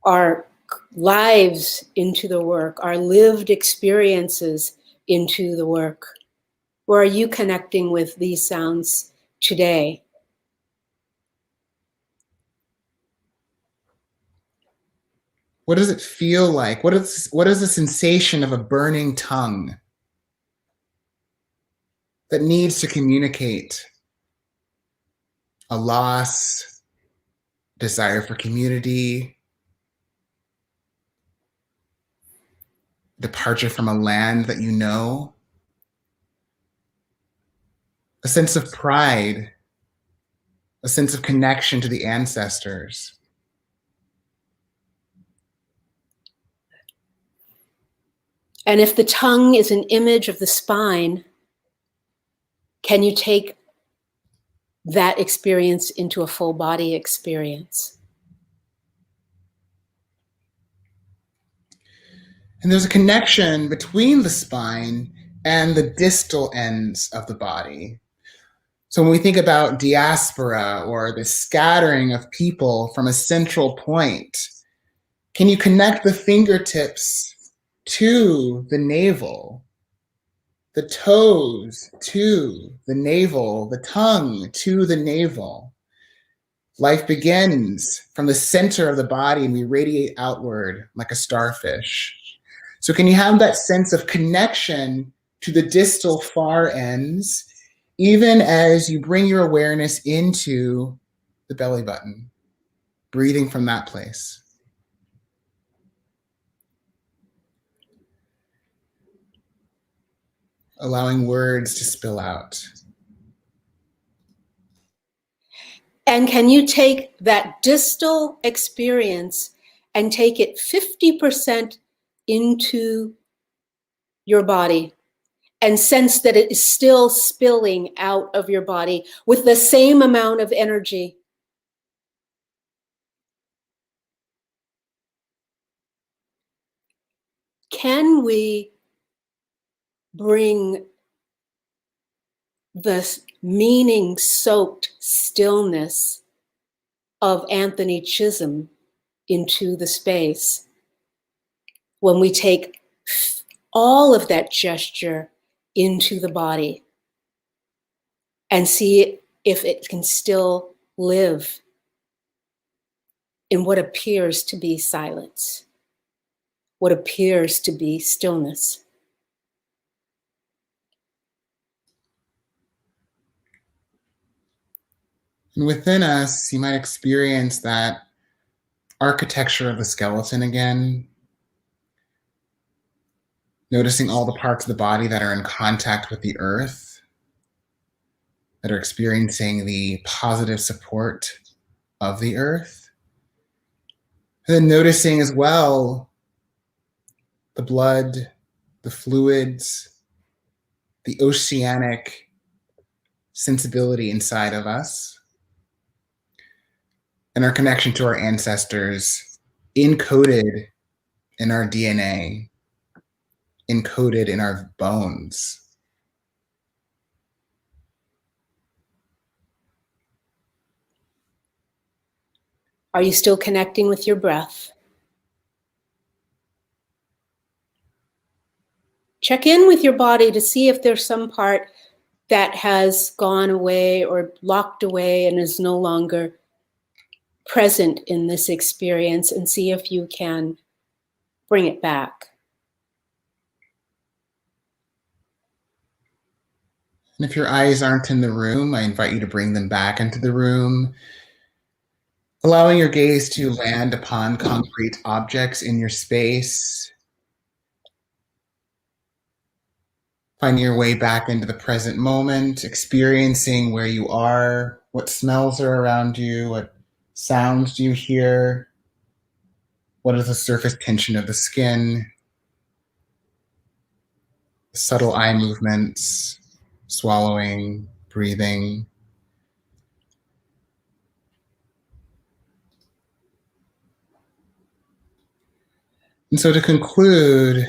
our lives into the work, our lived experiences into the work. Where are you connecting with these sounds today? What does it feel like? What is the sensation of a burning tongue that needs to communicate a loss, desire for community, departure from a land that you know, a sense of pride, a sense of connection to the ancestors? And if the tongue is an image of the spine, can you take that experience into a full body experience? And there's a connection between the spine and the distal ends of the body. So when we think about diaspora, or the scattering of people from a central point, can you connect the fingertips to the navel, the toes to the navel, the tongue to the navel? Life begins from the center of the body and we radiate outward like a starfish. So can you have that sense of connection to the distal far ends, even as you bring your awareness into the belly button, breathing from that place? Allowing words to spill out. And can you take that distal experience and take it 50% into your body and sense that it is still spilling out of your body with the same amount of energy? Can we bring the meaning-soaked stillness of Anthony Chisholm into the space when we take all of that gesture into the body and see if it can still live in what appears to be silence, what appears to be stillness? And within us, you might experience that architecture of the skeleton again, noticing all the parts of the body that are in contact with the earth, that are experiencing the positive support of the earth. And then noticing as well the blood, the fluids, the oceanic sensibility inside of us, and our connection to our ancestors encoded in our DNA, encoded in our bones. Are you still connecting with your breath? Check in with your body to see if there's some part that has gone away or locked away and is no longer present in this experience, and see if you can bring it back. And if your eyes aren't in the room, I invite you to bring them back into the room, allowing your gaze to land upon concrete objects in your space, finding your way back into the present moment, experiencing where you are, what smells are around you, what sounds do you hear, what is the surface tension of the skin, subtle eye movements, swallowing, breathing. And so to conclude,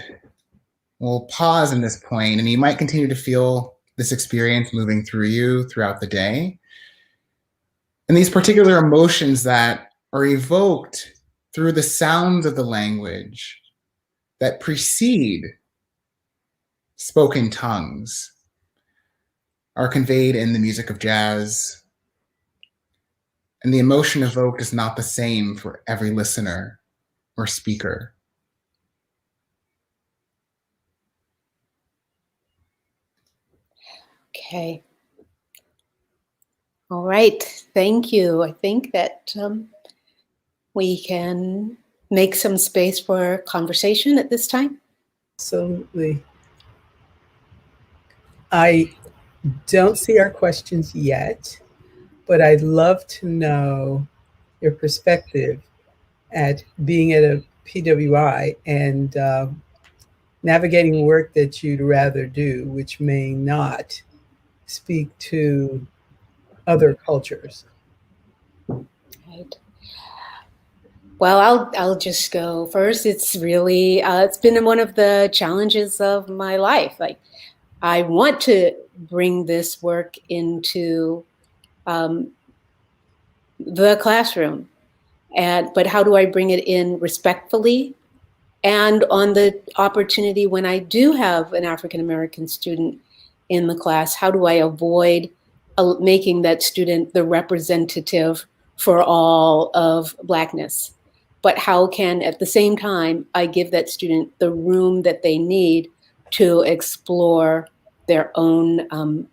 we'll pause in this point, and you might continue to feel this experience moving through you throughout the day. And these particular emotions that are evoked through the sounds of the language that precede spoken tongues are conveyed in the music of jazz. And the emotion evoked is not the same for every listener or speaker. Okay. All right. Thank you. I think that we can make some space for conversation at this time. Absolutely. I don't see our questions yet, but I'd love to know your perspective at being at a PWI and navigating work that you'd rather do, which may not speak to other cultures. Right. Well, I'll just go first. It's really it's been one of the challenges of my life. Like, I want to bring this work into the classroom, but how do I bring it in respectfully? And on the opportunity when I do have an African American student in the class, how do I avoid making that student the representative for all of Blackness? But how can, at the same time, I give that student the room that they need to explore their own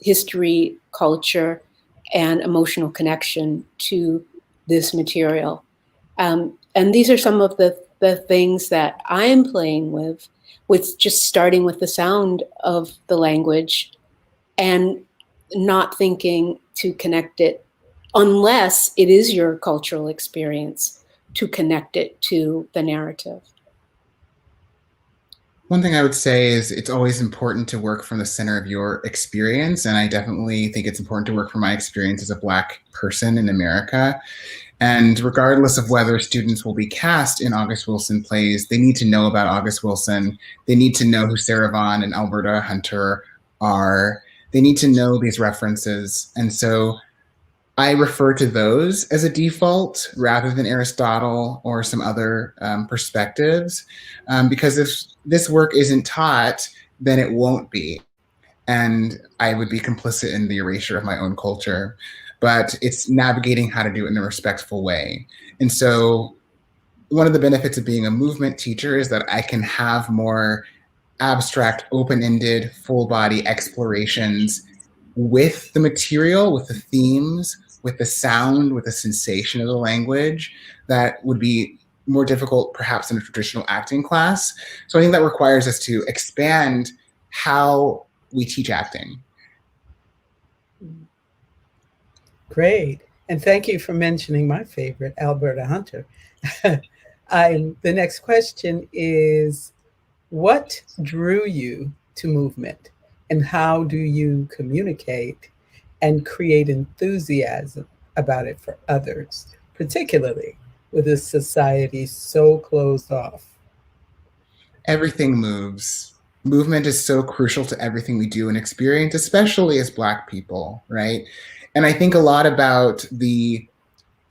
history, culture, and emotional connection to this material? And these are some of the things that I'm playing with just starting with the sound of the language and not thinking to connect it unless it is your cultural experience to connect it to the narrative. One thing I would say is it's always important to work from the center of your experience. And I definitely think it's important to work from my experience as a Black person in America. And regardless of whether students will be cast in August Wilson plays, they need to know about August Wilson. They need to know who Sarah Vaughan and Alberta Hunter are. They need to know these references. And so I refer to those as a default rather than Aristotle or some other perspectives, because if this work isn't taught, then it won't be. And I would be complicit in the erasure of my own culture. But it's navigating how to do it in a respectful way. And so one of the benefits of being a movement teacher is that I can have more abstract, open-ended, full-body explorations with the material, with the themes, with the sound, with the sensation of the language that would be more difficult perhaps in a traditional acting class. So I think that requires us to expand how we teach acting. Great. And thank you for mentioning my favorite, Alberta Hunter. The next question is, what drew you to movement, and how do you communicate and create enthusiasm about it for others, particularly with a society so closed off? Everything moves. Movement is so crucial to everything we do and experience, especially as Black people, right? And I think a lot about the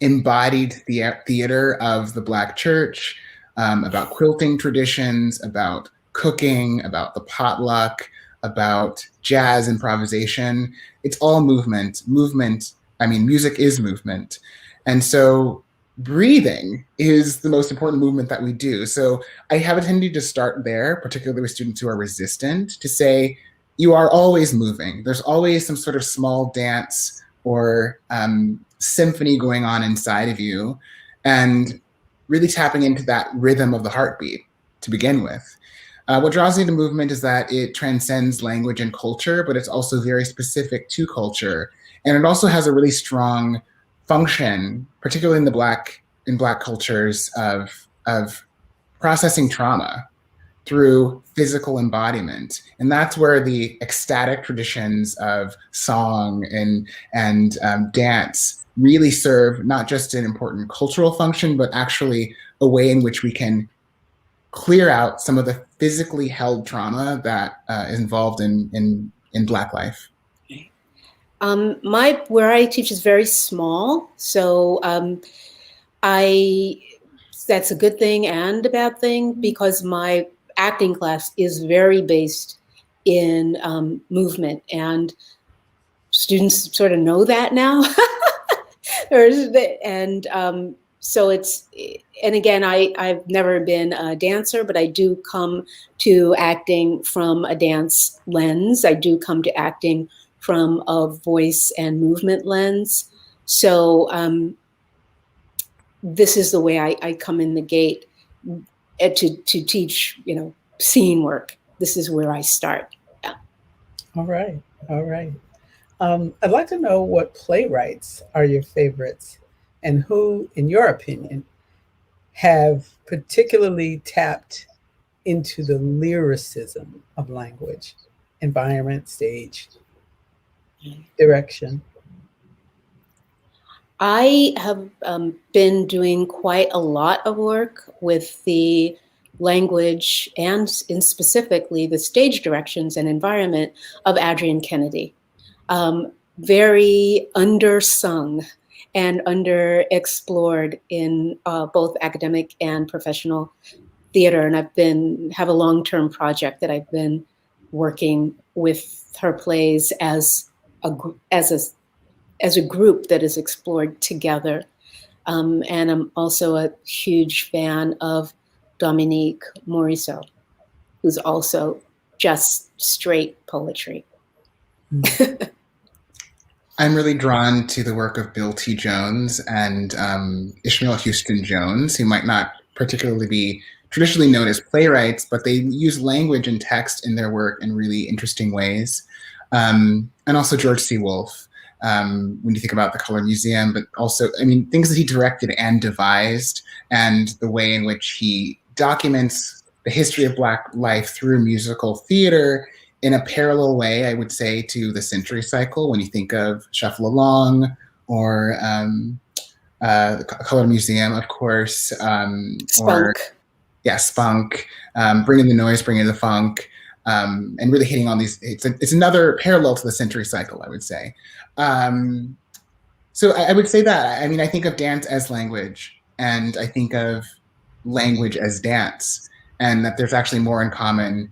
embodied theater of the Black church, about quilting traditions, about cooking, about the potluck, about jazz improvisation. It's all movement. Music is movement. And so breathing is the most important movement that we do. So I have a tendency to start there, particularly with students who are resistant, to say, you are always moving. There's always some sort of small dance or symphony going on inside of you, and really tapping into that rhythm of the heartbeat to begin with. What draws me to movement is that it transcends language and culture, but it's also very specific to culture. And it also has a really strong function, particularly in Black cultures, of processing trauma through physical embodiment. And that's where the ecstatic traditions of song and dance really serve not just an important cultural function, but actually a way in which we can clear out some of the physically held trauma that is involved in Black life. Where I teach is very small, so that's a good thing and a bad thing, because my acting class is very based in movement, and students sort of know that now. So it's, and again, I've never been a dancer, but I do come to acting from a dance lens. I do come to acting from a voice and movement lens. So this is the way I come in the gate to teach, scene work. This is where I start. Yeah. All right. I'd like to know what playwrights are your favorites, and who, in your opinion, have particularly tapped into the lyricism of language, environment, stage, direction. I have been doing quite a lot of work with the language and specifically the stage directions and environment of Adrienne Kennedy. Very undersung and underexplored in both academic and professional theater. And have a long-term project that I've been working with her plays as a group that is explored together. And I'm also a huge fan of Dominique Morisseau, who's also just straight poetry. I'm really drawn to the work of Bill T. Jones and Ishmael Houston Jones, who might not particularly be traditionally known as playwrights, but they use language and text in their work in really interesting ways. And also George C. Wolfe. when you think about the Color Museum, but also, I mean, things that he directed and devised, and the way in which he documents the history of Black life through musical theater in a parallel way, I would say, to the Century Cycle. When you think of Shuffle Along or the Color Museum, of course, Spunk. Spunk, bringing the noise, bringing the funk, and really hitting on these. It's another parallel to the Century Cycle, I would say. So I would say that. I mean, I think of dance as language, and I think of language as dance, and that there's actually more in common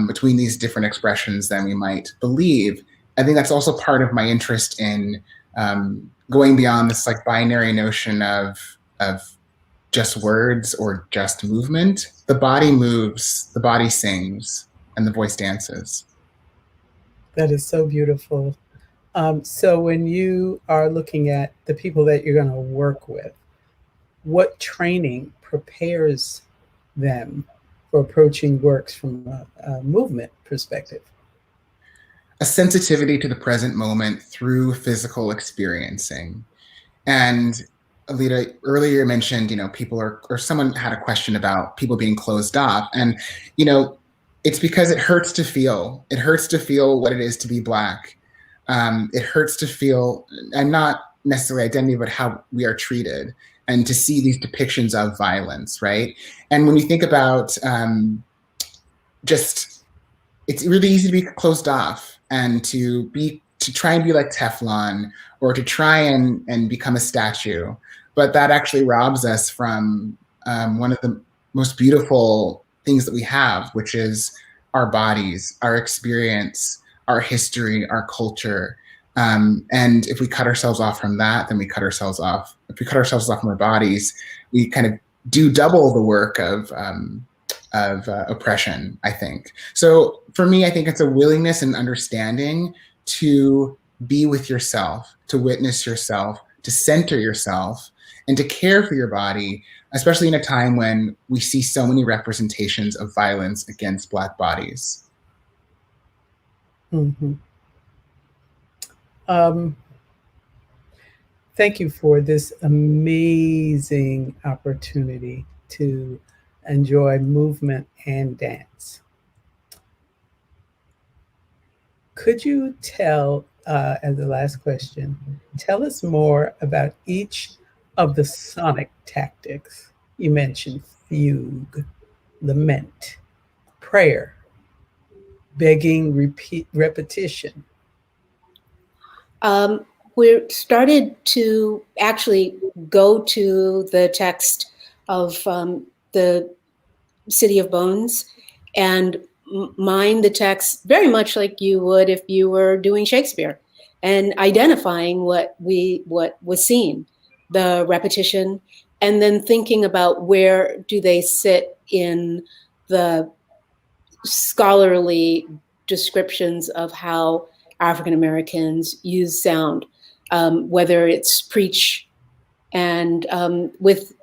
between these different expressions than we might believe. I think that's also part of my interest in going beyond this like binary notion of just words or just movement. The body moves, the body sings, and the voice dances. That is so beautiful. So when you are looking at the people that you're going to work with, what training prepares them for approaching works from a movement perspective? A sensitivity to the present moment through physical experiencing. And Alita earlier mentioned, people or someone had a question about people being closed off. And, it's because it hurts to feel. It hurts to feel what it is to be Black. It hurts to feel, and not necessarily identity, but how we are treated, and to see these depictions of violence, right? And when you think about it's really easy to be closed off and to try and be like Teflon, or to try and become a statue. But that actually robs us from one of the most beautiful things that we have, which is our bodies, our experience, our history, our culture. And if we cut ourselves off from that, then we cut ourselves off. If we cut ourselves off from our bodies, we kind of do double the work of oppression, I think. So for me, I think it's a willingness and understanding to be with yourself, to witness yourself, to center yourself, and to care for your body, especially in a time when we see so many representations of violence against Black bodies. Mm-hmm. Thank you for this amazing opportunity to enjoy movement and dance. Could you tell, as the last question, tell us more about each of the sonic tactics? You mentioned fugue, lament, prayer, begging, repetition. We started to actually go to the text of the City of Bones and mine the text very much like you would if you were doing Shakespeare, and identifying what was seen, the repetition, and then thinking about where do they sit in the scholarly descriptions of how African Americans use sound, whether it's preach and with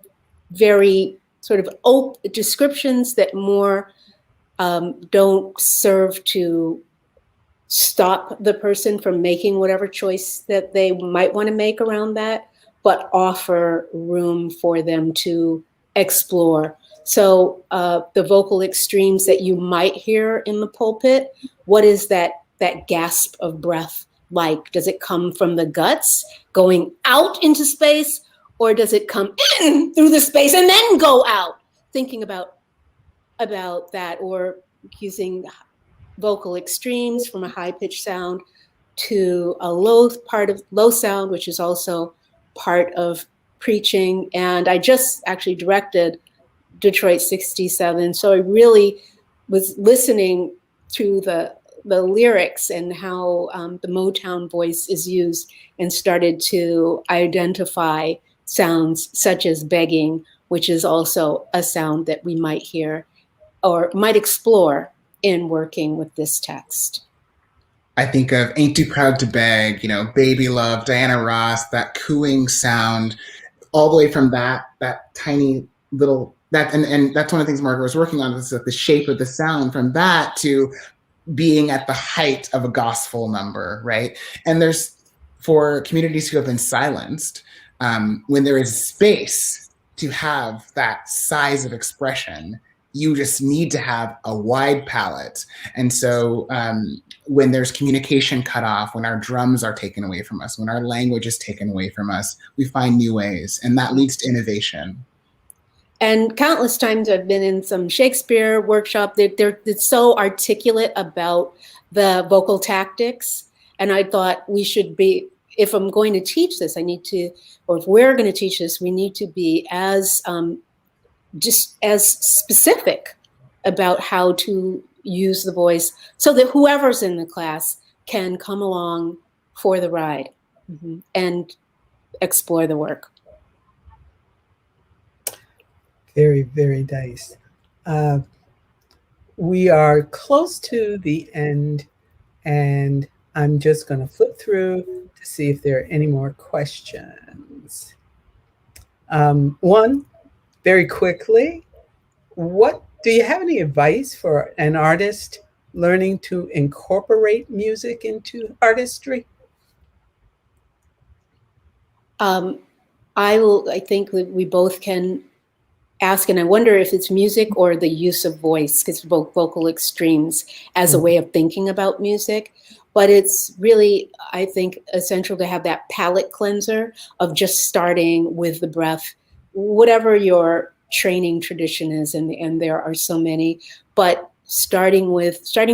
very sort of descriptions that more don't serve to stop the person from making whatever choice that they might want to make around that, but offer room for them to explore. So the vocal extremes that you might hear in the pulpit, what is that gasp of breath like? Does it come from the guts going out into space, or does it come in through the space and then go out? Thinking about that, or using vocal extremes from a high-pitched sound to a low sound, which is also part of preaching. And I just actually directed Detroit 67, so I really was listening to the lyrics and how the Motown voice is used, and started to identify sounds such as begging, which is also a sound that we might hear or might explore in working with this text. I think of Ain't Too Proud to Beg, Baby Love, Diana Ross, that cooing sound, all the way from that tiny little, and that's one of the things Margaret was working on, is the shape of the sound from that to being at the height of a gospel number, right? And there's for communities who have been silenced, when there is space to have that size of expression, you just need to have a wide palette. And so when there's communication cut off, when our drums are taken away from us, when our language is taken away from us, we find new ways, and that leads to innovation. And countless times I've been in some Shakespeare workshop. They're so articulate about the vocal tactics. And I thought we should be, if I'm going to teach this, I need to, or if we're going to teach this, we need to be as just as specific about how to use the voice so that whoever's in the class can come along for the ride and explore the work. Very, very nice. We are close to the end, and I'm just going to flip through to see if there are any more questions. One, very quickly, do you have any advice for an artist learning to incorporate music into artistry? I think that we both can ask, and I wonder if it's music or the use of voice, because both vocal extremes as a way of thinking about music. But it's really, I think, essential to have that palate cleanser of just starting with the breath, whatever your training tradition is, and there are so many, but starting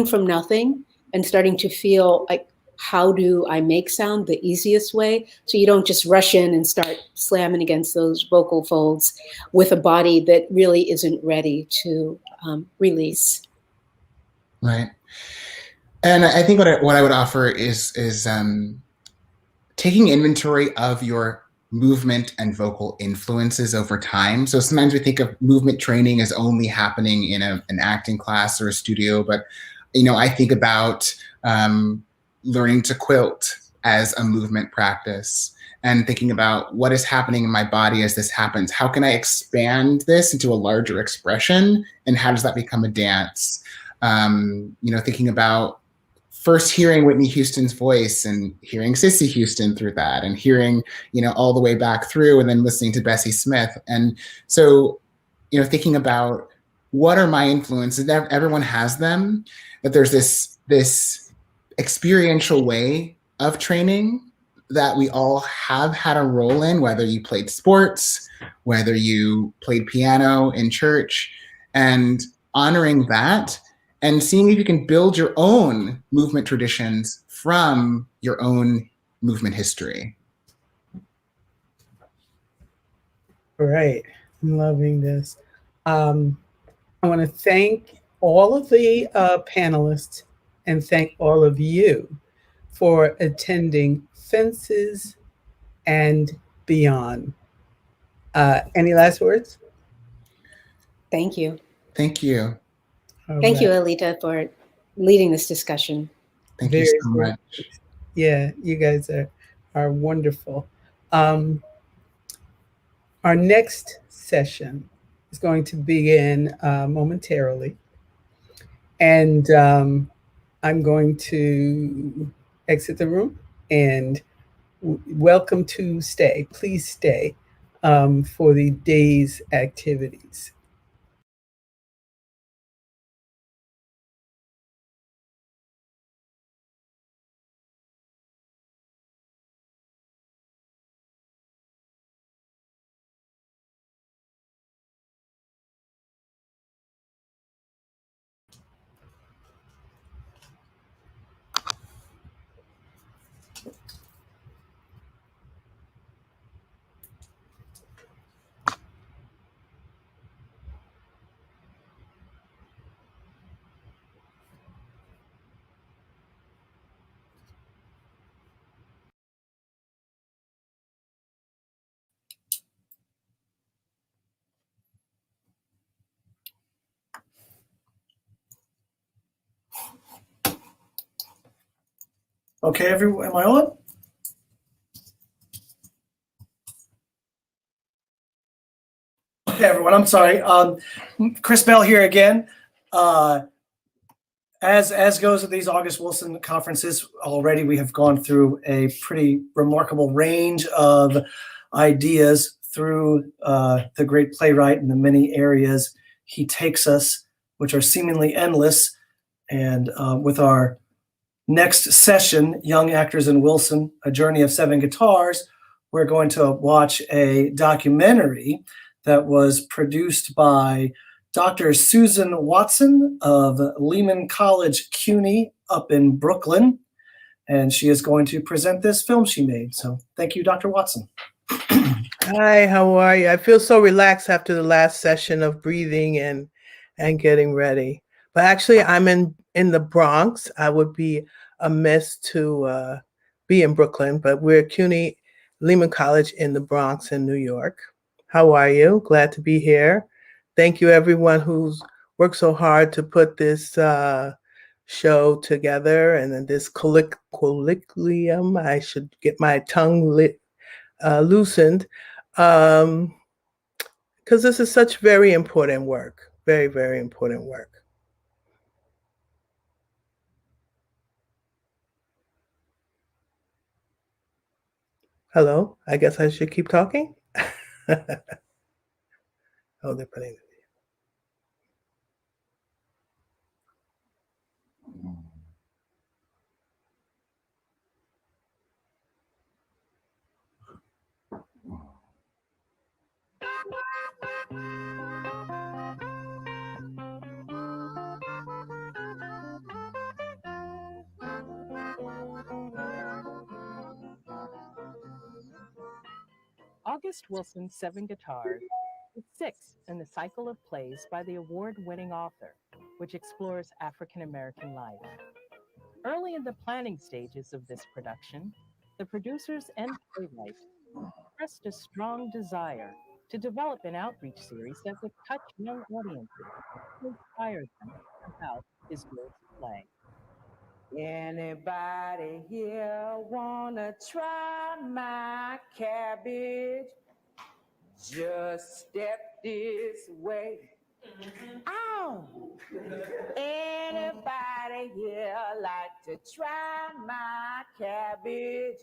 from nothing and starting to feel like, how do I make sound the easiest way? So you don't just rush in and start slamming against those vocal folds with a body that really isn't ready to release. Right. And I think what I would offer is taking inventory of your movement and vocal influences over time. So sometimes we think of movement training as only happening in an acting class or a studio, but I think about learning to quilt as a movement practice, and thinking about what is happening in my body as this happens. How can I expand this into a larger expression, and how does that become a dance? Thinking about first hearing Whitney Houston's voice and hearing Cissy Houston through that, and hearing, all the way back through, and then listening to Bessie Smith. And so, thinking about what are my influences. Everyone has them, but there's this experiential way of training that we all have had a role in, whether you played sports, whether you played piano in church, and honoring that and seeing if you can build your own movement traditions from your own movement history. All right, I'm loving this. I want to thank all of the panelists and thank all of you for attending Fences and Beyond. Any last words? Thank you. Thank you. Thank you, Alita, for leading this discussion. Thank you so much. Yeah, you guys are wonderful. Our next session is going to begin momentarily. And I'm going to exit the room, and welcome to stay. Please stay for the day's activities. Okay, everyone, am I on? Okay, everyone, I'm sorry. Chris Bell here again. as goes with these August Wilson conferences, already we have gone through a pretty remarkable range of ideas through the great playwright and the many areas he takes us, which are seemingly endless. And with our next session, Young Actors in Wilson, A Journey of Seven Guitars, we're going to watch a documentary that was produced by Dr. Susan Watson of Lehman College, CUNY, up in Brooklyn. And she is going to present this film she made. So thank you, Dr. Watson. Hi, how are you? I feel so relaxed after the last session of breathing and getting ready. But actually, I'm in the Bronx. I would be amiss to be in Brooklyn, but we're CUNY Lehman College in the Bronx in New York. How are you? Glad to be here. Thank you, everyone who's worked so hard to put this show together, and then this colloquium. I should get my tongue loosened, because this is such very important work. Very, very important work. Hello, I guess I should keep talking. Oh, they're putting it. August Wilson's Seven Guitars is sixth in the cycle of plays by the award-winning author, which explores African American life. Early in the planning stages of this production, the producers and playwright expressed a strong desire to develop an outreach series that would touch young audiences and inspire them about his newest play. Anybody here wanna try my cabbage? Just step this way. Ow! Anybody here like to try my cabbage?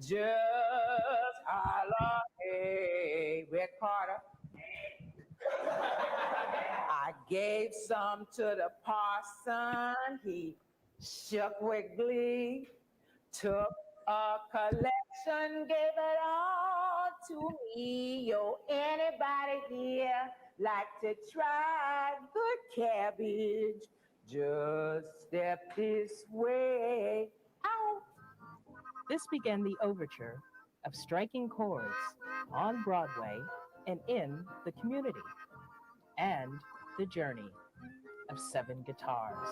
Just holler, hey, Rick Carter. I gave some to the parson, he shook with glee, took a collection, gave it all to me. Yo, anybody here like to try good cabbage? Just step this way. Ow! This began the overture of striking chords on Broadway and in the community, and the journey of seven guitars.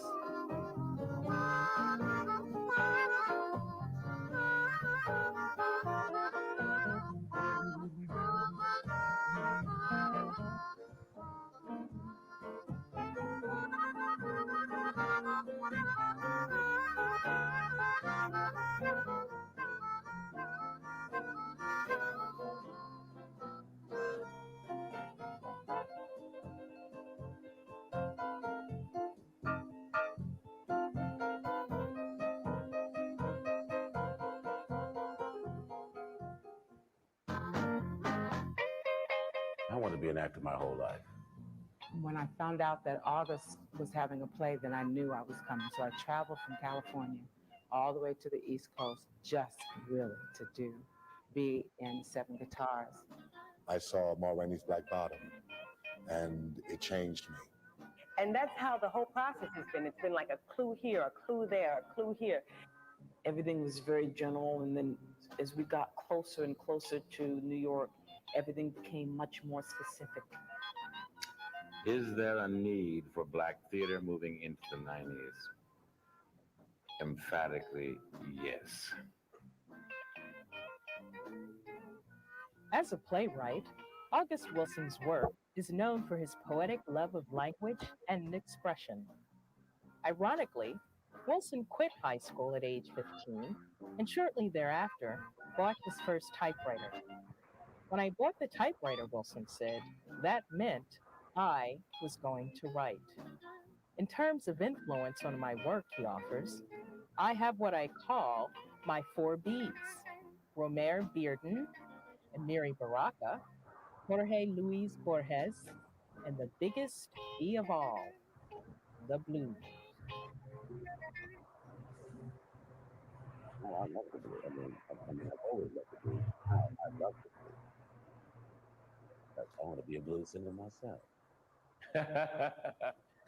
I wanted to be an actor my whole life. When I found out that August was having a play, then I knew I was coming. So I traveled from California all the way to the East Coast just really to be in Seven Guitars. I saw Ma Rainey's Black Bottom, and it changed me. And that's how the whole process has been. It's been like a clue here, a clue there, a clue here. Everything was very general, and then as we got closer and closer to New York, everything became much more specific. Is there a need for Black theater moving into the 90s? Emphatically, yes. As a playwright, August Wilson's work is known for his poetic love of language and expression. Ironically, Wilson quit high school at age 15 and shortly thereafter bought his first typewriter. When I bought the typewriter, Wilson said, that meant I was going to write. In terms of influence on my work, he offers, I have what I call my 4 Bs: Romare Bearden, Amiri Baraka, Jorge Luis Borges, and the biggest B of all, the blues. Oh, I love the blues. I've always loved the blues. I love the blues. I want to be a blues singer myself.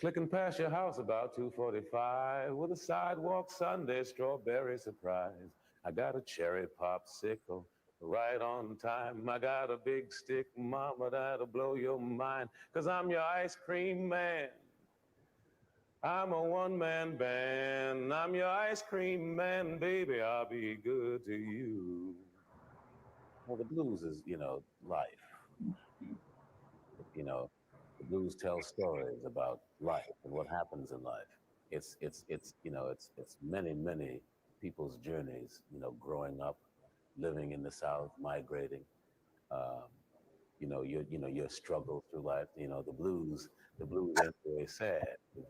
Clicking past your house about 2:45 with a sidewalk Sunday strawberry surprise. I got a cherry popsicle right on time. I got a big stick, mama, that'll blow your mind. 'Cause I'm your ice cream man. I'm a one-man band. I'm your ice cream man, baby. I'll be good to you. Well, the blues is, life. The blues tell stories about life and what happens in life. It's many people's journeys, growing up, living in the South, migrating, um, your struggle through life. The blues ain't very sad. The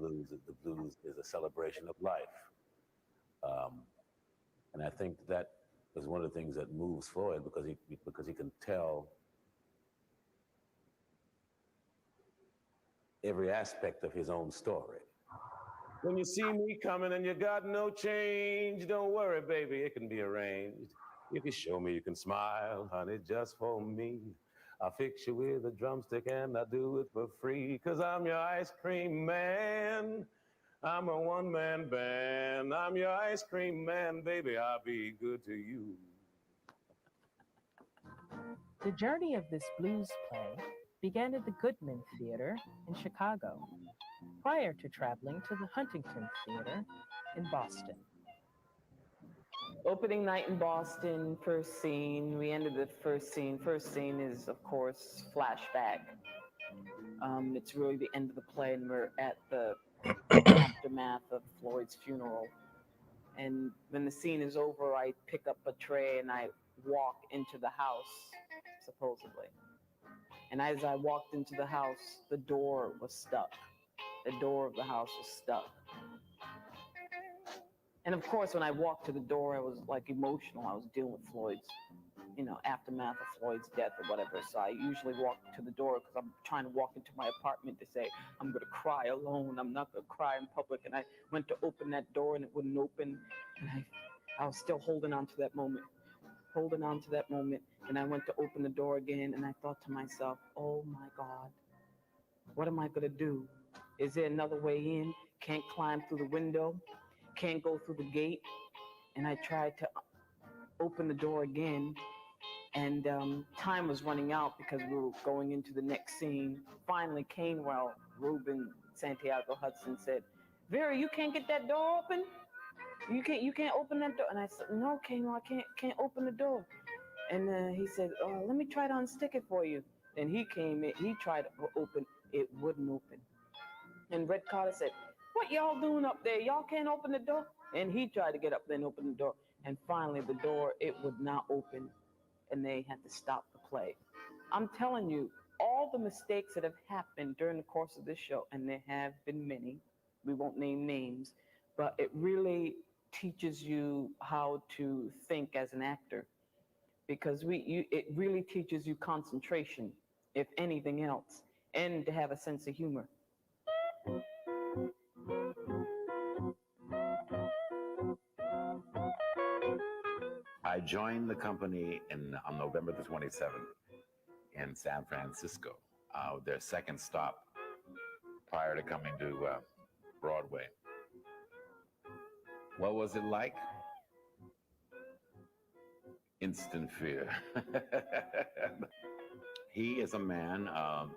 blues is a celebration of life. Um, and I think that is one of the things that moves Floyd because he can tell every aspect of his own story. When you see me coming and you got no change, don't worry, baby, it can be arranged. If you show me you can smile, honey, just for me, I'll fix you with a drumstick and I do it for free. 'Cause I'm your ice cream man. I'm a one-man band. I'm your ice cream man, baby, I'll be good to you. The journey of this blues play began at the Goodman Theater in Chicago, prior to traveling to the Huntington Theater in Boston. Opening night in Boston, first scene. We ended the first scene. First scene is, of course, flashback. It's really the end of the play, and we're at the aftermath of Floyd's funeral. And when the scene is over, I pick up a tray and I walk into the house, supposedly. And as I walked into the house, the door was stuck. The door of the house was stuck. And of course, when I walked to the door, I was like emotional. I was dealing with Floyd's, aftermath of Floyd's death or whatever. So I usually walk to the door because I'm trying to walk into my apartment to say, I'm going to cry alone. I'm not going to cry in public. And I went to open that door and it wouldn't open. And I was still holding on to that moment. And I went to open the door again and I thought to myself, oh my God, what am I going to do? Is there another way in? Can't climb through the window? Can't go through the gate? And I tried to open the door again, and time was running out because we were going into the next scene. Finally, Canewell, Ruben Santiago Hudson said, Vera, you can't get that door open? You can't open that door? And I said, no, Canewell, I can't open the door. And he said, let me try to unstick it for you. And he came in, he tried to open, it wouldn't open. And Red Carter said, what y'all doing up there? Y'all can't open the door? And he tried to get up there and open the door. And finally the door, it would not open. And they had to stop the play. I'm telling you, all the mistakes that have happened during the course of this show, and there have been many, we won't name names, but it really teaches you how to think as an actor. Because it really teaches you concentration, if anything else, and to have a sense of humor. I joined the company on November the 27th in San Francisco, their second stop prior to coming to Broadway. What was it like? Instant fear. He is a man,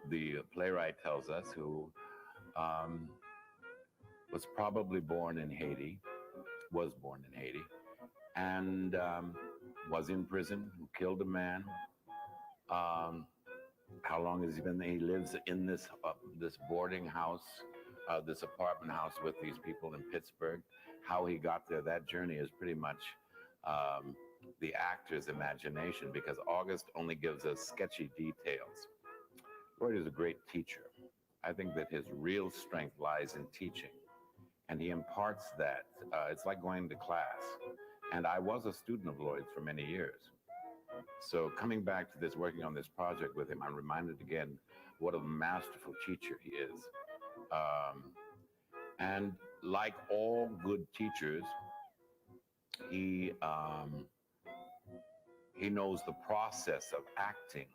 the playwright tells us, who was probably born in Haiti, and was in prison, who killed a man. How long has he been there? He lives in this boarding house, this apartment house with these people in Pittsburgh. How he got there, that journey is pretty much the actor's imagination, because August only gives us sketchy details. Lloyd is a great teacher. I think that his real strength lies in teaching, and he imparts that. It's like going to class. And I was a student of Lloyd's for many years. So coming back to this, working on this project with him, I'm reminded again what a masterful teacher he is. And like all good teachers, he knows the process of acting.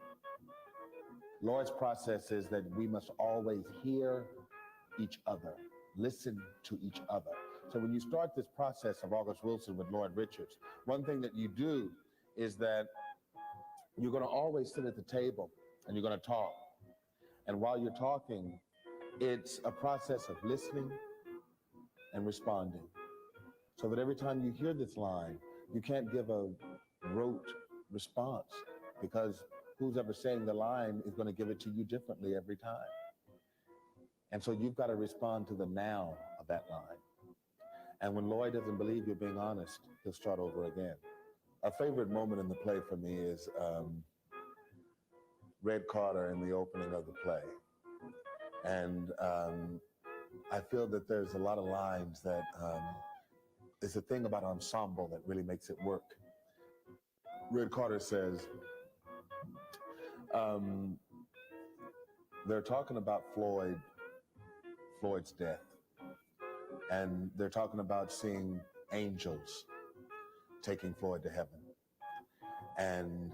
Lloyd's process is that we must always hear each other, listen to each other. So when you start this process of August Wilson with Lloyd Richards, one thing that you do is that you're going to always sit at the table and you're going to talk. And while you're talking, it's a process of listening and responding. So that every time you hear this line, you can't give a rote response, because who's ever saying the line is going to give it to you differently every time. And so you've got to respond to the now of that line. And when Lloyd doesn't believe you're being honest, he'll start over again. A favorite moment in the play for me is Red Carter in the opening of the play. And I feel that there's a lot of lines that is a thing about ensemble that really makes it work. Red Carter says, they're talking about Floyd's death. And they're talking about seeing angels taking Floyd to heaven. And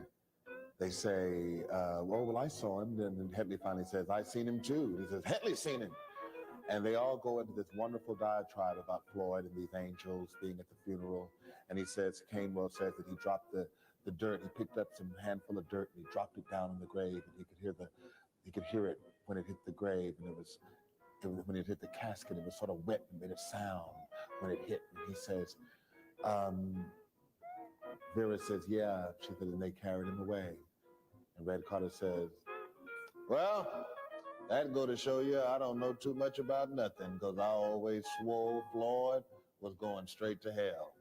they say, well, I saw him. And Hetley finally says, I seen him too. And he says, Hetley's seen him. And they all go into this wonderful diatribe about Floyd and these angels being at the funeral. And he says, Canewell says that he dropped the dirt. He picked up some handful of dirt and he dropped it down in the grave. And he could hear it when it hit the grave. And when it hit the casket, it was sort of wet and made a sound when it hit. And he says, Vera says, yeah. She said, and they carried him away. And Red Carter says, well, that go to show you I don't know too much about nothing, because I always swore Floyd was going straight to hell.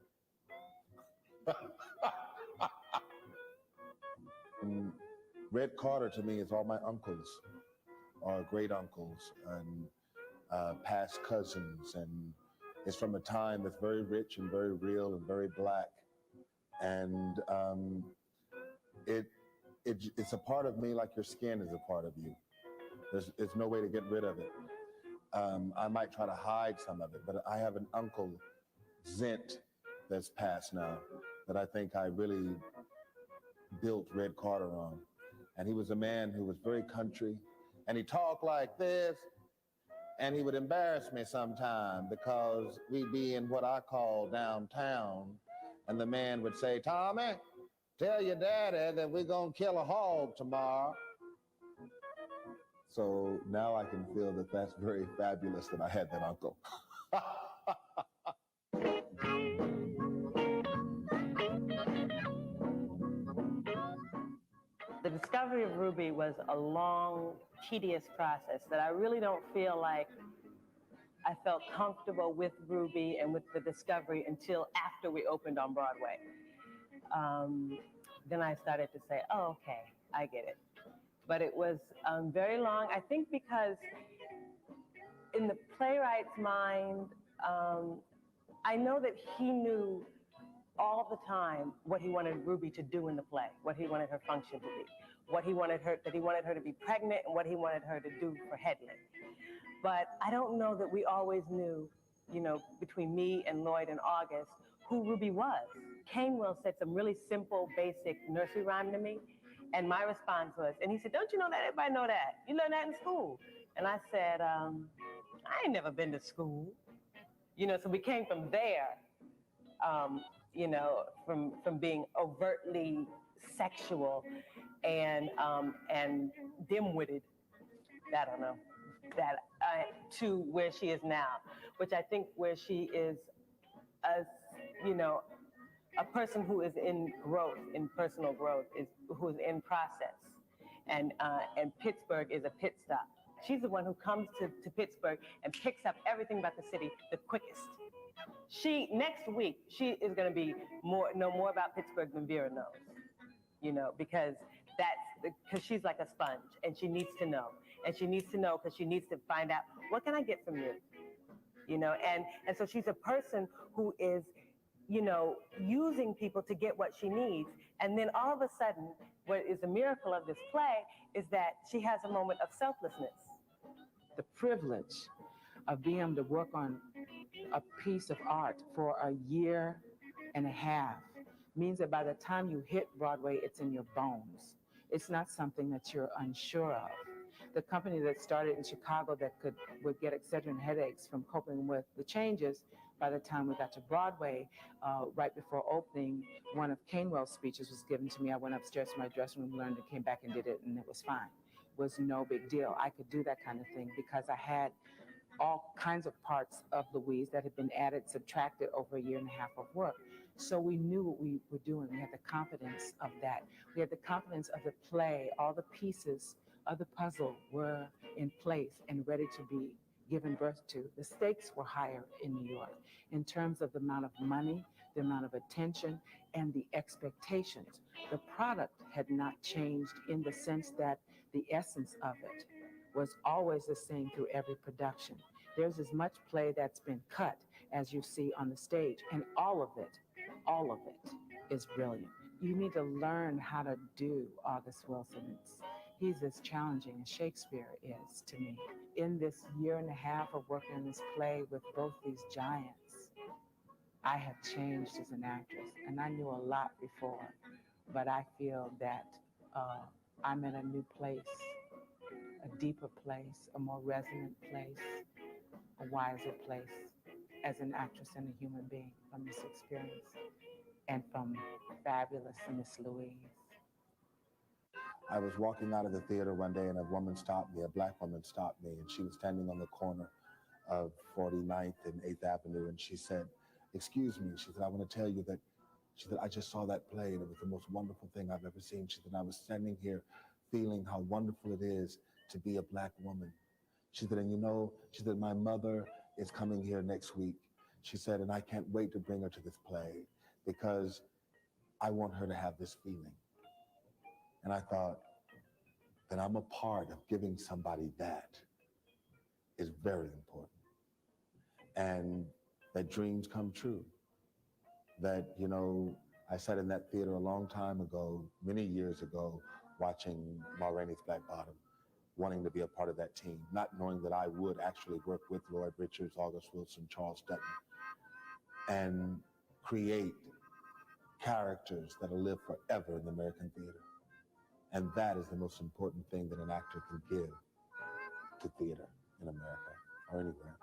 Red Carter to me is all my uncles, or great uncles, and past cousins, and it's from a time that's very rich and very real and very black. And it's a part of me like your skin is a part of you. There's no way to get rid of it. I might try to hide some of it, but I have an uncle, Zint, that's passed now, that I think I really built Red Carter on. And he was a man who was very country, and he talked like this, and he would embarrass me sometime because we'd be in what I call downtown, and the man would say, Tommy, tell your daddy that we're gonna kill a hog tomorrow. So now I can feel that that's very fabulous that I had that uncle. The discovery of Ruby was a long, tedious process that I really don't feel like I felt comfortable with Ruby and with the discovery until after we opened on Broadway. Then I started to say, oh, okay, I get it. But it was very long, I think, because in the playwright's mind, I know that he knew all the time what he wanted Ruby to do in the play, what he wanted her function to be, what he wanted her to be pregnant, and what he wanted her to do for Headley. But I don't know that we always knew, between me and Lloyd and August, who Ruby was. Canewell said some really simple, basic nursery rhyme to me, and my response was, and he said, don't you know that? Everybody know that. You learned that in school. And I said, I ain't never been to school. So we came from there, from being overtly sexual and dim-witted, I don't know, to where she is now, which I think where she is, a person who is in growth, in personal growth, who is in process. And Pittsburgh is a pit stop. She's the one who comes to Pittsburgh and picks up everything about the city the quickest. Next week, she is going to know more about Pittsburgh than Vera knows, because she's like a sponge and she needs to know. and she needs to know because she needs to find out, what can I get from you? And so she's a person who is, using people to get what she needs. And then all of a sudden, what is the miracle of this play is that she has a moment of selflessness. The privilege of being able to work on a piece of art for a year and a half means that by the time you hit Broadway, it's in your bones. It's not something that you're unsure of. The company that started in Chicago that would get Excedrin headaches from coping with the changes, by the time we got to Broadway, right before opening, one of Canewell's speeches was given to me. I went upstairs to my dressing room, learned it, came back and did it, and it was fine. It was no big deal. I could do that kind of thing because I had all kinds of parts of Louise that had been added, subtracted over a year and a half of work. So we knew what we were doing. We had the confidence of that. We had the confidence of the play. All the pieces of the puzzle were in place and ready to be given birth to. The stakes were higher in New York in terms of the amount of money, the amount of attention, and the expectations. The product had not changed in the sense that the essence of it was always the same through every production. There's as much play that's been cut as you see on the stage, and all of it is brilliant. You need to learn how to do August Wilson. He's as challenging as Shakespeare is to me. In this year and a half of working on this play with both these giants, I have changed as an actress, and I knew a lot before, but I feel that I'm in a new place, a deeper place, a more resonant place, a wiser place as an actress and a human being from this experience and from fabulous Miss Louise. I was walking out of the theater one day and a woman stopped me, a black woman stopped me, and she was standing on the corner of 49th and 8th Avenue, and she said, "Excuse me," she said, "I want to tell you that," she said, "I just saw that play and it was the most wonderful thing I've ever seen." She said, "I was standing here feeling how wonderful it is to be a black woman." She said, "And she said, my mother is coming here next week." She said, "And I can't wait to bring her to this play because I want her to have this feeling." And I thought, that I'm a part of giving somebody that is very important. And that dreams come true. That, I sat in that theater a long time ago, many years ago, watching Ma Rainey's Black Bottom, wanting to be a part of that team, not knowing that I would actually work with Lloyd Richards, August Wilson, Charles Dutton, and create characters that'll live forever in the American theater. And that is the most important thing that an actor can give to theater in America or anywhere.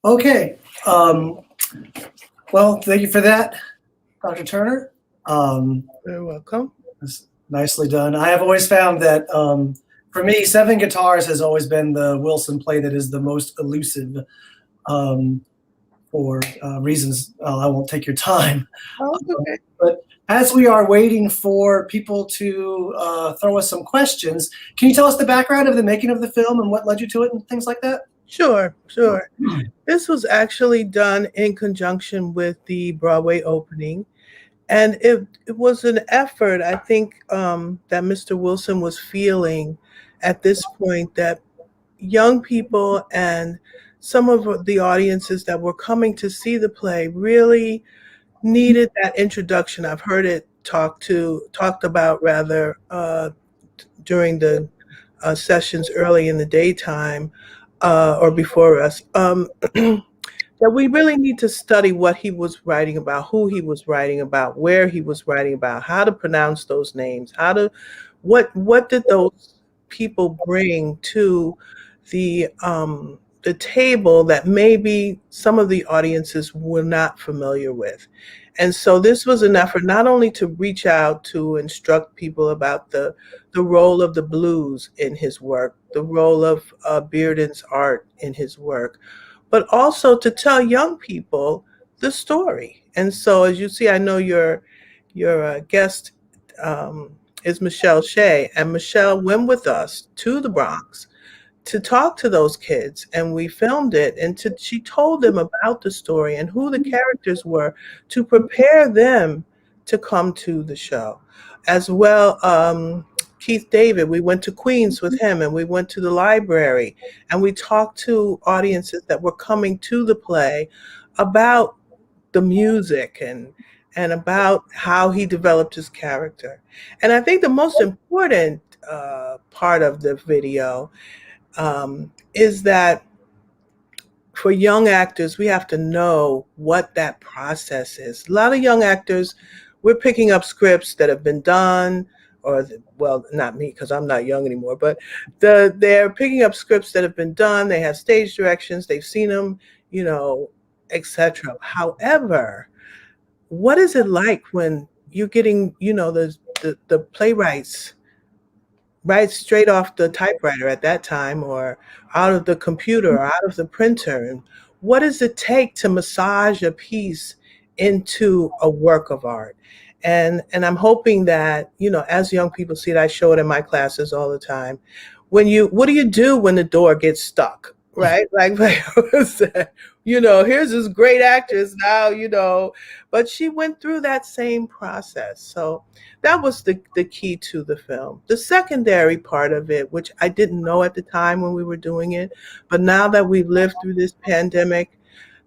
Okay. Well, thank you for that, Dr. Turner. You're welcome. Nicely done. I have always found that for me, Seven Guitars has always been the Wilson play that is the most elusive for reasons I won't take your time. Okay. But as we are waiting for people to throw us some questions, can you tell us the background of the making of the film and what led you to it and things like that? Sure, sure. This was actually done in conjunction with the Broadway opening. And it was an effort, I think, that Mr. Wilson was feeling at this point that young people and some of the audiences that were coming to see the play really needed that introduction. I've heard it talked about rather during the sessions early in the daytime or before us. That we really need to study what he was writing about, who he was writing about, where he was writing about, how to pronounce those names, what did those people bring to the table that maybe some of the audiences were not familiar with. And so this was an effort not only to reach out to instruct people about the role of the blues in his work, the role of Bearden's art in his work, but also to tell young people the story. And so, as you see, I know your guest is Michelle Shea, and Michelle went with us to the Bronx to talk to those kids, and we filmed it, and she told them about the story and who the characters were to prepare them to come to the show. As well, Keith David, we went to Queens with him, and we went to the library, and we talked to audiences that were coming to the play about the music and about how he developed his character. And I think the most important part of the video is that for young actors, we have to know what that process is. A lot of young actors, we're picking up scripts that have been done, well, not me because I'm not young anymore, but they're picking up scripts that have been done. They have stage directions, they've seen them, etc. However, what is it like when you're getting, the playwrights right straight off the typewriter at that time or out of the computer or out of the printer? And what does it take to massage a piece into a work of art? And I'm hoping that, as young people see it, I show it in my classes all the time. What do you do when the door gets stuck? Right? Like here's this great actress now, but she went through that same process. So that was the key to the film. The secondary part of it, which I didn't know at the time when we were doing it, but now that we've lived through this pandemic,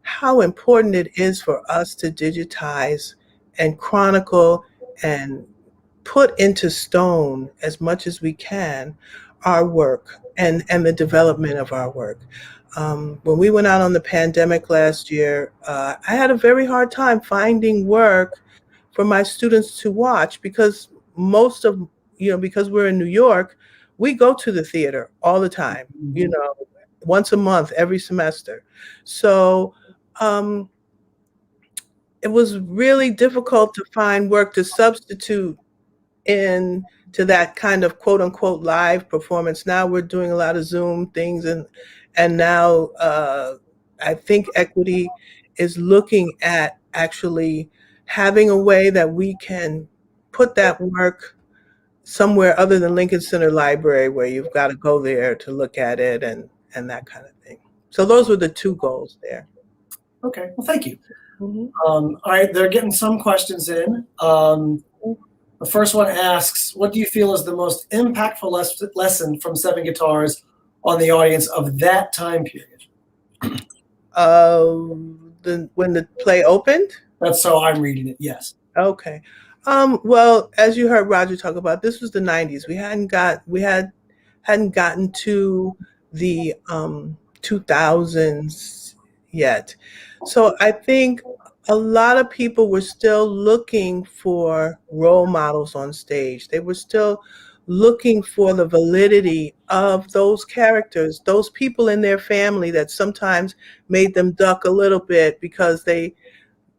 how important it is for us to digitize and chronicle and put into stone as much as we can our work and the development of our work. When we went out on the pandemic last year, I had a very hard time finding work for my students to watch because because we're in New York, we go to the theater all the time, once a month, every semester. So it was really difficult to find work to substitute in to that kind of quote unquote live performance. Now we're doing a lot of Zoom things and now I think Equity is looking at actually having a way that we can put that work somewhere other than Lincoln Center Library where you've got to go there to look at it and that kind of thing. So those were the two goals there. Okay, well, thank you. All right, they're getting some questions in. The first one asks, what do you feel is the most impactful lesson from Seven Guitars on the audience of that time period? When the play opened? That's how I'm reading it, yes. Okay. Well, as you heard Roger talk about, this was the 90s. We hadn't gotten to the 2000s yet. So I think a lot of people were still looking for role models on stage. They were still looking for the validity of those characters, those people in their family that sometimes made them duck a little bit because they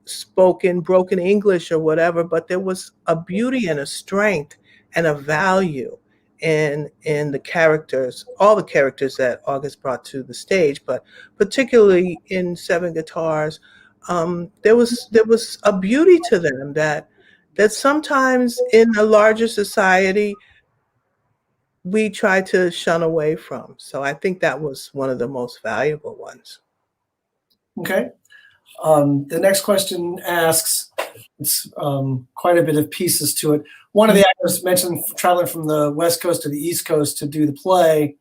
spoke in broken English or whatever, but there was a beauty and a strength and a value in the characters, all the characters that August brought to the stage, but particularly in Seven Guitars, there was a beauty to them that sometimes in a larger society we try to shun away from. So I think that was one of the most valuable ones. Okay. The next question asks, it's quite a bit of pieces to it. One of the actors mentioned traveling from the West Coast to the East Coast to do the play.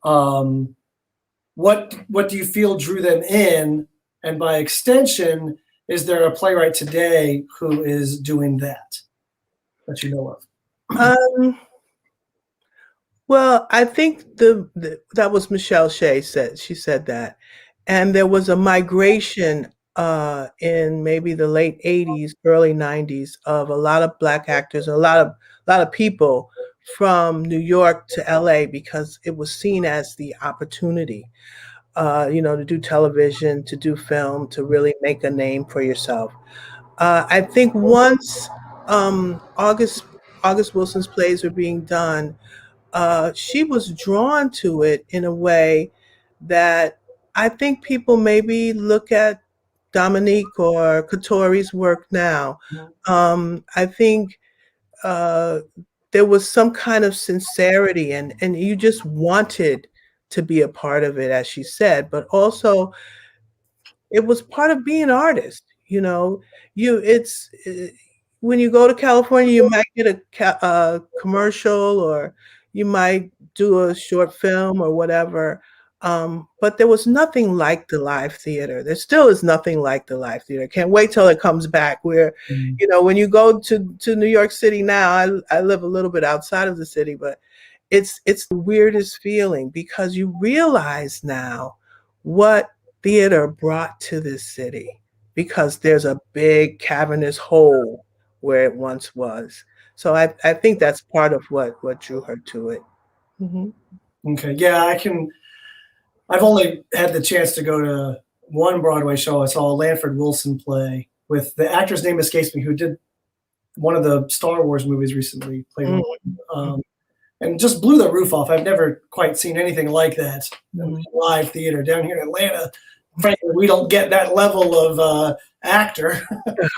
What do you feel drew them in? And by extension, is there a playwright today who is doing that you know of? Well, I think that was Michelle Shea said. She said that. And there was a migration in maybe the late 80s, early 90s of a lot of Black actors, a lot of people from New York to LA because it was seen as the opportunity, to do television, to do film, to really make a name for yourself. I think once August Wilson's plays were being done, she was drawn to it in a way that I think people maybe look at Dominique or Katori's work now. I think there was some kind of sincerity and you just wanted to be a part of it, as she said, but also it was part of being an artist. When you go to California, you might get a commercial, or you might do a short film or whatever. But there was nothing like the live theater. There still is nothing like the live theater. Can't wait till it comes back. Where, when you go to New York City now, I live a little bit outside of the city, but it's the weirdest feeling because you realize now what theater brought to this city, because there's a big cavernous hole where it once was. So I think that's part of what drew her to it. Okay, yeah, I've only had the chance to go to one Broadway show. I saw a Lanford Wilson play with the actor's name escapes me, who did one of the Star Wars movies recently, played and just blew the roof off. I've never quite seen anything like that in live theater down here in Atlanta. Frankly, we don't get that level of actor.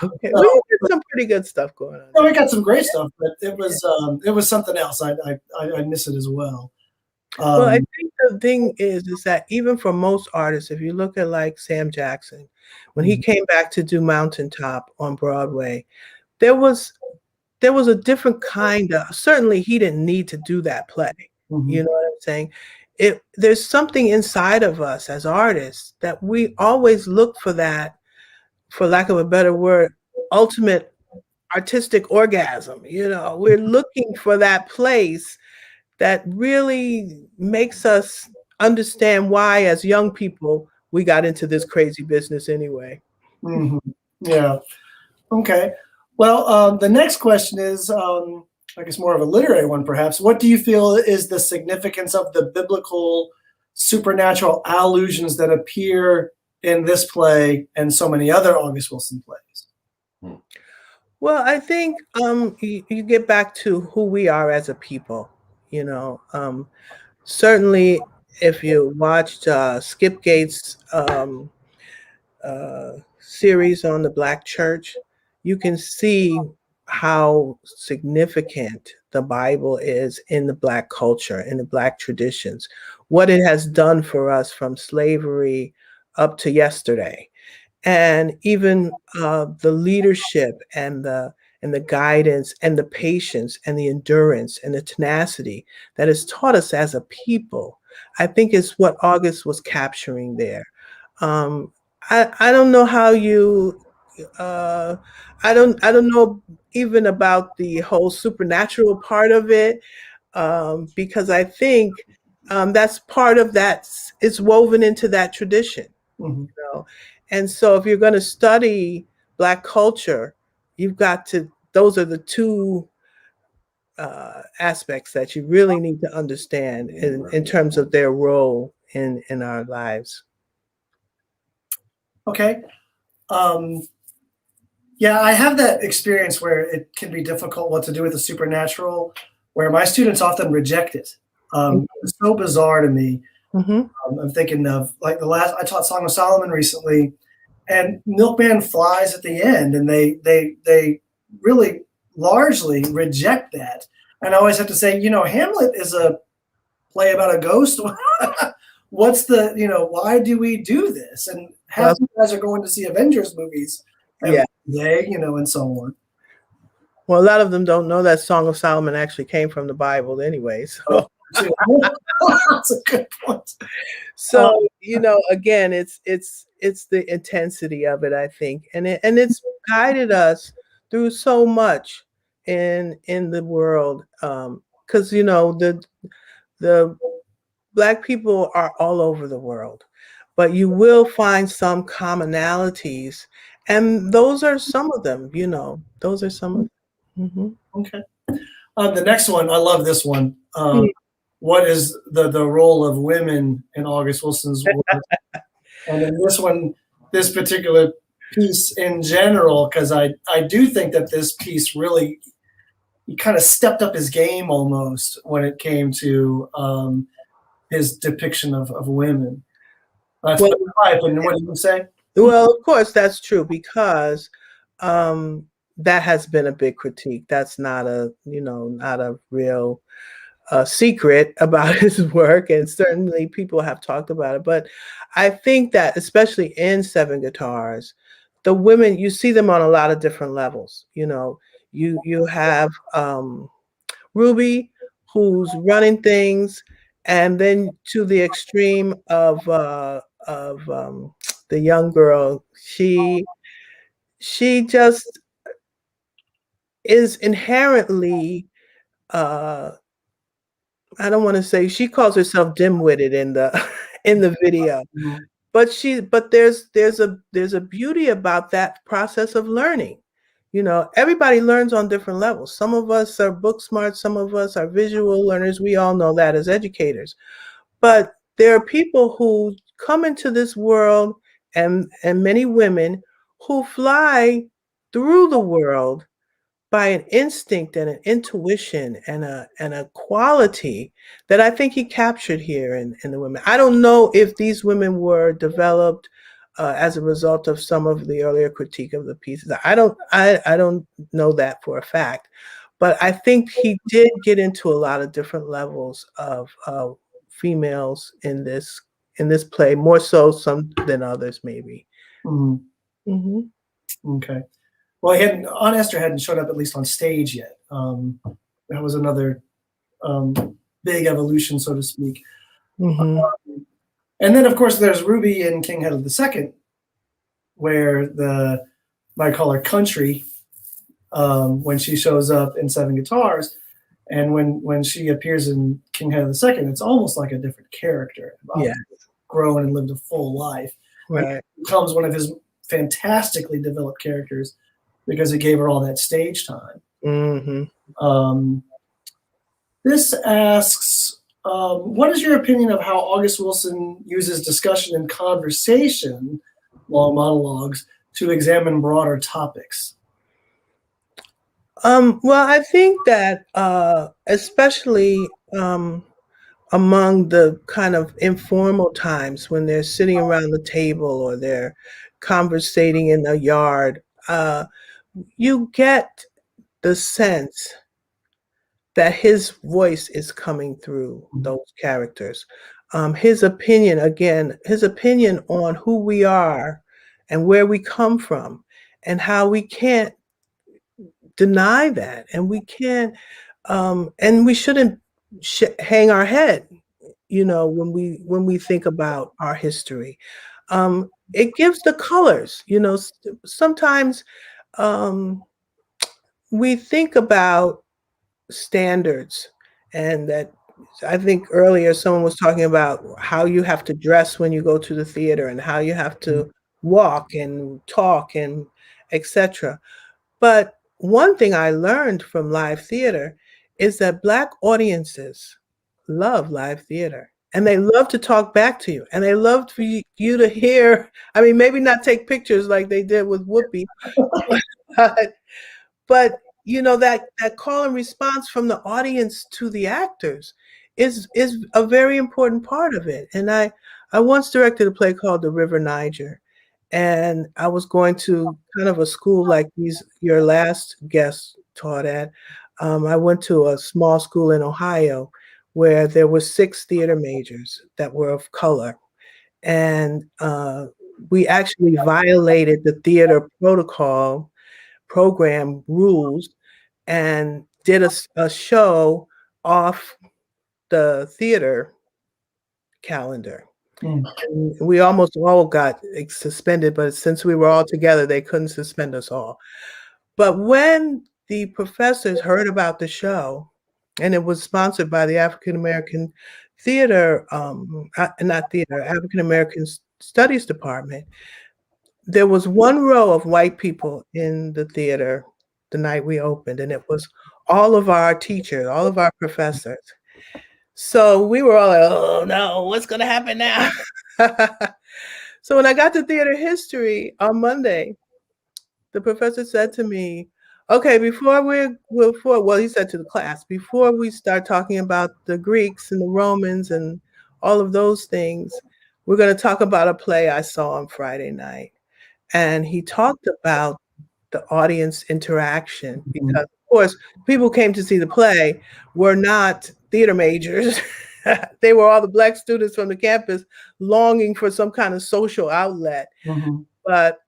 Okay. We did some pretty good stuff going on. No, we got some great stuff, but it was something else. I miss it as well. Well, I think the thing is that even for most artists, if you look at like Sam Jackson, when he came back to do Mountaintop on Broadway, there was a different kind of, certainly he didn't need to do that play. You know what I'm saying? There's something inside of us as artists that we always look for that, for lack of a better word, ultimate artistic orgasm. We're looking for that place that really makes us understand why, as young people, we got into this crazy business anyway. Yeah. Okay. Well, the next question is, I guess, more of a literary one, perhaps. What do you feel is the significance of the biblical supernatural allusions that appear in this play and so many other August Wilson plays? Well, I think you get back to who we are as a people. Certainly, if you watched Skip Gates' series on the Black church, you can see how significant the Bible is in the Black culture, in the Black traditions, what it has done for us from slavery up to yesterday. And even the leadership and the guidance and the patience and the endurance and the tenacity that has taught us as a people, I think is what August was capturing there. I don't know how you I don't know even about the whole supernatural part of it, because I think that's part of that. It's woven into that tradition. And so if you're going to study Black culture, you've got to, those are the two aspects that you really need to understand in terms of their role in our lives. Okay. Yeah, I have that experience where it can be difficult what to do with the supernatural, where my students often reject it. It's so bizarre to me. I'm thinking of like I taught Song of Solomon recently, and Milkman flies at the end, and they really largely reject that. And I always have to say, Hamlet is a play about a ghost. What's the, why do we do this? And half you guys are going to see Avengers movies every day, and so on. Well, a lot of them don't know that Song of Solomon actually came from the Bible anyway. So that's a good point. So, again, it's the intensity of it, I think. And it's guided us through so much in the world. Because the Black people are all over the world, but you will find some commonalities, and those are some of them. Those are some of them. Mm-hmm. Okay. The next one, I love this one. What is the role of women in August Wilson's work? And in this particular piece in general, because I do think that this piece really, he kind of stepped up his game almost when it came to his depiction of women. That's my opinion. What do you say? Well, of course, that's true, because that has been a big critique. That's not a real secret about his work, and certainly people have talked about it. But I think that, especially in Seven Guitars, the women, you see them on a lot of different levels. You have Ruby, who's running things, and then to the extreme of the young girl, she just is inherently I don't want to say, she calls herself dim-witted in the in the video, but there's a beauty about that process of learning. Everybody learns on different levels. Some of us are book smart, some of us are visual learners. We all know that as educators. But there are people who come into this world, and many women who fly through the world by an instinct and an intuition and a quality that I think he captured here in the women. I don't know if these women were developed as a result of some of the earlier critique of the pieces. I don't know that for a fact, but I think he did get into a lot of different levels of females in this play, more so some than others, maybe. Mm-hmm. Okay. Well, Aunt Esther hadn't showed up, at least on stage yet. That was another big evolution, so to speak. Mm-hmm. And then, of course, there's Ruby in King Hedda II, where I call her country, when she shows up in Seven Guitars, and when she appears in King Hedda II, it's almost like a different character. Yeah. Grown and lived a full life. Right. It becomes one of his fantastically developed characters, because it gave her all that stage time. Mm-hmm. This asks, what is your opinion of how August Wilson uses discussion and conversation, long monologues, to examine broader topics? Well, I think that especially among the kind of informal times when they're sitting around the table or they're conversating in the yard, you get the sense that his voice is coming through those characters. His opinion on who we are and where we come from, and how we can't deny that, and we can't, and we shouldn't hang our head, when we think about our history. It gives the colors. Sometimes we think about standards, and that, I think earlier someone was talking about how you have to dress when you go to the theater, and how you have to walk and talk and etc. But one thing I learned from live theater is that Black audiences love live theater, and they love to talk back to you, and they love for you to hear. I mean, maybe not take pictures like they did with Whoopi, but that call and response from the audience to the actors is a very important part of it. And I once directed a play called The River Niger, and I was going to kind of a school like your last guest taught at, I went to a small school in Ohio where there were 6 theater majors that were of color. And we actually violated the theater protocol program rules and did a show off the theater calendar. Mm. And we almost all got suspended, but since we were all together, they couldn't suspend us all. But when the professors heard about the show, and it was sponsored by the African American Theater, not theater, African American Studies Department, there was one row of white people in the theater the night we opened, and it was all of our teachers, all of our professors. So we were all like, oh no, what's going to happen now? So when I got to theater history on Monday, the professor said to me, okay, well, he said to the class, before we start talking about the Greeks and the Romans and all of those things, we're going to talk about a play I saw on Friday night. And he talked about the audience interaction because, of course, people came to see the play were not theater majors. They were all the Black students from the campus longing for some kind of social outlet. Mm-hmm. But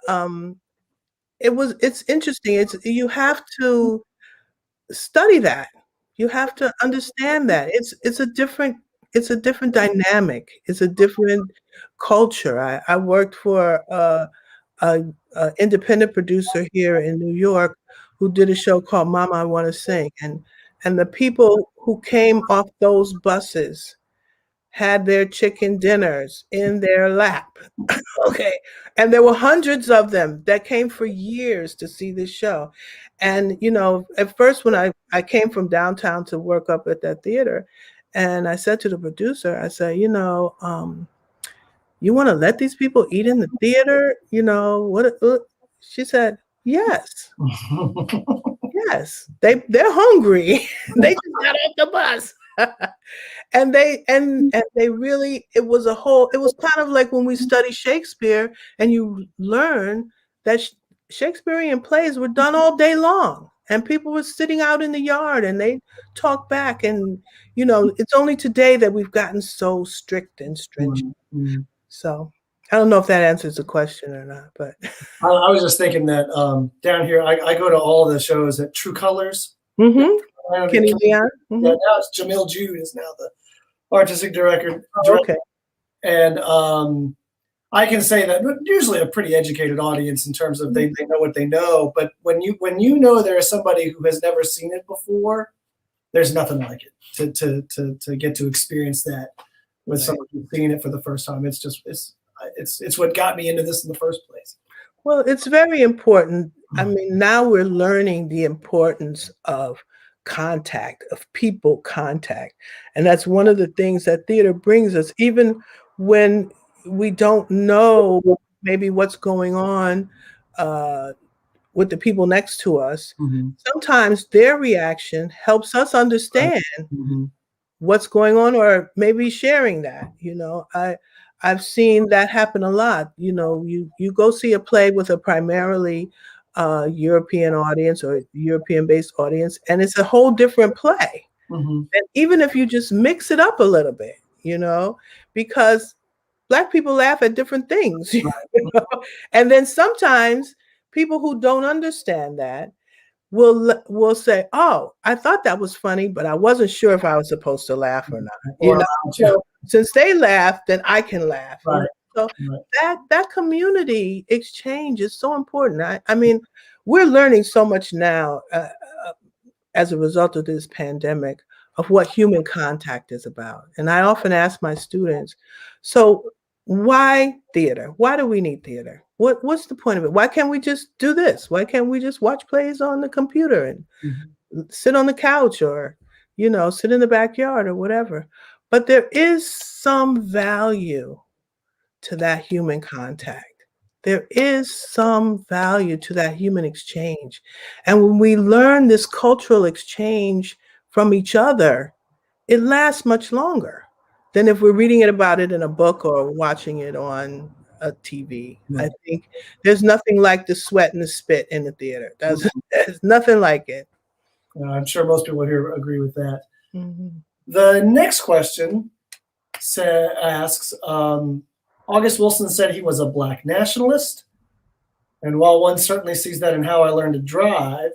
it's interesting. You have to study that. You have to understand that. It's a different dynamic. It's a different culture. I worked for a independent producer here in New York who did a show called Mama, I Want to Sing. And the people who came off those buses had their chicken dinners in their lap. Okay. And there were hundreds of them that came for years to see this show. And, at first when I came from downtown to work up at that theater, and I said to the producer, I said, you want to let these people eat in the theater? What? She said, yes. Yes. They're hungry. They just got off the bus. And they really, it was kind of like when we study Shakespeare and you learn that Shakespearean plays were done all day long and people were sitting out in the yard and they talked back. And, it's only today that we've gotten so strict and stringent. Mm-hmm. So I don't know if that answers the question or not, but I was just thinking that down here, I go to all the shows at True Colors. Mm-hmm. Kenny Leon. Mm-hmm. Yeah, now it's Jamil Jude is now the artistic director. Okay. And I can say that usually a pretty educated audience in terms of they know what they know. But when you know there is somebody who has never seen it before, there's nothing like it to get to experience that with someone who's seeing it for the first time. It's what got me into this in the first place. Well, it's very important. I mean, now we're learning the importance of contact, of people contact. And that's one of the things that theater brings us, even when we don't know maybe what's going on with the people next to us. Mm-hmm. Sometimes their reaction helps us understand what's going on, or maybe sharing that. I've seen that happen a lot. You go see a play with a primarily European audience or European-based audience, and it's a whole different play. Mm-hmm. And even if you just mix it up a little bit, because Black people laugh at different things, and then sometimes people who don't understand that will say, "Oh, I thought that was funny, but I wasn't sure if I was supposed to laugh or not." So since they laugh, then I can laugh. Right. So that community exchange is so important. I mean, we're learning so much now as a result of this pandemic of what human contact is about. And I often ask my students, so why theater? Why do we need theater? What's the point of it? Why can't we just do this? Why can't we just watch plays on the computer and sit on the couch or, sit in the backyard or whatever? But there is some value to that human contact. There is some value to that human exchange. And when we learn this cultural exchange from each other, it lasts much longer than if we're reading about it in a book or watching it on a TV. I think there's nothing like the sweat and the spit in the theater. There's nothing like it. I'm sure most people here agree with that. Mhm. The next question asks, August Wilson said he was a Black nationalist. And while one certainly sees that in How I Learned to Drive,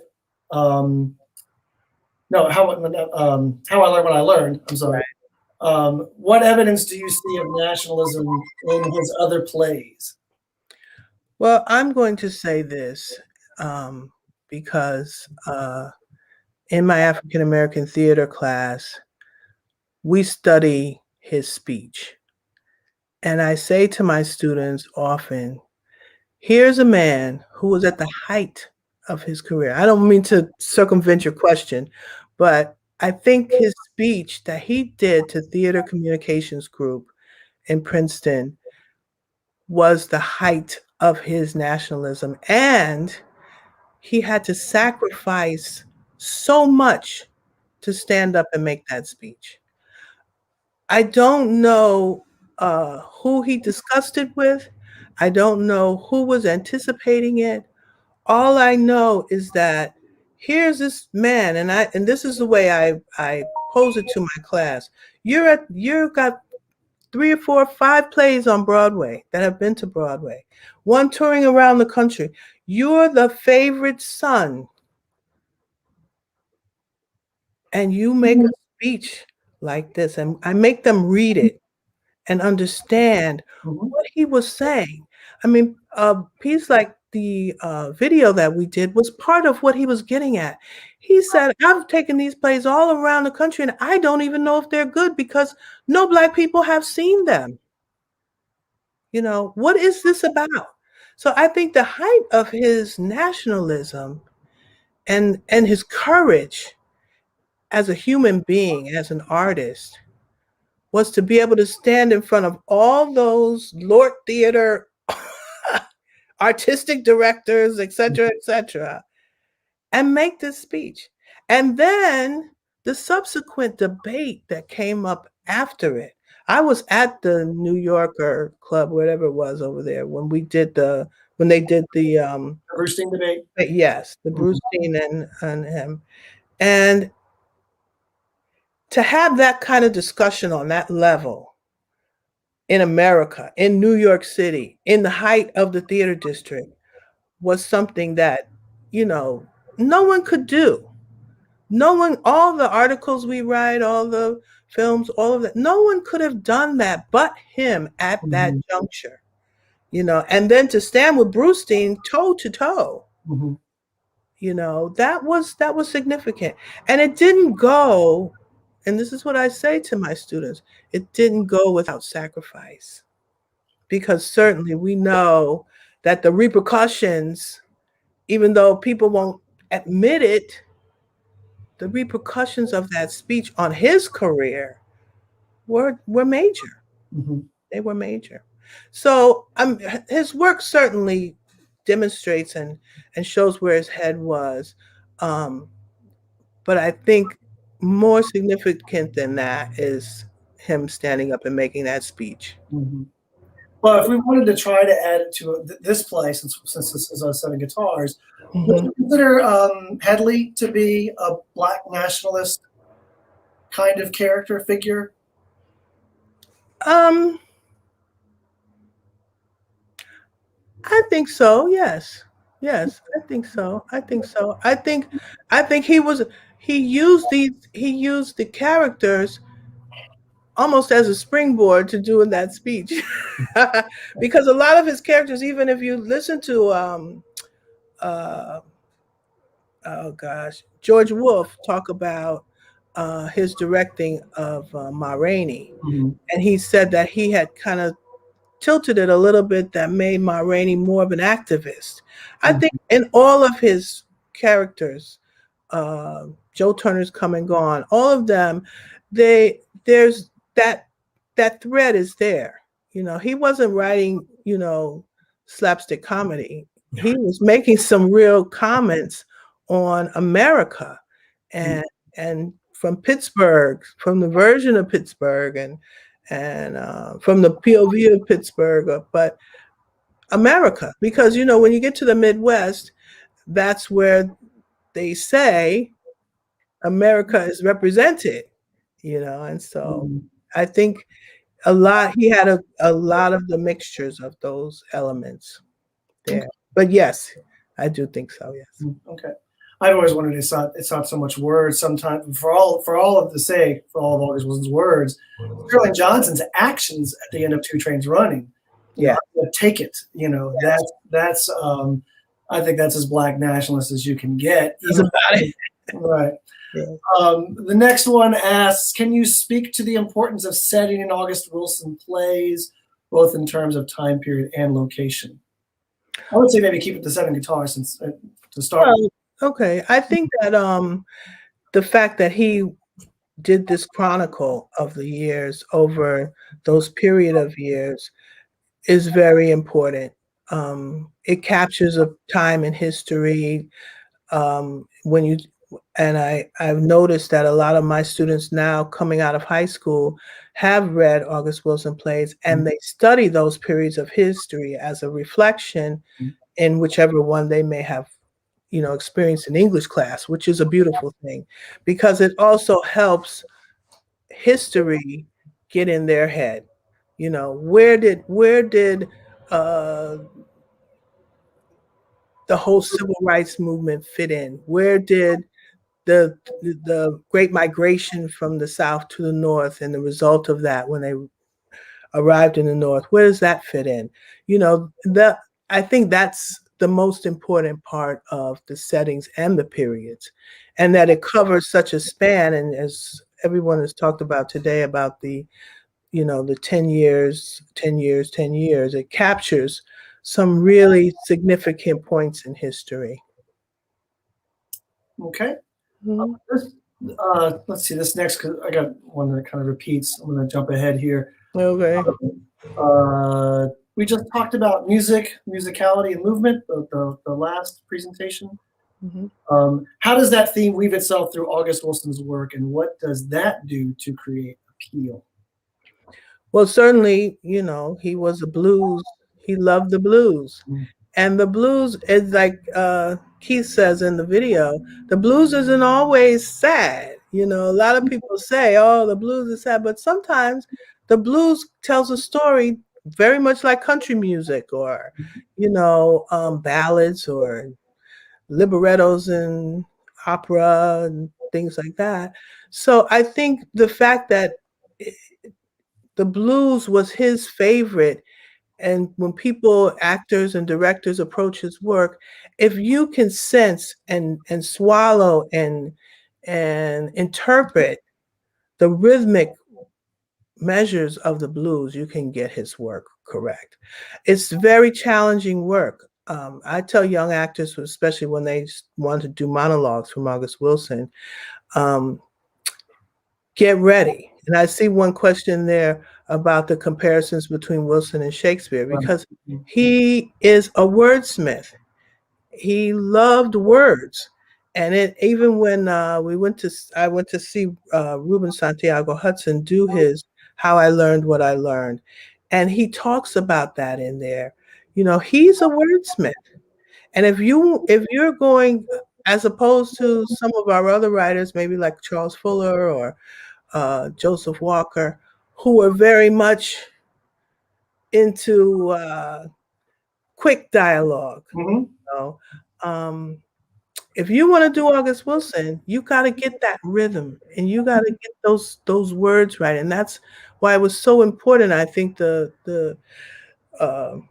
no, how I Learned When I Learned, I'm sorry. What evidence do you see of nationalism in his other plays? Well, I'm going to say this because in my African American theater class, we study his speech. And I say to my students often, here's a man who was at the height of his career. I don't mean to circumvent your question, but I think his speech that he did to Theater Communications Group in Princeton was the height of his nationalism. And he had to sacrifice so much to stand up and make that speech. I don't know who he discussed it with. I don't know who was anticipating it. All I know is that here's this man, and this is the way I pose it to my class. You've got 3 or 4 or 5 plays on Broadway that have been to Broadway, one touring around the country. You're the favorite son, and you make a speech like this, and I make them read it and understand what he was saying. I mean, piece like the video that we did was part of what he was getting at. He said, I've taken these plays all around the country and I don't even know if they're good because no Black people have seen them. You know, what is this about? So I think the height of his nationalism and his courage as a human being, as an artist, was to be able to stand in front of all those Lord Theater artistic directors, et cetera, and make this speech. And then the subsequent debate that came up after it. I was at the New Yorker Club, whatever it was over there, when they did the Brustein debate. Yes, the Brustein and him. And to have that kind of discussion on that level in America, in New York City, in the height of the theater district, was something that, you know, no one could do. No one, all the articles we write, all the films, all of that, no one could have done that but him at that juncture, you know, and then to stand with Brustein toe to toe, you know, that was significant. And it didn't go, and this is what I say to my students, it didn't go without sacrifice, because certainly we know that the repercussions, even though people won't admit it, the repercussions of that speech on his career were major. They were major. So his work certainly demonstrates and shows where his head was. But I think more significant than that is him standing up and making that speech. Well, if we wanted to try to add it to this play, since this is on 7 guitars, would you consider Headley to be a Black nationalist kind of character figure? I think so. Yes. Yes, I think so. I think so. I think he used the characters almost as a springboard to doing that speech. Because a lot of his characters, even if you listen to oh gosh, George Wolfe talk about his directing of Ma Rainey, and he said that he had kind of tilted it a little bit, that made Ma Rainey more of an activist. I think in all of his characters, Joe Turner's Come and Gone, all of them, there's that thread is there. You know, he wasn't writing, you know, slapstick comedy. He was making some real comments on America and from Pittsburgh, from the version of Pittsburgh and from the POV of Pittsburgh, but America, because, you know, when you get to the Midwest, that's where they say America is represented, and so Mhm. I think he had a lot of the mixtures of those elements there. But yes, I do think so, yes. Okay. I've always wondered, it's not so much words sometimes for all of August Wilson's words, Sterling Johnson's actions at the end of Two Trains Running. Yeah. I'm gonna take it. Yes. That's I think that's as Black nationalist as you can get. It's about it. Right. Yeah. The next one asks, can you speak to the importance of setting in August Wilson plays, both in terms of time period and location? I would say maybe keep it to 7 guitars since to start. Well, okay. I think that the fact that he did this chronicle of the years over those period of years is very important. It captures a time in history I've noticed that a lot of my students now coming out of high school have read August Wilson plays, and they study those periods of history as a reflection in whichever one they may have experienced in English class, which is a beautiful thing because it also helps history get in their head. Where did the whole civil rights movement fit in? Where did the Great Migration from the South to the North and the result of that when they arrived in the North, where does that fit in? I think that's the most important part of the settings and the periods, and that it covers such a span. And as everyone has talked about today about the 10 years, 10 years, 10 years, it captures some really significant points in history. Okay. Mhm. Let's see this next, because I got one that kind of repeats. I'm going to jump ahead here. Okay. We just talked about musicality, and movement, the last presentation. Mhm. How does that theme weave itself through August Wilson's work, and what does that do to create appeal? Well, certainly, he was a blues. He loved the blues. And the blues is like Keith says in the video, the blues isn't always sad. A lot of people say, oh, the blues is sad, but sometimes the blues tells a story very much like country music or, ballads or librettos and opera and things like that. So I think the fact that the blues was his favorite, and when actors and directors approach his work, if you can sense and swallow and interpret the rhythmic measures of the blues, you can get his work correct. It's very challenging work. I tell young actors, especially when they want to do monologues from August Wilson, get ready. And I see one question there about the comparisons between Wilson and Shakespeare, because he is a wordsmith. He loved words. And even when I went to see Ruben Santiago Hudson do his How I Learned What I Learned. And he talks about that in there. He's a wordsmith. And if you're going, as opposed to some of our other writers, maybe like Charles Fuller or Joseph Walker, who are very much into quick dialogue. If you want to do August Wilson, you got to get that rhythm and you got to get those words right. And that's why it was so important. I think the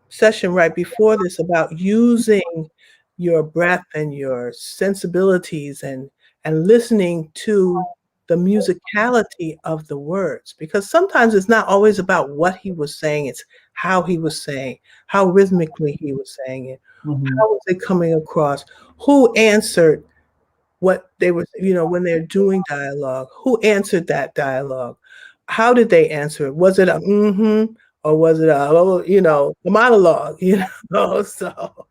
session right before this about using your breath and your sensibilities and listening to the musicality of the words, because sometimes it's not always about what he was saying, it's how he was saying, how rhythmically he was saying it, how was it coming across, who answered what they were, when they're doing dialogue, who answered that dialogue, how did they answer it, was it a or was it a monologue, so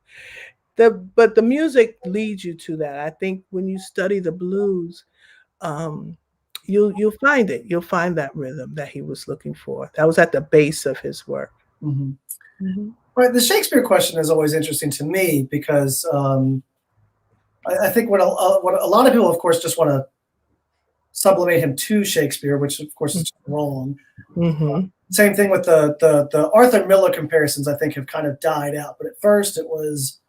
but the music leads you to that. I think when you study the blues, you'll find it. You'll find that rhythm that he was looking for. That was at the base of his work. Right. The Shakespeare question is always interesting to me because I think what a lot of people, of course, just want to sublimate him to Shakespeare, which of course is wrong. Mm-hmm. Same thing with the Arthur Miller comparisons, I think have kind of died out. But at first it was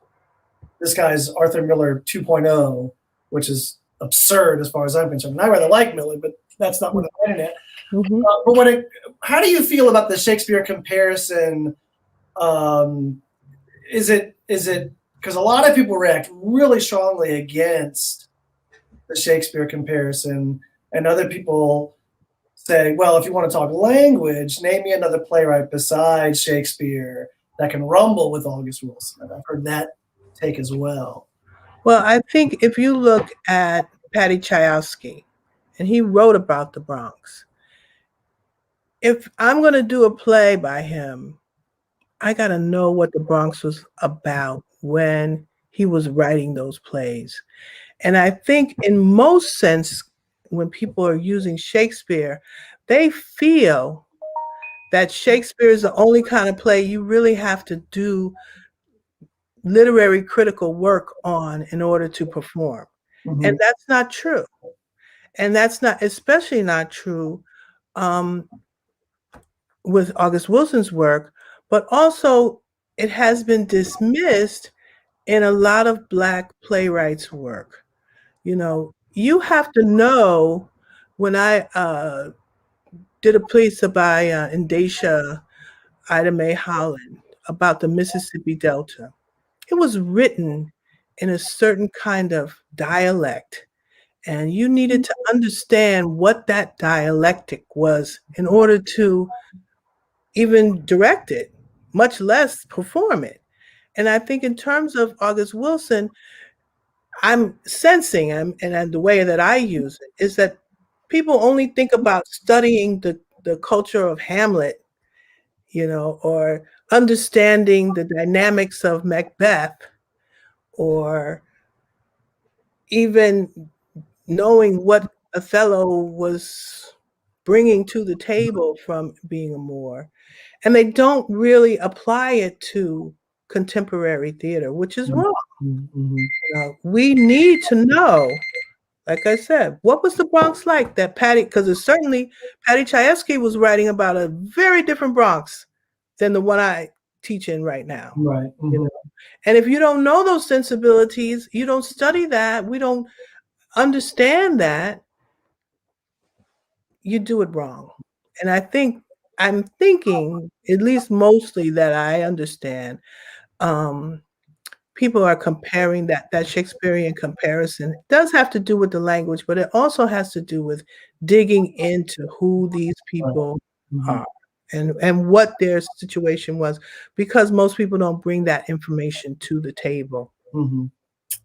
this guy's Arthur Miller 2.0, which is absurd as far as I'm concerned. And I rather like Miller, but that's not what I'm getting at. Mm-hmm. But how do you feel about the Shakespeare comparison? Is it because a lot of people react really strongly against the Shakespeare comparison, and other people say, well, if you want to talk language, name me another playwright besides Shakespeare that can rumble with August Wilson. And I've heard that take as well. Well, I think if you look at Paddy Chayefsky, and he wrote about the Bronx, if I'm going to do a play by him, I got to know what the Bronx was about when he was writing those plays. And I think in most sense, when people are using Shakespeare, they feel that Shakespeare is the only kind of play you really have to do literary critical work on in order to perform. Mm-hmm. And that's not true. And that's not, especially not true with August Wilson's work, but also it has been dismissed in a lot of Black playwrights' work. You know, you have to know, when I did a piece by Indesha Ida Mae Holland about the Mississippi Delta, it was written in a certain kind of dialect, and you needed to understand what that dialectic was in order to even direct it, much less perform it. And I think in terms of August Wilson, I'm sensing, and the way that I use it is that people only think about studying the culture of Hamlet, you know, or understanding the dynamics of Macbeth, or even knowing what Othello was bringing to the table from being a Moor. And they don't really apply it to contemporary theater, which is wrong. Mm-hmm. We need to know, like I said, what was the Bronx like that Paddy, because it's certainly Paddy Chayefsky was writing about a very different Bronx than the one I teach in right now. Right. Mm-hmm. You know? And if you don't know those sensibilities, you don't study that, we don't understand that, you do it wrong. And I'm thinking, at least mostly that I understand, people are comparing that Shakespearean comparison. It does have to do with the language, but it also has to do with digging into who these people are and what their situation was, because most people don't bring that information to the table. Mm-hmm.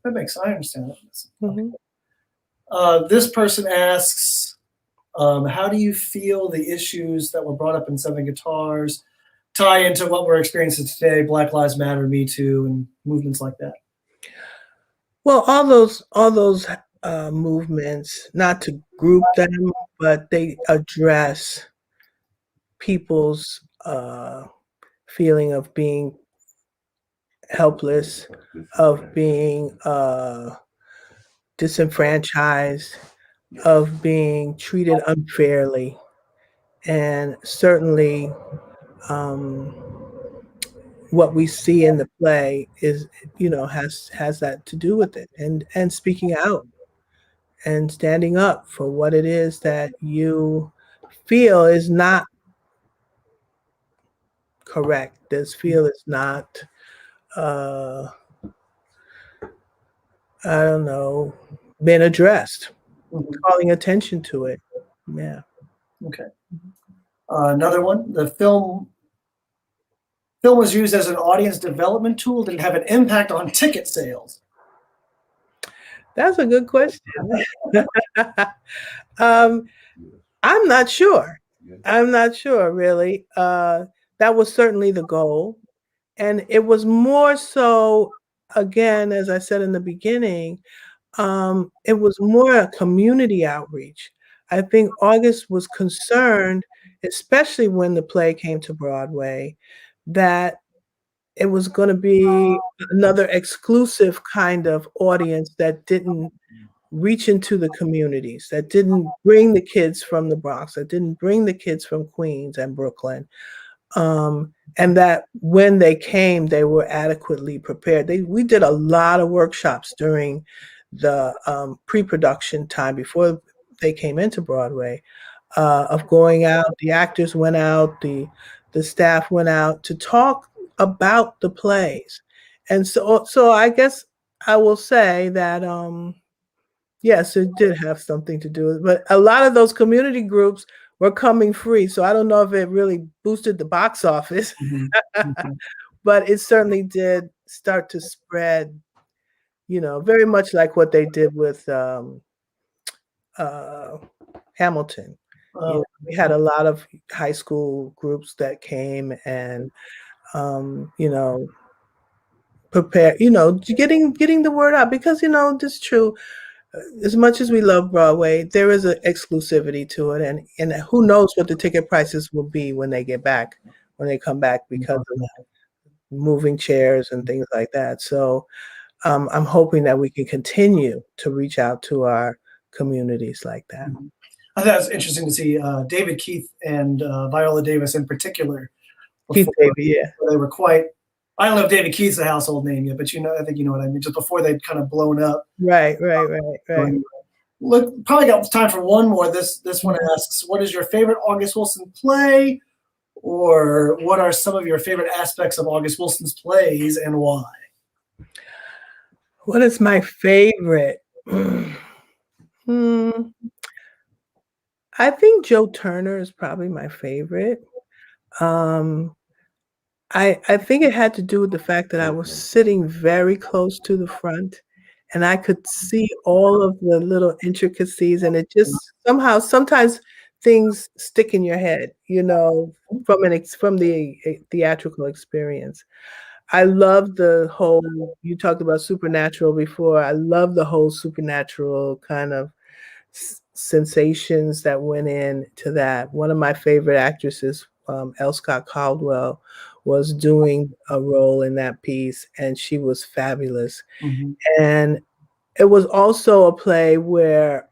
I understand that. Mm-hmm. This person asks, how do you feel the issues that were brought up in Seven Guitars tie into what we're experiencing today, Black Lives Matter, Me Too, and movements like that? Well, all those movements, not to group them, but they address people's feeling of being helpless, of being disenfranchised, of being treated unfairly. And certainly what we see in the play is, has that to do with it, and speaking out and standing up for what it is that you feel is not correct. This feel is not, I don't know, been addressed, calling attention to it. Yeah. Okay. Another one, the film was used as an audience development tool. Did it have an impact on ticket sales? That's a good question. I'm not sure. I'm not sure, really. That was certainly the goal. And it was more so, again, as I said in the beginning, it was more a community outreach. I think August was concerned, especially when the play came to Broadway, that it was going to be another exclusive kind of audience that didn't reach into the communities, that didn't bring the kids from the Bronx, that didn't bring the kids from Queens and Brooklyn, and that when they came, they were adequately prepared. We did a lot of workshops during the pre-production time before they came into Broadway, of going out. The actors went out, the staff went out to talk about the plays, and so I guess I will say that yes, it did have something to do with it, but a lot of those community groups were coming free, so I don't know if it really boosted the box office, but it certainly did start to spread, very much like what they did with Hamilton. We had a lot of high school groups that came and, you know, prepare, getting the word out because, this is true. As much as we love Broadway, there is an exclusivity to it, and who knows what the ticket prices will be when they come back because of moving chairs and things like that. So I'm hoping that we can continue to reach out to our communities like that. I thought it was interesting to see David Keith and Viola Davis in particular. Keith David, yeah. They were quite. I don't know if David Keith's a household name yet, but I think you know what I mean. Just before they'd kind of blown up. Right. Look, probably got time for one more. This one asks, what is your favorite August Wilson play? Or what are some of your favorite aspects of August Wilson's plays and why? What is my favorite? I think Joe Turner is probably my favorite. I think it had to do with the fact that I was sitting very close to the front and I could see all of the little intricacies, and it just sometimes things stick in your head, from the theatrical experience. I love the whole, you talked about supernatural before. I love the whole supernatural kind of sensations that went into that. One of my favorite actresses, L. Scott Caldwell, was doing a role in that piece, and she was fabulous. And it was also a play where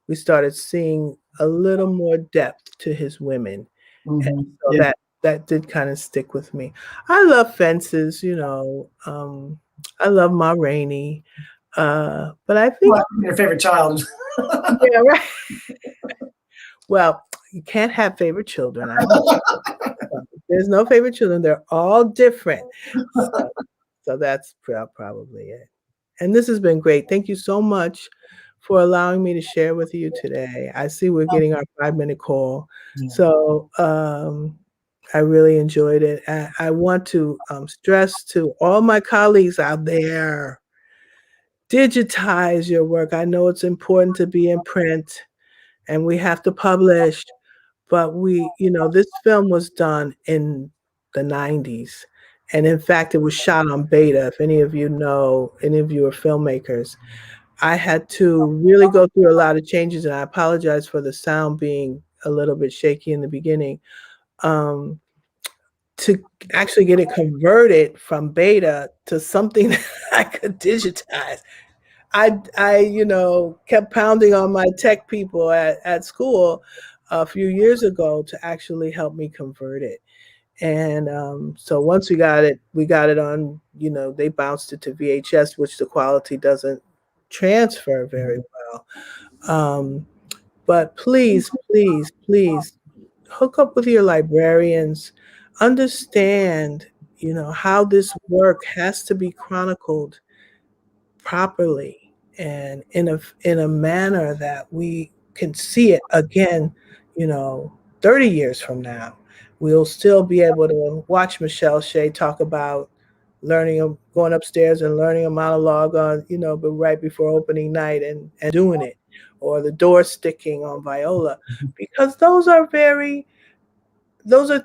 we started seeing a little more depth to his women. And so that did kind of stick with me. I love Fences, I love Ma Rainey. But I think your favorite child. Yeah, right. Well, you can't have favorite children. There's no favorite children. They're all different. So that's probably it. And this has been great. Thank you so much for allowing me to share with you today. I see we're getting our 5-minute call. So I really enjoyed it. I want to stress to all my colleagues out there, digitize your work. I know it's important to be in print and we have to publish, but this film was done in the 90s. And in fact, it was shot on beta. If any of you are filmmakers, I had to really go through a lot of changes, and I apologize for the sound being a little bit shaky in the beginning, to actually get it converted from beta to something that I could digitize. I kept pounding on my tech people at school a few years ago to actually help me convert it. And so once we got it on, they bounced it to VHS, which the quality doesn't transfer very well. But please, please, please hook up with your librarians, understand, how this work has to be chronicled properly and in a manner that we can see it again, 30 years from now. We'll still be able to watch Michelle Shea talk about going upstairs and learning a monologue on, but right before opening night and doing it, or the door sticking on Viola, because those are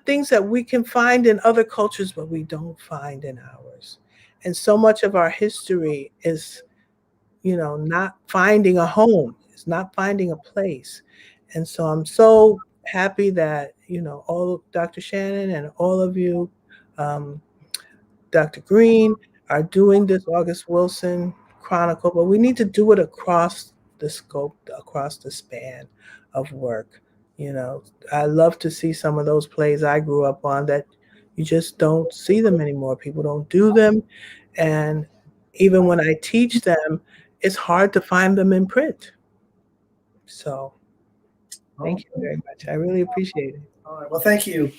things that we can find in other cultures, but we don't find in ours. And so much of our history is not finding a home. It's not finding a place. And so I'm so happy that, all Dr. Shannon and all of you, Dr. Green, are doing this August Wilson chronicle, but we need to do it across the scope, across the span of work. You know, I love to see some of those plays I grew up on that you just don't see them anymore. People don't do them. And even when I teach them, it's hard to find them in print. So thank you very much. I really appreciate it. All right. Well, thank you.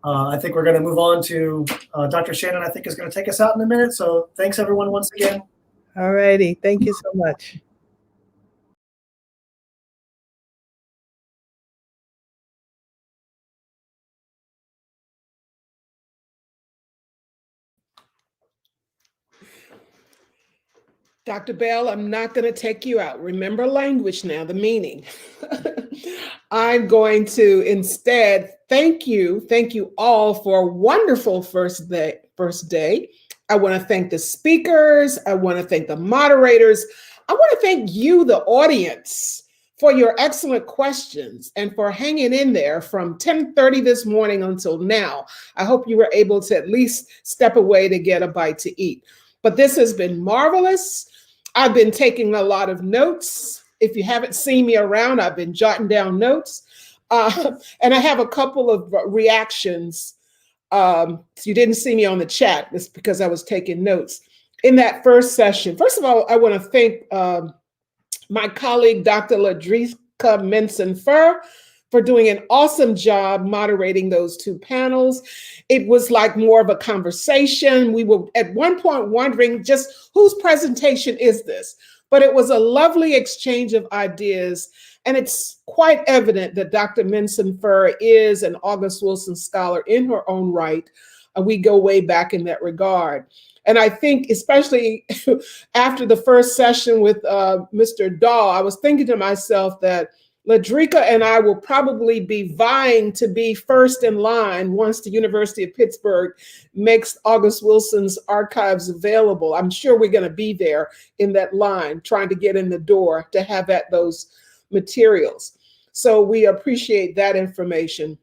I think we're going to move on to Dr. Shannon, I think, is going to take us out in a minute. So thanks, everyone, once again. All righty. Thank you so much. Dr. Bell, I'm not going to take you out. Remember language now, the meaning. I'm going to instead thank you all for a wonderful first day. I want to thank the speakers. I want to thank the moderators. I want to thank you, the audience, for your excellent questions and for hanging in there from 10:30 this morning until now. I hope you were able to at least step away to get a bite to eat. But this has been marvelous. I've been taking a lot of notes. If you haven't seen me around, I've been jotting down notes. And I have a couple of reactions. You didn't see me on the chat. It's because I was taking notes. In that first session, first of all, I want to thank my colleague, Dr. Ladrika Menson-Fur, for doing an awesome job moderating those two panels. It was like more of a conversation. We were at one point wondering just whose presentation is this? But it was a lovely exchange of ideas. And it's quite evident that Dr. Menson-Fur is an August Wilson Scholar in her own right. We go way back in that regard. And I think especially after the first session with Mr. Daw, I was thinking to myself that Ladrika and I will probably be vying to be first in line once the University of Pittsburgh makes August Wilson's archives available. I'm sure we're going to be there in that line, trying to get in the door to have those materials. So we appreciate that information.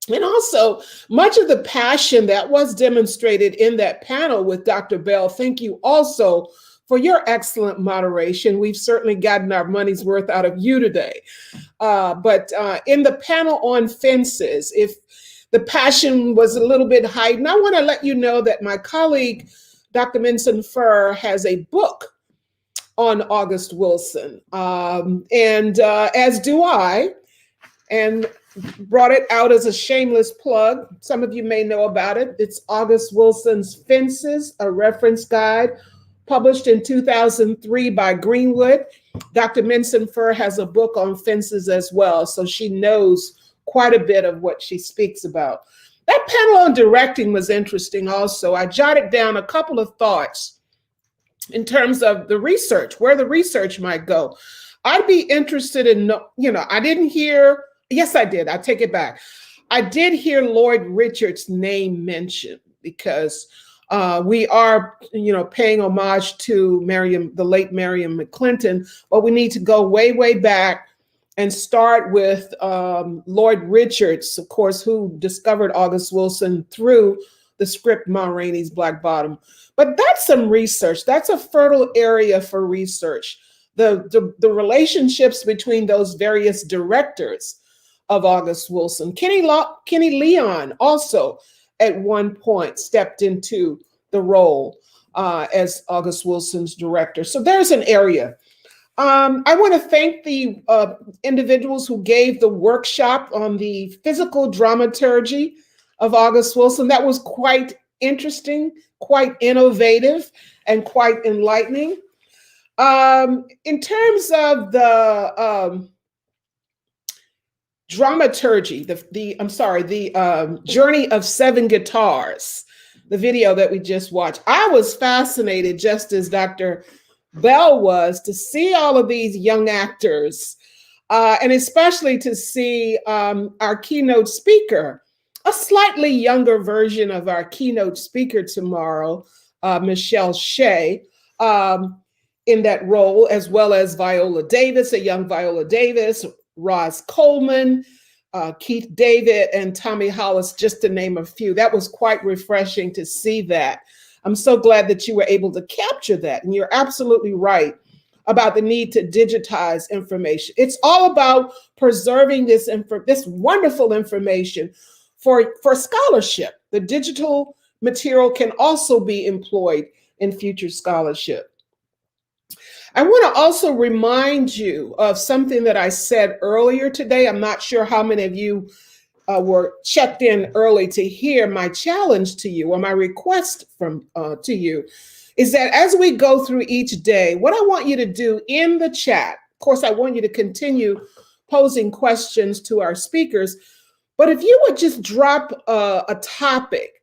And also, much of the passion that was demonstrated in that panel with Dr. Bell, thank you also for your excellent moderation. We've certainly gotten our money's worth out of you today. But in the panel on fences, if the passion was a little bit heightened, I want to let you know that my colleague, Dr. Menson-Fur, has a book on August Wilson, and as do I, and brought it out as a shameless plug. Some of you may know about it. It's August Wilson's Fences, a reference guide, published in 2003 by Greenwood. Dr. Menson-Fur has a book on fences as well, so she knows quite a bit of what she speaks about. That panel on directing was interesting also. I jotted down a couple of thoughts in terms of the research, where the research might go. I'd be interested in, I didn't hear, yes, I did. I take it back. I did hear Lloyd Richard's name mentioned because we are, paying homage to the late Marion McClinton, but we need to go way, way back and start with Lloyd Richards, of course, who discovered August Wilson through the script Ma Rainey's Black Bottom. But that's some research. That's a fertile area for research. The relationships between those various directors of August Wilson. Kenny Leon also at one point stepped into the role as August Wilson's director. So there's an area. I want to thank the individuals who gave the workshop on the physical dramaturgy of August Wilson. That was quite interesting, quite innovative, and quite enlightening. In terms of the dramaturgy, the Journey of Seven Guitars, the video that we just watched, I was fascinated, just as Dr. Bell was, to see all of these young actors, and especially to see our keynote speaker, a slightly younger version of our keynote speaker tomorrow, Michelle Shea, in that role, as well as Viola Davis, a young Viola Davis, Roz Coleman, Keith David, and Tommy Hollis, just to name a few. That was quite refreshing to see that. I'm so glad that you were able to capture that. And you're absolutely right about the need to digitize information. It's all about preserving this wonderful information for scholarship. The digital material can also be employed in future scholarship. I want to also remind you of something that I said earlier today. I'm not sure how many of you were checked in early to hear my challenge to you, or my request to you, is that as we go through each day, what I want you to do in the chat, of course, I want you to continue posing questions to our speakers, but if you would just drop a topic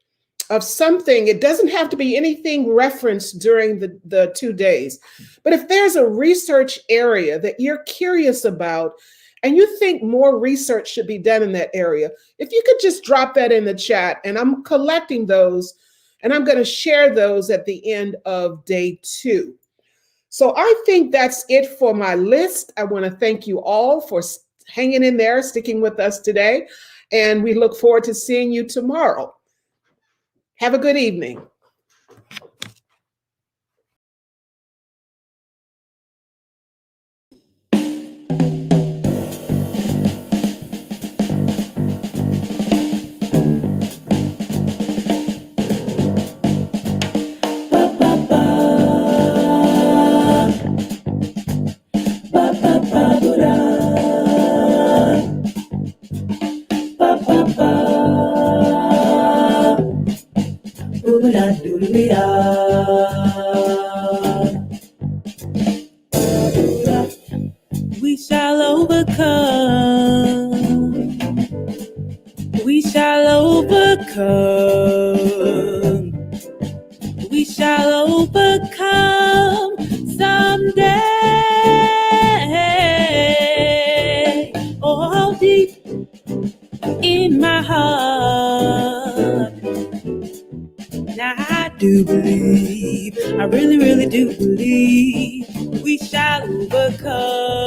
of something, it doesn't have to be anything referenced during the 2 days, but if there's a research area that you're curious about and you think more research should be done in that area, if you could just drop that in the chat, and I'm collecting those and I'm going to share those at the end of day 2. So I think that's it for my list. I want to thank you all for hanging in there, sticking with us today, and we look forward to seeing you tomorrow. Have a good evening. We shall overcome. We shall overcome. We shall overcome someday. Oh, deep in my heart, now I do believe, I really, really do believe we shall overcome.